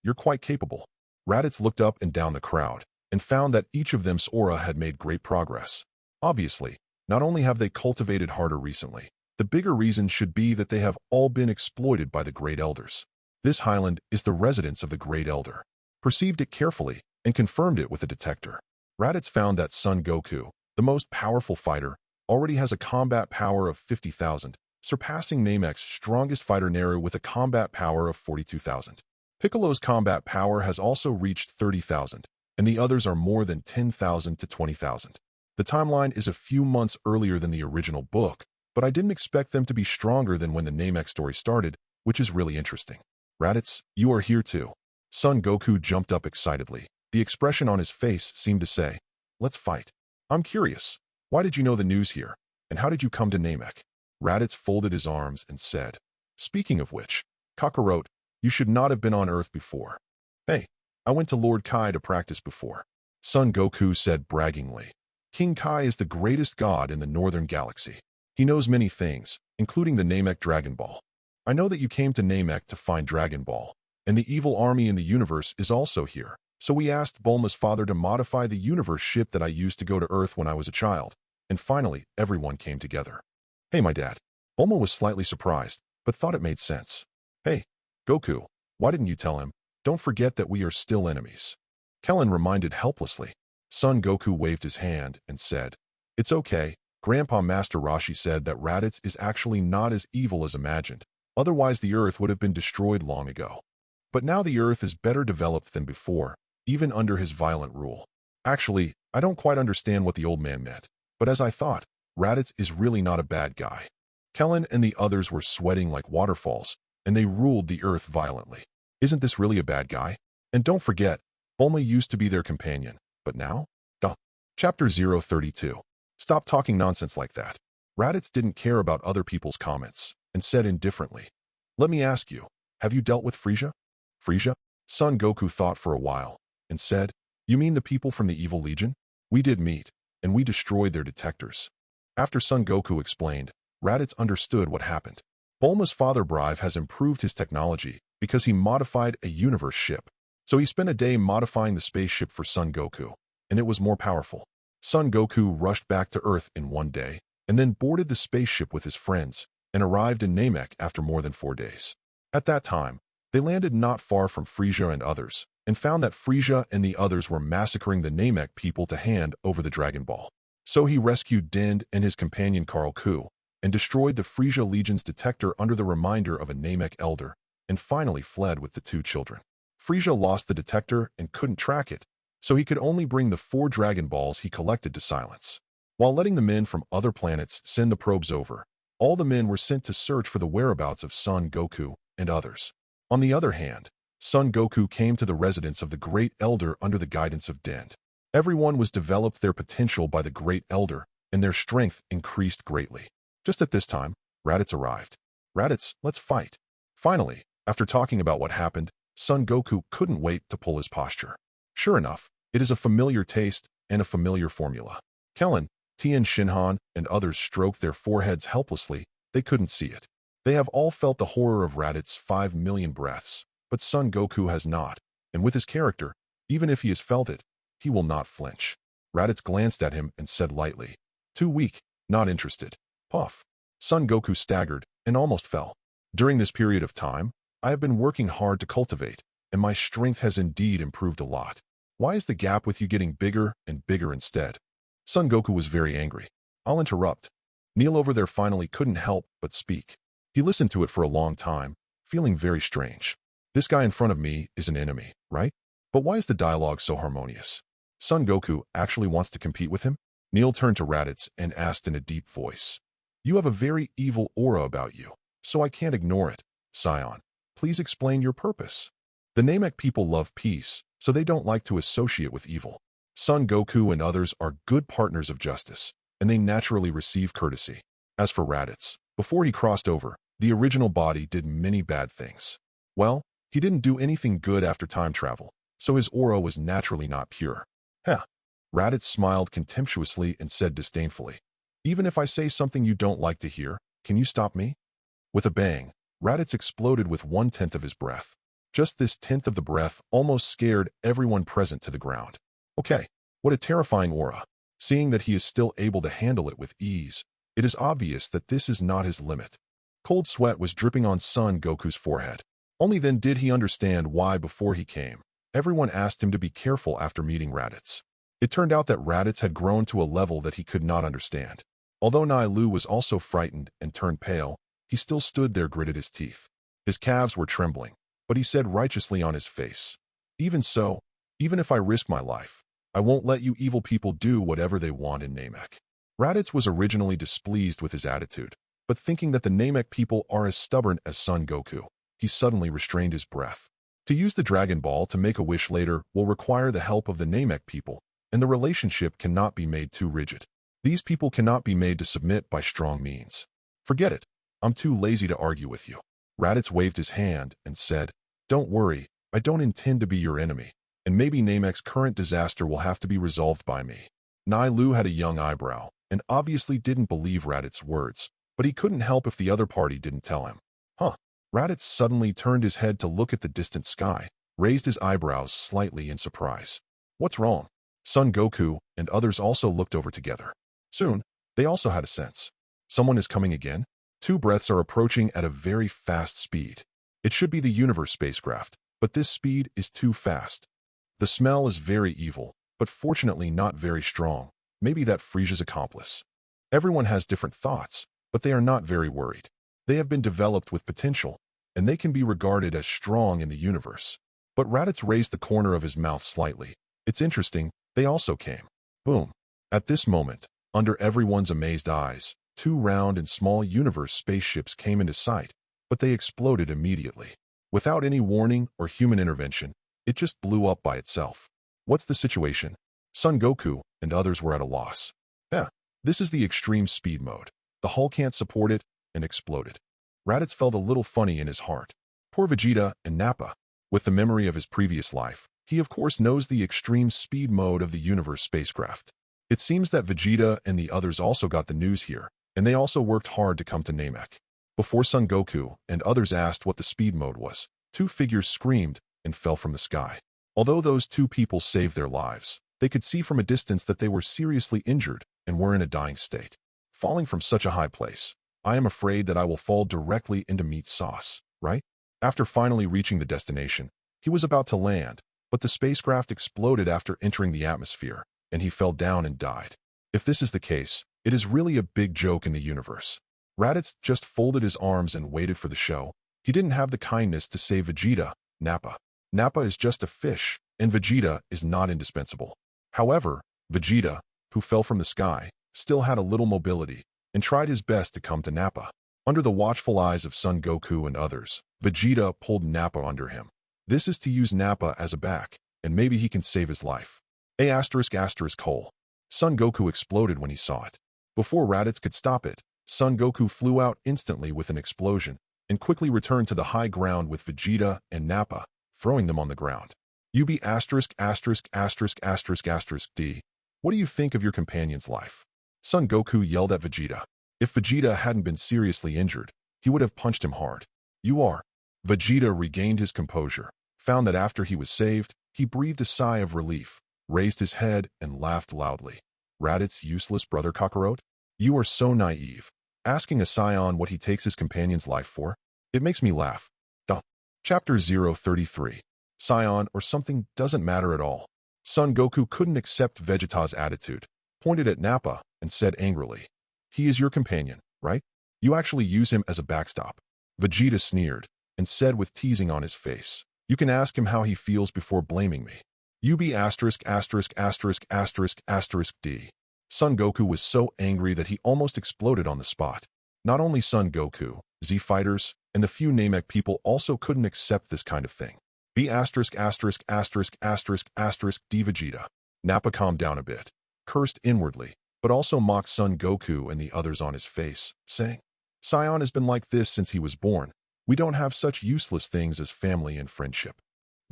You're quite capable. Raditz looked up and down the crowd, and found that each of them's aura had made great progress. Obviously, not only have they cultivated harder recently, the bigger reason should be that they have all been exploited by the Great Elders. This highland is the residence of the Great Elder. Perceived it carefully, and confirmed it with a detector. Raditz found that Son Goku, the most powerful fighter, already has a combat power of 50,000, surpassing Namek's strongest fighter Neru with a combat power of 42,000. Piccolo's combat power has also reached 30,000, and the others are more than 10,000 to 20,000. The timeline is a few months earlier than the original book, but I didn't expect them to be stronger than when the Namek story started, which is really interesting. Raditz, you are here too. Son Goku jumped up excitedly. The expression on his face seemed to say, let's fight. I'm curious. Why did you know the news here? And how did you come to Namek? Raditz folded his arms and said, speaking of which, Kakarot, you should not have been on Earth before. Hey, I went to Lord Kai to practice before. Son Goku said braggingly. King Kai is the greatest god in the Northern Galaxy. He knows many things, including the Namek Dragon Ball. I know that you came to Namek to find Dragon Ball, and the evil army in the universe is also here. So we asked Bulma's father to modify the universe ship that I used to go to Earth when I was a child. And finally, everyone came together. Hey, my dad. Bulma was slightly surprised, but thought it made sense. Hey, Goku, why didn't you tell him? Don't forget that we are still enemies. Kellen reminded helplessly. Son Goku waved his hand and said, it's okay. Grandpa Master Roshi said that Raditz is actually not as evil as imagined. Otherwise, the Earth would have been destroyed long ago. But now the Earth is better developed than before, even under his violent rule. Actually, I don't quite understand what the old man meant, but as I thought, Raditz is really not a bad guy. Kellen and the others were sweating like waterfalls, and they ruled the Earth violently. Isn't this really a bad guy? And don't forget, Bulma used to be their companion, but now? Duh. Chapter 032. Stop talking nonsense like that. Raditz didn't care about other people's comments, and said indifferently, let me ask you, have you dealt with Frieza? Frieza? Son Goku thought for a while, and said, you mean the people from the Evil Legion? We did meet, and we destroyed their detectors. After Son Goku explained, Raditz understood what happened. Bulma's father Brive has improved his technology because he modified a universe ship. So he spent a day modifying the spaceship for Son Goku, and it was more powerful. Son Goku rushed back to Earth in one day, and then boarded the spaceship with his friends, and arrived in Namek after more than 4 days. At that time, they landed not far from Frieza and others, and found that Frieza and the others were massacring the Namek people to hand over the Dragon Ball. So he rescued Dend and his companion Karl Ku, and destroyed the Frieza Legion's detector under the reminder of a Namek elder, and finally fled with the two children. Frieza lost the detector and couldn't track it, so he could only bring the 4 Dragon Balls he collected to silence. While letting the men from other planets send the probes over, all the men were sent to search for the whereabouts of Son Goku and others. On the other hand, Son Goku came to the residence of the Great Elder under the guidance of Dend. Everyone was developed their potential by the Great Elder, and their strength increased greatly. Just at this time, Raditz arrived. Raditz, let's fight. Finally, After talking about what happened, Son Goku couldn't wait to pull his posture. Sure enough, it is a familiar taste and a familiar formula. Kellen, Tien Shinhan, and others stroked their foreheads helplessly. They couldn't see it. They have all felt the horror of Raditz's 5 million breaths, but Son Goku has not, and with his character, even if he has felt it, he will not flinch. Raditz glanced at him and said lightly, "Too weak, not interested." Puff. Son Goku staggered and almost fell. During this period of time, I have been working hard to cultivate, and my strength has indeed improved a lot. Why is the gap with you getting bigger and bigger instead? Son Goku was very angry. I'll interrupt. Kneel over there finally couldn't help but speak. He listened to it for a long time, feeling very strange. This guy in front of me is an enemy, right? But why is the dialogue so harmonious? Son Goku actually wants to compete with him? Neil turned to Raditz and asked in a deep voice. You have a very evil aura about you, so I can't ignore it. Scion, please explain your purpose. The Namek people love peace, so they don't like to associate with evil. Son Goku and others are good partners of justice, and they naturally receive courtesy. As for Raditz, before he crossed over, the original body did many bad things. Well, he didn't do anything good after time travel, so his aura was naturally not pure. Heh. Raditz smiled contemptuously and said disdainfully, even if I say something you don't like to hear, can you stop me? With a bang, Raditz exploded with 1/10 of his breath. Just this tenth of the breath almost scared everyone present to the ground. Okay, what a terrifying aura. Seeing that he is still able to handle it with ease, it is obvious that this is not his limit. Cold sweat was dripping on Son Goku's forehead. Only then did he understand why before he came. Everyone asked him to be careful after meeting Raditz. It turned out that Raditz had grown to a level that he could not understand. Although Nai was also frightened and turned pale, he still stood there, gritted his teeth. His calves were trembling, but he said righteously on his face, even so, even if I risk my life, I won't let you evil people do whatever they want in Namek. Raditz was originally displeased with his attitude, but thinking that the Namek people are as stubborn as Son Goku, he suddenly restrained his breath. To use the Dragon Ball to make a wish later will require the help of the Namek people, and the relationship cannot be made too rigid. These people cannot be made to submit by strong means. Forget it. I'm too lazy to argue with you. Raditz waved his hand and said, don't worry, I don't intend to be your enemy, and maybe Namek's current disaster will have to be resolved by me. Nai had a young eyebrow, and obviously didn't believe Raditz's words, but he couldn't help if the other party didn't tell him. Huh. Raditz suddenly turned his head to look at the distant sky, raised his eyebrows slightly in surprise. What's wrong? Son Goku and others also looked over together. Soon, they also had a sense. Someone is coming again? 2 breaths are approaching at a very fast speed. It should be the universe spacecraft, but this speed is too fast. The smell is very evil, but fortunately not very strong. Maybe that Frieza's accomplice. Everyone has different thoughts, but they are not very worried. They have been developed with potential, and they can be regarded as strong in the universe. But Raditz raised the corner of his mouth slightly. It's interesting, they also came. Boom. At this moment, under everyone's amazed eyes, 2 round and small universe spaceships came into sight, but they exploded immediately. Without any warning or human intervention, it just blew up by itself. What's the situation? Son Goku and others were at a loss. This is the extreme speed mode. The hull can't support it, and exploded. Raditz felt a little funny in his heart. Poor Vegeta and Nappa. With the memory of his previous life, he of course knows the extreme speed mode of the universe spacecraft. It seems that Vegeta and the others also got the news here, and they also worked hard to come to Namek. Before Son Goku and others asked what the speed mode was, 2 figures screamed and fell from the sky. Although those 2 people saved their lives, they could see from a distance that they were seriously injured and were in a dying state. Falling from such a high place, I am afraid that I will fall directly into meat sauce, right? After finally reaching the destination, he was about to land, but the spacecraft exploded after entering the atmosphere, and he fell down and died. If this is the case, it is really a big joke in the universe. Raditz just folded his arms and waited for the show. He didn't have the kindness to save Vegeta, Nappa. Nappa is just a fish, and Vegeta is not indispensable. However, Vegeta, who fell from the sky, still had a little mobility, and tried his best to come to Nappa. Under the watchful eyes of Son Goku and others, Vegeta pulled Nappa under him. This is to use Nappa as a back, and maybe he can save his life. Son Goku exploded when he saw it. Before Raditz could stop it, Son Goku flew out instantly with an explosion, and quickly returned to the high ground with Vegeta and Nappa, throwing them on the ground. UB asterisk asterisk asterisk asterisk asterisk D. What do you think of your companion's life? Son Goku yelled at Vegeta. If Vegeta hadn't been seriously injured, he would have punched him hard. You are. Vegeta regained his composure, found that after he was saved, he breathed a sigh of relief, raised his head, and laughed loudly. Raditz, useless brother Kakarot? You are so naive. Asking a scion what he takes his companion's life for? It makes me laugh. Duh. Chapter 033. Scion or something doesn't matter at all. Son Goku couldn't accept Vegeta's attitude, pointed at Nappa, and said angrily, "He is your companion, right? You actually use him as a backstop." Vegeta sneered, and said with teasing on his face, "You can ask him how he feels before blaming me." UB asterisk asterisk asterisk asterisk asterisk D. Son Goku was so angry that he almost exploded on the spot. Not only Son Goku, Z Fighters, and the few Namek people also couldn't accept this kind of thing. B asterisk asterisk asterisk asterisk asterisk D. Vegeta. Nappa calmed down a bit, cursed inwardly, but also mocked Son Goku and the others on his face, saying, "Scion has been like this since he was born. We don't have such useless things as family and friendship.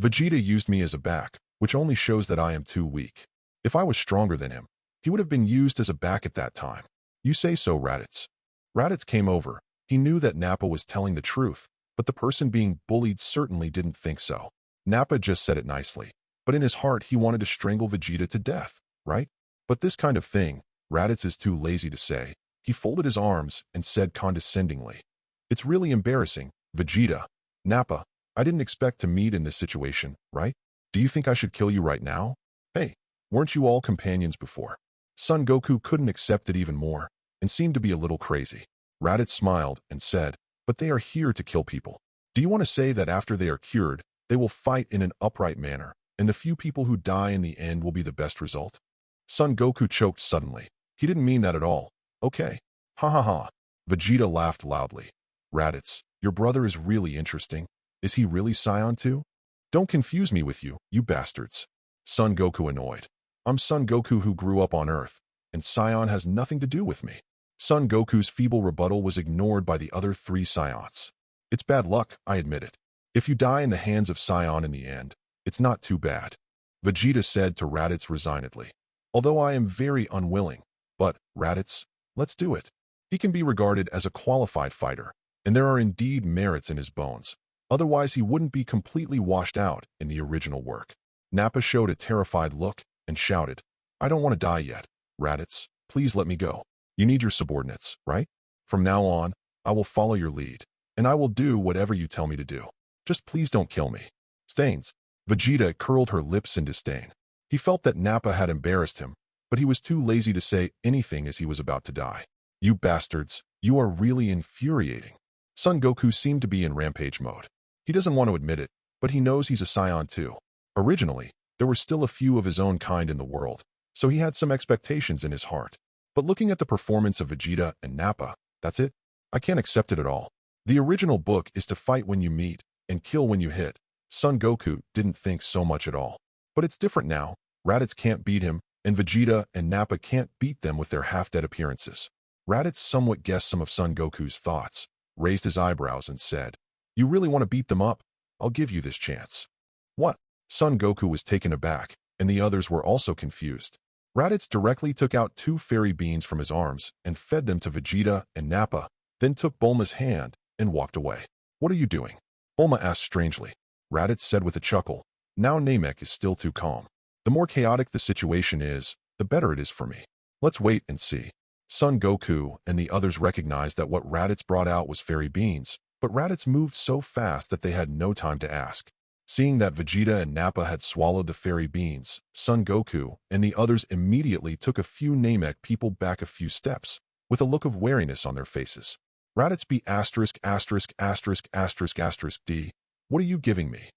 Vegeta used me as a back, which only shows that I am too weak. If I was stronger than him, he would have been used as a back at that time." "You say so, Raditz." Raditz came over. He knew that Nappa was telling the truth, but the person being bullied certainly didn't think so. Nappa just said it nicely, but in his heart he wanted to strangle Vegeta to death, right? But this kind of thing, Raditz is too lazy to say. He folded his arms and said condescendingly, "It's really embarrassing, Vegeta. Nappa, I didn't expect to meet in this situation, right? Do you think I should kill you right now? Hey, weren't you all companions before?" Son Goku couldn't accept it even more, and seemed to be a little crazy. Raditz smiled and said, "But they are here to kill people. Do you want to say that after they are cured, they will fight in an upright manner, and the few people who die in the end will be the best result?" Son Goku choked suddenly. He didn't mean that at all. "Okay. Ha ha ha." Vegeta laughed loudly. "Raditz, your brother is really interesting. Is he really Scion too? Don't confuse me with you, you bastards." Son Goku annoyed. "I'm Son Goku who grew up on Earth, and Scion has nothing to do with me." Son Goku's feeble rebuttal was ignored by the other three Scions. "It's bad luck, I admit it. If you die in the hands of Scion in the end, it's not too bad," Vegeta said to Raditz resignedly. "Although I am very unwilling, but, Raditz, let's do it. He can be regarded as a qualified fighter, and there are indeed merits in his bones. Otherwise he wouldn't be completely washed out in the original work." Nappa showed a terrified look and shouted, "I don't want to die yet. Raditz, please let me go. You need your subordinates, right? From now on, I will follow your lead, and I will do whatever you tell me to do. Just please don't kill me." Stains. Vegeta curled her lips in disdain. He felt that Nappa had embarrassed him, but he was too lazy to say anything as he was about to die. "You bastards, you are really infuriating." Son Goku seemed to be in rampage mode. He doesn't want to admit it, but he knows he's a Scion too. Originally, there were still a few of his own kind in the world, so he had some expectations in his heart. But looking at the performance of Vegeta and Nappa, that's it. I can't accept it at all. The original book is to fight when you meet and kill when you hit. Son Goku didn't think so much at all. But it's different now. Raditz can't beat him, and Vegeta and Nappa can't beat them with their half-dead appearances. Raditz somewhat guessed some of Son Goku's thoughts, raised his eyebrows and said, "You really want to beat them up? I'll give you this chance." "What?" Son Goku was taken aback, and the others were also confused. Raditz directly took out 2 fairy beans from his arms and fed them to Vegeta and Nappa, then took Bulma's hand and walked away. "What are you doing?" Bulma asked strangely. Raditz said with a chuckle, "Now Namek is still too calm. The more chaotic the situation is, the better it is for me. Let's wait and see." Son Goku and the others recognized that what Raditz brought out was fairy beans, but Raditz moved so fast that they had no time to ask. Seeing that Vegeta and Nappa had swallowed the fairy beans, Son Goku and the others immediately took a few Namek people back a few steps, with a look of wariness on their faces. Raditz B asterisk asterisk asterisk asterisk asterisk D. What are you giving me?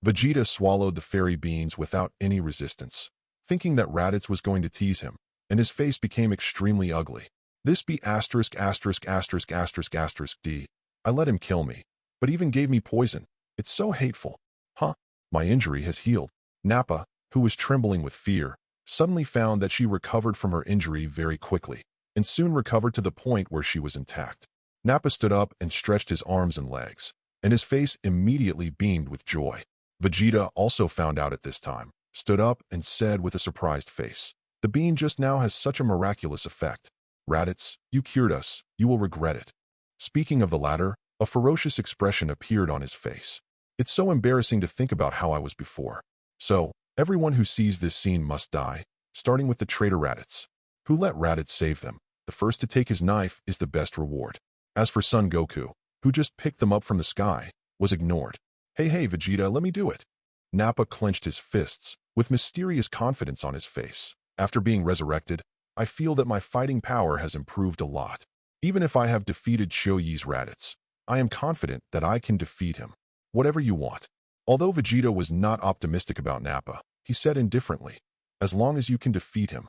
Vegeta swallowed the fairy beans without any resistance, thinking that Raditz was going to tease him, and his face became extremely ugly. This B asterisk asterisk asterisk asterisk asterisk D. I let him kill me, but even gave me poison. It's so hateful. Huh? My injury has healed. Nappa, who was trembling with fear, suddenly found that she recovered from her injury very quickly, and soon recovered to the point where she was intact. Nappa stood up and stretched his arms and legs, and his face immediately beamed with joy. Vegeta also found out at this time, stood up and said with a surprised face, "The bean just now has such a miraculous effect. Raditz, you cured us, you will regret it." Speaking of the latter, a ferocious expression appeared on his face. "It's so embarrassing to think about how I was before. So, everyone who sees this scene must die, starting with the traitor Raditz. Who let Raditz save them? The first to take his knife is the best reward." As for Son Goku, who just picked them up from the sky, was ignored. Hey, Vegeta, let me do it." Nappa clenched his fists, with mysterious confidence on his face. "After being resurrected, I feel that my fighting power has improved a lot. Even if I have defeated Shoyi's Raditz, I am confident that I can defeat him. Whatever you want." Although Vegeta was not optimistic about Nappa, he said indifferently, "As long as you can defeat him,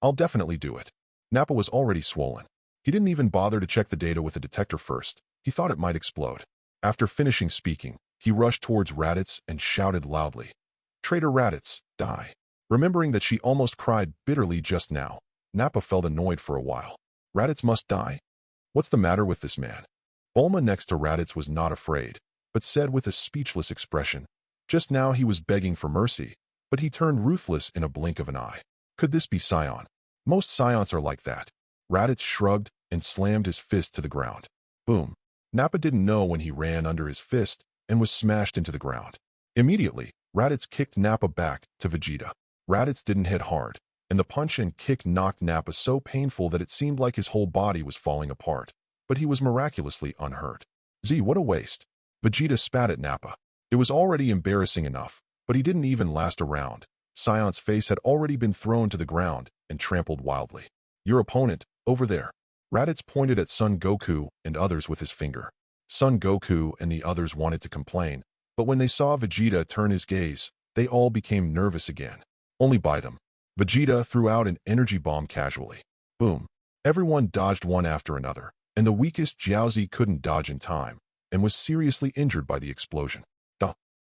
I'll definitely do it." Nappa was already swollen. He didn't even bother to check the data with the detector first. He thought it might explode. After finishing speaking, he rushed towards Raditz and shouted loudly, "Traitor Raditz, die." Remembering that she almost cried bitterly just now, Nappa felt annoyed for a while. Raditz must die? What's the matter with this man? Bulma next to Raditz was not afraid, but said with a speechless expression, "Just now he was begging for mercy, but he turned ruthless in a blink of an eye. Could this be Scion? Most Scions are like that." Raditz shrugged and slammed his fist to the ground. Boom. Nappa didn't know when he ran under his fist and was smashed into the ground. Immediately, Raditz kicked Nappa back to Vegeta. Raditz didn't hit hard, and the punch and kick knocked Nappa so painful that it seemed like his whole body was falling apart, but he was miraculously unhurt. What a waste. Vegeta spat at Nappa. It was already embarrassing enough, but he didn't even last a round. Sion's face had already been thrown to the ground and trampled wildly. "Your opponent, over there." Raditz pointed at Son Goku and others with his finger. Son Goku and the others wanted to complain, but when they saw Vegeta turn his gaze, they all became nervous again. Only by them. Vegeta threw out an energy bomb casually. Boom. Everyone dodged one after another, and the weakest Jiaozi couldn't dodge in time, and was seriously injured by the explosion.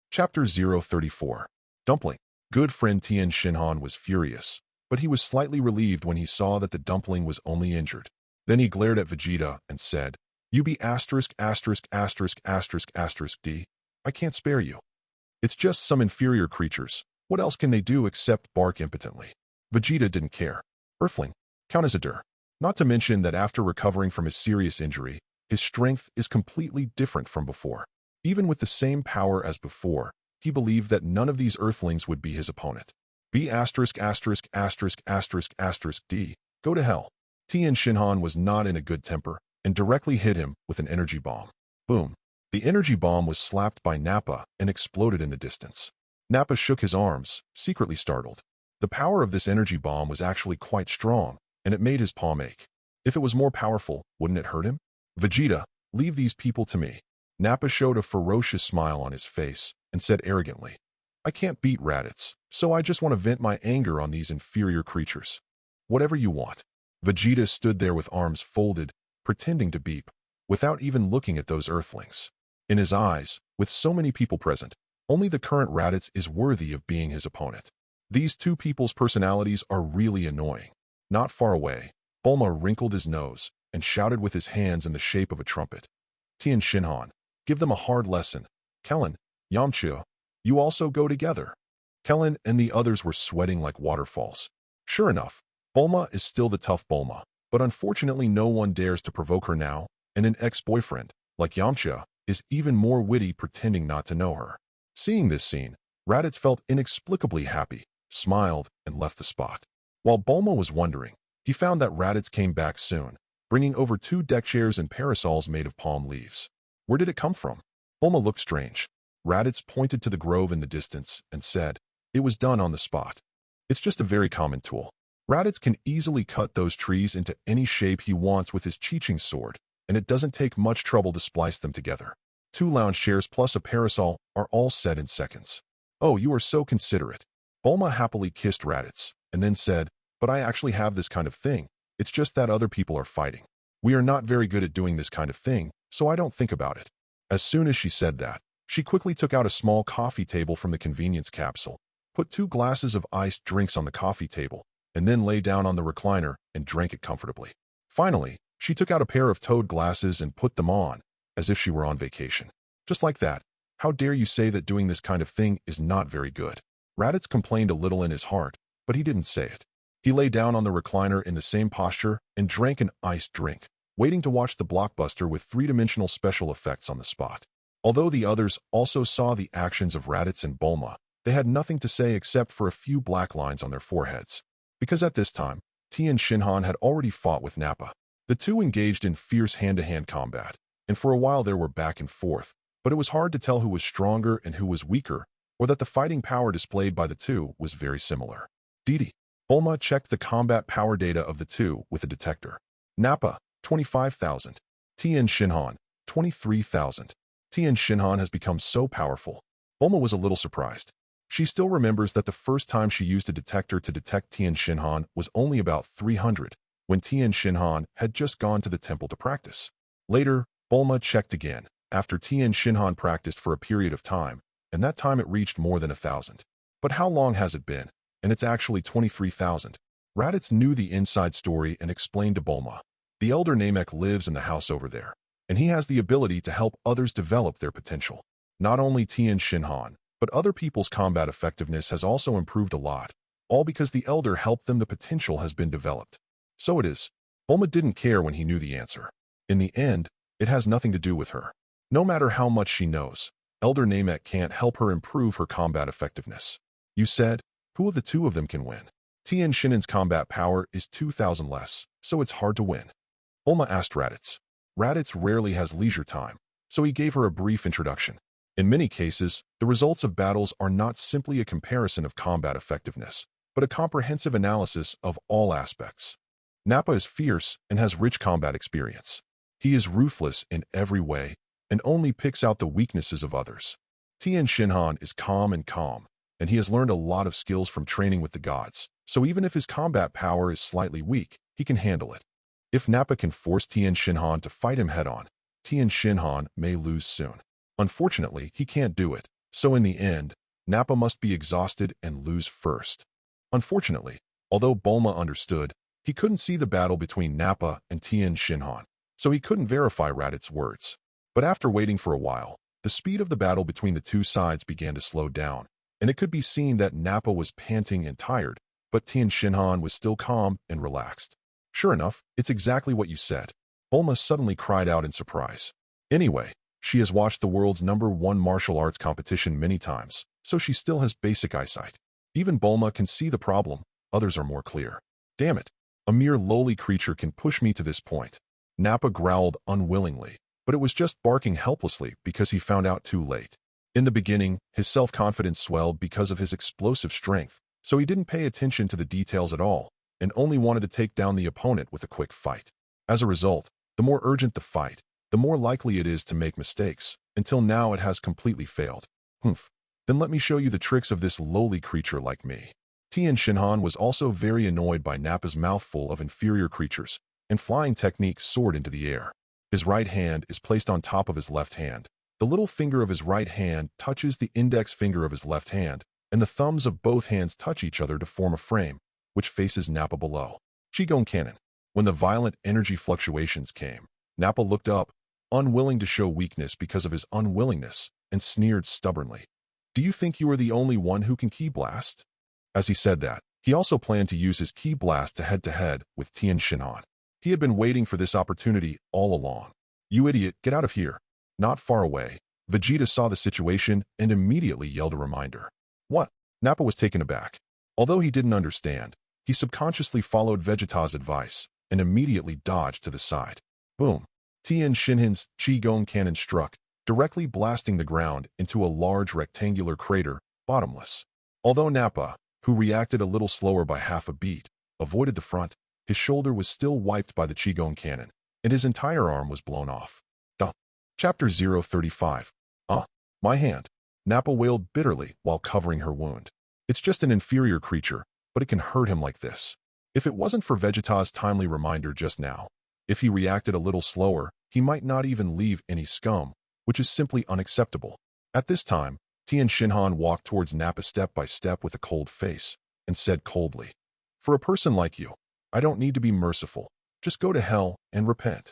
Chapter 034. Dumpling. Good friend Tien Shinhan was furious, but he was slightly relieved when he saw that the dumpling was only injured. Then he glared at Vegeta and said, "You be asterisk asterisk asterisk asterisk asterisk D. I can't spare you. It's just some inferior creatures. What else can they do except bark impotently?" Vegeta didn't care. Earthling. Count as a dir. Not to mention that after recovering from his serious injury, his strength is completely different from before. Even with the same power as before, he believed that none of these Earthlings would be his opponent. B asterisk asterisk asterisk asterisk asterisk D. Go to hell. Tien Shinhan was not in a good temper and directly hit him with an energy bomb. Boom. The energy bomb was slapped by Nappa and exploded in the distance. Nappa shook his arms, secretly startled. The power of this energy bomb was actually quite strong, and it made his palm ache. If it was more powerful, wouldn't it hurt him? "Vegeta, leave these people to me." Nappa showed a ferocious smile on his face and said arrogantly, "I can't beat Raditz, so I just want to vent my anger on these inferior creatures." "Whatever you want." Vegeta stood there with arms folded, pretending to beep, without even looking at those Earthlings. In his eyes, with so many people present, only the current Raditz is worthy of being his opponent. These two people's personalities are really annoying. Not far away, Bulma wrinkled his nose and shouted with his hands in the shape of a trumpet, "Tien Shinhan, give them a hard lesson. Kellen, Yamcha, you also go together." Kellen and the others were sweating like waterfalls. Sure enough, Bulma is still the tough Bulma, but unfortunately no one dares to provoke her now, and an ex-boyfriend, like Yamcha, is even more witty pretending not to know her. Seeing this scene, Raditz felt inexplicably happy, smiled, and left the spot. While Bulma was wondering, he found that Raditz came back soon, bringing over 2 deck chairs and parasols made of palm leaves. Where did it come from? Bulma looked strange. Raditz pointed to the grove in the distance and said, "It was done on the spot. It's just a very common tool. Raditz can easily cut those trees into any shape he wants with his Chiching sword, and it doesn't take much trouble to splice them together. 2 lounge chairs plus a parasol are all set in seconds." "Oh, you are so considerate." Bulma happily kissed Raditz, and then said, "But I actually have this kind of thing. It's just that other people are fighting. We are not very good at doing this kind of thing, so I don't think about it." As soon as she said that, she quickly took out a small coffee table from the convenience capsule, put 2 glasses of iced drinks on the coffee table, and then lay down on the recliner and drank it comfortably. Finally, She took out a pair of toad glasses and put them on, as if she were on vacation. Just like that. How dare you say that doing this kind of thing is not very good? Raditz complained a little in his heart, but he didn't say it. He lay down on the recliner in the same posture and drank an iced drink, waiting to watch the blockbuster with three-dimensional special effects on the spot. Although the others also saw the actions of Raditz and Bulma, they had nothing to say except for a few black lines on their foreheads. Because at this time, Tien Shinhan had already fought with Nappa. The two engaged in fierce hand-to-hand combat, and for a while there were back and forth, but it was hard to tell who was stronger and who was weaker, or that the fighting power displayed by the two was very similar. Didi. Bulma checked the combat power data of the two with a detector. Nappa, 25,000. Tien Shinhan, 23,000. Tien Shinhan has become so powerful. Bulma was a little surprised. She still remembers that the first time she used a detector to detect Tien Shinhan was only about 300, when Tien Shinhan had just gone to the temple to practice. Later, Bulma checked again, after Tien Shinhan practiced for a period of time, and that time it reached more than 1,000. But how long has it been? And it's actually 23,000. Raditz knew the inside story and explained to Bulma. The elder Namek lives in the house over there, and he has the ability to help others develop their potential. Not only Tien Shinhan, but other people's combat effectiveness has also improved a lot, all because the elder helped them. The potential has been developed. So it is. Bulma didn't care when he knew the answer. In the end, it has nothing to do with her. No matter how much she knows, Elder Namek can't help her improve her combat effectiveness. You said, who of the two of them can win? Tien Shinhan's combat power is 2,000 less, so it's hard to win. Bulma asked Raditz. Raditz rarely has leisure time, so he gave her a brief introduction. In many cases, the results of battles are not simply a comparison of combat effectiveness, but a comprehensive analysis of all aspects. Nappa is fierce and has rich combat experience. He is ruthless in every way and only picks out the weaknesses of others. Tien Shinhan is calm, and he has learned a lot of skills from training with the gods, so even if his combat power is slightly weak, he can handle it. If Nappa can force Tien Shinhan to fight him head-on, Tien Shinhan may lose soon. Unfortunately, he can't do it, so in the end, Nappa must be exhausted and lose first. Unfortunately, although Bulma understood, he couldn't see the battle between Nappa and Tien Shinhan, so he couldn't verify Raditz's words. But after waiting for a while, the speed of the battle between the two sides began to slow down, and it could be seen that Nappa was panting and tired, but Tien Shinhan was still calm and relaxed. Sure enough, it's exactly what you said. Bulma suddenly cried out in surprise. Anyway, she has watched the world's #1 martial arts competition many times, so she still has basic eyesight. Even Bulma can see the problem, others are more clear. Damn it, a mere lowly creature can push me to this point. Nappa growled unwillingly, but it was just barking helplessly because he found out too late. In the beginning, his self-confidence swelled because of his explosive strength, so he didn't pay attention to the details at all, and only wanted to take down the opponent with a quick fight. As a result, the more urgent the fight, the more likely it is to make mistakes, until now it has completely failed. Humph. Then let me show you the tricks of this lowly creature like me. Tien Shinhan was also very annoyed by Nappa's mouthful of inferior creatures, and flying techniques soared into the air. His right hand is placed on top of his left hand. The little finger of his right hand touches the index finger of his left hand, and the thumbs of both hands touch each other to form a frame, which faces Nappa below. Qigong Cannon. When the violent energy fluctuations came, Nappa looked up, unwilling to show weakness because of his unwillingness, and sneered stubbornly. Do you think you are the only one who can ki blast? As he said that, he also planned to use his ki blast to head with Tien Shinhan. He had been waiting for this opportunity all along. You idiot, get out of here. Not far away, Vegeta saw the situation and immediately yelled a reminder. What? Nappa was taken aback. Although he didn't understand, he subconsciously followed Vegeta's advice and immediately dodged to the side. Boom. Tien Shinhan's Qigong Cannon struck, directly blasting the ground into a large rectangular crater, bottomless. Although Nappa, who reacted a little slower by half a beat, avoided the front, his shoulder was still wiped by the Qigong Cannon, and his entire arm was blown off. Chapter 035. My hand. Nappa wailed bitterly while covering her wound. It's just an inferior creature, but it can hurt him like this. If it wasn't for Vegeta's timely reminder just now, if he reacted a little slower, he might not even leave any scum, which is simply unacceptable. At this time, Tien Shinhan walked towards Nappa step by step with a cold face, and said coldly, For a person like you, I don't need to be merciful. Just go to hell and repent.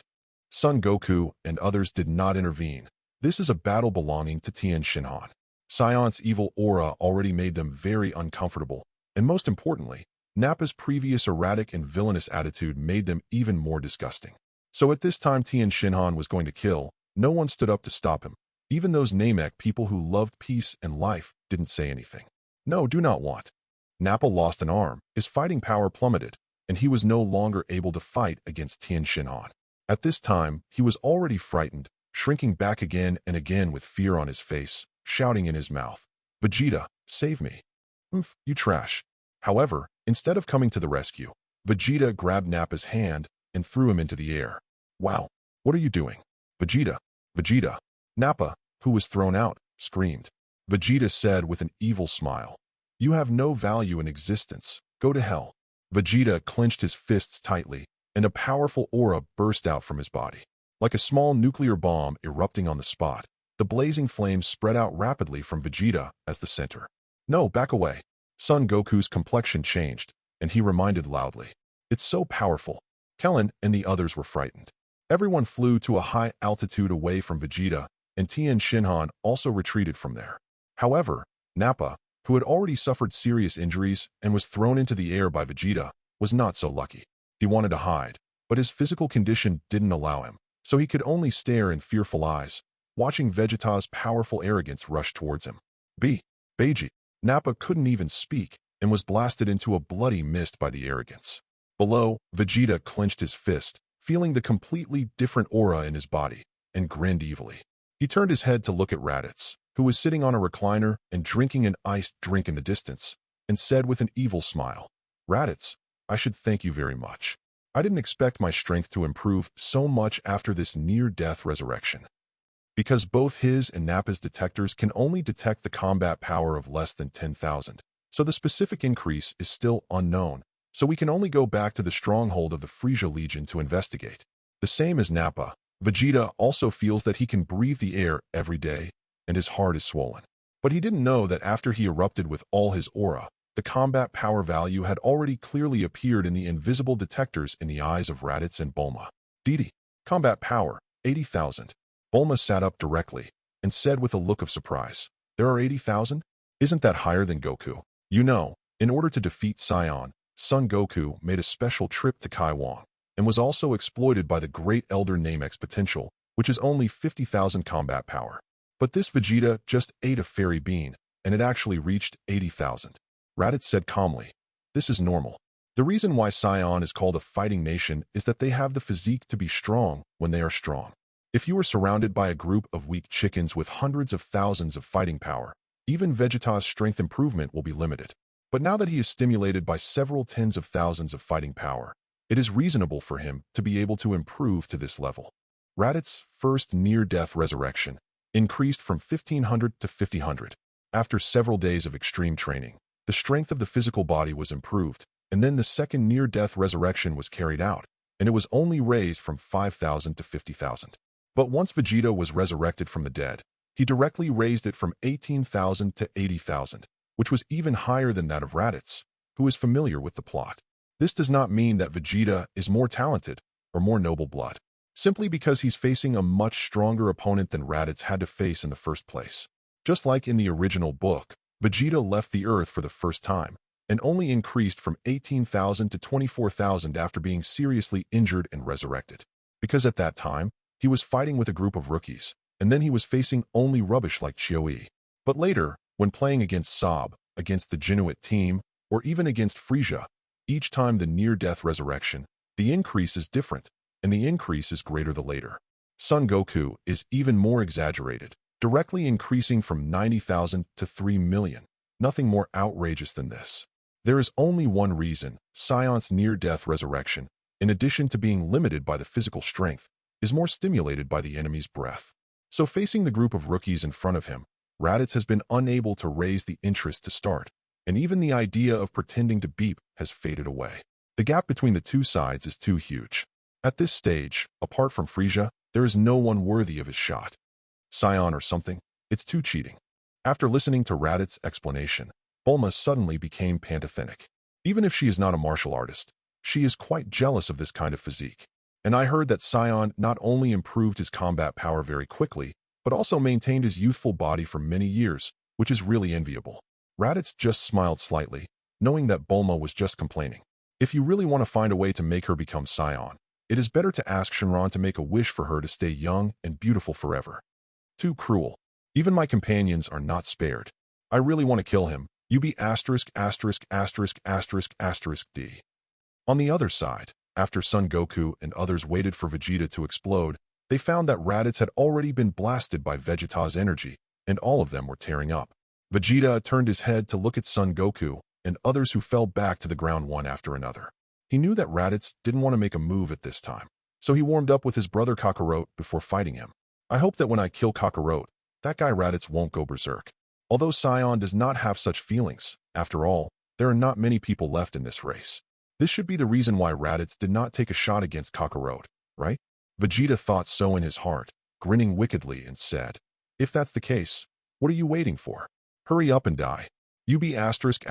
Son Goku and others did not intervene. This is a battle belonging to Tien Shinhan. Sion's evil aura already made them very uncomfortable, and most importantly, Nappa's previous erratic and villainous attitude made them even more disgusting. So at this time Tien Shinhan was going to kill, no one stood up to stop him. Even those Namek people who loved peace and life didn't say anything. No, do not want. Nappa lost an arm, his fighting power plummeted, and he was no longer able to fight against Tien Shinhan. At this time, he was already frightened, shrinking back again and again with fear on his face, shouting in his mouth, "Vegeta, save me." You trash." However, instead of coming to the rescue, Vegeta grabbed Nappa's hand and threw him into the air. "Wow, what are you doing? Vegeta, Vegeta." Nappa, who was thrown out, screamed. Vegeta said with an evil smile, "You have no value in existence. Go to hell." Vegeta clenched his fists tightly, and a powerful aura burst out from his body. Like a small nuclear bomb erupting on the spot, the blazing flames spread out rapidly from Vegeta as the center. "No, back away." Son Goku's complexion changed, and he reminded loudly, "It's so powerful." Kellen and the others were frightened. Everyone flew to a high altitude away from Vegeta, and Tien Shinhan also retreated from there. However, Nappa, who had already suffered serious injuries and was thrown into the air by Vegeta, was not so lucky. He wanted to hide, but his physical condition didn't allow him, so he could only stare in fearful eyes, watching Vegeta's powerful arrogance rush towards him. Beiji. Nappa couldn't even speak and was blasted into a bloody mist by the arrogance. Below, Vegeta clenched his fist, feeling the completely different aura in his body, and grinned evilly. He turned his head to look at Raditz, who was sitting on a recliner and drinking an iced drink in the distance, and said with an evil smile, "Raditz, I should thank you very much. I didn't expect my strength to improve so much after this near-death resurrection." Because both his and Nappa's detectors can only detect the combat power of less than 10,000, so the specific increase is still unknown, so we can only go back to the stronghold of the Frieza Legion to investigate. The same as Nappa, Vegeta also feels that he can breathe the air every day, and his heart is swollen. But he didn't know that after he erupted with all his aura, the combat power value had already clearly appeared in the invisible detectors in the eyes of Raditz and Bulma. "Didi, combat power, 80,000. Bulma sat up directly and said with a look of surprise, "There are 80,000? Isn't that higher than Goku?" You know, in order to defeat Sion, Son Goku made a special trip to Kaiwan, and was also exploited by the great Elder Namek's potential, which is only 50,000 combat power. But this Vegeta just ate a fairy bean, and it actually reached 80,000. Raditz said calmly, "This is normal. The reason why Sion is called a fighting nation is that they have the physique to be strong when they are strong. If you are surrounded by a group of weak chickens with hundreds of thousands of fighting power, even Vegeta's strength improvement will be limited. But now that he is stimulated by several tens of thousands of fighting power, it is reasonable for him to be able to improve to this level." Raditz's first near-death resurrection increased from 1,500 to 5,000. After several days of extreme training, the strength of the physical body was improved, and then the second near-death resurrection was carried out, and it was only raised from 5,000 to 50,000. But once Vegeta was resurrected from the dead, he directly raised it from 18,000 to 80,000, which was even higher than that of Raditz, who is familiar with the plot. This does not mean that Vegeta is more talented or more noble blood, simply because he's facing a much stronger opponent than Raditz had to face in the first place. Just like in the original book, Vegeta left the Earth for the first time, and only increased from 18,000 to 24,000 after being seriously injured and resurrected. Because at that time, he was fighting with a group of rookies, and then he was facing only rubbish like Chioi. But later, when playing against Saab, against the Genuit team, or even against Frieza, each time the near-death resurrection, the increase is different, and the increase is greater the later. Son Goku is even more exaggerated, directly increasing from 90,000 to 3 million. Nothing more outrageous than this. There is only one reason Sion's near-death resurrection, in addition to being limited by the physical strength, is more stimulated by the enemy's breath. So facing the group of rookies in front of him, Raditz has been unable to raise the interest to start, and even the idea of pretending to beep has faded away. The gap between the two sides is too huge. At this stage, apart from Frieza, there is no one worthy of his shot. Sion or something, it's too cheating. After listening to Raditz's explanation, Bulma suddenly became pantothenic. Even if she is not a martial artist, She is quite jealous of this kind of physique. And I heard that Sion not only improved his combat power very quickly, but also maintained his youthful body for many years, which is really enviable. Raditz just smiled slightly, knowing that Bulma was just complaining. If you really want to find a way to make her become Sion, it is better to ask Shinran to make a wish for her to stay young and beautiful forever. Too cruel. Even my companions are not spared. I really want to kill him. UB*******************. D. On the other side, after Son Goku and others waited for Vegeta to explode, they found that Raditz had already been blasted by Vegeta's energy, and all of them were tearing up. Vegeta turned his head to look at Son Goku and others who fell back to the ground one after another. He knew that Raditz didn't want to make a move at this time, so he warmed up with his brother Kakarot before fighting him. I hope that when I kill Kakarot, that guy Raditz won't go berserk. Although Sion does not have such feelings, after all, there are not many people left in this race. This should be the reason why Raditz did not take a shot against Kakarot, right? Vegeta thought so in his heart, grinning wickedly and said, "If that's the case, what are you waiting for? Hurry up and die. UB*********************.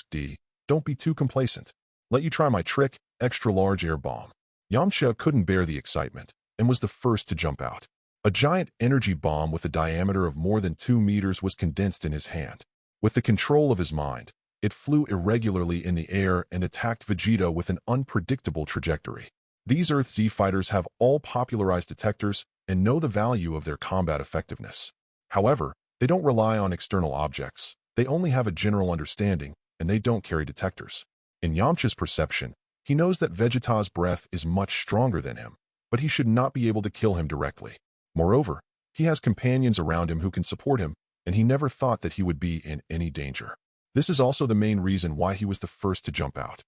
D. Don't be too complacent. Let you try my trick, extra large air bomb." Yamcha couldn't bear the excitement and was the first to jump out. A giant energy bomb with a diameter of more than 2 meters was condensed in his hand. With the control of his mind, it flew irregularly in the air and attacked Vegeta with an unpredictable trajectory. These Earth Z fighters have all popularized detectors and know the value of their combat effectiveness. However, they don't rely on external objects. They only have a general understanding, and they don't carry detectors. In Yamcha's perception, he knows that Vegeta's breath is much stronger than him, but he should not be able to kill him directly. Moreover, he has companions around him who can support him, and he never thought that he would be in any danger. This is also the main reason why he was the first to jump out.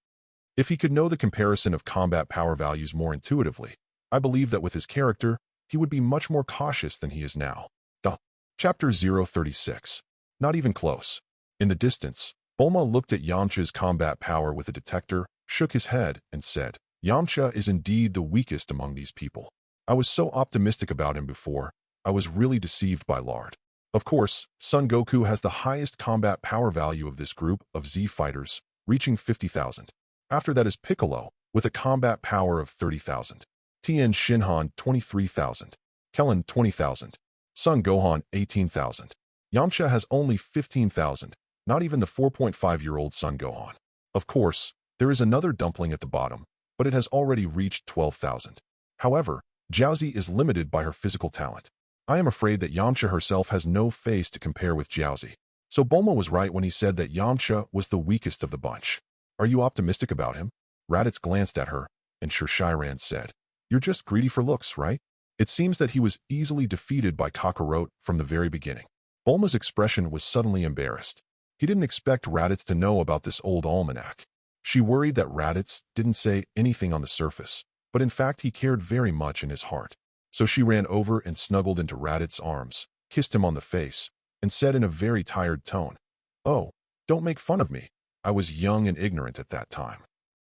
If he could know the comparison of combat power values more intuitively, I believe that with his character, he would be much more cautious than he is now. Chapter 036. Not even close. In the distance, Bulma looked at Yamcha's combat power with a detector, shook his head, and said, "Yamcha is indeed the weakest among these people. I was so optimistic about him before, I was really deceived by Lard." Of course, Son Goku has the highest combat power value of this group of Z fighters, reaching 50,000. After that is Piccolo, with a combat power of 30,000. Tien Shinhan 23,000. Kellen 20,000. Son Gohan 18,000. Yamcha has only 15,000, not even the 4.5-year-old Son Gohan. Of course, there is another dumpling at the bottom, but it has already reached 12,000. However, Jiaozi is limited by her physical talent. I am afraid that Yamcha herself has no face to compare with Jiaozi. So Bulma was right when he said that Yamcha was the weakest of the bunch. Are you optimistic about him? Raditz glanced at her, and Shishiran said, "You're just greedy for looks, right?" It seems that he was easily defeated by Kakarot from the very beginning. Bulma's expression was suddenly embarrassed. He didn't expect Raditz to know about this old almanac. She worried that Raditz didn't say anything on the surface, but in fact he cared very much in his heart. So she ran over and snuggled into Raditz's arms, kissed him on the face, and said in a very tired tone, "Oh, don't make fun of me. I was young and ignorant at that time.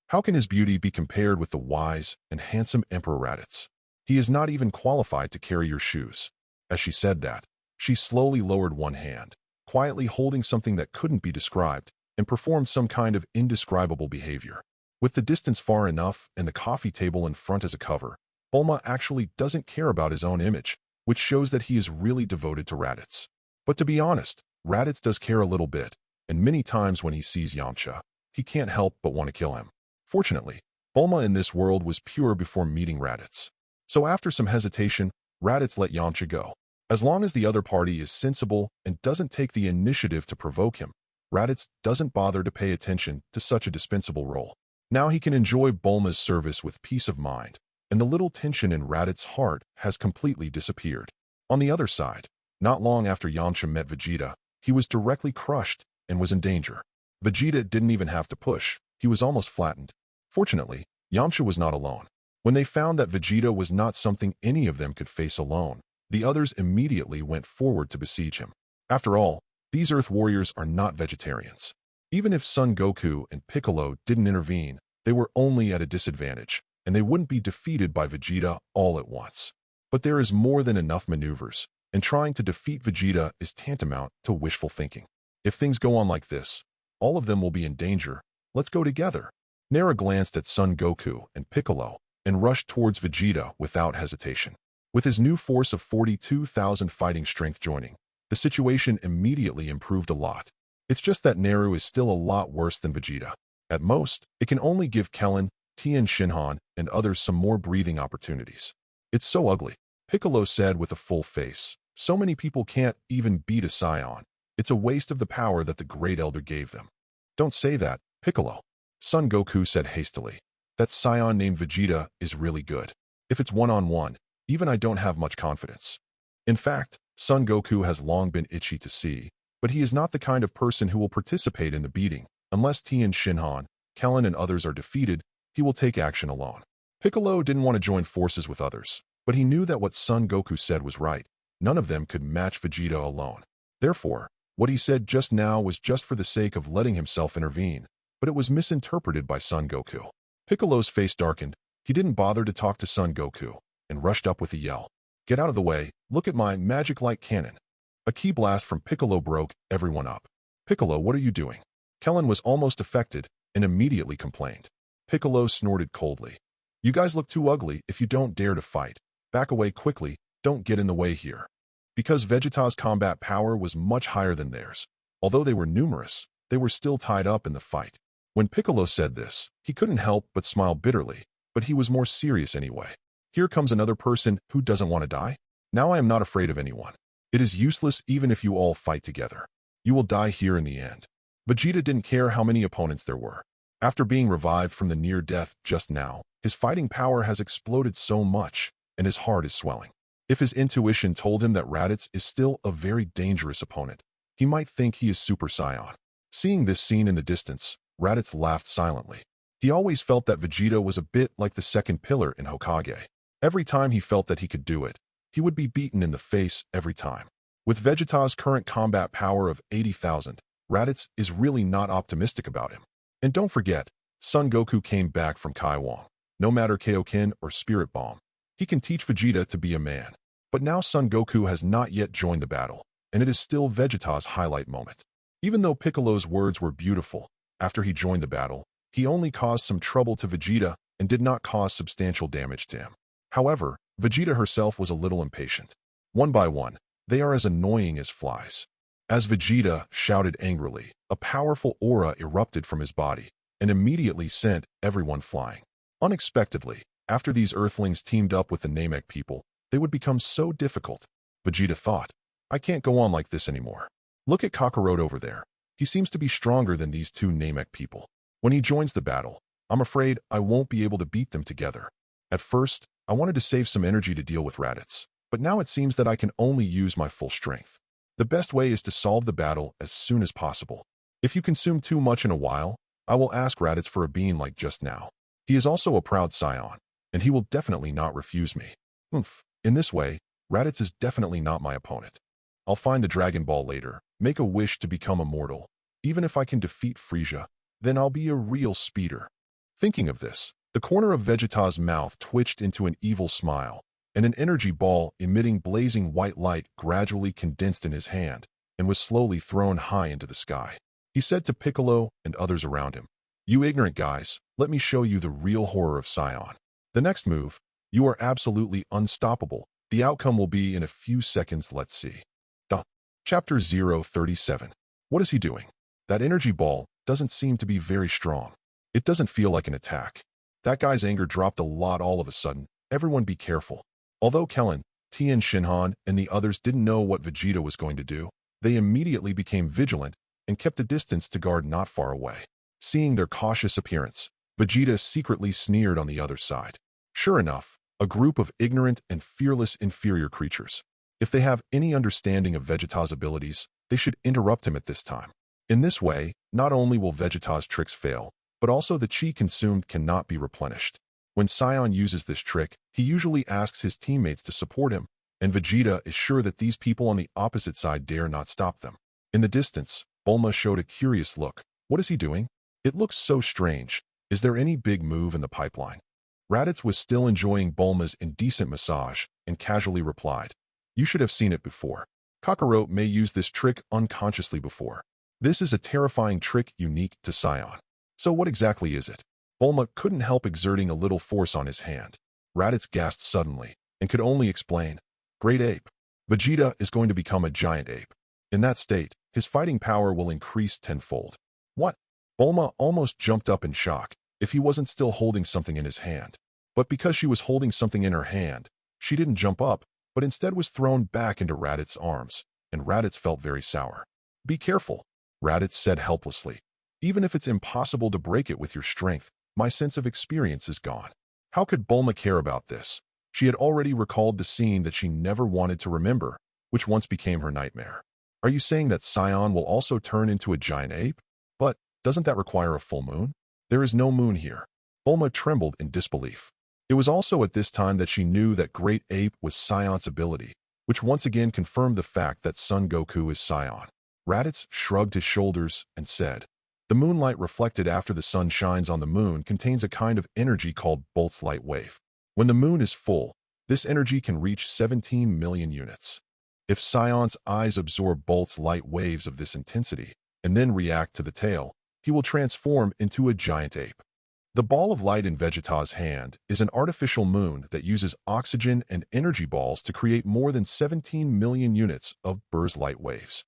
How can his beauty be compared with the wise and handsome Emperor Raditz? He is not even qualified to carry your shoes." As she said that, she slowly lowered one hand, quietly holding something that couldn't be described, and performed some kind of indescribable behavior. With the distance far enough and the coffee table in front as a cover, Bulma actually doesn't care about his own image, which shows that he is really devoted to Raditz. But to be honest, Raditz does care a little bit, and many times when he sees Yamcha, he can't help but want to kill him. Fortunately, Bulma in this world was pure before meeting Raditz. So after some hesitation, Raditz let Yamcha go. As long as the other party is sensible and doesn't take the initiative to provoke him, Raditz doesn't bother to pay attention to such a dispensable role. Now he can enjoy Bulma's service with peace of mind, and the little tension in Raditz's heart has completely disappeared. On the other side, not long after Yamcha met Vegeta, he was directly crushed and was in danger. Vegeta didn't even have to push, he was almost flattened. Fortunately, Yamcha was not alone. When they found that Vegeta was not something any of them could face alone, the others immediately went forward to besiege him. After all, these Earth warriors are not vegetarians. Even if Son Goku and Piccolo didn't intervene, they were only at a disadvantage, and they wouldn't be defeated by Vegeta all at once. But there is more than enough maneuvers, and trying to defeat Vegeta is tantamount to wishful thinking. If things go on like this, all of them will be in danger. Let's go together. Nara glanced at Son Goku and Piccolo and rushed towards Vegeta without hesitation. With his new force of 42,000 fighting strength joining, the situation immediately improved a lot. It's just that Naru is still a lot worse than Vegeta. At most, it can only give Kellen, Tien Shinhan, and others some more breathing opportunities. It's so ugly, Piccolo said with a full face. So many people can't even beat a Scion. It's a waste of the power that the Great Elder gave them. Don't say that, Piccolo. Son Goku said hastily. That Scion named Vegeta is really good. If it's one-on-one, even I don't have much confidence. In fact, Son Goku has long been itchy to see, but he is not the kind of person who will participate in the beating. Unless Tien Shinhan, Kellen, and others are defeated, he will take action alone. Piccolo didn't want to join forces with others, but he knew that what Son Goku said was right. None of them could match Vegeta alone. Therefore, what he said just now was just for the sake of letting himself intervene, but it was misinterpreted by Son Goku. Piccolo's face darkened. He didn't bother to talk to Son Goku, and rushed up with a yell. Get out of the way, look at my magic light cannon. A key blast from Piccolo broke everyone up. Piccolo, what are you doing? Kellen was almost affected and immediately complained. Piccolo snorted coldly. You guys look too ugly if you don't dare to fight. Back away quickly, don't get in the way here. Because Vegeta's combat power was much higher than theirs. Although they were numerous, they were still tied up in the fight. When Piccolo said this, he couldn't help but smile bitterly, but he was more serious anyway. Here comes another person who doesn't want to die? Now I am not afraid of anyone. It is useless even if you all fight together. You will die here in the end. Vegeta didn't care how many opponents there were. After being revived from the near death just now, his fighting power has exploded so much, and his heart is swelling. If his intuition told him that Raditz is still a very dangerous opponent, he might think he is Super Saiyan. Seeing this scene in the distance, Raditz laughed silently. He always felt that Vegeta was a bit like the second pillar in Hokage. Every time he felt that he could do it, he would be beaten in the face every time. With Vegeta's current combat power of 80,000, Raditz is really not optimistic about him. And don't forget, Son Goku came back from Kaiwang. No matter Kaioken or Spirit Bomb, he can teach Vegeta to be a man. But now Son Goku has not yet joined the battle, and it is still Vegeta's highlight moment. Even though Piccolo's words were beautiful, after he joined the battle, he only caused some trouble to Vegeta and did not cause substantial damage to him. However, Vegeta herself was a little impatient. One by one, they are as annoying as flies. As Vegeta shouted angrily, a powerful aura erupted from his body and immediately sent everyone flying. Unexpectedly, after these Earthlings teamed up with the Namek people, they would become so difficult. Vegeta thought, I can't go on like this anymore. Look at Kakarot over there. He seems to be stronger than these two Namek people. When he joins the battle, I'm afraid I won't be able to beat them together. At first, I wanted to save some energy to deal with Raditz, but now it seems that I can only use my full strength. The best way is to solve the battle as soon as possible. If you consume too much in a while, I will ask Raditz for a bean like just now. He is also a proud Scion, and he will definitely not refuse me. In this way, Raditz is definitely not my opponent. I'll find the Dragon Ball later, make a wish to become immortal. Even if I can defeat Frieza, then I'll be a real speeder. Thinking of this, the corner of Vegeta's mouth twitched into an evil smile, and an energy ball emitting blazing white light gradually condensed in his hand and was slowly thrown high into the sky. He said to Piccolo and others around him, You ignorant guys, let me show you the real horror of Scion. The next move, you are absolutely unstoppable. The outcome will be in a few seconds, let's see. Chapter 037. What is he doing? That energy ball doesn't seem to be very strong. It doesn't feel like an attack. That guy's anger dropped a lot all of a sudden. Everyone be careful. Although Kellen, Tien Shinhan, and the others didn't know what Vegeta was going to do, they immediately became vigilant and kept a distance to guard not far away. Seeing their cautious appearance, Vegeta secretly sneered on the other side. Sure enough, a group of ignorant and fearless inferior creatures. If they have any understanding of Vegeta's abilities, they should interrupt him at this time. In this way, not only will Vegeta's tricks fail, but also the chi consumed cannot be replenished. When Scion uses this trick, he usually asks his teammates to support him, and Vegeta is sure that these people on the opposite side dare not stop them. In the distance, Bulma showed a curious look. What is he doing? It looks so strange. Is there any big move in the pipeline? Raditz was still enjoying Bulma's indecent massage and casually replied, You should have seen it before. Kakarot may use this trick unconsciously before. This is a terrifying trick unique to Scion. So what exactly is it? Bulma couldn't help exerting a little force on his hand. Raditz gasped suddenly, and could only explain, "Great ape. Vegeta is going to become a giant ape. In that state, his fighting power will increase tenfold." What? Bulma almost jumped up in shock, if he wasn't still holding something in his hand. But because she was holding something in her hand, she didn't jump up, but instead was thrown back into Raditz's arms, and Raditz felt very sour. "Be careful," Raditz said helplessly. "Even if it's impossible to break it with your strength, my sense of experience is gone." How could Bulma care about this? She had already recalled the scene that she never wanted to remember, which once became her nightmare. "Are you saying that Sion will also turn into a giant ape? But doesn't that require a full moon?" "There is no moon here." Bulma trembled in disbelief. It was also at this time that she knew that Great Ape was Sion's ability, which once again confirmed the fact that Son Goku is Sion. Raditz shrugged his shoulders and said, "The moonlight reflected after the sun shines on the moon contains a kind of energy called Boltz's light wave. When the moon is full, this energy can reach 17 million units. If Sion's eyes absorb Boltz's light waves of this intensity and then react to the tail, he will transform into a giant ape." The ball of light in Vegeta's hand is an artificial moon that uses oxygen and energy balls to create more than 17 million units of Beerus light waves.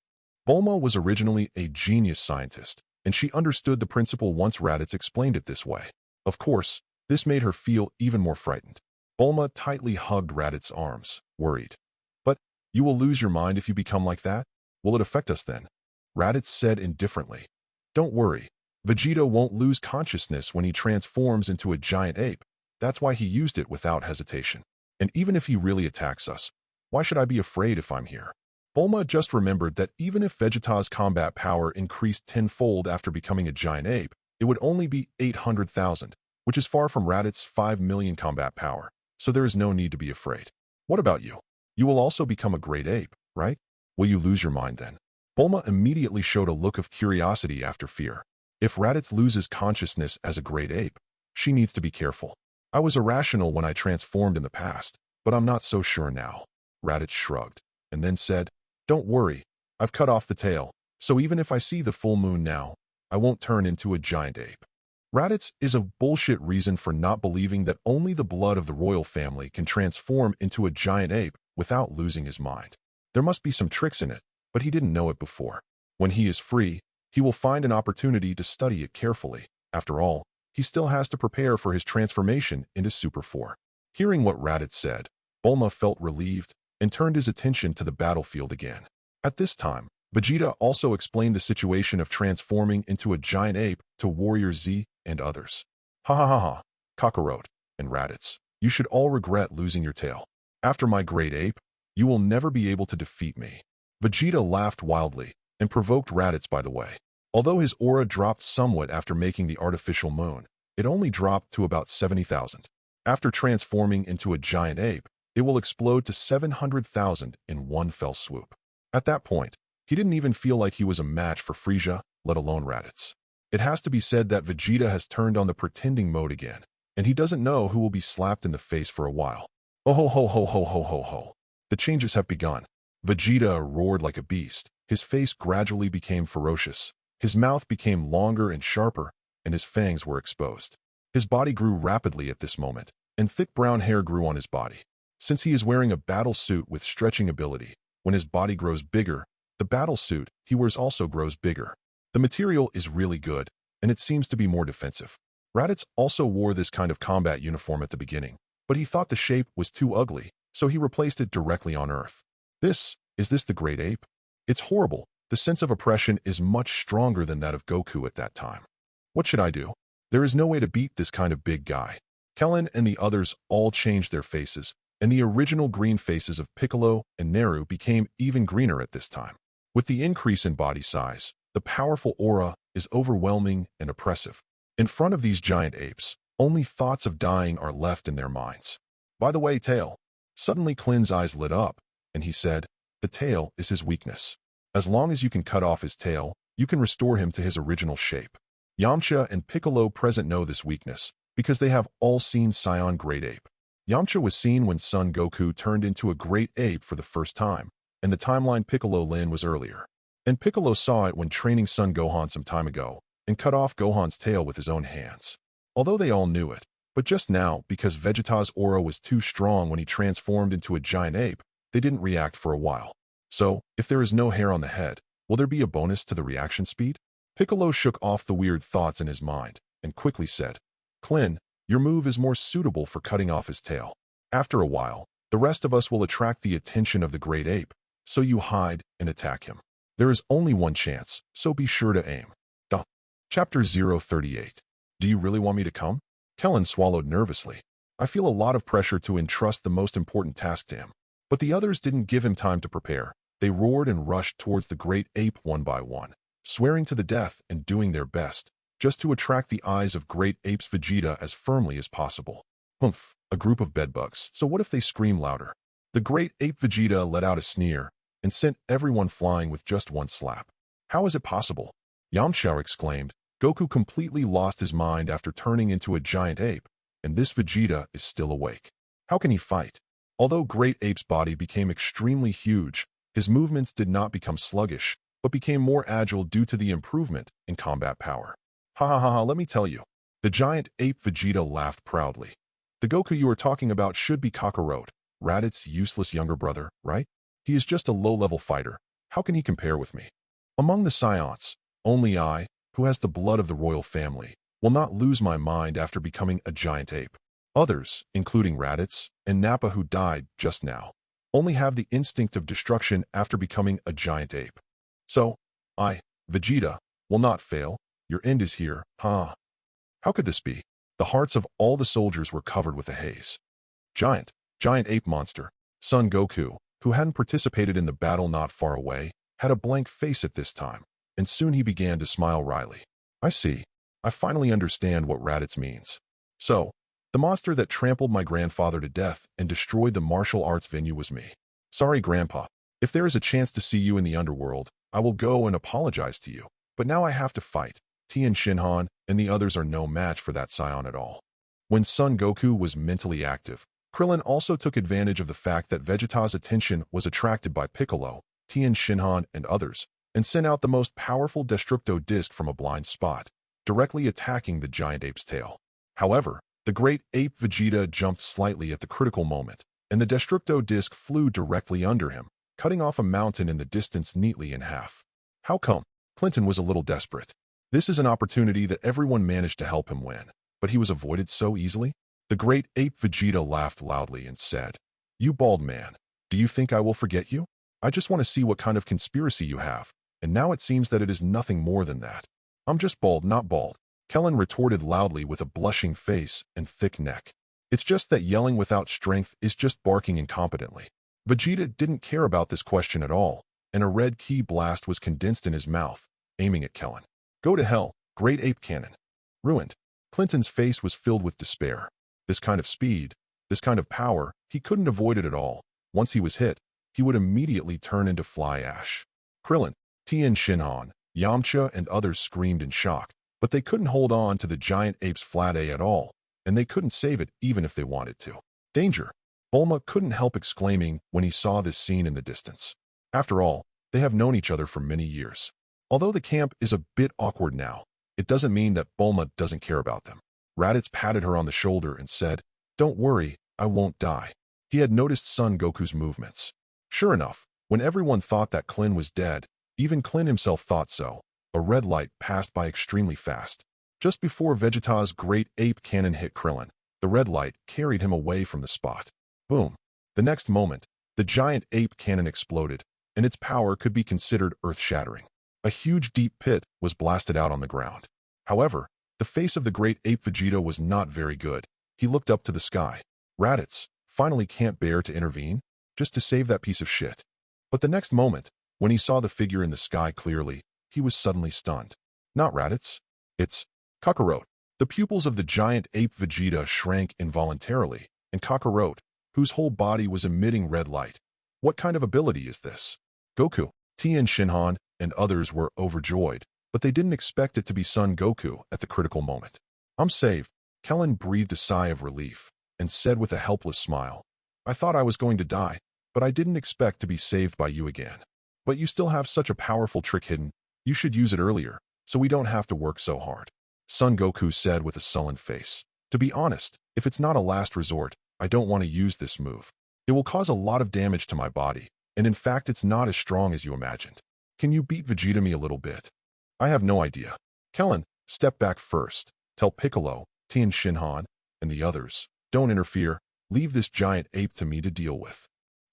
Bulma was originally a genius scientist, and she understood the principle once Raditz explained it this way. Of course, this made her feel even more frightened. Bulma tightly hugged Raditz's arms, worried. "But you will lose your mind if you become like that? Will it affect us then?" Raditz said indifferently. "Don't worry. Vegeta won't lose consciousness when he transforms into a giant ape. That's why he used it without hesitation. And even if he really attacks us, why should I be afraid if I'm here?" Bulma just remembered that even if Vegeta's combat power increased tenfold after becoming a giant ape, it would only be 800,000, which is far from Raditz's 5 million combat power, so there is no need to be afraid. "What about you? You will also become a great ape, right? Will you lose your mind then?" Bulma immediately showed a look of curiosity after fear. If Raditz loses consciousness as a great ape, she needs to be careful. "I was irrational when I transformed in the past, but I'm not so sure now." Raditz shrugged, and then said, "Don't worry, I've cut off the tail, so even if I see the full moon now, I won't turn into a giant ape." Raditz is a bullshit reason for not believing that only the blood of the royal family can transform into a giant ape without losing his mind. There must be some tricks in it, but he didn't know it before. When he is free, he will find an opportunity to study it carefully. After all, he still has to prepare for his transformation into Super 4. Hearing what Raditz said, Bulma felt relieved and turned his attention to the battlefield again. At this time, Vegeta also explained the situation of transforming into a giant ape to Warrior Z and others. "Ha ha ha ha, Kakarot and Raditz, you should all regret losing your tail. After my great ape, you will never be able to defeat me." Vegeta laughed wildly and provoked Raditz by the way. Although his aura dropped somewhat after making the artificial moon, it only dropped to about 70,000. After transforming into a giant ape, it will explode to 700,000 in one fell swoop. At that point, he didn't even feel like he was a match for Frieza, let alone Raditz. It has to be said that Vegeta has turned on the pretending mode again, and he doesn't know who will be slapped in the face for a while. Oh ho ho ho ho ho ho ho. The changes have begun. Vegeta roared like a beast. His face gradually became ferocious. His mouth became longer and sharper, and his fangs were exposed. His body grew rapidly at this moment, and thick brown hair grew on his body. Since he is wearing a battle suit with stretching ability, when his body grows bigger, the battle suit he wears also grows bigger. The material is really good, and it seems to be more defensive. Raditz also wore this kind of combat uniform at the beginning, but he thought the shape was too ugly, so he replaced it directly on Earth. Is this the great ape? It's horrible. The sense of oppression is much stronger than that of Goku at that time. What should I do? There is no way to beat this kind of big guy. Kellen and the others all changed their faces, and the original green faces of Piccolo and Naru became even greener at this time. With the increase in body size, the powerful aura is overwhelming and oppressive. In front of these giant apes, only thoughts of dying are left in their minds. By the way, tail. Suddenly Klin's eyes lit up, and he said, "The tail is his weakness. As long as you can cut off his tail, you can restore him to his original shape." Yamcha and Piccolo present know this weakness, because they have all seen Sion Great Ape. Yamcha was seen when Son Goku turned into a great ape for the first time, and the timeline Piccolo Lin was earlier. And Piccolo saw it when training Son Gohan some time ago, and cut off Gohan's tail with his own hands. although they all knew it. But just now, because Vegeta's aura was too strong when he transformed into a giant ape, they didn't react for a while. So, if there is no hair on the head, will there be a bonus to the reaction speed? Piccolo shook off the weird thoughts in his mind and quickly said, Klin, your move is more suitable for cutting off his tail. After a while, the rest of us will attract the attention of the great ape, so you hide and attack him. There is only one chance, so be sure to aim. Duh. Chapter 038. Do you really want me to come? Kellen swallowed nervously. I feel a lot of pressure to entrust the most important task to him. But the others didn't give him time to prepare. They roared and rushed towards the great ape one by one, swearing to the death and doing their best, just to attract the eyes of great ape's Vegeta as firmly as possible. Humph, a group of bedbugs. So what if they scream louder? The great ape Vegeta let out a sneer and sent everyone flying with just one slap. How is it possible? Yamcha exclaimed. Goku completely lost his mind after turning into a giant ape, and this Vegeta is still awake. How can he fight? Although Great Ape's body became extremely huge, his movements did not become sluggish, but became more agile due to the improvement in combat power. Ha ha ha ha, let me tell you. The giant ape Vegeta laughed proudly. The Goku you are talking about should be Kakarot, Raditz's useless younger brother, right? He is just a low-level fighter. How can he compare with me? Among the Scions, only I, who has the blood of the royal family, will not lose my mind after becoming a giant ape. Others, including Raditz and Nappa who died just now, only have the instinct of destruction after becoming a giant ape. So, I, Vegeta, will not fail. Your end is here, huh? How could this be? The hearts of all the soldiers were covered with a haze. Giant ape monster, Son Goku, who hadn't participated in the battle not far away, had a blank face at this time, and soon he began to smile wryly. I see. I finally understand what Raditz means. So, the monster that trampled my grandfather to death and destroyed the martial arts venue was me. Sorry, Grandpa. If there is a chance to see you in the underworld, I will go and apologize to you. But now I have to fight. Tien Shinhan and the others are no match for that scion at all. When Son Goku was mentally active, Krillin also took advantage of the fact that Vegeta's attention was attracted by Piccolo, Tien Shinhan, and others, and sent out the most powerful Destructo disc from a blind spot, directly attacking the giant ape's tail. However, the great ape Vegeta jumped slightly at the critical moment, and the Destructo disc flew directly under him, cutting off a mountain in the distance neatly in half. How come? Clinton was a little desperate. This is an opportunity that everyone managed to help him win, but he was avoided so easily? The great ape Vegeta laughed loudly and said, You bald man, do you think I will forget you? I just want to see what kind of conspiracy you have, and now it seems that it is nothing more than that. I'm just bald, not bald. Kellen retorted loudly with a blushing face and thick neck. It's just that yelling without strength is just barking incompetently. Vegeta didn't care about this question at all, and a red ki blast was condensed in his mouth, aiming at Kellen. Go to hell, great ape cannon. Ruined. Clinton's face was filled with despair. This kind of speed, this kind of power, he couldn't avoid it at all. Once he was hit, he would immediately turn into fly ash. Krillin, Tien Shinhan, Yamcha, and others screamed in shock, but they couldn't hold on to the giant ape's flat A at all, and they couldn't save it even if they wanted to. Danger! Bulma couldn't help exclaiming when he saw this scene in the distance. After all, they have known each other for many years. Although the camp is a bit awkward now, it doesn't mean that Bulma doesn't care about them. Raditz patted her on the shoulder and said, Don't worry, I won't die. He had noticed Son Goku's movements. Sure enough, when everyone thought that Klin was dead, even Klin himself thought so, a red light passed by extremely fast. Just before Vegeta's great ape cannon hit Krillin, the red light carried him away from the spot. Boom. The next moment, the giant ape cannon exploded, and its power could be considered earth-shattering. A huge deep pit was blasted out on the ground. However, the face of the great ape Vegeta was not very good. He looked up to the sky. Raditz finally can't bear to intervene, just to save that piece of shit. But the next moment, when he saw the figure in the sky clearly, he was suddenly stunned. Not Raditz. It's Kakarot. The pupils of the giant ape Vegeta shrank involuntarily, and Kakarot, whose whole body was emitting red light. What kind of ability is this? Goku, Tien Shinhan, and others were overjoyed, but they didn't expect it to be Son Goku at the critical moment. I'm saved. Kellen breathed a sigh of relief and said with a helpless smile, I thought I was going to die, but I didn't expect to be saved by you again. But you still have such a powerful trick hidden. You should use it earlier, so we don't have to work so hard. Son Goku said with a sullen face. To be honest, if it's not a last resort, I don't want to use this move. It will cause a lot of damage to my body, and in fact it's not as strong as you imagined. Can you beat Vegeta me a little bit? I have no idea. Kellen, step back first. Tell Piccolo, Tien Shinhan, and the others, don't interfere, leave this giant ape to me to deal with.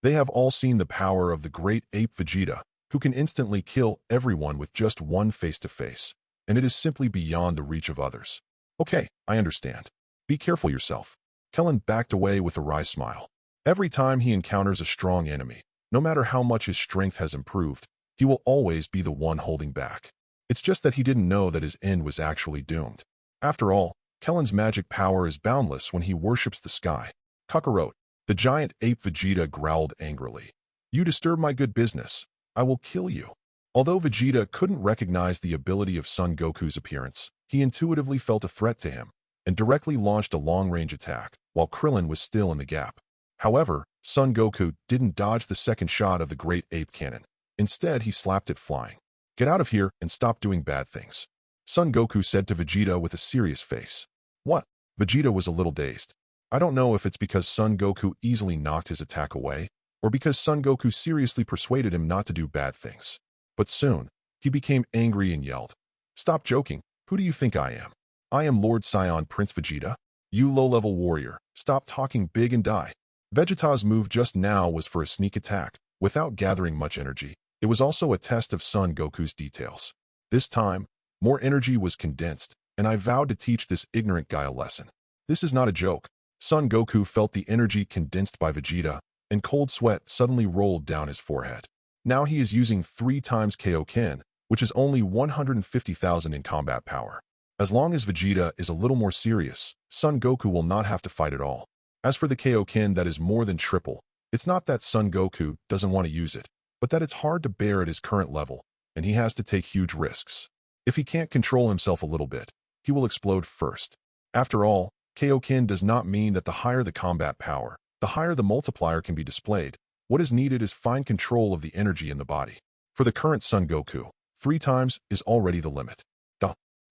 They have all seen the power of the great ape Vegeta, who can instantly kill everyone with just one face-to-face, and it is simply beyond the reach of others. Okay, I understand. Be careful yourself. Kellen backed away with a wry smile. Every time he encounters a strong enemy, no matter how much his strength has improved, he will always be the one holding back. It's just that he didn't know that his end was actually doomed. After all, Kellen's magic power is boundless when he worships the sky. Kakarot, the giant ape Vegeta growled angrily. You disturb my good business. I will kill you. Although Vegeta couldn't recognize the ability of Son Goku's appearance, he intuitively felt a threat to him and directly launched a long-range attack while Krillin was still in the gap. However, Son Goku didn't dodge the second shot of the great ape cannon. Instead, he slapped it flying. Get out of here and stop doing bad things. Son Goku said to Vegeta with a serious face. What? Vegeta was a little dazed. I don't know if it's because Son Goku easily knocked his attack away, or because Son Goku seriously persuaded him not to do bad things. But soon, he became angry and yelled. Stop joking. Who do you think I am? I am Lord Saiyan Prince Vegeta. You low-level warrior, stop talking big and die. Vegeta's move just now was for a sneak attack, without gathering much energy. It was also a test of Son Goku's details. This time, more energy was condensed, and I vowed to teach this ignorant guy a lesson. This is not a joke. Son Goku felt the energy condensed by Vegeta, and cold sweat suddenly rolled down his forehead. Now he is using 3 times Kaioken, which is only 150,000 in combat power. As long as Vegeta is a little more serious, Son Goku will not have to fight at all. As for the Kaioken that is more than triple, it's not that Son Goku doesn't want to use it, but that it's hard to bear at his current level, and he has to take huge risks. If he can't control himself a little bit, he will explode first. After all, Kaioken does not mean that the higher the combat power, the higher the multiplier can be displayed. What is needed is fine control of the energy in the body. For the current Son Goku, 3 times is already the limit.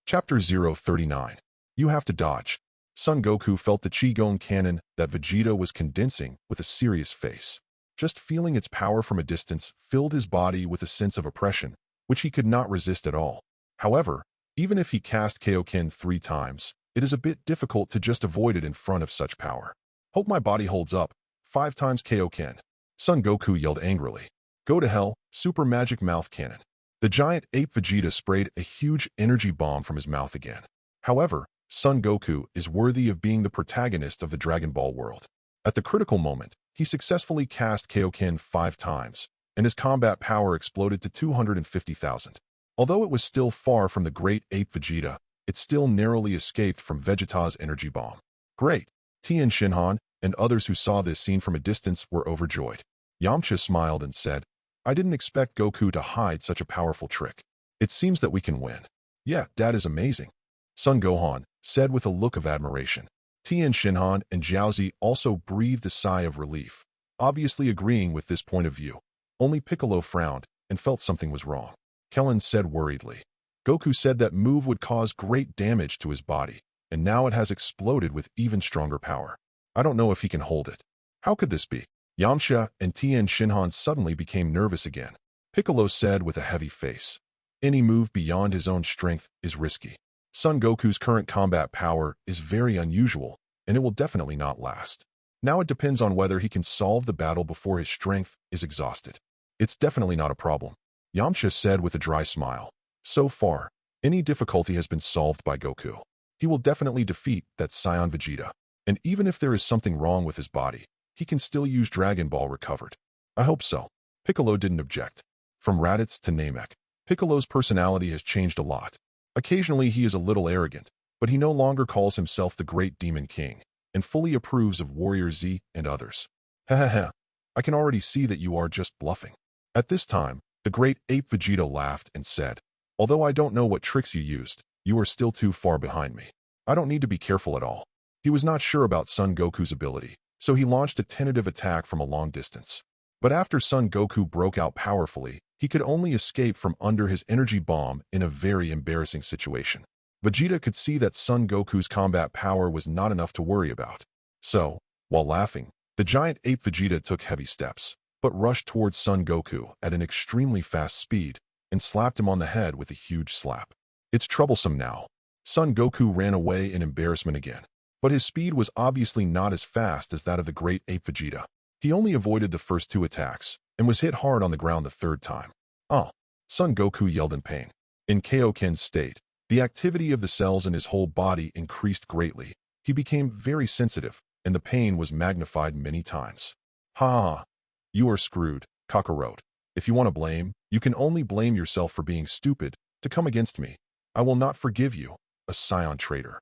Chapter 039. You have to dodge. Son Goku felt the Chi-Gon cannon that Vegeta was condensing with a serious face. Just feeling its power from a distance filled his body with a sense of oppression, which he could not resist at all. However, even if he cast Kaioken 3 times, it is a bit difficult to just avoid it in front of such power. Hope my body holds up. 5 times Kaioken. Son Goku yelled angrily. Go to hell, super magic mouth cannon. The giant ape Vegeta sprayed a huge energy bomb from his mouth again. However, Son Goku is worthy of being the protagonist of the Dragon Ball world. At the critical moment, he successfully cast Kaioken 5 times, and his combat power exploded to 250,000. Although it was still far from the great ape Vegeta, it still narrowly escaped from Vegeta's energy bomb. Great! Tien Shinhan and others who saw this scene from a distance were overjoyed. Yamcha smiled and said, I didn't expect Goku to hide such a powerful trick. It seems that we can win. Yeah, that is amazing. Son Gohan said with a look of admiration. Tien Shinhan and Jiaozi also breathed a sigh of relief, obviously agreeing with this point of view. Only Piccolo frowned and felt something was wrong. Kellen said worriedly. Goku said that move would cause great damage to his body, and now it has exploded with even stronger power. I don't know if he can hold it. How could this be? Yamcha and Tien Shinhan suddenly became nervous again. Piccolo said with a heavy face. Any move beyond his own strength is risky. Son Goku's current combat power is very unusual, and it will definitely not last. Now it depends on whether he can solve the battle before his strength is exhausted. It's definitely not a problem. Yamcha said with a dry smile. So far, any difficulty has been solved by Goku. He will definitely defeat that Saiyan Vegeta. And even if there is something wrong with his body, he can still use Dragon Ball recovered. I hope so. Piccolo didn't object. From Raditz to Namek, Piccolo's personality has changed a lot. Occasionally he is a little arrogant, but he no longer calls himself the Great Demon King, and fully approves of Warrior Z and others. Hahaha, I can already see that you are just bluffing. At this time, the Great Ape Vegeta laughed and said, Although I don't know what tricks you used, you are still too far behind me. I don't need to be careful at all. He was not sure about Son Goku's ability, so he launched a tentative attack from a long distance. But after Son Goku broke out powerfully, he could only escape from under his energy bomb in a very embarrassing situation. Vegeta could see that Son Goku's combat power was not enough to worry about. So, while laughing, the giant ape Vegeta took heavy steps, but rushed towards Son Goku at an extremely fast speed and slapped him on the head with a huge slap. It's troublesome now. Son Goku ran away in embarrassment again, but his speed was obviously not as fast as that of the great ape Vegeta. He only avoided the first 2 attacks and was hit hard on the ground the 3rd time. Oh! Son Goku yelled in pain. In Kaioken's state, the activity of the cells in his whole body increased greatly. He became very sensitive, and the pain was magnified many times. Ha ha ha! You are screwed, Kakarot. If you want to blame, you can only blame yourself for being stupid to come against me. I will not forgive you, a scion traitor.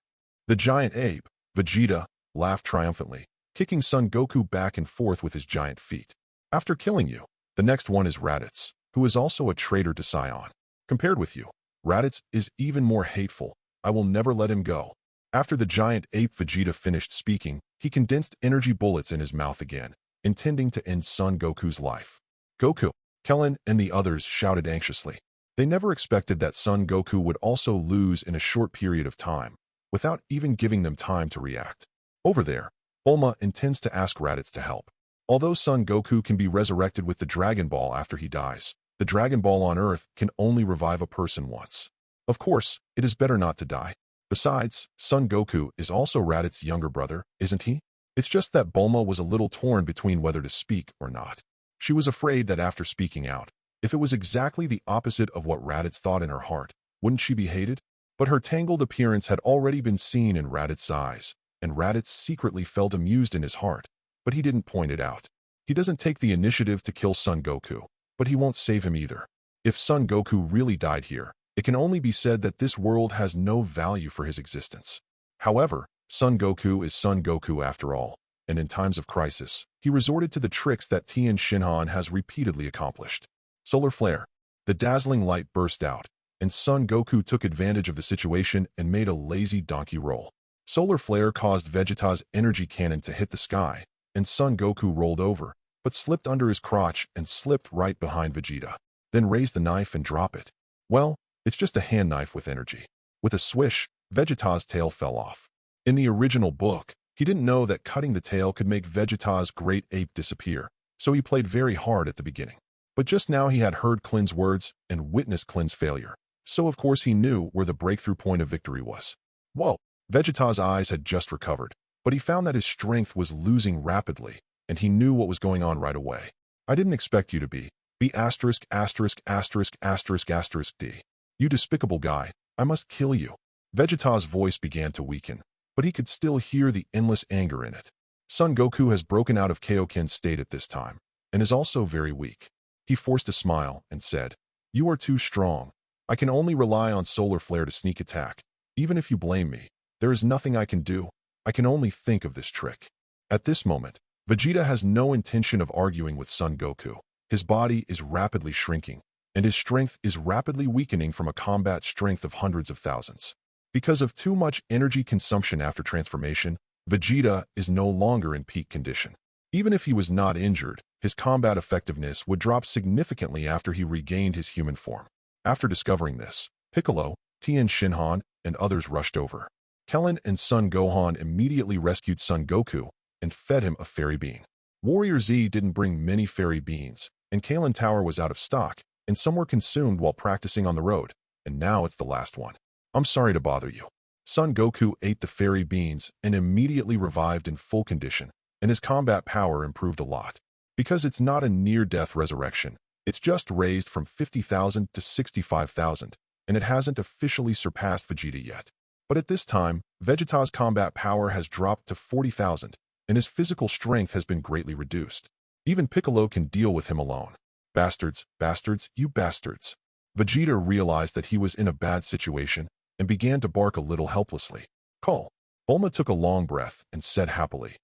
The giant ape, Vegeta, laughed triumphantly, kicking Son Goku back and forth with his giant feet. After killing you, the next one is Raditz, who is also a traitor to Scion. Compared with you, Raditz is even more hateful. I will never let him go. After the giant ape Vegeta finished speaking, he condensed energy bullets in his mouth again, intending to end Son Goku's life. Goku, Kellen, and the others shouted anxiously. They never expected that Son Goku would also lose in a short period of time, without even giving them time to react. Over there, Bulma intends to ask Raditz to help. Although Son Goku can be resurrected with the Dragon Ball after he dies, the Dragon Ball on Earth can only revive a person once. Of course, it is better not to die. Besides, Son Goku is also Raditz's younger brother, isn't he? It's just that Bulma was a little torn between whether to speak or not. She was afraid that after speaking out, if it was exactly the opposite of what Raditz thought in her heart, wouldn't she be hated? But her tangled appearance had already been seen in Raditz's eyes, and Raditz secretly felt amused in his heart, but he didn't point it out. He doesn't take the initiative to kill Son Goku, but he won't save him either. If Son Goku really died here, it can only be said that this world has no value for his existence. However, Son Goku is Son Goku after all, and in times of crisis, he resorted to the tricks that Tien Shinhan has repeatedly accomplished. Solar Flare. The dazzling light burst out, and Son Goku took advantage of the situation and made a lazy donkey roll. Solar Flare caused Vegeta's energy cannon to hit the sky, and Son Goku rolled over, but slipped under his crotch and slipped right behind Vegeta, then raised the knife and dropped it. Well, it's just a hand knife with energy. With a swish, Vegeta's tail fell off. In the original book, he didn't know that cutting the tail could make Vegeta's great ape disappear, so he played very hard at the beginning. But just now he had heard Klin's words and witnessed Klin's failure, so of course he knew where the breakthrough point of victory was. Whoa! Vegeta's eyes had just recovered, but he found that his strength was losing rapidly, and he knew what was going on right away. I didn't expect you to be asterisk asterisk asterisk asterisk asterisk D. You despicable guy, I must kill you. Vegeta's voice began to weaken, but he could still hear the endless anger in it. Son Goku has broken out of Kaioken's state at this time, and is also very weak. He forced a smile and said, You are too strong. I can only rely on Solar Flare to sneak attack. Even if you blame me, there is nothing I can do. I can only think of this trick. At this moment, Vegeta has no intention of arguing with Son Goku. His body is rapidly shrinking, and his strength is rapidly weakening from a combat strength of hundreds of thousands. Because of too much energy consumption after transformation, Vegeta is no longer in peak condition. Even if he was not injured, his combat effectiveness would drop significantly after he regained his human form. After discovering this, Piccolo, Tien Shinhan, and others rushed over. Kellen and Son Gohan immediately rescued Son Goku and fed him a fairy bean. Warrior Z didn't bring many fairy beans, and Kalen Tower was out of stock, and some were consumed while practicing on the road, and now it's the last one. I'm sorry to bother you. Son Goku ate the fairy beans and immediately revived in full condition, and his combat power improved a lot. Because it's not a near-death resurrection, it's just raised from 50,000 to 65,000, and it hasn't officially surpassed Vegeta yet. But at this time, Vegeta's combat power has dropped to 40,000, and his physical strength has been greatly reduced. Even Piccolo can deal with him alone. Bastards, bastards, you bastards. Vegeta realized that he was in a bad situation and began to bark a little helplessly. Call. Bulma took a long breath and said happily,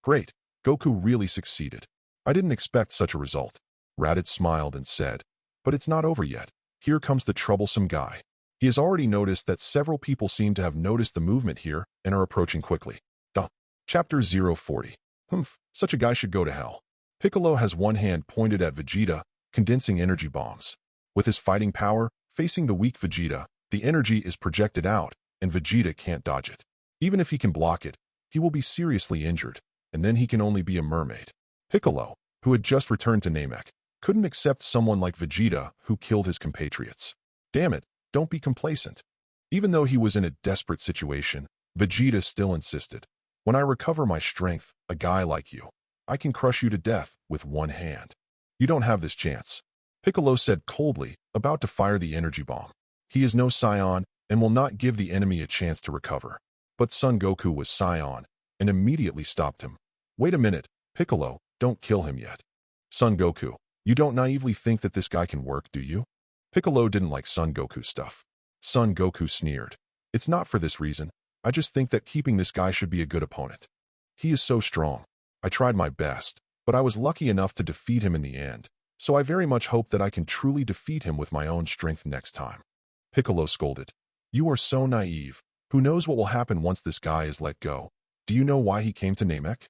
Great, Goku really succeeded. I didn't expect such a result. Raditz smiled and said, But it's not over yet. Here comes the troublesome guy. He has already noticed that several people seem to have noticed the movement here and are approaching quickly. Chapter 040. Such a guy should go to hell. Piccolo has one hand pointed at Vegeta, condensing energy bombs. With his fighting power, facing the weak Vegeta, the energy is projected out, and Vegeta can't dodge it. Even if he can block it, he will be seriously injured, and then he can only be a mermaid. Piccolo, who had just returned to Namek, couldn't accept someone like Vegeta who killed his compatriots. Damn it, don't be complacent. Even though he was in a desperate situation, Vegeta still insisted. When I recover my strength, a guy like you, I can crush you to death with one hand. You don't have this chance, Piccolo said coldly, about to fire the energy bomb. He is no Saiyan and will not give the enemy a chance to recover. But Son Goku was Saiyan and immediately stopped him. Wait a minute, Piccolo, don't kill him yet. Son Goku, you don't naively think that this guy can work, do you? Piccolo didn't like Son Goku's stuff. Son Goku sneered. It's not for this reason. I just think that keeping this guy should be a good opponent. He is so strong. I tried my best, but I was lucky enough to defeat him in the end, so I very much hope that I can truly defeat him with my own strength next time. Piccolo scolded. You are so naive. Who knows what will happen once this guy is let go? Do you know why he came to Namek?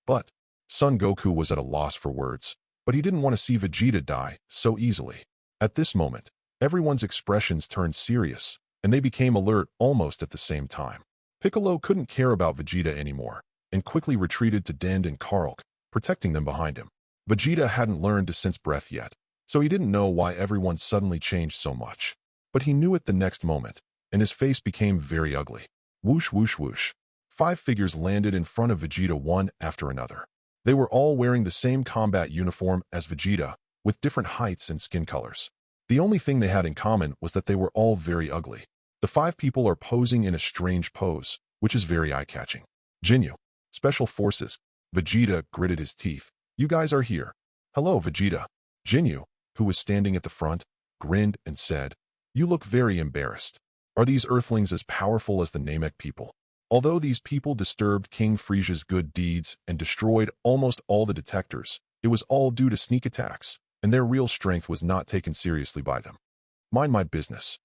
But Son Goku was at a loss for words, but he didn't want to see Vegeta die so easily. At this moment, everyone's expressions turned serious, and they became alert almost at the same time. Piccolo couldn't care about Vegeta anymore, and quickly retreated to Dend and Karlk, protecting them behind him. Vegeta hadn't learned to sense breath yet, so he didn't know why everyone suddenly changed so much. But he knew it the next moment, and his face became very ugly. Whoosh, whoosh, whoosh. 5 figures landed in front of Vegeta one after another. They were all wearing the same combat uniform as Vegeta, with different heights and skin colors. The only thing they had in common was that they were all very ugly. The 5 people are posing in a strange pose, which is very eye-catching. Jinyu, Special Forces. Vegeta gritted his teeth. You guys are here. Hello, Vegeta. Jinyu, who was standing at the front, grinned and said, You look very embarrassed. Are these Earthlings as powerful as the Namek people? Although these people disturbed King Frieza's good deeds and destroyed almost all the detectors, it was all due to sneak attacks, and their real strength was not taken seriously by them. Mind my business.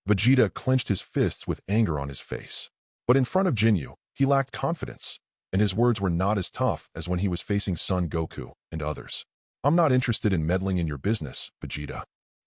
Vegeta clenched his fists with anger on his face. But in front of Jinyu, he lacked confidence, and his words were not as tough as when he was facing Son Goku and others. I'm not interested in meddling in your business, Vegeta.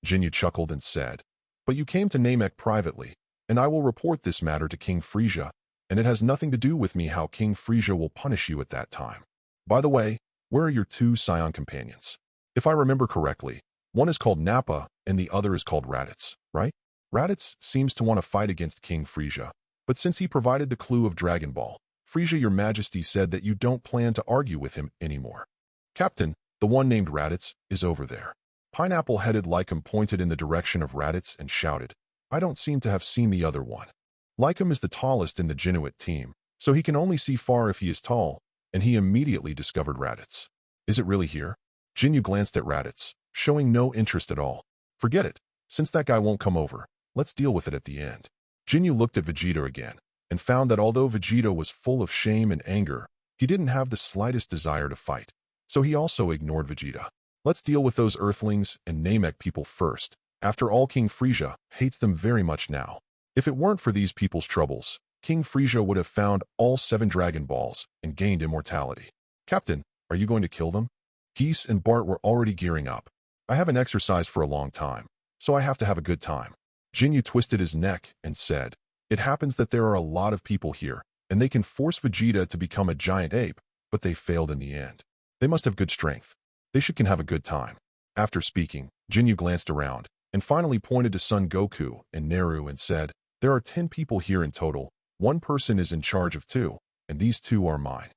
Jinyu chuckled and said, But you came to Namek privately, and I will report this matter to King Frieza, and it has nothing to do with me how King Frieza will punish you at that time. By the way, where are your 2 Saiyan companions? If I remember correctly, one is called Nappa and the other is called Raditz, right? Raditz seems to want to fight against King Frieza, but since he provided the clue of Dragon Ball, Frieza, your majesty said that you don't plan to argue with him anymore. Captain, the one named Raditz, is over there. Pineapple-headed Lycum pointed in the direction of Raditz and shouted, I don't seem to have seen the other one. Lycum is the tallest in the Genuit team, so he can only see far if he is tall, and he immediately discovered Raditz. Is it really here? Jinyu glanced at Raditz, showing no interest at all. Forget it. Since that guy won't come over, let's deal with it at the end. Jinyu looked at Vegeta again, and found that although Vegeta was full of shame and anger, he didn't have the slightest desire to fight. So he also ignored Vegeta. Let's deal with those Earthlings and Namek people first. After all, King Frieza hates them very much now. If it weren't for these people's troubles, King Frieza would have found all 7 Dragon Balls and gained immortality. Captain, are you going to kill them? Geese and Bart were already gearing up. I haven't exercised for a long time, so I have to have a good time. Jinyu twisted his neck and said, It happens that there are a lot of people here, and they can force Vegeta to become a giant ape, but they failed in the end. They must have good strength. They can have a good time. After speaking, Jinyu glanced around, and finally pointed to Son Goku and Naru and said, There are 10 people here in total. 1 person is in charge of 2, and these 2 are mine.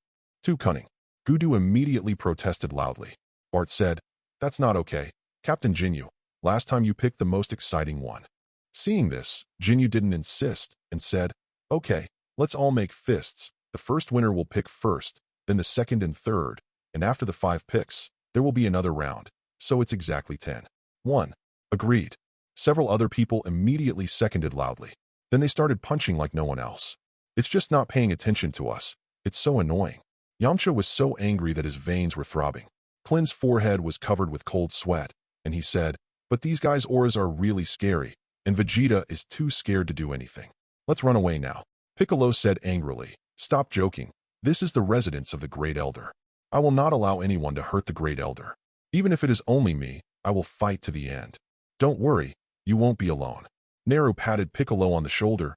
Too cunning. Gudu immediately protested loudly. Bart said, That's not okay. Captain Jinyu, last time you picked the most exciting one. Seeing this, Jinyu didn't insist and said, Okay, let's all make fists. The first winner will pick first, then the second and third, and after the 5 picks, there will be another round, so it's exactly 10. 1. Agreed. Several other people immediately seconded loudly. Then they started punching like no one else. It's just not paying attention to us. It's so annoying. Yamcha was so angry that his veins were throbbing. Klin's forehead was covered with cold sweat, and he said, But these guys' auras are really scary, and Vegeta is too scared to do anything. Let's run away now. Piccolo said angrily, Stop joking. This is the residence of the Great Elder. I will not allow anyone to hurt the Great Elder. Even if it is only me, I will fight to the end. Don't worry, you won't be alone. Naru patted Piccolo on the shoulder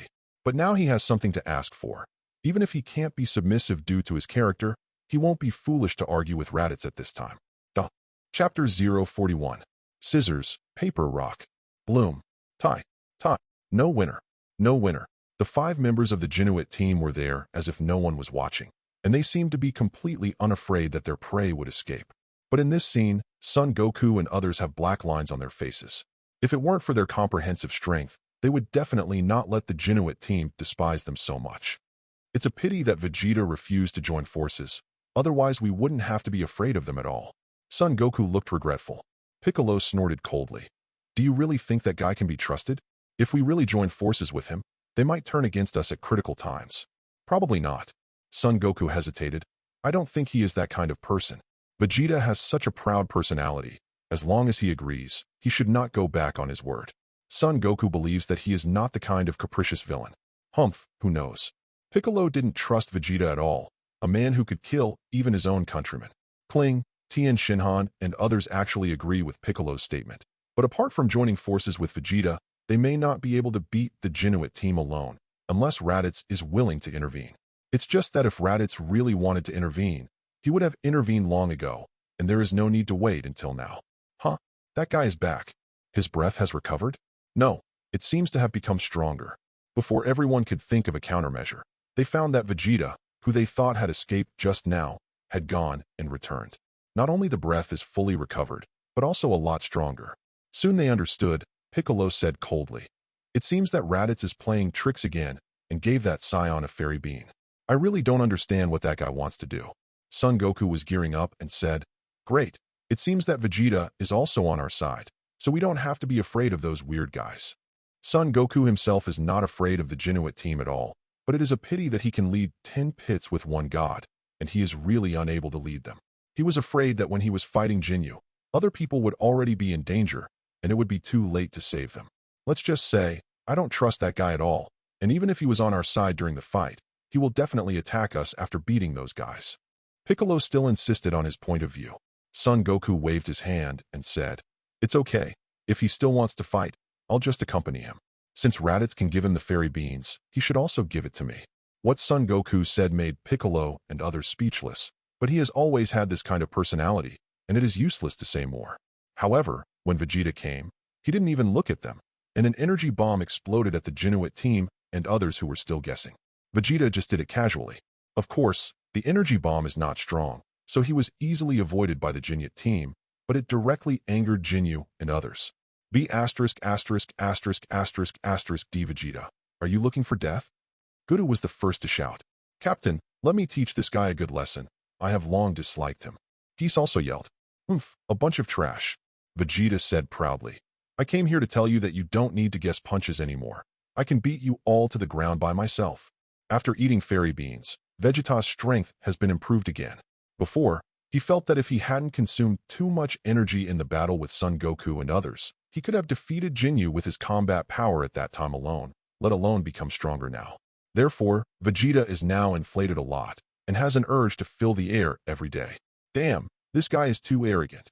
quietly. But now he has something to ask for. Even if he can't be submissive due to his character, he won't be foolish to argue with Raditz at this time. Chapter 041. Scissors, Paper, Rock. Bloom. Tie. Tie. No winner. No winner. The 5 members of the Genuit team were there as if no one was watching, and they seemed to be completely unafraid that their prey would escape. But in this scene, Son Goku and others have black lines on their faces. If it weren't for their comprehensive strength, they would definitely not let the Genuit team despise them so much. It's a pity that Vegeta refused to join forces, otherwise we wouldn't have to be afraid of them at all. Son Goku looked regretful. Piccolo snorted coldly. Do you really think that guy can be trusted? If we really join forces with him, they might turn against us at critical times. Probably not. Son Goku hesitated. I don't think he is that kind of person. Vegeta has such a proud personality. As long as he agrees, he should not go back on his word. Son Goku believes that he is not the kind of capricious villain. Humph, who knows? Piccolo didn't trust Vegeta at all, a man who could kill even his own countrymen. Kling, Tien Shinhan, and others actually agree with Piccolo's statement. But apart from joining forces with Vegeta, they may not be able to beat the Genuit team alone, unless Raditz is willing to intervene. It's just that if Raditz really wanted to intervene, he would have intervened long ago, and there is no need to wait until now. Huh? That guy is back. His breath has recovered? No, it seems to have become stronger. Before everyone could think of a countermeasure, they found that Vegeta, who they thought had escaped just now, had gone and returned. Not only the breath is fully recovered, but also a lot stronger. Soon they understood. Piccolo said coldly. It seems that Raditz is playing tricks again and gave that scion a fairy bean. I really don't understand what that guy wants to do. Son Goku was gearing up and said, Great, it seems that Vegeta is also on our side, so we don't have to be afraid of those weird guys. Son Goku himself is not afraid of the Genuit team at all, but it is a pity that he can lead 10 pits with one god, and he is really unable to lead them. He was afraid that when he was fighting Jinyu, other people would already be in danger, and it would be too late to save them. Let's just say, I don't trust that guy at all, and even if he was on our side during the fight, he will definitely attack us after beating those guys. Piccolo still insisted on his point of view. Son Goku waved his hand and said, It's okay. If he still wants to fight, I'll just accompany him. Since Raditz can give him the fairy beans, he should also give it to me. What Son Goku said made Piccolo and others speechless, but he has always had this kind of personality, and it is useless to say more. However, when Vegeta came, he didn't even look at them, and an energy bomb exploded at the Genuit team and others who were still guessing. Vegeta just did it casually. Of course, the energy bomb is not strong, so he was easily avoided by the Genuit team, but it directly angered Jinyu and others. B**************** D Vegeta. Are you looking for death? Guru was the first to shout. Captain, let me teach this guy a good lesson. I have long disliked him. Geese also yelled. A bunch of trash. Vegeta said proudly. I came here to tell you that you don't need to guess punches anymore. I can beat you all to the ground by myself. After eating fairy beans, Vegeta's strength has been improved again. Before, he felt that if he hadn't consumed too much energy in the battle with Son Goku and others, he could have defeated Jinyu with his combat power at that time alone, let alone become stronger now. Therefore, Vegeta is now inflated a lot and has an urge to fill the air every day. Damn, this guy is too arrogant.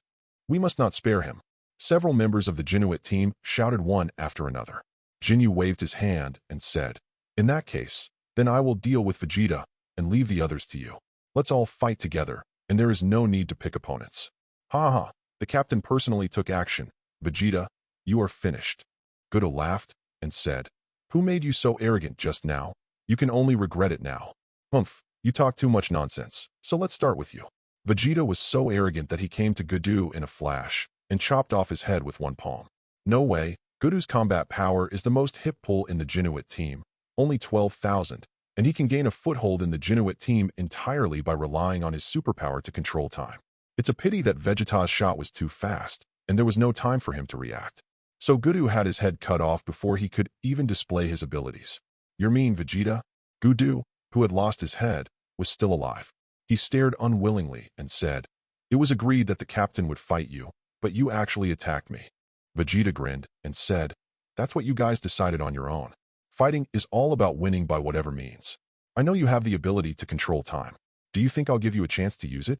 We must not spare him. Several members of the Jinuit team shouted one after another. Jinyu waved his hand and said, "In that case, then I will deal with Vegeta and leave the others to you. Let's all fight together, and there is no need to pick opponents." Ha ha, the captain personally took action. "Vegeta, you are finished." Goku laughed and said, "Who made you so arrogant just now? You can only regret it now." "Humph, you talk too much nonsense, so let's start with you." Vegeta was so arrogant that he came to Goku in a flash and chopped off his head with one palm. No way, Goku's combat power is the most hip pull in the Jinuit team, only 12,000, and he can gain a foothold in the Jinuit team entirely by relying on his superpower to control time. It's a pity that Vegeta's shot was too fast, and there was no time for him to react. So Goku had his head cut off before he could even display his abilities. "You mean Vegeta?" Goku, who had lost his head, was still alive. He stared unwillingly and said, "It was agreed that the captain would fight you, but you actually attacked me." Vegeta grinned and said, "That's what you guys decided on your own. Fighting is all about winning by whatever means. I know you have the ability to control time. Do you think I'll give you a chance to use it?"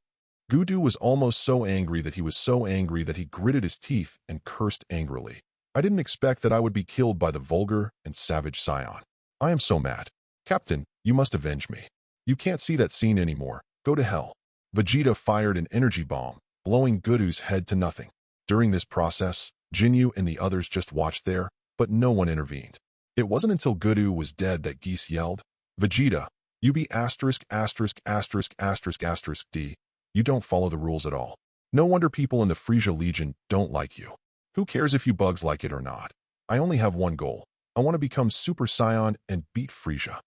Goku was almost so angry that he gritted his teeth and cursed angrily. "I didn't expect that I would be killed by the vulgar and savage Scion. I am so mad. Captain, you must avenge me. You can't see that scene anymore. Go to hell." Vegeta fired an energy bomb, blowing Goku's head to nothing. During this process, Jinyu and the others just watched there, but no one intervened. It wasn't until Goku was dead that Geese yelled, "Vegeta, you be asterisk asterisk asterisk asterisk asterisk D. You don't follow the rules at all. No wonder people in the Frieza Legion don't like you. Who cares if you bugs like it or not? I only have one goal. I want to become Super Saiyan and beat Frieza."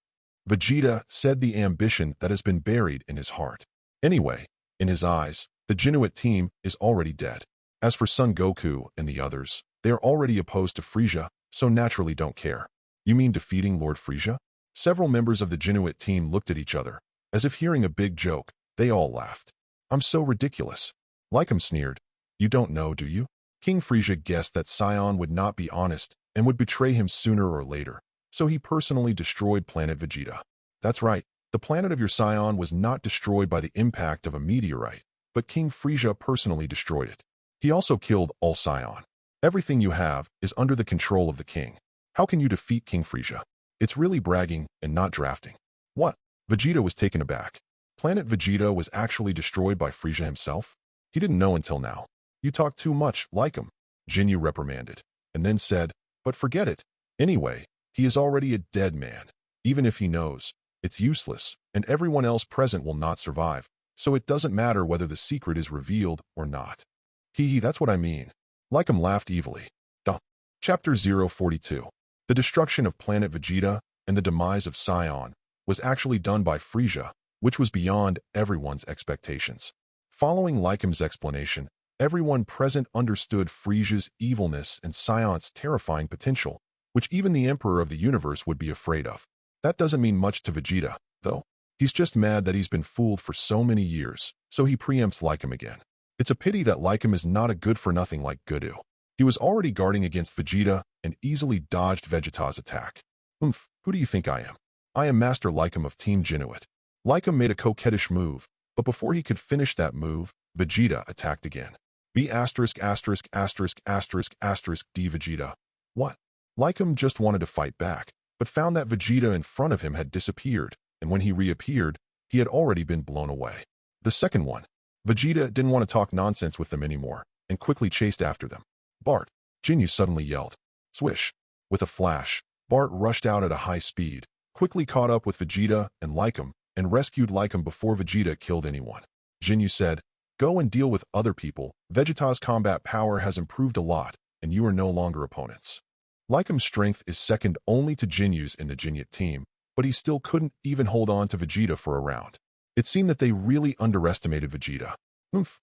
Vegeta said the ambition that has been buried in his heart. Anyway, in his eyes, the Jinuit team is already dead. As for Son Goku and the others, they are already opposed to Frieza, so naturally don't care. "You mean defeating Lord Frieza?" Several members of the Jinuit team looked at each other. As if hearing a big joke, they all laughed. "I'm so ridiculous." Lycum sneered. "You don't know, do you? King Frieza guessed that Scion would not be honest and would betray him sooner or later, so he personally destroyed planet Vegeta." "That's right. The planet of your Scion was not destroyed by the impact of a meteorite, but King Frieza personally destroyed it. He also killed all Scion. Everything you have is under the control of the king. How can you defeat King Frieza? It's really bragging and not drafting." "What?" Vegeta was taken aback. Planet Vegeta was actually destroyed by Frieza himself? He didn't know until now. "You talk too much, like him," Jinyu reprimanded, and then said, "But forget it. Anyway, he is already a dead man. Even if he knows, it's useless, and everyone else present will not survive, so it doesn't matter whether the secret is revealed or not." "Hee, that's what I mean." Lycum laughed evilly. Duh. Chapter 042. The destruction of planet Vegeta and the demise of Scion was actually done by Frieza, which was beyond everyone's expectations. Following Lycum's explanation, everyone present understood Frieza's evilness and Scion's terrifying potential, which even the Emperor of the Universe would be afraid of. That doesn't mean much to Vegeta, though. He's just mad that he's been fooled for so many years, so he preempts Lycum again. It's a pity that Lycum is not a good-for-nothing like Goku. He was already guarding against Vegeta and easily dodged Vegeta's attack. Who do you think I am? I am Master Lycum of Team Jinuit." Lycum made a coquettish move, but before he could finish that move, Vegeta attacked again. "B asterisk asterisk asterisk asterisk asterisk D Vegeta." What? Lycum just wanted to fight back, but found that Vegeta in front of him had disappeared, and when he reappeared, he had already been blown away. The second one. Vegeta didn't want to talk nonsense with them anymore, and quickly chased after them. "Bart!" Jinyu suddenly yelled. Swish! With a flash, Bart rushed out at a high speed, quickly caught up with Vegeta and Lycum, and rescued Lycum before Vegeta killed anyone. Jinyu said, "Go and deal with other people. Vegeta's combat power has improved a lot, and you are no longer opponents." Lycum's strength is second only to Jinyu's in the Jinyut team, but he still couldn't even hold on to Vegeta for a round. It seemed that they really underestimated Vegeta.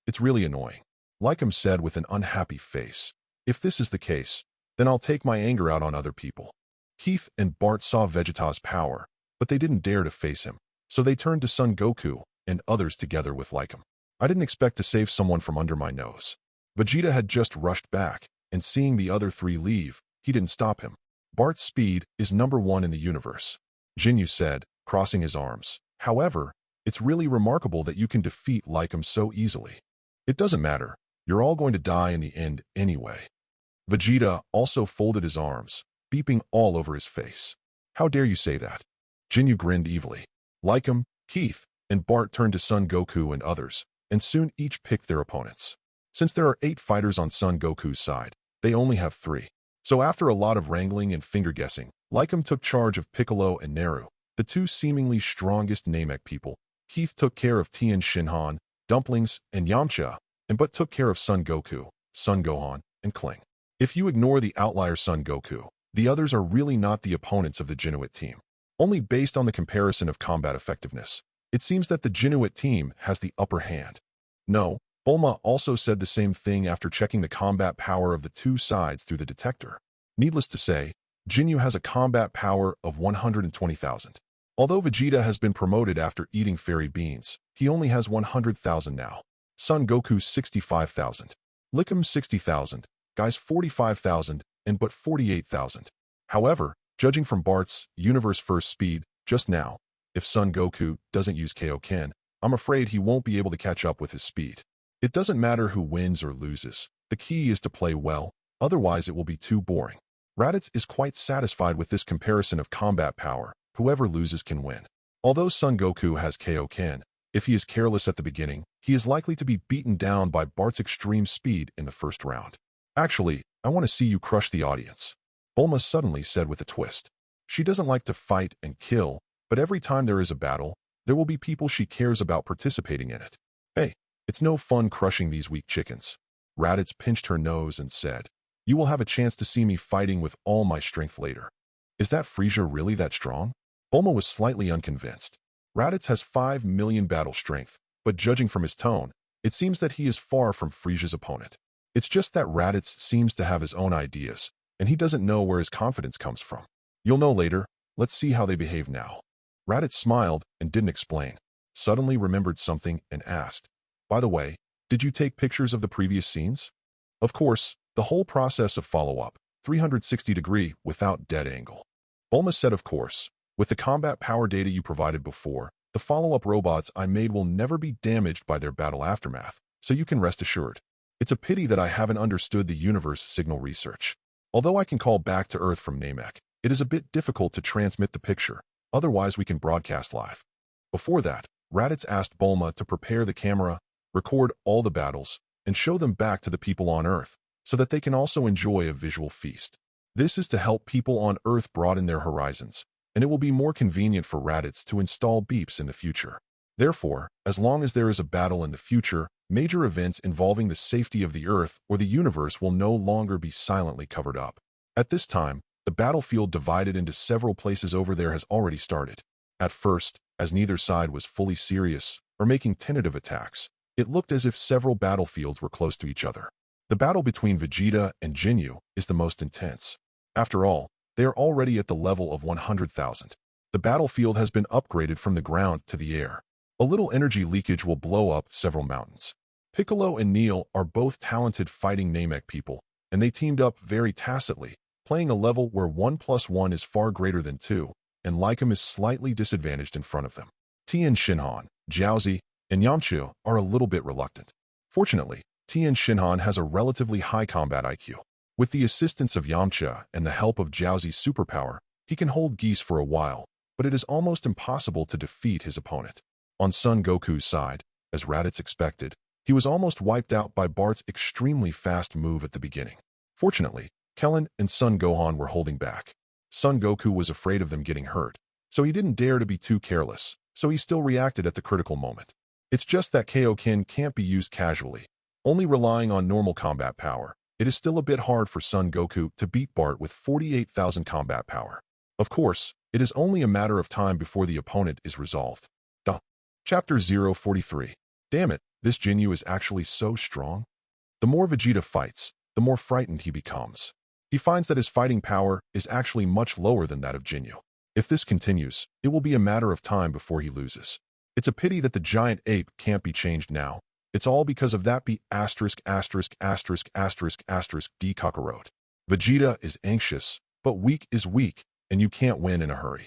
It's really annoying," Lycum said with an unhappy face. "If this is the case, then I'll take my anger out on other people." Keith and Bart saw Vegeta's power, but they didn't dare to face him, so they turned to Son Goku and others together with Lycum. "I didn't expect to save someone from under my nose." Vegeta had just rushed back, and seeing the other three leave, he didn't stop him. Bart's speed is #1 in the universe. Jinyu said, crossing his arms. However, it's really remarkable that you can defeat Lycum so easily. It doesn't matter. You're all going to die in the end anyway. Vegeta also folded his arms, beeping all over his face. How dare you say that? Jinyu grinned evilly. Lycum, Keith, and Bart turned to Son Goku and others, and soon each picked their opponents. Since there are 8 fighters on Son Goku's side, they only have 3. So after a lot of wrangling and finger-guessing, Lycum took charge of Piccolo and Naru, the 2 seemingly strongest Namek people. Keith took care of Tien Shinhan, Dumplings, and Yamcha, and But took care of Son Goku, Son Gohan, and Kling. If you ignore the outlier Son Goku, the others are really not the opponents of the Genuit team. Only based on the comparison of combat effectiveness, it seems that the Genuit team has the upper hand. No, Bulma also said the same thing after checking the combat power of the 2 sides through the detector. Needless to say, Jinyu has a combat power of 120,000. Although Vegeta has been promoted after eating fairy beans, he only has 100,000 now. Son Goku 65,000. Lycum 60,000, Guys 45,000, and But 48,000. However, judging from Bart's universe first speed just now, if Son Goku doesn't use Kaioken, I'm afraid he won't be able to catch up with his speed. It doesn't matter who wins or loses. The key is to play well, otherwise it will be too boring. Raditz is quite satisfied with this comparison of combat power. Whoever loses can win. Although Son Goku has Kaioken, if he is careless at the beginning, he is likely to be beaten down by Bart's extreme speed in the first round. Actually, I want to see you crush the audience. Bulma suddenly said with a twist. She doesn't like to fight and kill, but every time there is a battle, there will be people she cares about participating in it. Hey, it's no fun crushing these weak chickens. Raditz pinched her nose and said, You will have a chance to see me fighting with all my strength later. Is that Frieza really that strong? Bulma was slightly unconvinced. Raditz has 5 million battle strength, but judging from his tone, it seems that he is far from Frieza's opponent. It's just that Raditz seems to have his own ideas, and he doesn't know where his confidence comes from. You'll know later. Let's see how they behave now. Raditz smiled and didn't explain, suddenly remembered something and asked, By the way, did you take pictures of the previous scenes? Of course, the whole process of follow-up, 360-degree without dead angle. Bulma said of course. With the combat power data you provided before, the follow-up robots I made will never be damaged by their battle aftermath, so you can rest assured. It's a pity that I haven't understood the universe signal research. Although I can call back to Earth from Namek, it is a bit difficult to transmit the picture, otherwise we can broadcast live. Before that, Raditz asked Bulma to prepare the camera, record all the battles, and show them back to the people on Earth, so that they can also enjoy a visual feast. This is to help people on Earth broaden their horizons, and it will be more convenient for Raditz to install beeps in the future. Therefore, as long as there is a battle in the future, major events involving the safety of the Earth or the universe will no longer be silently covered up. At this time, the battlefield divided into several places over there has already started. At first, as neither side was fully serious or making tentative attacks, it looked as if several battlefields were close to each other. The battle between Vegeta and Jinyu is the most intense. After all, they are already at the level of 100,000. The battlefield has been upgraded from the ground to the air. A little energy leakage will blow up several mountains. Piccolo and Neil are both talented fighting Namek people, and they teamed up very tacitly, playing a level where 1 + 1 is far greater than 2, and Lycum is slightly disadvantaged in front of them. Tien Shinhan, Jiaozi, and Yamcha are a little bit reluctant. Fortunately, Tien Shinhan has a relatively high combat IQ. With the assistance of Yamcha and the help of Jiaozi's superpower, he can hold geese for a while, but it is almost impossible to defeat his opponent. On Son Goku's side, as Raditz expected, he was almost wiped out by Bart's extremely fast move at the beginning. Fortunately, Kellen and Son Gohan were holding back. Son Goku was afraid of them getting hurt, so he didn't dare to be too careless, so he still reacted at the critical moment. It's just that Kaioken can't be used casually. Only relying on normal combat power, it is still a bit hard for Son Goku to beat Bart with 48,000 combat power. Of course, it is only a matter of time before the opponent is resolved. Chapter 043. Damn it, this Jinyu is actually so strong. The more Vegeta fights, the more frightened he becomes. He finds that his fighting power is actually much lower than that of Jinyu. If this continues, it will be a matter of time before he loses. It's a pity that the giant ape can't be changed now. It's all because of that D Kakarot. Vegeta is anxious, but weak is weak, and you can't win in a hurry.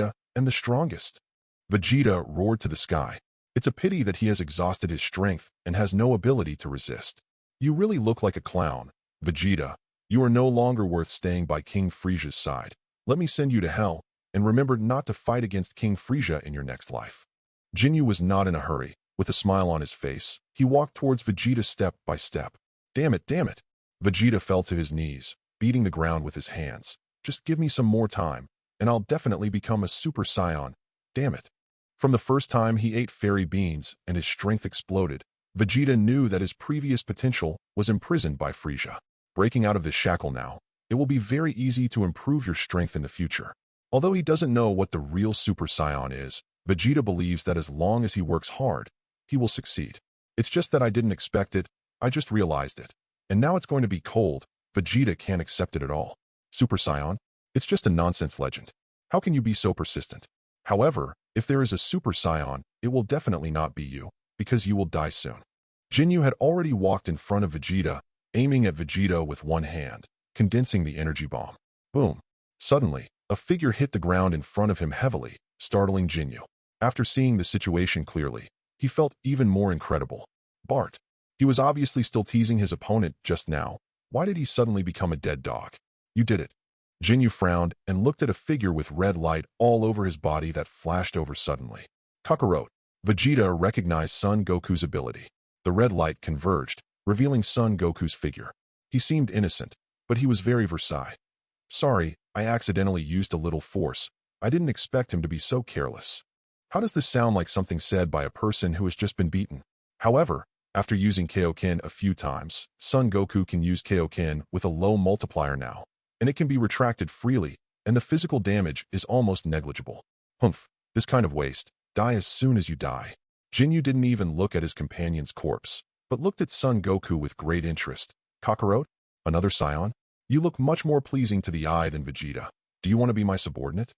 Vegeta, and the strongest. Vegeta roared to the sky. It's a pity that he has exhausted his strength and has no ability to resist. You really look like a clown, Vegeta. You are no longer worth staying by King Frieza's side. Let me send you to hell, and remember not to fight against King Frieza in your next life. Jinyu was not in a hurry. With a smile on his face, he walked towards Vegeta step by step. Damn it, damn it. Vegeta fell to his knees, beating the ground with his hands. Just give me some more time, and I'll definitely become a Super Saiyan. Damn it. From the first time he ate fairy beans and his strength exploded, Vegeta knew that his previous potential was imprisoned by Frieza. Breaking out of this shackle now, it will be very easy to improve your strength in the future. Although he doesn't know what the real Super Saiyan is, Vegeta believes that as long as he works hard, he will succeed. It's just that I didn't expect it, I just realized it. And now it's going to be cold. Vegeta can't accept it at all. Super Saiyan? It's just a nonsense legend. How can you be so persistent? However, if there is a Super Saiyan, it will definitely not be you, because you will die soon. Jinyu had already walked in front of Vegeta, aiming at Vegeta with one hand, condensing the energy bomb. Boom. Suddenly, a figure hit the ground in front of him heavily, startling Jinyu. After seeing the situation clearly, he felt even more incredible. Bart. He was obviously still teasing his opponent just now. Why did he suddenly become a dead dog? You did it. Jinyu frowned and looked at a figure with red light all over his body that flashed over suddenly. Kakarot. Vegeta recognized Son Goku's ability. The red light converged, revealing Son Goku's figure. He seemed innocent, but he was very Versailles. Sorry, I accidentally used a little force. I didn't expect him to be so careless. How does this sound like something said by a person who has just been beaten? However, after using Kaioken a few times, Son Goku can use Kaioken with a low multiplier now, and it can be retracted freely, and the physical damage is almost negligible. Humph, this kind of waste. Die as soon as you die. Jinyu didn't even look at his companion's corpse, but looked at Son Goku with great interest. Kakarot? Another Saiyan? You look much more pleasing to the eye than Vegeta. Do you want to be my subordinate?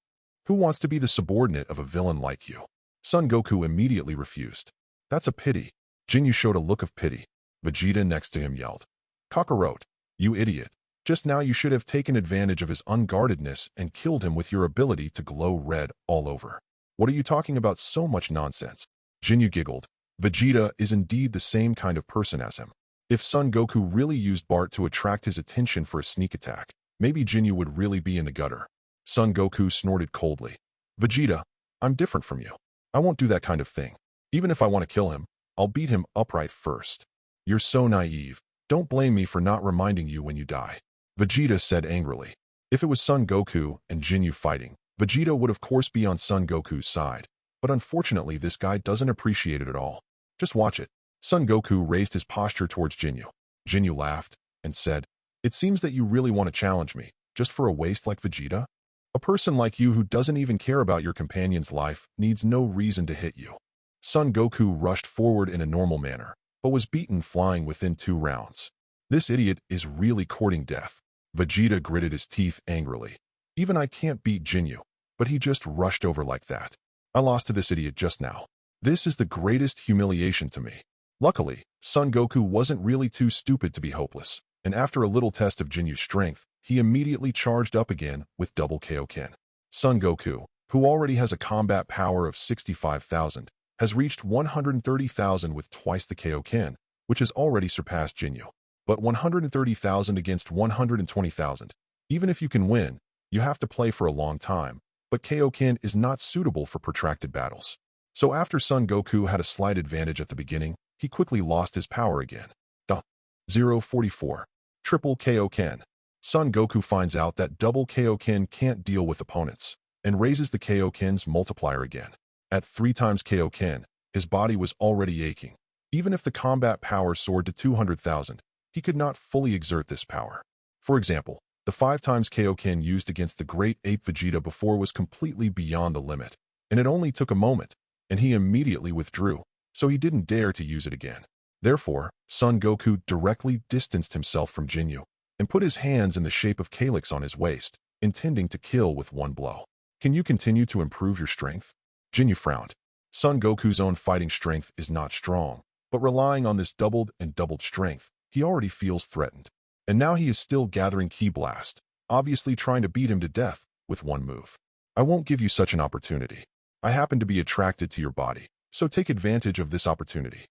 Who wants to be the subordinate of a villain like you? Son Goku immediately refused. That's a pity. Jinyu showed a look of pity. Vegeta next to him yelled, Kakarot, you idiot. Just now you should have taken advantage of his unguardedness and killed him with your ability to glow red all over. What are you talking about so much nonsense? Jinyu giggled. Vegeta is indeed the same kind of person as him. If Son Goku really used Bart to attract his attention for a sneak attack, maybe Jinyu would really be in the gutter. Son Goku snorted coldly. Vegeta, I'm different from you. I won't do that kind of thing. Even if I want to kill him, I'll beat him upright first. You're so naive. Don't blame me for not reminding you when you die. Vegeta said angrily. If it was Son Goku and Jinyu fighting, Vegeta would of course be on Son Goku's side. But unfortunately this guy doesn't appreciate it at all. Just watch it. Son Goku raised his posture towards Jinyu. Jinyu laughed and said, It seems that you really want to challenge me, just for a waste like Vegeta? A person like you who doesn't even care about your companion's life needs no reason to hit you. Son Goku rushed forward in a normal manner, but was beaten flying within 2 rounds. This idiot is really courting death. Vegeta gritted his teeth angrily. Even I can't beat Jinyu, but he just rushed over like that. I lost to this idiot just now. This is the greatest humiliation to me. Luckily, Son Goku wasn't really too stupid to be hopeless, and after a little test of Jinyu's strength, he immediately charged up again with double Kaioken. Son Goku, who already has a combat power of 65,000, has reached 130,000 with twice the Kaioken, which has already surpassed Jinyu. But 130,000 against 120,000. Even if you can win, you have to play for a long time, but Kaioken is not suitable for protracted battles. So after Son Goku had a slight advantage at the beginning, he quickly lost his power again. 044. Triple Kaioken. Son Goku finds out that double Kaioken can't deal with opponents, and raises the Kaioken's multiplier again. At 3 times Kaioken, his body was already aching. Even if the combat power soared to 200,000, he could not fully exert this power. For example, the 5 times Kaioken used against the Great Ape Vegeta before was completely beyond the limit, and it only took a moment, and he immediately withdrew, so he didn't dare to use it again. Therefore, Son Goku directly distanced himself from Jinyu, and put his hands in the shape of calyx on his waist, intending to kill with one blow. Can you continue to improve your strength? Jinyu frowned. Son Goku's own fighting strength is not strong, but relying on this doubled and doubled strength, he already feels threatened. And now he is still gathering Ki Blast, obviously trying to beat him to death with one move. I won't give you such an opportunity. I happen to be attracted to your body, so take advantage of this opportunity.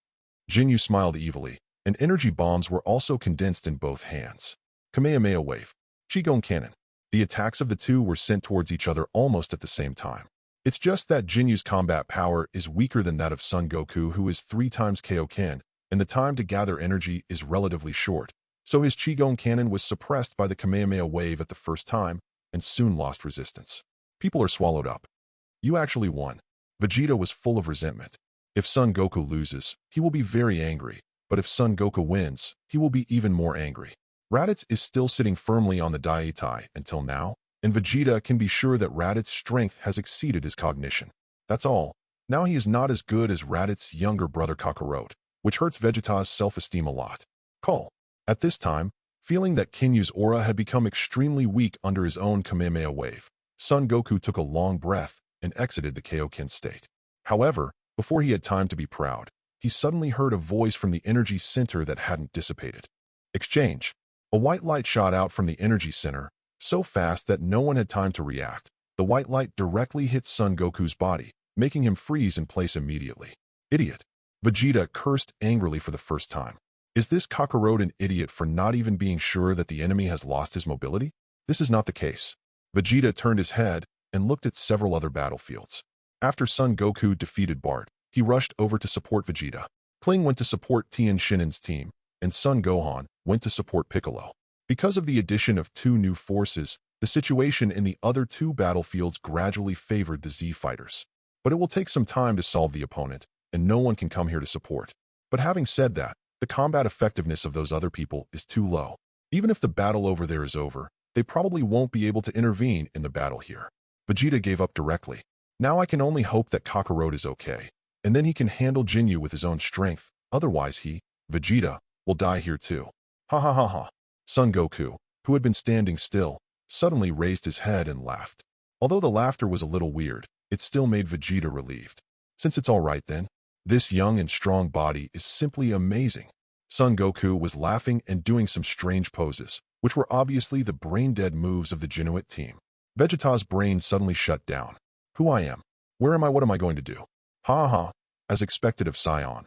Jinyu smiled evilly, and energy bombs were also condensed in both hands. Kamehameha Wave. Qigong Cannon. The attacks of the two were sent towards each other almost at the same time. It's just that Jinyu's combat power is weaker than that of Son Goku, who is 3 times Kaioken, and the time to gather energy is relatively short, so his Qigong Cannon was suppressed by the Kamehameha Wave at the first time, and soon lost resistance. People are swallowed up. You actually won. Vegeta was full of resentment. If Son Goku loses, he will be very angry, but if Son Goku wins, he will be even more angry. Raditz is still sitting firmly on the Daitai until now, and Vegeta can be sure that Raditz's strength has exceeded his cognition. That's all. Now he is not as good as Raditz's younger brother Kakarot, which hurts Vegeta's self-esteem a lot. Call. At this time, feeling that Kinyu's aura had become extremely weak under his own Kamehameha Wave, Son Goku took a long breath and exited the Kaioken state. However, before he had time to be proud, he suddenly heard a voice from the energy center that hadn't dissipated. Exchange. A white light shot out from the energy center, so fast that no one had time to react. The white light directly hit Son Goku's body, making him freeze in place immediately. Idiot. Vegeta cursed angrily for the first time. Is this Kakarot an idiot for not even being sure that the enemy has lost his mobility? This is not the case. Vegeta turned his head and looked at several other battlefields. After Son Goku defeated Bart, he rushed over to support Vegeta. Kling went to support Tien Shin'en's team, and Son Gohan went to support Piccolo. Because of the addition of 2 new forces, the situation in the other 2 battlefields gradually favored the Z fighters. But it will take some time to solve the opponent, and no one can come here to support. But having said that, the combat effectiveness of those other people is too low. Even if the battle over there is over, they probably won't be able to intervene in the battle here. Vegeta gave up directly. Now I can only hope that Kakarot is okay, and then he can handle Jinyu with his own strength, otherwise he, Vegeta, will die here too. Ha ha ha ha. Son Goku, who had been standing still, suddenly raised his head and laughed. Although the laughter was a little weird, it still made Vegeta relieved. Since it's all right then, this young and strong body is simply amazing. Son Goku was laughing and doing some strange poses, which were obviously the brain-dead moves of the Genuit team. Vegeta's brain suddenly shut down. Who I am? Where am I? What am I going to do? Ha ha. As expected of Sion,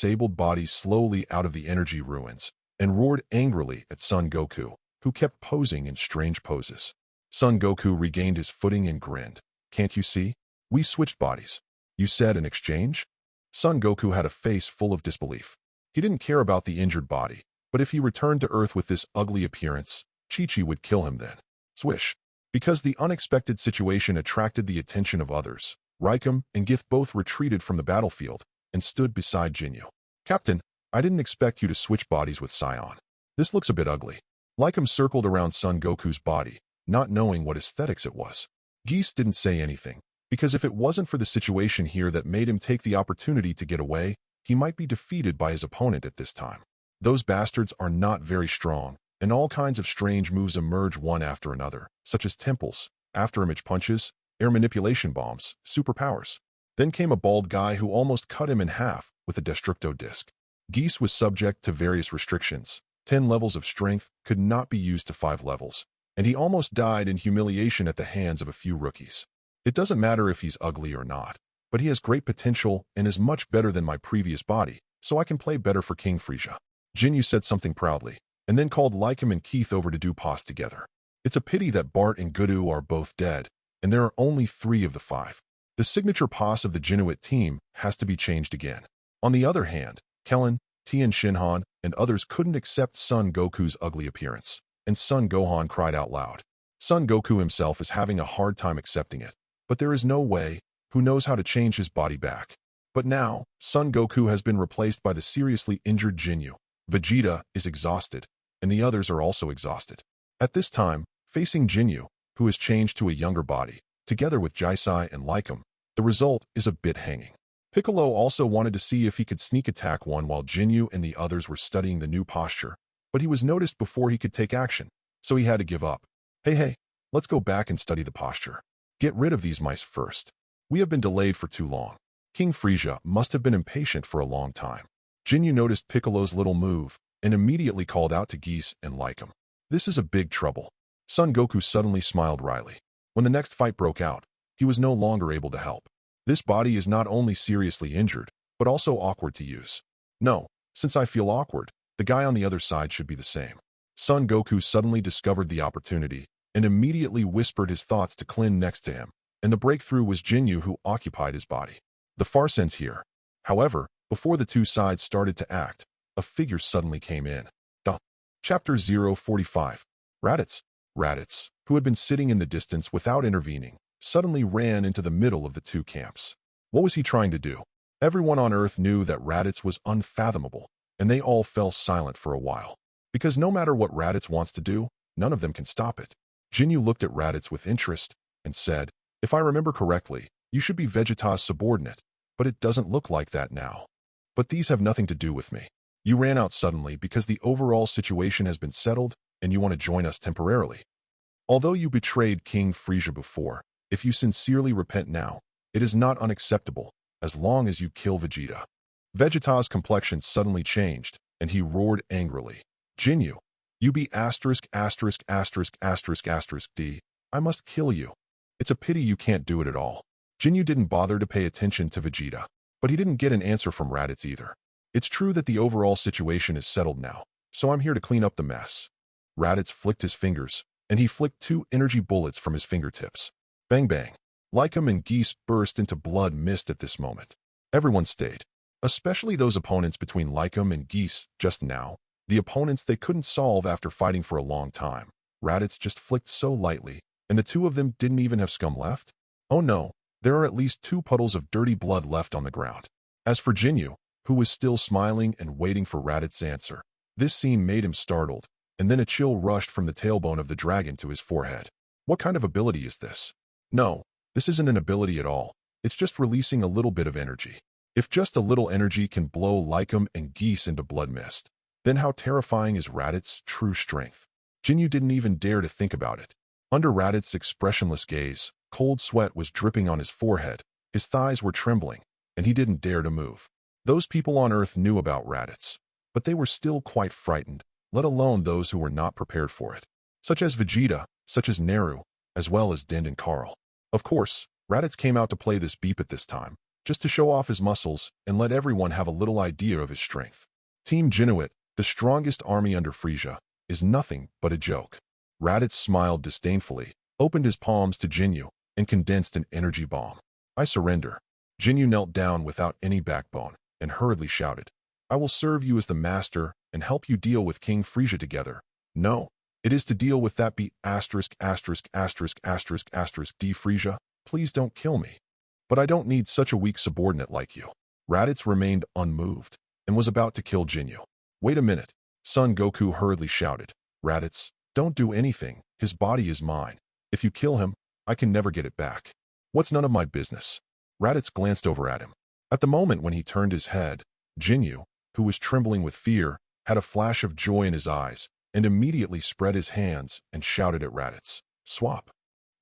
disabled body slowly out of the energy ruins and roared angrily at Son Goku, who kept posing in strange poses. Son Goku regained his footing and grinned. "Can't you see? We switched bodies. You said in exchange?" Son Goku had a face full of disbelief. He didn't care about the injured body, but if he returned to Earth with this ugly appearance, Chi-Chi would kill him then. Swish. Because the unexpected situation attracted the attention of others, Raikum and Gith both retreated from the battlefield and stood beside Jinyu. "Captain, I didn't expect you to switch bodies with Sion. This looks a bit ugly." Raikum circled around Son Goku's body, not knowing what aesthetics it was. Geese didn't say anything, because if it wasn't for the situation here that made him take the opportunity to get away, he might be defeated by his opponent at this time. Those bastards are not very strong, and all kinds of strange moves emerge one after another, such as temples, after-image punches, air manipulation bombs, superpowers. Then came a bald guy who almost cut him in half with a Destructo disc. Geese was subject to various restrictions. 10 levels of strength could not be used to 5 levels, and he almost died in humiliation at the hands of a few rookies. It doesn't matter if he's ugly or not, but he has great potential and is much better than my previous body, so I can play better for King Frieza. Jinyu said something proudly, and then called Lycum and Keith over to do pause together. It's a pity that Bart and Gudu are both dead, and there are only 3 of the 5. The signature pause of the Jinuit team has to be changed again. On the other hand, Kellen, Tien Shinhan, and others couldn't accept Son Goku's ugly appearance, and Son Gohan cried out loud. Son Goku himself is having a hard time accepting it, but there is no way, who knows how to change his body back. But now, Son Goku has been replaced by the seriously injured Jinyu. Vegeta is exhausted, and the others are also exhausted. At this time, facing Jinyu, who has changed to a younger body, together with Jisai and Lycum, the result is a bit hanging. Piccolo also wanted to see if he could sneak attack one while Jinyu and the others were studying the new posture, but he was noticed before he could take action, so he had to give up. Hey, let's go back and study the posture. Get rid of these mice first. We have been delayed for too long. King Frieza must have been impatient for a long time. Jinyu noticed Piccolo's little move and immediately called out to Geese and Lycum. This is a big trouble. Son Goku suddenly smiled wryly. When the next fight broke out, he was no longer able to help. This body is not only seriously injured, but also awkward to use. No, since I feel awkward, the guy on the other side should be the same. Son Goku suddenly discovered the opportunity and immediately whispered his thoughts to Klin next to him, and the breakthrough was Jinyu who occupied his body. The farce ends here. However, before the two sides started to act, a figure suddenly came in. Chapter 045. Raditz, who had been sitting in the distance without intervening, suddenly ran into the middle of the two camps. What was he trying to do? Everyone on Earth knew that Raditz was unfathomable, and they all fell silent for a while. Because no matter what Raditz wants to do, none of them can stop it. Jinyu looked at Raditz with interest and said, "If I remember correctly, you should be Vegeta's subordinate, but it doesn't look like that now. But these have nothing to do with me. You ran out suddenly because the overall situation has been settled and you want to join us temporarily. Although you betrayed King Frieza before, if you sincerely repent now, it is not unacceptable, as long as you kill Vegeta." Vegeta's complexion suddenly changed, and he roared angrily. "Jinyu, you be asterisk asterisk asterisk asterisk asterisk D. I must kill you. It's a pity you can't do it at all." Jinyu didn't bother to pay attention to Vegeta, but he didn't get an answer from Raditz either. It's true that the overall situation is settled now, so I'm here to clean up the mess. Raditz flicked his fingers, and he flicked 2 energy bullets from his fingertips. Bang bang. Lycum and Geese burst into blood mist at this moment. Everyone stayed, especially those opponents between Lycum and Geese just now, the opponents they couldn't solve after fighting for a long time. Raditz just flicked so lightly, and the 2 of them didn't even have scum left? Oh no, there are at least 2 puddles of dirty blood left on the ground. As for Jinyu, who was still smiling and waiting for Raditz's answer, this scene made him startled, and then a chill rushed from the tailbone of the dragon to his forehead. What kind of ability is this? No, this isn't an ability at all. It's just releasing a little bit of energy. If just a little energy can blow Lycum and Geese into blood mist, then how terrifying is Raditz's true strength? Jinyu didn't even dare to think about it. Under Raditz's expressionless gaze, cold sweat was dripping on his forehead, his thighs were trembling, and he didn't dare to move. Those people on Earth knew about Raditz, but they were still quite frightened, let alone those who were not prepared for it, such as Vegeta, such as Naru, as well as Din and Carl. Of course, Raditz came out to play this beep at this time, just to show off his muscles and let everyone have a little idea of his strength. Team Genuit, the strongest army under Frieza, is nothing but a joke. Raditz smiled disdainfully, opened his palms to Jinyu, and condensed an energy bomb. I surrender. Jinyu knelt down without any backbone, and hurriedly shouted, I will serve you as the master and help you deal with King Frieza together. No, it is to deal with that D Frieza. Please don't kill me. But I don't need such a weak subordinate like you. Raditz remained unmoved, and was about to kill Jinyu. Wait a minute. Son Goku hurriedly shouted, Raditz, don't do anything, his body is mine. If you kill him, I can never get it back. What's none of my business? Raditz glanced over at him. At the moment when he turned his head, Jinyu, who was trembling with fear, had a flash of joy in his eyes, and immediately spread his hands and shouted at Raditz, Swap.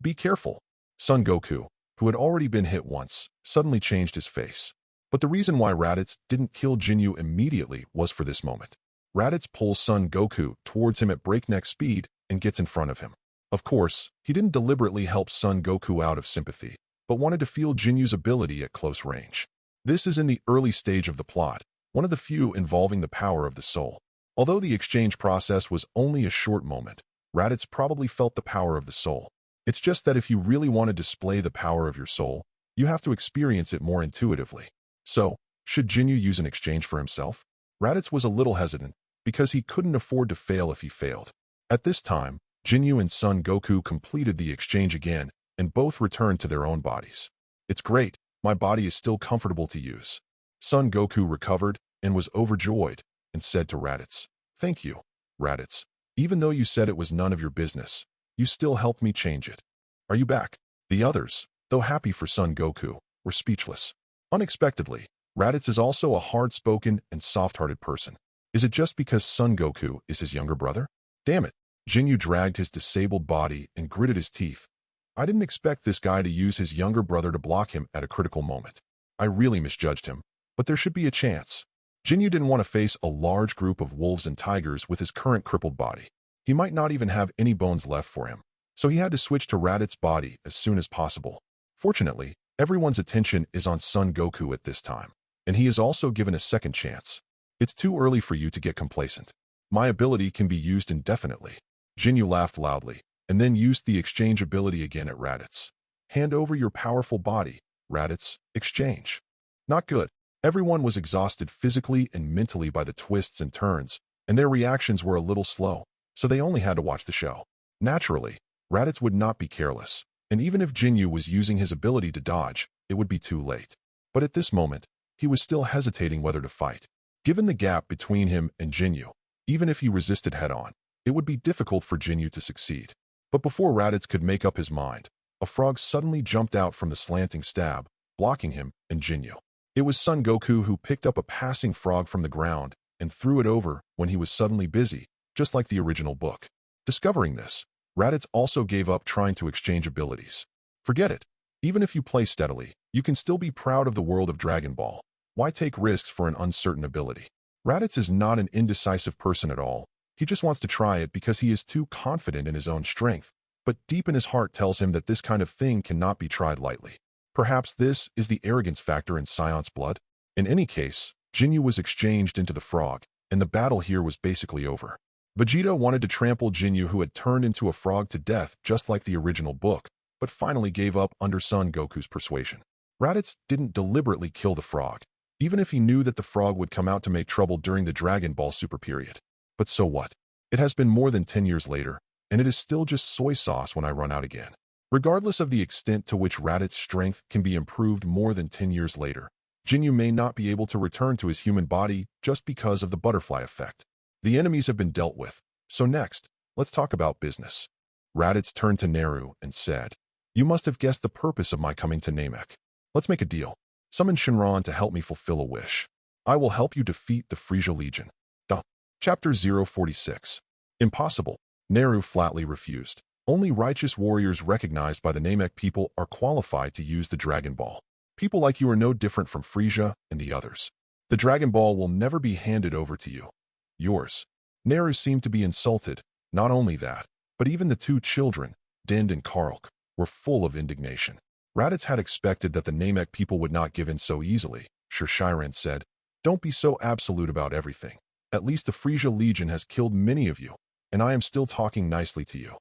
Be careful. Son Goku, who had already been hit once, suddenly changed his face. But the reason why Raditz didn't kill Jinyu immediately was for this moment. Raditz pulls Son Goku towards him at breakneck speed and gets in front of him. Of course, he didn't deliberately help Son Goku out of sympathy, but wanted to feel Jinyu's ability at close range. This is in the early stage of the plot, one of the few involving the power of the soul. Although the exchange process was only a short moment, Raditz probably felt the power of the soul. It's just that if you really want to display the power of your soul, you have to experience it more intuitively. So, should Jinyu use an exchange for himself? Raditz was a little hesitant, because he couldn't afford to fail if he failed. At this time, Jinyu and Son Goku completed the exchange again, and both returned to their own bodies. It's great, my body is still comfortable to use. Son Goku recovered, and was overjoyed, and said to Raditz, Thank you, Raditz. Even though you said it was none of your business, you still helped me change it. Are you back? The others, though happy for Son Goku, were speechless. Unexpectedly, Raditz is also a hard-spoken and soft-hearted person. Is it just because Son Goku is his younger brother? Damn it. Jinyu dragged his disabled body and gritted his teeth. I didn't expect this guy to use his younger brother to block him at a critical moment. I really misjudged him, but there should be a chance. Jinyu didn't want to face a large group of wolves and tigers with his current crippled body. He might not even have any bones left for him, so he had to switch to Raditz's body as soon as possible. Fortunately, everyone's attention is on Son Goku at this time, and he is also given a second chance. It's too early for you to get complacent. My ability can be used indefinitely. Jinyu laughed loudly, and then used the exchange ability again at Raditz. Hand over your powerful body, Raditz, exchange. Not good. Everyone was exhausted physically and mentally by the twists and turns, and their reactions were a little slow, so they only had to watch the show. Naturally, Raditz would not be careless, and even if Jinyu was using his ability to dodge, it would be too late. But at this moment, he was still hesitating whether to fight. Given the gap between him and Jinyu, even if he resisted head-on, it would be difficult for Jinyu to succeed. But before Raditz could make up his mind, a frog suddenly jumped out from the slanting stab, blocking him and Jinyu. It was Son Goku who picked up a passing frog from the ground and threw it over when he was suddenly busy, just like the original book. Discovering this, Raditz also gave up trying to exchange abilities. Forget it. Even if you play steadily, you can still be proud of the world of Dragon Ball. Why take risks for an uncertain ability? Raditz is not an indecisive person at all. He just wants to try it because he is too confident in his own strength, but deep in his heart tells him that this kind of thing cannot be tried lightly. Perhaps this is the arrogance factor in Scion's blood? In any case, Jinyu was exchanged into the frog, and the battle here was basically over. Vegeta wanted to trample Jinyu, who had turned into a frog, to death just like the original book, but finally gave up under Son Goku's persuasion. Raditz didn't deliberately kill the frog, even if he knew that the frog would come out to make trouble during the Dragon Ball Super period. But so what? It has been more than 10 years later, and it is still just soy sauce when I run out again. Regardless of the extent to which Raditz's strength can be improved more than 10 years later, Jinyu may not be able to return to his human body just because of the butterfly effect. The enemies have been dealt with, so next, let's talk about business. Raditz turned to Naru and said, You must have guessed the purpose of my coming to Namek. Let's make a deal. Summon Shinran to help me fulfill a wish. I will help you defeat the Frieza Legion. Chapter 046. Impossible. Naru flatly refused. Only righteous warriors recognized by the Namek people are qualified to use the Dragon Ball. People like you are no different from Frieza and the others. The Dragon Ball will never be handed over to you. Yours. Naru seemed to be insulted. Not only that, but even the two children, Dind and Karlk, were full of indignation. Raditz had expected that the Namek people would not give in so easily. Shiren said, "Don't be so absolute about everything. At least the Frieza Legion has killed many of you, and I am still talking nicely to you.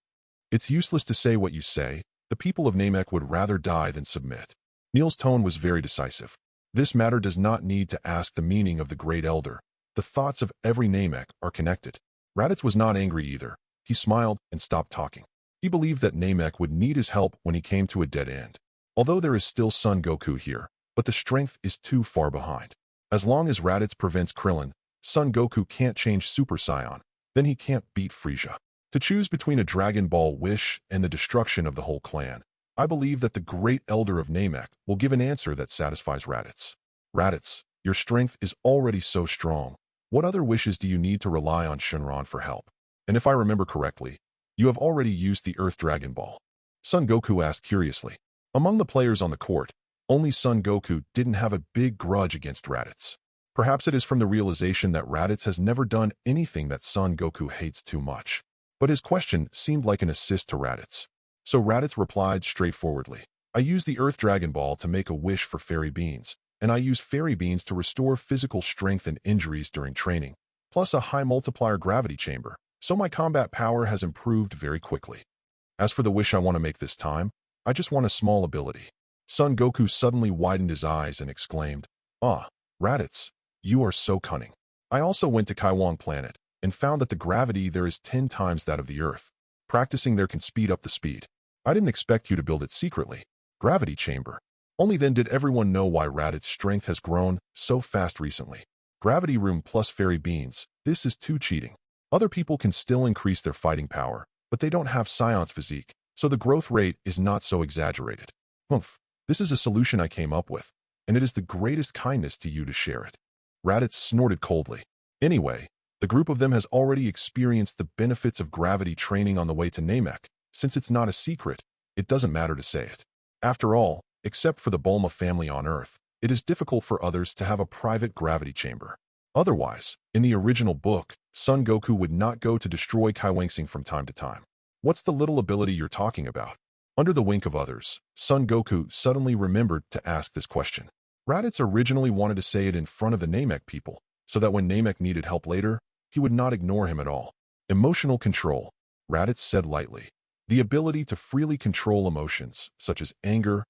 It's useless to say what you say. The people of Namek would rather die than submit." Neil's tone was very decisive. This matter does not need to ask the meaning of the Great Elder. The thoughts of every Namek are connected. Raditz was not angry either. He smiled and stopped talking. He believed that Namek would need his help when he came to a dead end. Although there is still Son Goku here, but the strength is too far behind. As long as Raditz prevents Krillin, Son Goku can't change Super Saiyan. Then he can't beat Frieza. To choose between a Dragon Ball wish and the destruction of the whole clan, I believe that the Great Elder of Namek will give an answer that satisfies Raditz. Raditz, your strength is already so strong. What other wishes do you need to rely on Shenron for help? And if I remember correctly, you have already used the Earth Dragon Ball. Son Goku asked curiously. Among the players on the court, only Son Goku didn't have a big grudge against Raditz. Perhaps it is from the realization that Raditz has never done anything that Son Goku hates too much. But his question seemed like an assist to Raditz. So Raditz replied straightforwardly, "I use the Earth Dragon Ball to make a wish for fairy beans, and I use fairy beans to restore physical strength and injuries during training, plus a high multiplier gravity chamber, so my combat power has improved very quickly. As for the wish I want to make this time, I just want a small ability." Son Goku suddenly widened his eyes and exclaimed, "Ah, Raditz, you are so cunning. I also went to Kaiwang Planet and found that the gravity there is 10 times that of the Earth. Practicing there can speed up the speed. I didn't expect you to build it secretly. Gravity chamber." Only then did everyone know why Raditz's strength has grown so fast recently. Gravity room plus fairy beans, this is too cheating. Other people can still increase their fighting power, but they don't have Scion's physique, so the growth rate is not so exaggerated. Humph, this is a solution I came up with, and it is the greatest kindness to you to share it. Raditz snorted coldly. Anyway, the group of them has already experienced the benefits of gravity training on the way to Namek. Since it's not a secret, it doesn't matter to say it. After all, except for the Bulma family on Earth, it is difficult for others to have a private gravity chamber. Otherwise, in the original book, Son Goku would not go to destroy Kaiwangsing from time to time. What's the little ability you're talking about? Under the wink of others, Son Goku suddenly remembered to ask this question. Raditz originally wanted to say it in front of the Namek people, so that when Namek needed help later, he would not ignore him at all. Emotional control, Raditz said lightly. The ability to freely control emotions, such as anger,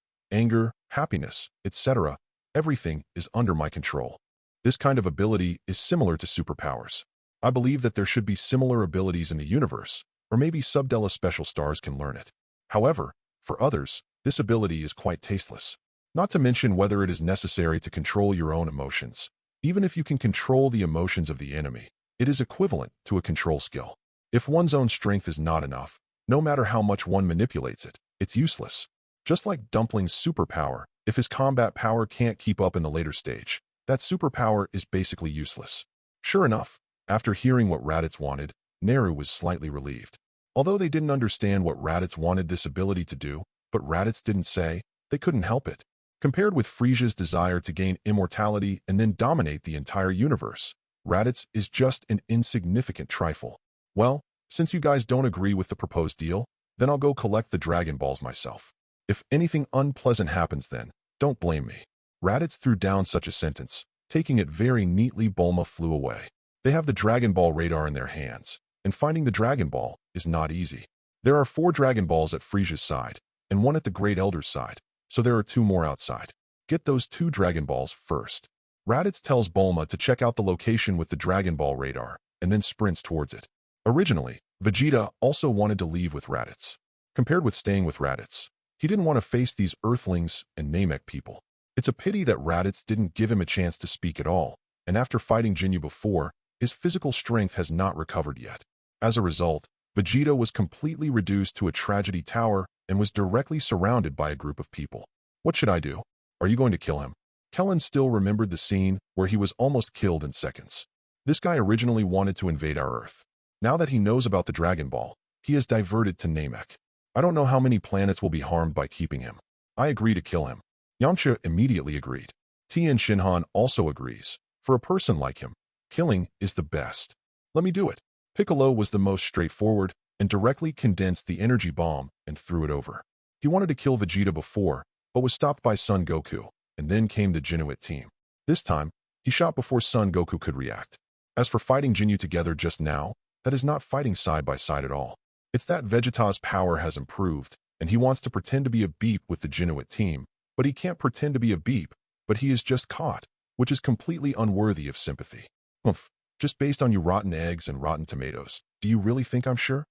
happiness, etc. Everything is under my control. This kind of ability is similar to superpowers. I believe that there should be similar abilities in the universe, or maybe Subdella special stars can learn it. However, for others, this ability is quite tasteless. Not to mention whether it is necessary to control your own emotions. Even if you can control the emotions of the enemy, it is equivalent to a control skill. If one's own strength is not enough, no matter how much one manipulates it, it's useless. Just like Dumpling's superpower, if his combat power can't keep up in the later stage, that superpower is basically useless. Sure enough, after hearing what Raditz wanted, Naru was slightly relieved. Although they didn't understand what Raditz wanted this ability to do, but Raditz didn't say, they couldn't help it. Compared with Frieza's desire to gain immortality and then dominate the entire universe, Raditz is just an insignificant trifle. Well, since you guys don't agree with the proposed deal, then I'll go collect the Dragon Balls myself. If anything unpleasant happens then, don't blame me. Raditz threw down such a sentence. Taking it very neatly, Bulma flew away. They have the Dragon Ball radar in their hands, and finding the Dragon Ball is not easy. There are 4 Dragon Balls at Frieza's side, and 1 at the Great Elder's side, so there are 2 more outside. Get those 2 Dragon Balls first. Raditz tells Bulma to check out the location with the Dragon Ball radar, and then sprints towards it. Originally, Vegeta also wanted to leave with Raditz. Compared with staying with Raditz, he didn't want to face these Earthlings and Namek people. It's a pity that Raditz didn't give him a chance to speak at all, and after fighting Jinyu before, his physical strength has not recovered yet. As a result, Vegeta was completely reduced to a tragedy tower and was directly surrounded by a group of people. What should I do? Are you going to kill him? Kellen still remembered the scene where he was almost killed in seconds. This guy originally wanted to invade our Earth. Now that he knows about the Dragon Ball, He is diverted to Namek. I don't know how many planets will be harmed by keeping him. I agree to kill him. Yamcha immediately agreed. Tien Shinhan also agrees. For a person like him, killing is the best. Let me do it. Piccolo was the most straightforward and directly condensed the energy bomb and threw it over. He wanted to kill Vegeta before, but was stopped by Son Goku, and then came the Genuit team. This time, he shot before Son Goku could react. As for fighting Jinyu together just now, that is not fighting side by side at all. It's that Vegeta's power has improved, and he wants to pretend to be a beep with the Genuit team, but he can't pretend to be a beep, but he is just caught, which is completely unworthy of sympathy. Oomph, just based on you rotten eggs and rotten tomatoes, do you really think I'm sure?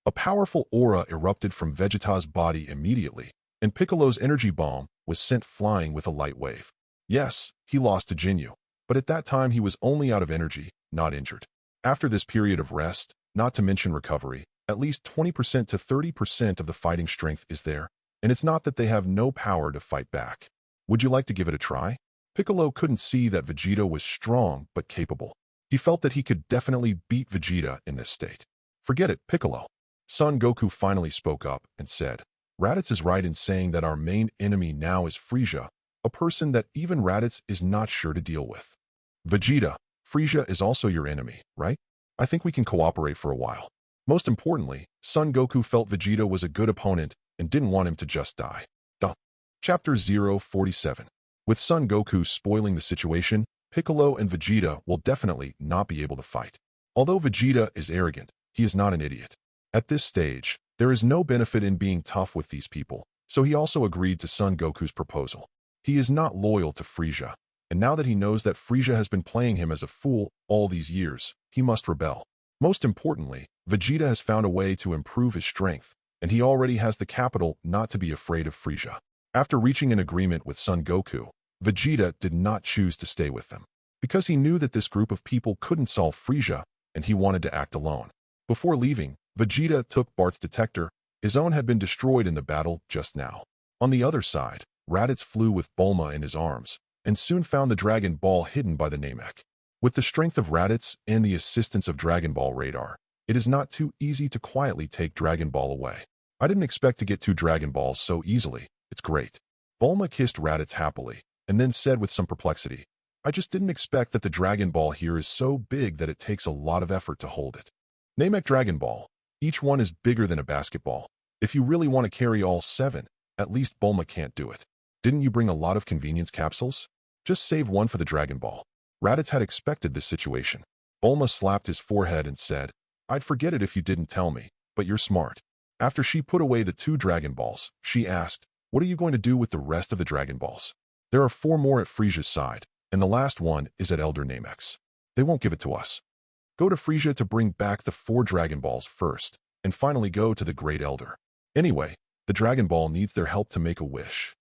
A powerful aura erupted from Vegeta's body immediately, and Piccolo's energy bomb was sent flying with a light wave. Yes, he lost to Jinyu, but at that time he was only out of energy, not injured. After this period of rest, not to mention recovery, at least 20% to 30% of the fighting strength is there, and it's not that they have no power to fight back. Would you like to give it a try? Piccolo couldn't see that Vegeta was strong but capable. He felt that he could definitely beat Vegeta in this state. Forget it, Piccolo. Son Goku finally spoke up and said, Raditz is right in saying that our main enemy now is Frieza, a person that even Raditz is not sure to deal with. Vegeta, Frieza is also your enemy, right? I think we can cooperate for a while. Most importantly, Son Goku felt Vegeta was a good opponent and didn't want him to just die. Chapter 047. With Son Goku spoiling the situation, Piccolo and Vegeta will definitely not be able to fight. Although Vegeta is arrogant, he is not an idiot. At this stage, there is no benefit in being tough with these people, so he also agreed to Son Goku's proposal. He is not loyal to Frieza, and now that he knows that Frieza has been playing him as a fool all these years, he must rebel. Most importantly, Vegeta has found a way to improve his strength, and he already has the capital not to be afraid of Frieza. After reaching an agreement with Son Goku, Vegeta did not choose to stay with them, because he knew that this group of people couldn't solve Frieza, and he wanted to act alone. Before leaving, Vegeta took Bart's detector. His own had been destroyed in the battle just now. On the other side, Raditz flew with Bulma in his arms, and soon found the Dragon Ball hidden by the Namek. With the strength of Raditz and the assistance of Dragon Ball radar, it is not too easy to quietly take Dragon Ball away. I didn't expect to get 2 Dragon Balls so easily. It's great. Bulma kissed Raditz happily, and then said with some perplexity, I just didn't expect that the Dragon Ball here is so big that it takes a lot of effort to hold it. Namek Dragon Ball. Each one is bigger than a basketball. If you really want to carry all 7, at least Bulma can't do it. Didn't you bring a lot of convenience capsules? Just save one for the Dragon Ball. Raditz had expected this situation. Bulma slapped his forehead and said, I'd forget it if you didn't tell me, but you're smart. After she put away the 2 Dragon Balls, she asked, what are you going to do with the rest of the Dragon Balls? There are 4 more at Frieza's side, and the last one is at Elder Namek's. They won't give it to us. Go to Frieza to bring back the 4 Dragon Balls first, and finally go to the Great Elder. Anyway, the Dragon Ball needs their help to make a wish.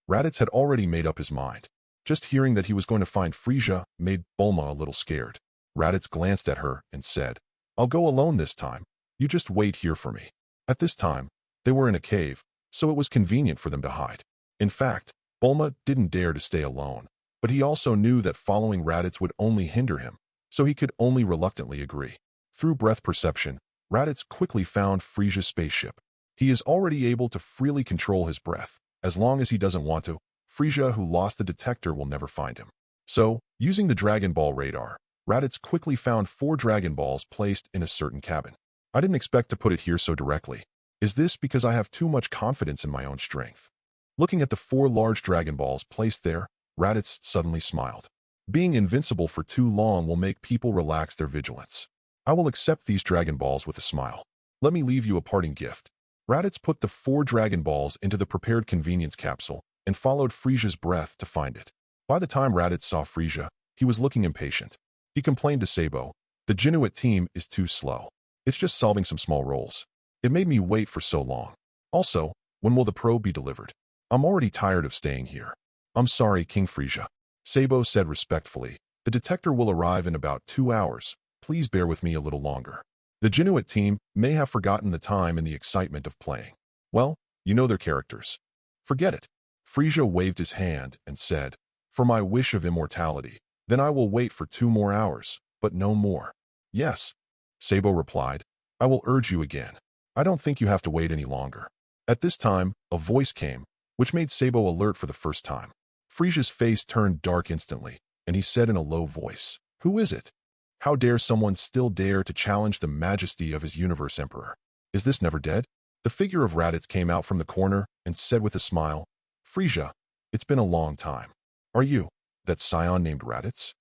Raditz had already made up his mind. Just hearing that he was going to find Frieza made Bulma a little scared. Raditz glanced at her and said, I'll go alone this time. You just wait here for me. At this time, they were in a cave, so it was convenient for them to hide. In fact, Bulma didn't dare to stay alone, but he also knew that following Raditz would only hinder him, so he could only reluctantly agree. Through breath perception, Raditz quickly found Frieza's spaceship. He is already able to freely control his breath. As long as he doesn't want to, Frieza, who lost the detector, will never find him. So, using the Dragon Ball radar, Raditz quickly found 4 Dragon Balls placed in a certain cabin. I didn't expect to put it here so directly. Is this because I have too much confidence in my own strength? Looking at the 4 large Dragon Balls placed there, Raditz suddenly smiled. Being invincible for too long will make people relax their vigilance. I will accept these Dragon Balls with a smile. Let me leave you a parting gift. Raditz put the 4 Dragon Balls into the prepared convenience capsule and followed Frieza's breath to find it. By the time Raditz saw Frieza, he was looking impatient. He complained to Sabo, the Genuit team is too slow. It's just solving some small roles. It made me wait for so long. Also, when will the probe be delivered? I'm already tired of staying here. I'm sorry, King Frieza. Sabo said respectfully, the detector will arrive in about 2 hours. Please bear with me a little longer. The Genuit team may have forgotten the time in the excitement of playing. Well, you know their characters. Forget it. Frieza waved his hand and said, for my wish of immortality, then I will wait for 2 more hours, but no more. Yes, Sabo replied, I will urge you again. I don't think you have to wait any longer. At this time, a voice came, which made Sabo alert for the first time. Frieza's face turned dark instantly, and he said in a low voice, "Who is it? How dare someone still dare to challenge the majesty of his universe emperor? Is this never dead?" The figure of Raditz came out from the corner and said with a smile, "Frieza, it's been a long time. Are you that scion named Raditz?"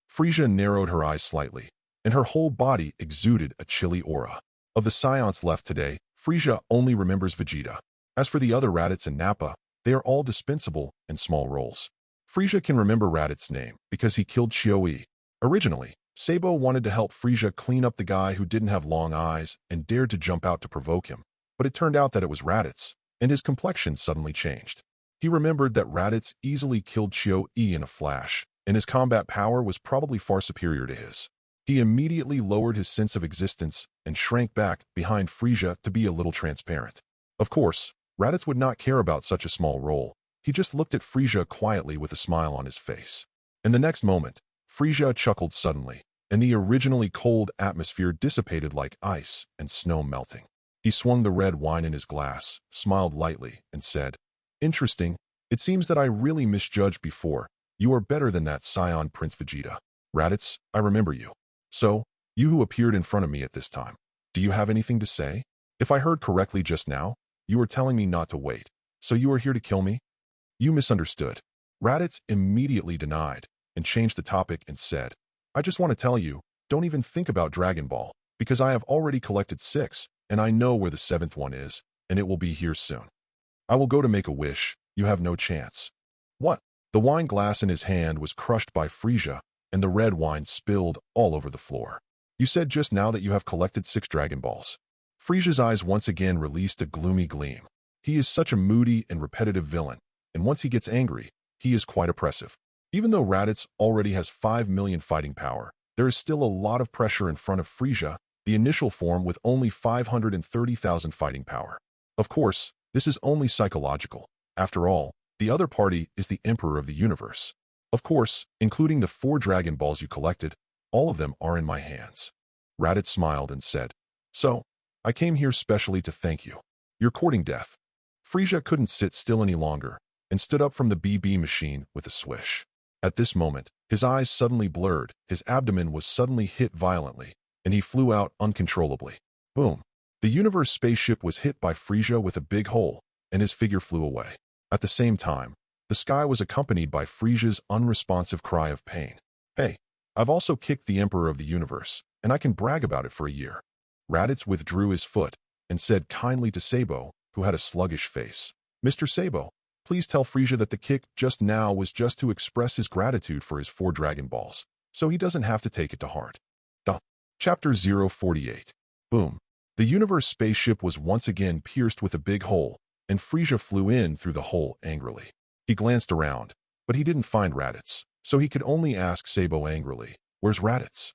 Frieza narrowed her eyes slightly, and her whole body exuded a chilly aura. Of the scions left today, Frieza only remembers Vegeta. As for the other Raditz and Nappa, they are all dispensable in small roles. Frieza can remember Raditz's name because he killed Chioe. Originally, Sabo wanted to help Frieza clean up the guy who didn't have long eyes and dared to jump out to provoke him, but it turned out that it was Raditz, and his complexion suddenly changed. He remembered that Raditz easily killed Chioe in a flash, and his combat power was probably far superior to his. He immediately lowered his sense of existence and shrank back behind Frieza to be a little transparent. Of course, Raditz would not care about such a small role. He just looked at Frieza quietly with a smile on his face. In the next moment, Frieza chuckled suddenly, and the originally cold atmosphere dissipated like ice and snow melting. He swung the red wine in his glass, smiled lightly, and said, "Interesting. It seems that I really misjudged before. You are better than that scion Prince Vegeta. Raditz, I remember you. So, you who appeared in front of me at this time, do you have anything to say? If I heard correctly just now, you were telling me not to wait. So you are here to kill me?" "You misunderstood." Raditz immediately denied and changed the topic and said, "I just want to tell you, don't even think about Dragon Ball, because I have already collected 6, and I know where the 7th one is, and it will be here soon. I will go to make a wish. You have no chance." "What?" The wine glass in his hand was crushed by Frieza, and the red wine spilled all over the floor. "You said just now that you have collected 6 Dragon Balls." Frieza's eyes once again released a gloomy gleam. He is such a moody and repetitive villain, and once he gets angry, he is quite oppressive. Even though Raditz already has 5 million fighting power, there is still a lot of pressure in front of Frieza, the initial form with only 530,000 fighting power. Of course, this is only psychological. After all, the other party is the Emperor of the Universe. Of course, including the 4 Dragon Balls you collected, all of them are in my hands. Raditz smiled and said, "So, I came here specially to thank you. You're courting death." Frieza couldn't sit still any longer and stood up from the BB machine with a swish. At this moment, his eyes suddenly blurred, his abdomen was suddenly hit violently, and he flew out uncontrollably. Boom! The universe spaceship was hit by Frieza with a big hole, and his figure flew away. At the same time, the sky was accompanied by Frieza's unresponsive cry of pain. "Hey, I've also kicked the Emperor of the Universe, and I can brag about it for a year." Raditz withdrew his foot and said kindly to Sabo, who had a sluggish face, "Mr. Sabo, please tell Frieza that the kick just now was just to express his gratitude for his 4 Dragon Balls, so he doesn't have to take it to heart." Chapter 048. Boom. The universe spaceship was once again pierced with a big hole, and Frieza flew in through the hole angrily. He glanced around, but he didn't find Raditz, so he could only ask Sabo angrily, "Where's Raditz?"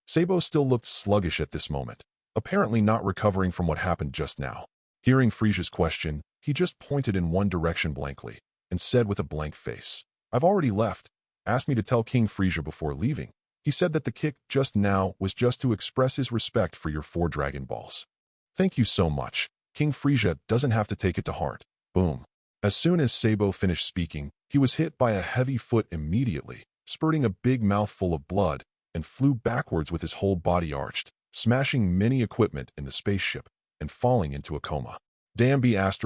Sabo still looked sluggish at this moment, apparently not recovering from what happened just now. Hearing Frieza's question, he just pointed in one direction blankly and said with a blank face, "I've already left. Asked me to tell King Frieza before leaving. He said that the kick just now was just to express his respect for your 4 Dragon Balls." "Thank you so much. King Frieza doesn't have to take it to heart." Boom. As soon as Sabo finished speaking, he was hit by a heavy foot immediately, spurting a big mouthful of blood, and flew backwards with his whole body arched, smashing many equipment in the spaceship, and falling into a coma. Damn B****************.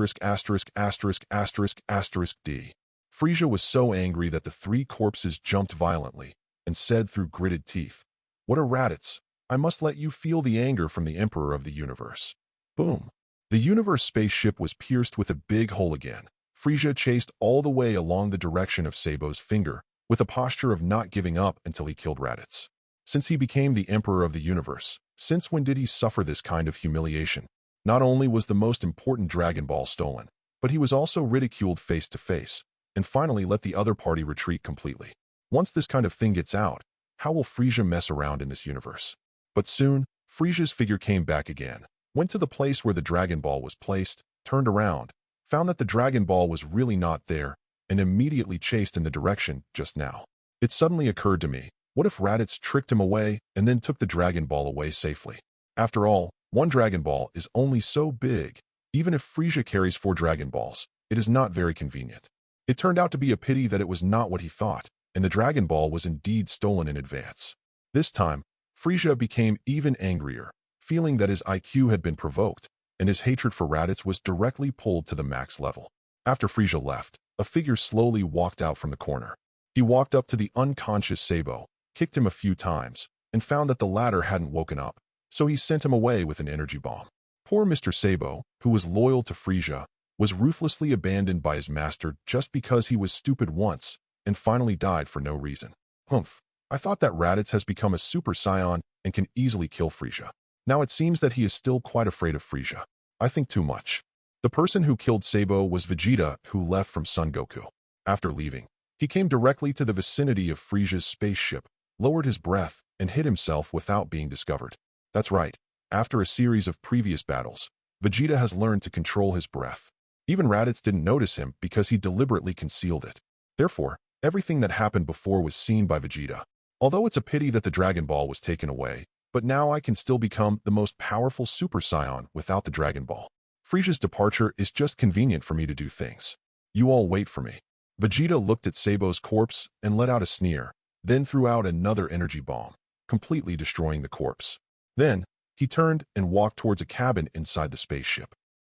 D. Frieza was so angry that the 3 corpses jumped violently, and said through gritted teeth, "What a Raditz! I must let you feel the anger from the Emperor of the Universe." Boom. The universe spaceship was pierced with a big hole again. Frieza chased all the way along the direction of Sabo's finger, with a posture of not giving up until he killed Raditz. Since he became the Emperor of the Universe, since when did he suffer this kind of humiliation? Not only was the most important Dragon Ball stolen, but he was also ridiculed face to face, and finally let the other party retreat completely. Once this kind of thing gets out, how will Frieza mess around in this universe? But soon, Frieza's figure came back again, went to the place where the Dragon Ball was placed, turned around, found that the Dragon Ball was really not there, and immediately chased in the direction just now. It suddenly occurred to me, what if Raditz tricked him away and then took the Dragon Ball away safely? After all, One Dragon Ball is only so big. Even if Frieza carries 4 Dragon Balls, it is not very convenient. It turned out to be a pity that it was not what he thought, and the Dragon Ball was indeed stolen in advance. This time, Frieza became even angrier, feeling that his IQ had been provoked, and his hatred for Raditz was directly pulled to the max level. After Frieza left, a figure slowly walked out from the corner. He walked up to the unconscious Sabo, kicked him a few times, and found that the latter hadn't woken up, so he sent him away with an energy bomb. Poor Mr. Sabo, who was loyal to Frieza, was ruthlessly abandoned by his master just because he was stupid once, and finally died for no reason. Humph, I thought that Raditz has become a Super Saiyan and can easily kill Frieza. Now it seems that he is still quite afraid of Frieza. I think too much. The person who killed Sabo was Vegeta, who left from Son Goku. After leaving, he came directly to the vicinity of Frieza's spaceship, lowered his breath, and hid himself without being discovered. That's right. After a series of previous battles, Vegeta has learned to control his breath. Even Raditz didn't notice him because he deliberately concealed it. Therefore, everything that happened before was seen by Vegeta. Although it's a pity that the Dragon Ball was taken away, but now I can still become the most powerful Super Saiyan without the Dragon Ball. Frieza's departure is just convenient for me to do things. You all wait for me. Vegeta looked at Sabo's corpse and let out a sneer, then threw out another energy bomb, completely destroying the corpse. Then, he turned and walked towards a cabin inside the spaceship.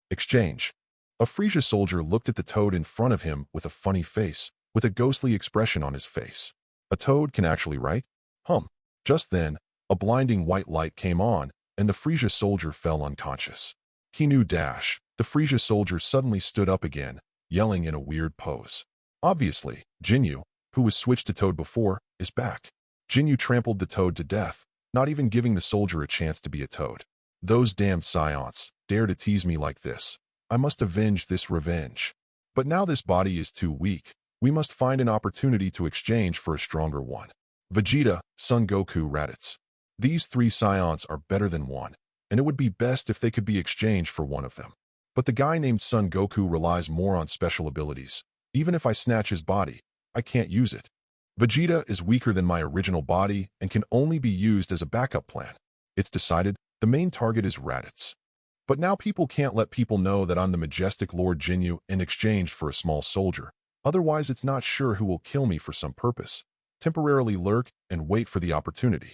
Exchange. A Frieza soldier looked at the toad in front of him with a funny face, with a ghostly expression on his face. A toad can actually write? Just then, a blinding white light came on, and the Frieza soldier fell unconscious. He knew dash. The Frieza soldier suddenly stood up again, yelling in a weird pose. Obviously, Jinyu, who was switched to Toad before, is back. Jinyu trampled the Toad to death, not even giving the soldier a chance to be a Toad. Those damned Scions dare to tease me like this. I must avenge this revenge. But now this body is too weak. We must find an opportunity to exchange for a stronger one. Vegeta, Son Goku, Raditz. These 3 Scions are better than one, and it would be best if they could be exchanged for one of them. But the guy named Son Goku relies more on special abilities. Even if I snatch his body, I can't use it. Vegeta is weaker than my original body and can only be used as a backup plan. It's decided, the main target is Raditz. But now people can't let people know that I'm the majestic Lord Jinyu in exchange for a small soldier. Otherwise it's not sure who will kill me for some purpose. Temporarily lurk and wait for the opportunity.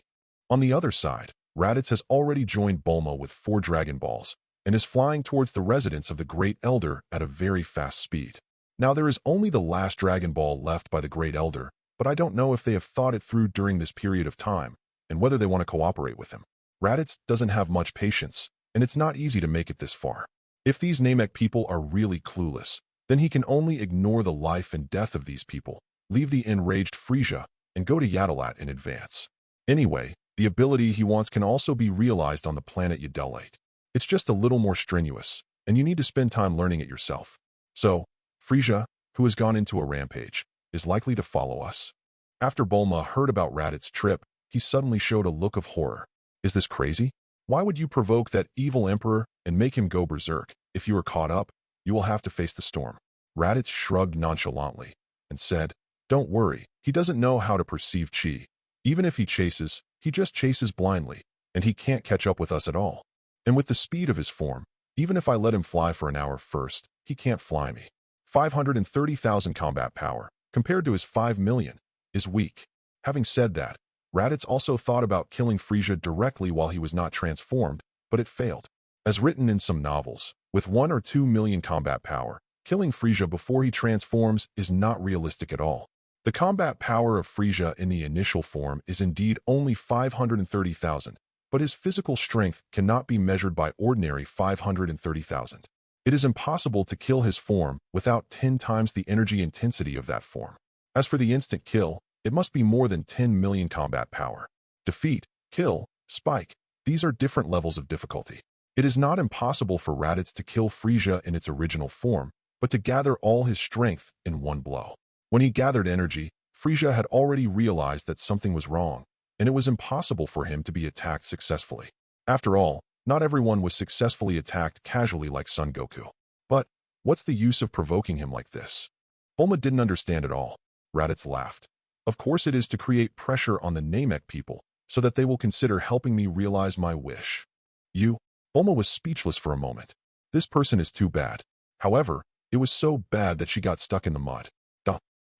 On the other side, Raditz has already joined Bulma with 4 Dragon Balls and is flying towards the residence of the Great Elder at a very fast speed. Now there is only the last Dragon Ball left by the Great Elder, but I don't know if they have thought it through during this period of time, and whether they want to cooperate with him. Raditz doesn't have much patience, and it's not easy to make it this far. If these Namek people are really clueless, then he can only ignore the life and death of these people, leave the enraged Frieza, and go to Yadalat in advance. Anyway, the ability he wants can also be realized on the planet Yadalate. It's just a little more strenuous, and you need to spend time learning it yourself. So, Frieza, who has gone into a rampage, is likely to follow us. After Bulma heard about Raditz's trip, he suddenly showed a look of horror. Is this crazy? Why would you provoke that evil emperor and make him go berserk? If you are caught up, you will have to face the storm. Raditz shrugged nonchalantly and said, Don't worry, he doesn't know how to perceive chi. Even if he chases, he just chases blindly, and he can't catch up with us at all. And with the speed of his form, even if I let him fly for an hour first, he can't fly me. 530,000 combat power, compared to his 5 million, is weak. Having said that, Raditz also thought about killing Frieza directly while he was not transformed, but it failed. As written in some novels, with 1 or 2 million combat power, killing Frieza before he transforms is not realistic at all. The combat power of Frieza in the initial form is indeed only 530,000, but his physical strength cannot be measured by ordinary 530,000. It is impossible to kill his form without 10 times the energy intensity of that form. As for the instant kill, it must be more than 10 million combat power. Defeat, kill, spike, these are different levels of difficulty. It is not impossible for Raditz to kill Frieza in its original form, but to gather all his strength in one blow. When he gathered energy, Frieza had already realized that something was wrong, and it was impossible for him to be attacked successfully. After all, not everyone was successfully attacked casually like Son Goku. But, what's the use of provoking him like this? Bulma didn't understand at all. Raditz laughed. Of course it is to create pressure on the Namek people, so that they will consider helping me realize my wish. You? Bulma was speechless for a moment. This person is too bad. However, it was so bad that she got stuck in the mud.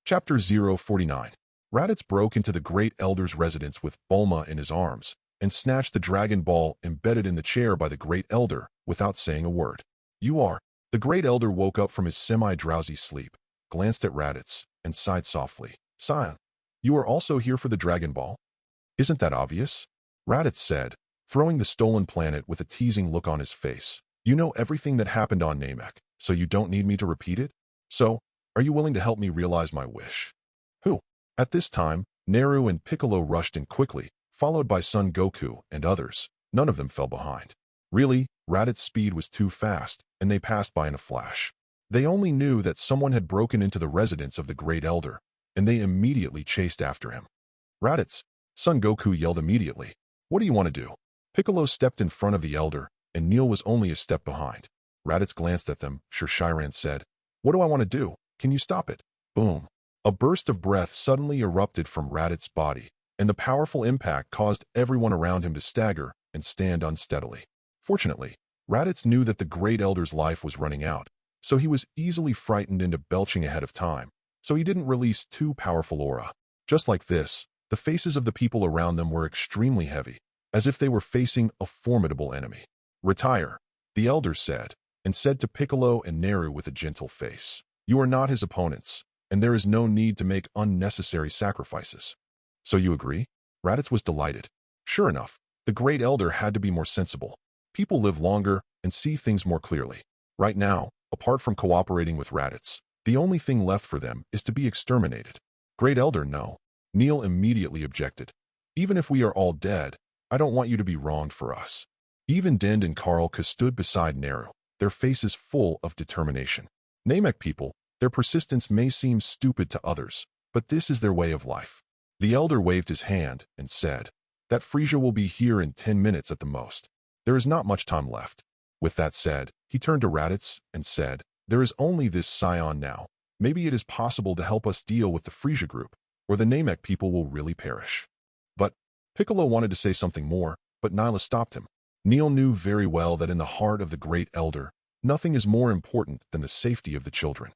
Chapter 049. Raditz broke into the Great Elder's residence with Bulma in his arms and snatched the Dragon Ball embedded in the chair by the Great Elder without saying a word. You are. The Great Elder woke up from his semi-drowsy sleep, glanced at Raditz, and sighed softly. Scion, you are also here for the Dragon Ball? Isn't that obvious? Raditz said, throwing the stolen planet with a teasing look on his face. You know everything that happened on Namek, so you don't need me to repeat it? So, are you willing to help me realize my wish? Who? At this time, Naru and Piccolo rushed in quickly, followed by Son Goku and others. None of them fell behind. Really, Raditz's speed was too fast, and they passed by in a flash. They only knew that someone had broken into the residence of the Great Elder, and they immediately chased after him. Raditz, Son Goku yelled immediately. What do you want to do? Piccolo stepped in front of the Elder, and Neil was only a step behind. Raditz glanced at them. Shiran said, What do I want to do? Can you stop it? Boom. A burst of breath suddenly erupted from Raditz's body, and the powerful impact caused everyone around him to stagger and stand unsteadily. Fortunately, Raditz knew that the Great Elder's life was running out, so he was easily frightened into belching ahead of time, so he didn't release too powerful aura. Just like this, the faces of the people around them were extremely heavy, as if they were facing a formidable enemy. Retire, the Elder said, and said to Piccolo and Naru with a gentle face. You are not his opponents, and there is no need to make unnecessary sacrifices. So you agree? Raditz was delighted. Sure enough, the Great Elder had to be more sensible. People live longer and see things more clearly. Right now, apart from cooperating with Raditz, the only thing left for them is to be exterminated. Great Elder, no. Neil immediately objected. Even if we are all dead, I don't want you to be wronged for us. Even Dend and Karlka stood beside Naru, their faces full of determination. Namek people, their persistence may seem stupid to others, but this is their way of life. The Elder waved his hand and said, That Frieza will be here in 10 minutes at the most. There is not much time left. With that said, he turned to Raditz and said, There is only this Scion now. Maybe it is possible to help us deal with the Frieza group, or the Namek people will really perish. But Piccolo wanted to say something more, but Nyla stopped him. Neil knew very well that in the heart of the Great Elder, nothing is more important than the safety of the children.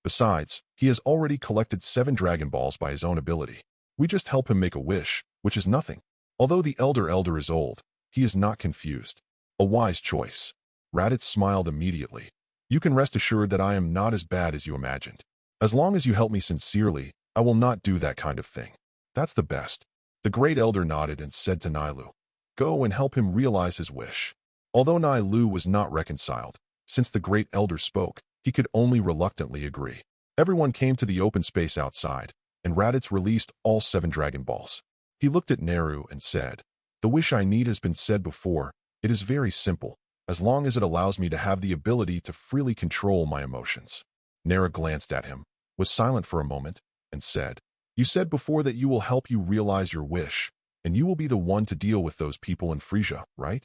Besides, he has already collected 7 Dragon Balls by his own ability. We just help him make a wish, which is nothing. Although the Elder is old, he is not confused. A wise choice. Raditz smiled immediately. You can rest assured that I am not as bad as you imagined. As long as you help me sincerely, I will not do that kind of thing. That's the best. The Great Elder nodded and said to Nailu, Go and help him realize his wish. Although Nailu was not reconciled, since the Great Elder spoke, he could only reluctantly agree. Everyone came to the open space outside, and Raditz released all 7 Dragon Balls. He looked at Naru and said, The wish I need has been said before. It is very simple, as long as it allows me to have the ability to freely control my emotions. Naru glanced at him, was silent for a moment, and said, You said before that you will help you realize your wish, and you will be the one to deal with those people in Frieza, right?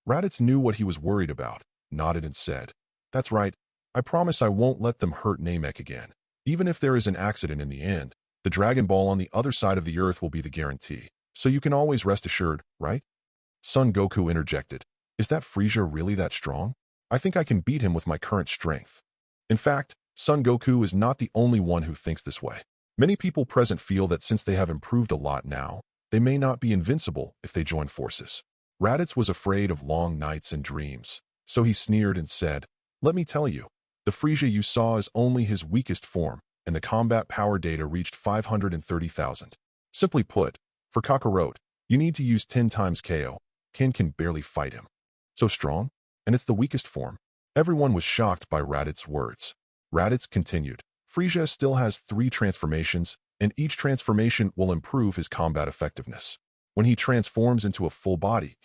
Raditz knew what he was worried about, nodded and said, That's right. I promise I won't let them hurt Namek again. Even if there is an accident in the end, the Dragon Ball on the other side of the earth will be the guarantee. So you can always rest assured, right? Son Goku interjected. Is that Frieza really that strong? I think I can beat him with my current strength. In fact, Son Goku is not the only one who thinks this way. Many people present feel that since they have improved a lot now, they may not be invincible if they join forces. Raditz was afraid of long nights and dreams, so he sneered and said, Let me tell you, the Frieza you saw is only his weakest form, and the combat power data reached 530,000. Simply put, for Kakarot, you need to use 10 times KO. Ken can barely fight him. So strong? And it's the weakest form. Everyone was shocked by Raditz's words. Raditz continued, Frieza still has 3 transformations, and each transformation will improve his combat effectiveness. When he transforms into a full body,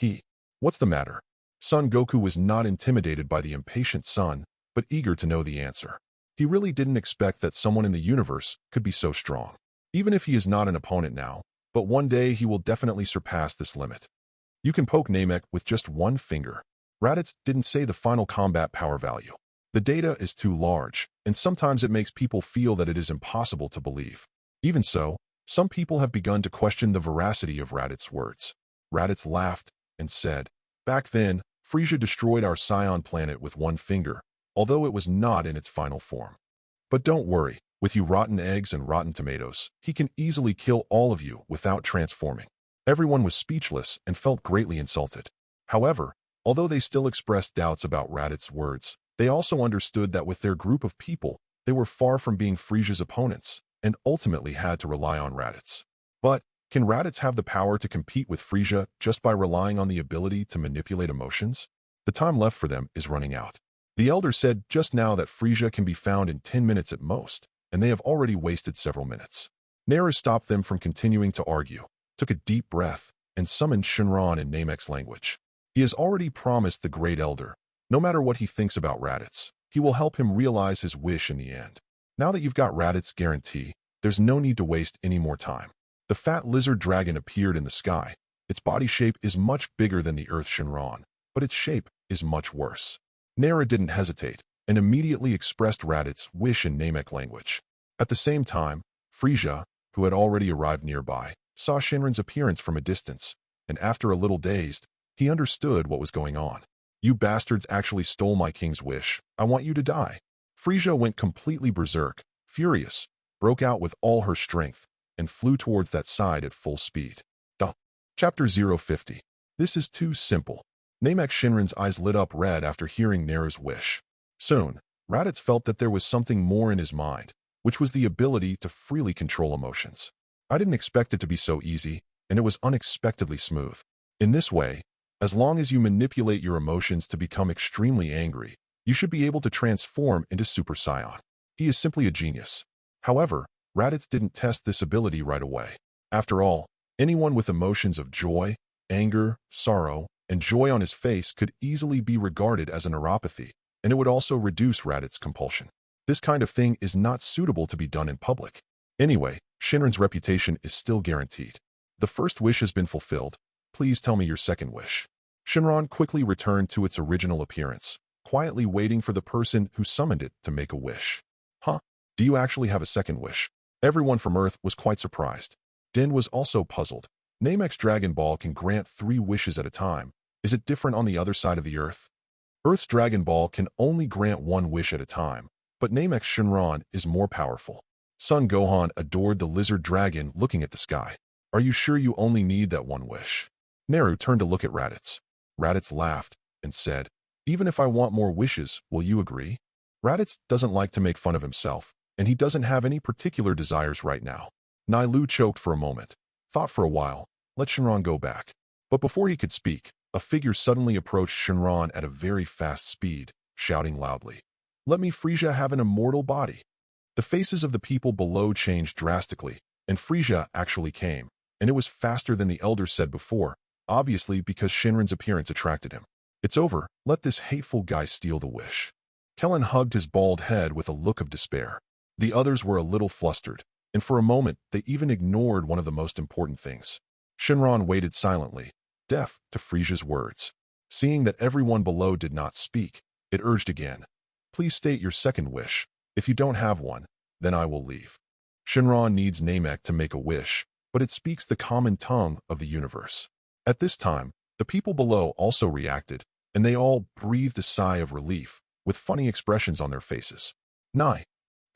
What's the matter? Son Goku was not intimidated by the impatient son, but eager to know the answer. He really didn't expect that someone in the universe could be so strong. Even if he is not an opponent now, but one day he will definitely surpass this limit. You can poke Namek with just 1 finger. Raditz didn't say the final combat power value. The data is too large, and sometimes it makes people feel that it is impossible to believe. Even so, some people have begun to question the veracity of Raditz's words. Raditz laughed and said, Back then, Frieza destroyed our Scion planet with one finger, although it was not in its final form. But don't worry, with you rotten eggs and rotten tomatoes, he can easily kill all of you without transforming. Everyone was speechless and felt greatly insulted. However, although they still expressed doubts about Raditz's words, they also understood that with their group of people, they were far from being Frieza's opponents, and ultimately had to rely on Raditz. But, can Raditz have the power to compete with Frieza just by relying on the ability to manipulate emotions? The time left for them is running out. The Elder said just now that Frieza can be found in 10 minutes at most, and they have already wasted several minutes. Naru stopped them from continuing to argue, took a deep breath, and summoned Shinron in Namek's language. He has already promised the Great Elder, no matter what he thinks about Raditz, he will help him realize his wish in the end. Now that you've got Raditz's guarantee, there's no need to waste any more time. The fat lizard dragon appeared in the sky. Its body shape is much bigger than the Earth Shinron, but its shape is much worse. Nara didn't hesitate, and immediately expressed Raditz's wish in Namek language. At the same time, Frieza, who had already arrived nearby, saw Shinron's appearance from a distance, and after a little dazed, he understood what was going on. You bastards actually stole my king's wish. I want you to die. Frieza went completely berserk, furious, broke out with all her strength, and flew towards that side at full speed. Chapter 050. This is too simple. Namek Shinron's eyes lit up red after hearing Naru's wish. Soon, Raditz felt that there was something more in his mind, which was the ability to freely control emotions. I didn't expect it to be so easy, and it was unexpectedly smooth. In this way, as long as you manipulate your emotions to become extremely angry, you should be able to transform into Super Saiyan. He is simply a genius. However, Raditz didn't test this ability right away. After all, anyone with emotions of joy, anger, sorrow, and joy on his face could easily be regarded as a neuropathy, and it would also reduce Raditz's compulsion. This kind of thing is not suitable to be done in public. Anyway, Shinron's reputation is still guaranteed. The first wish has been fulfilled. Please tell me your second wish. Shinron quickly returned to its original appearance, quietly waiting for the person who summoned it to make a wish. Huh? Do you actually have a second wish? Everyone from Earth was quite surprised. Din was also puzzled. Namek's Dragon Ball can grant 3 wishes at a time. Is it different on the other side of the Earth? Earth's Dragon Ball can only grant 1 wish at a time, but Namek's Shinron is more powerful. Son Gohan adored the lizard dragon looking at the sky. Are you sure you only need that 1 wish? Naru turned to look at Raditz. Raditz laughed and said, even if I want more wishes, will you agree? Raditz doesn't like to make fun of himself, and he doesn't have any particular desires right now. Nailu choked for a moment, thought for a while, let Shinron go back. But before he could speak, a figure suddenly approached Shinron at a very fast speed, shouting loudly, let me Frieza have an immortal body. The faces of the people below changed drastically, and Frieza actually came, and it was faster than the Elder said before, obviously because Shinron's appearance attracted him. It's over, let this hateful guy steal the wish. Kellen hugged his bald head with a look of despair. The others were a little flustered, and for a moment they even ignored one of the most important things. Shinron waited silently, deaf to Frieza's words. Seeing that everyone below did not speak, it urged again, please state your second wish. If you don't have one, then I will leave. Shinron needs Namek to make a wish, but it speaks the common tongue of the universe. At this time, the people below also reacted, and they all breathed a sigh of relief, with funny expressions on their faces. Nigh.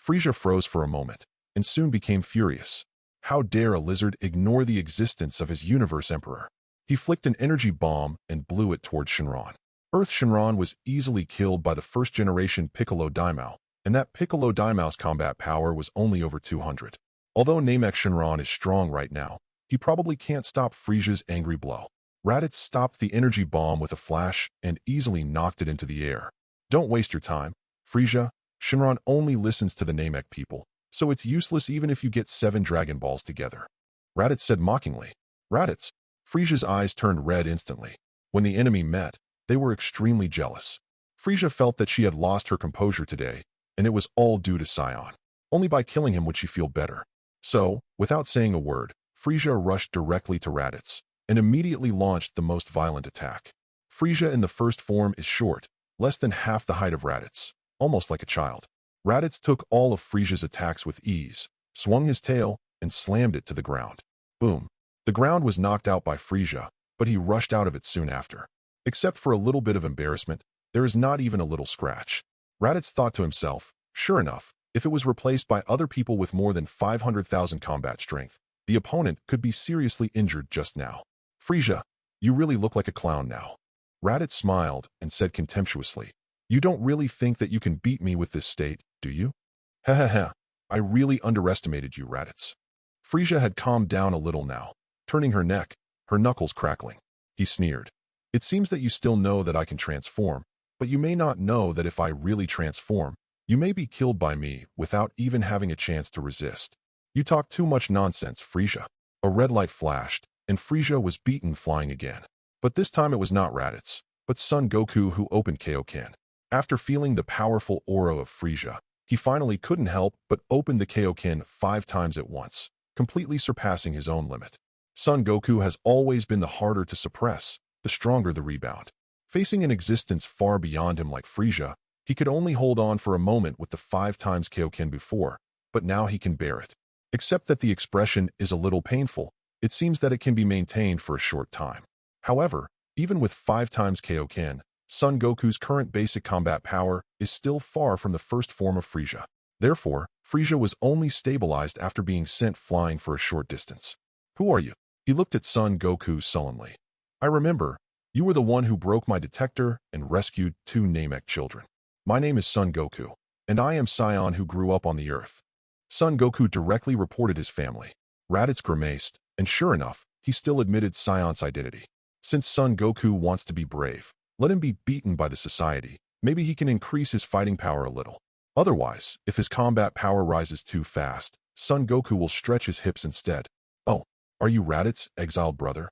Frieza froze for a moment, and soon became furious. How dare a lizard ignore the existence of his universe emperor? He flicked an energy bomb and blew it toward Shinron. Earth Shinron was easily killed by the first-generation Piccolo Daimao, and that Piccolo Daimau's combat power was only over 200. Although Namek Shinron is strong right now, he probably can't stop Frieza's angry blow. Raditz stopped the energy bomb with a flash and easily knocked it into the air. Don't waste your time, Frieza. Shinron only listens to the Namek people, so it's useless even if you get 7 Dragon Balls together. Raditz said mockingly. Raditz. Frieza's eyes turned red instantly. When the enemy met, they were extremely jealous. Frieza felt that she had lost her composure today, and it was all due to Scion. Only by killing him would she feel better. So, without saying a word, Frieza rushed directly to Raditz, and immediately launched the most violent attack. Frieza in the first form is short, less than half the height of Raditz, almost like a child. Raditz took all of Frieza's attacks with ease, swung his tail, and slammed it to the ground. Boom. The ground was knocked out by Frieza, but he rushed out of it soon after. Except for a little bit of embarrassment, there is not even a little scratch. Raditz thought to himself, sure enough, if it was replaced by other people with more than 500,000 combat strength, the opponent could be seriously injured just now. Frieza, you really look like a clown now. Raditz smiled and said contemptuously, you don't really think that you can beat me with this state, do you? Heh. I really underestimated you, Raditz. Frieza had calmed down a little now, turning her neck, her knuckles crackling. He sneered. It seems that you still know that I can transform, but you may not know that if I really transform, you may be killed by me without even having a chance to resist. You talk too much nonsense, Frieza. A red light flashed, and Frieza was beaten flying again. But this time it was not Raditz, but Son Goku who opened Kaioken. After feeling the powerful aura of Frieza, he finally couldn't help but opened the Kaioken 5 times at once, completely surpassing his own limit. Son Goku has always been the harder to suppress, the stronger the rebound. Facing an existence far beyond him like Frieza, he could only hold on for a moment with the 5 times Kaioken before, but now he can bear it. Except that the expression is a little painful, it seems that it can be maintained for a short time. However, even with 5 times Kaioken, Son Goku's current basic combat power is still far from the first form of Frieza. Therefore, Frieza was only stabilized after being sent flying for a short distance. Who are you? He looked at Son Goku sullenly. I remember, you were the one who broke my detector and rescued 2 Namek children. My name is Son Goku, and I am Scion who grew up on the Earth. Son Goku directly reported his family. Raditz grimaced, and sure enough, he still admitted Scion's identity. Since Son Goku wants to be brave, let him be beaten by the society. Maybe he can increase his fighting power a little. Otherwise, if his combat power rises too fast, Son Goku will stretch his hips instead. Oh, are you Raditz's exiled brother?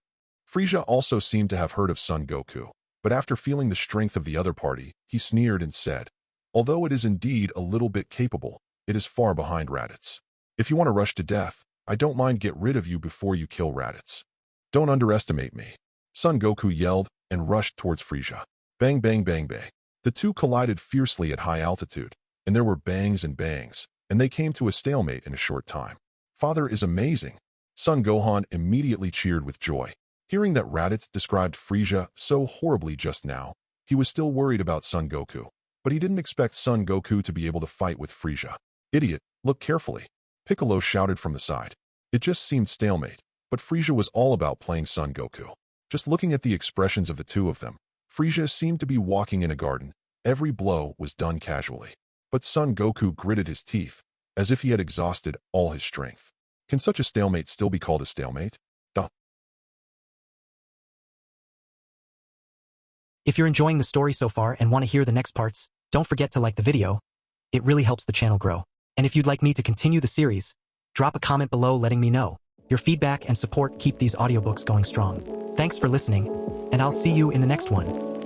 Frieza also seemed to have heard of Son Goku, but after feeling the strength of the other party, he sneered and said, although it is indeed a little bit capable, it is far behind Raditz. If you want to rush to death, I don't mind get rid of you before you kill Raditz. Don't underestimate me. Son Goku yelled and rushed towards Frieza. Bang, bang, bang, bang. The two collided fiercely at high altitude, and there were bangs and bangs, and they came to a stalemate in a short time. Father is amazing. Son Gohan immediately cheered with joy. Hearing that Raditz described Frieza so horribly just now, he was still worried about Son Goku, but he didn't expect Son Goku to be able to fight with Frieza. Idiot, look carefully. Piccolo shouted from the side. It just seemed stalemate, but Frieza was all about playing Son Goku. Just looking at the expressions of the two of them, Frieza seemed to be walking in a garden. Every blow was done casually. But Son Goku gritted his teeth, as if he had exhausted all his strength. Can such a stalemate still be called a stalemate? Duh. If you're enjoying the story so far and want to hear the next parts, don't forget to like the video. It really helps the channel grow. And if you'd like me to continue the series, drop a comment below letting me know. Your feedback and support keep these audiobooks going strong. Thanks for listening, and I'll see you in the next one.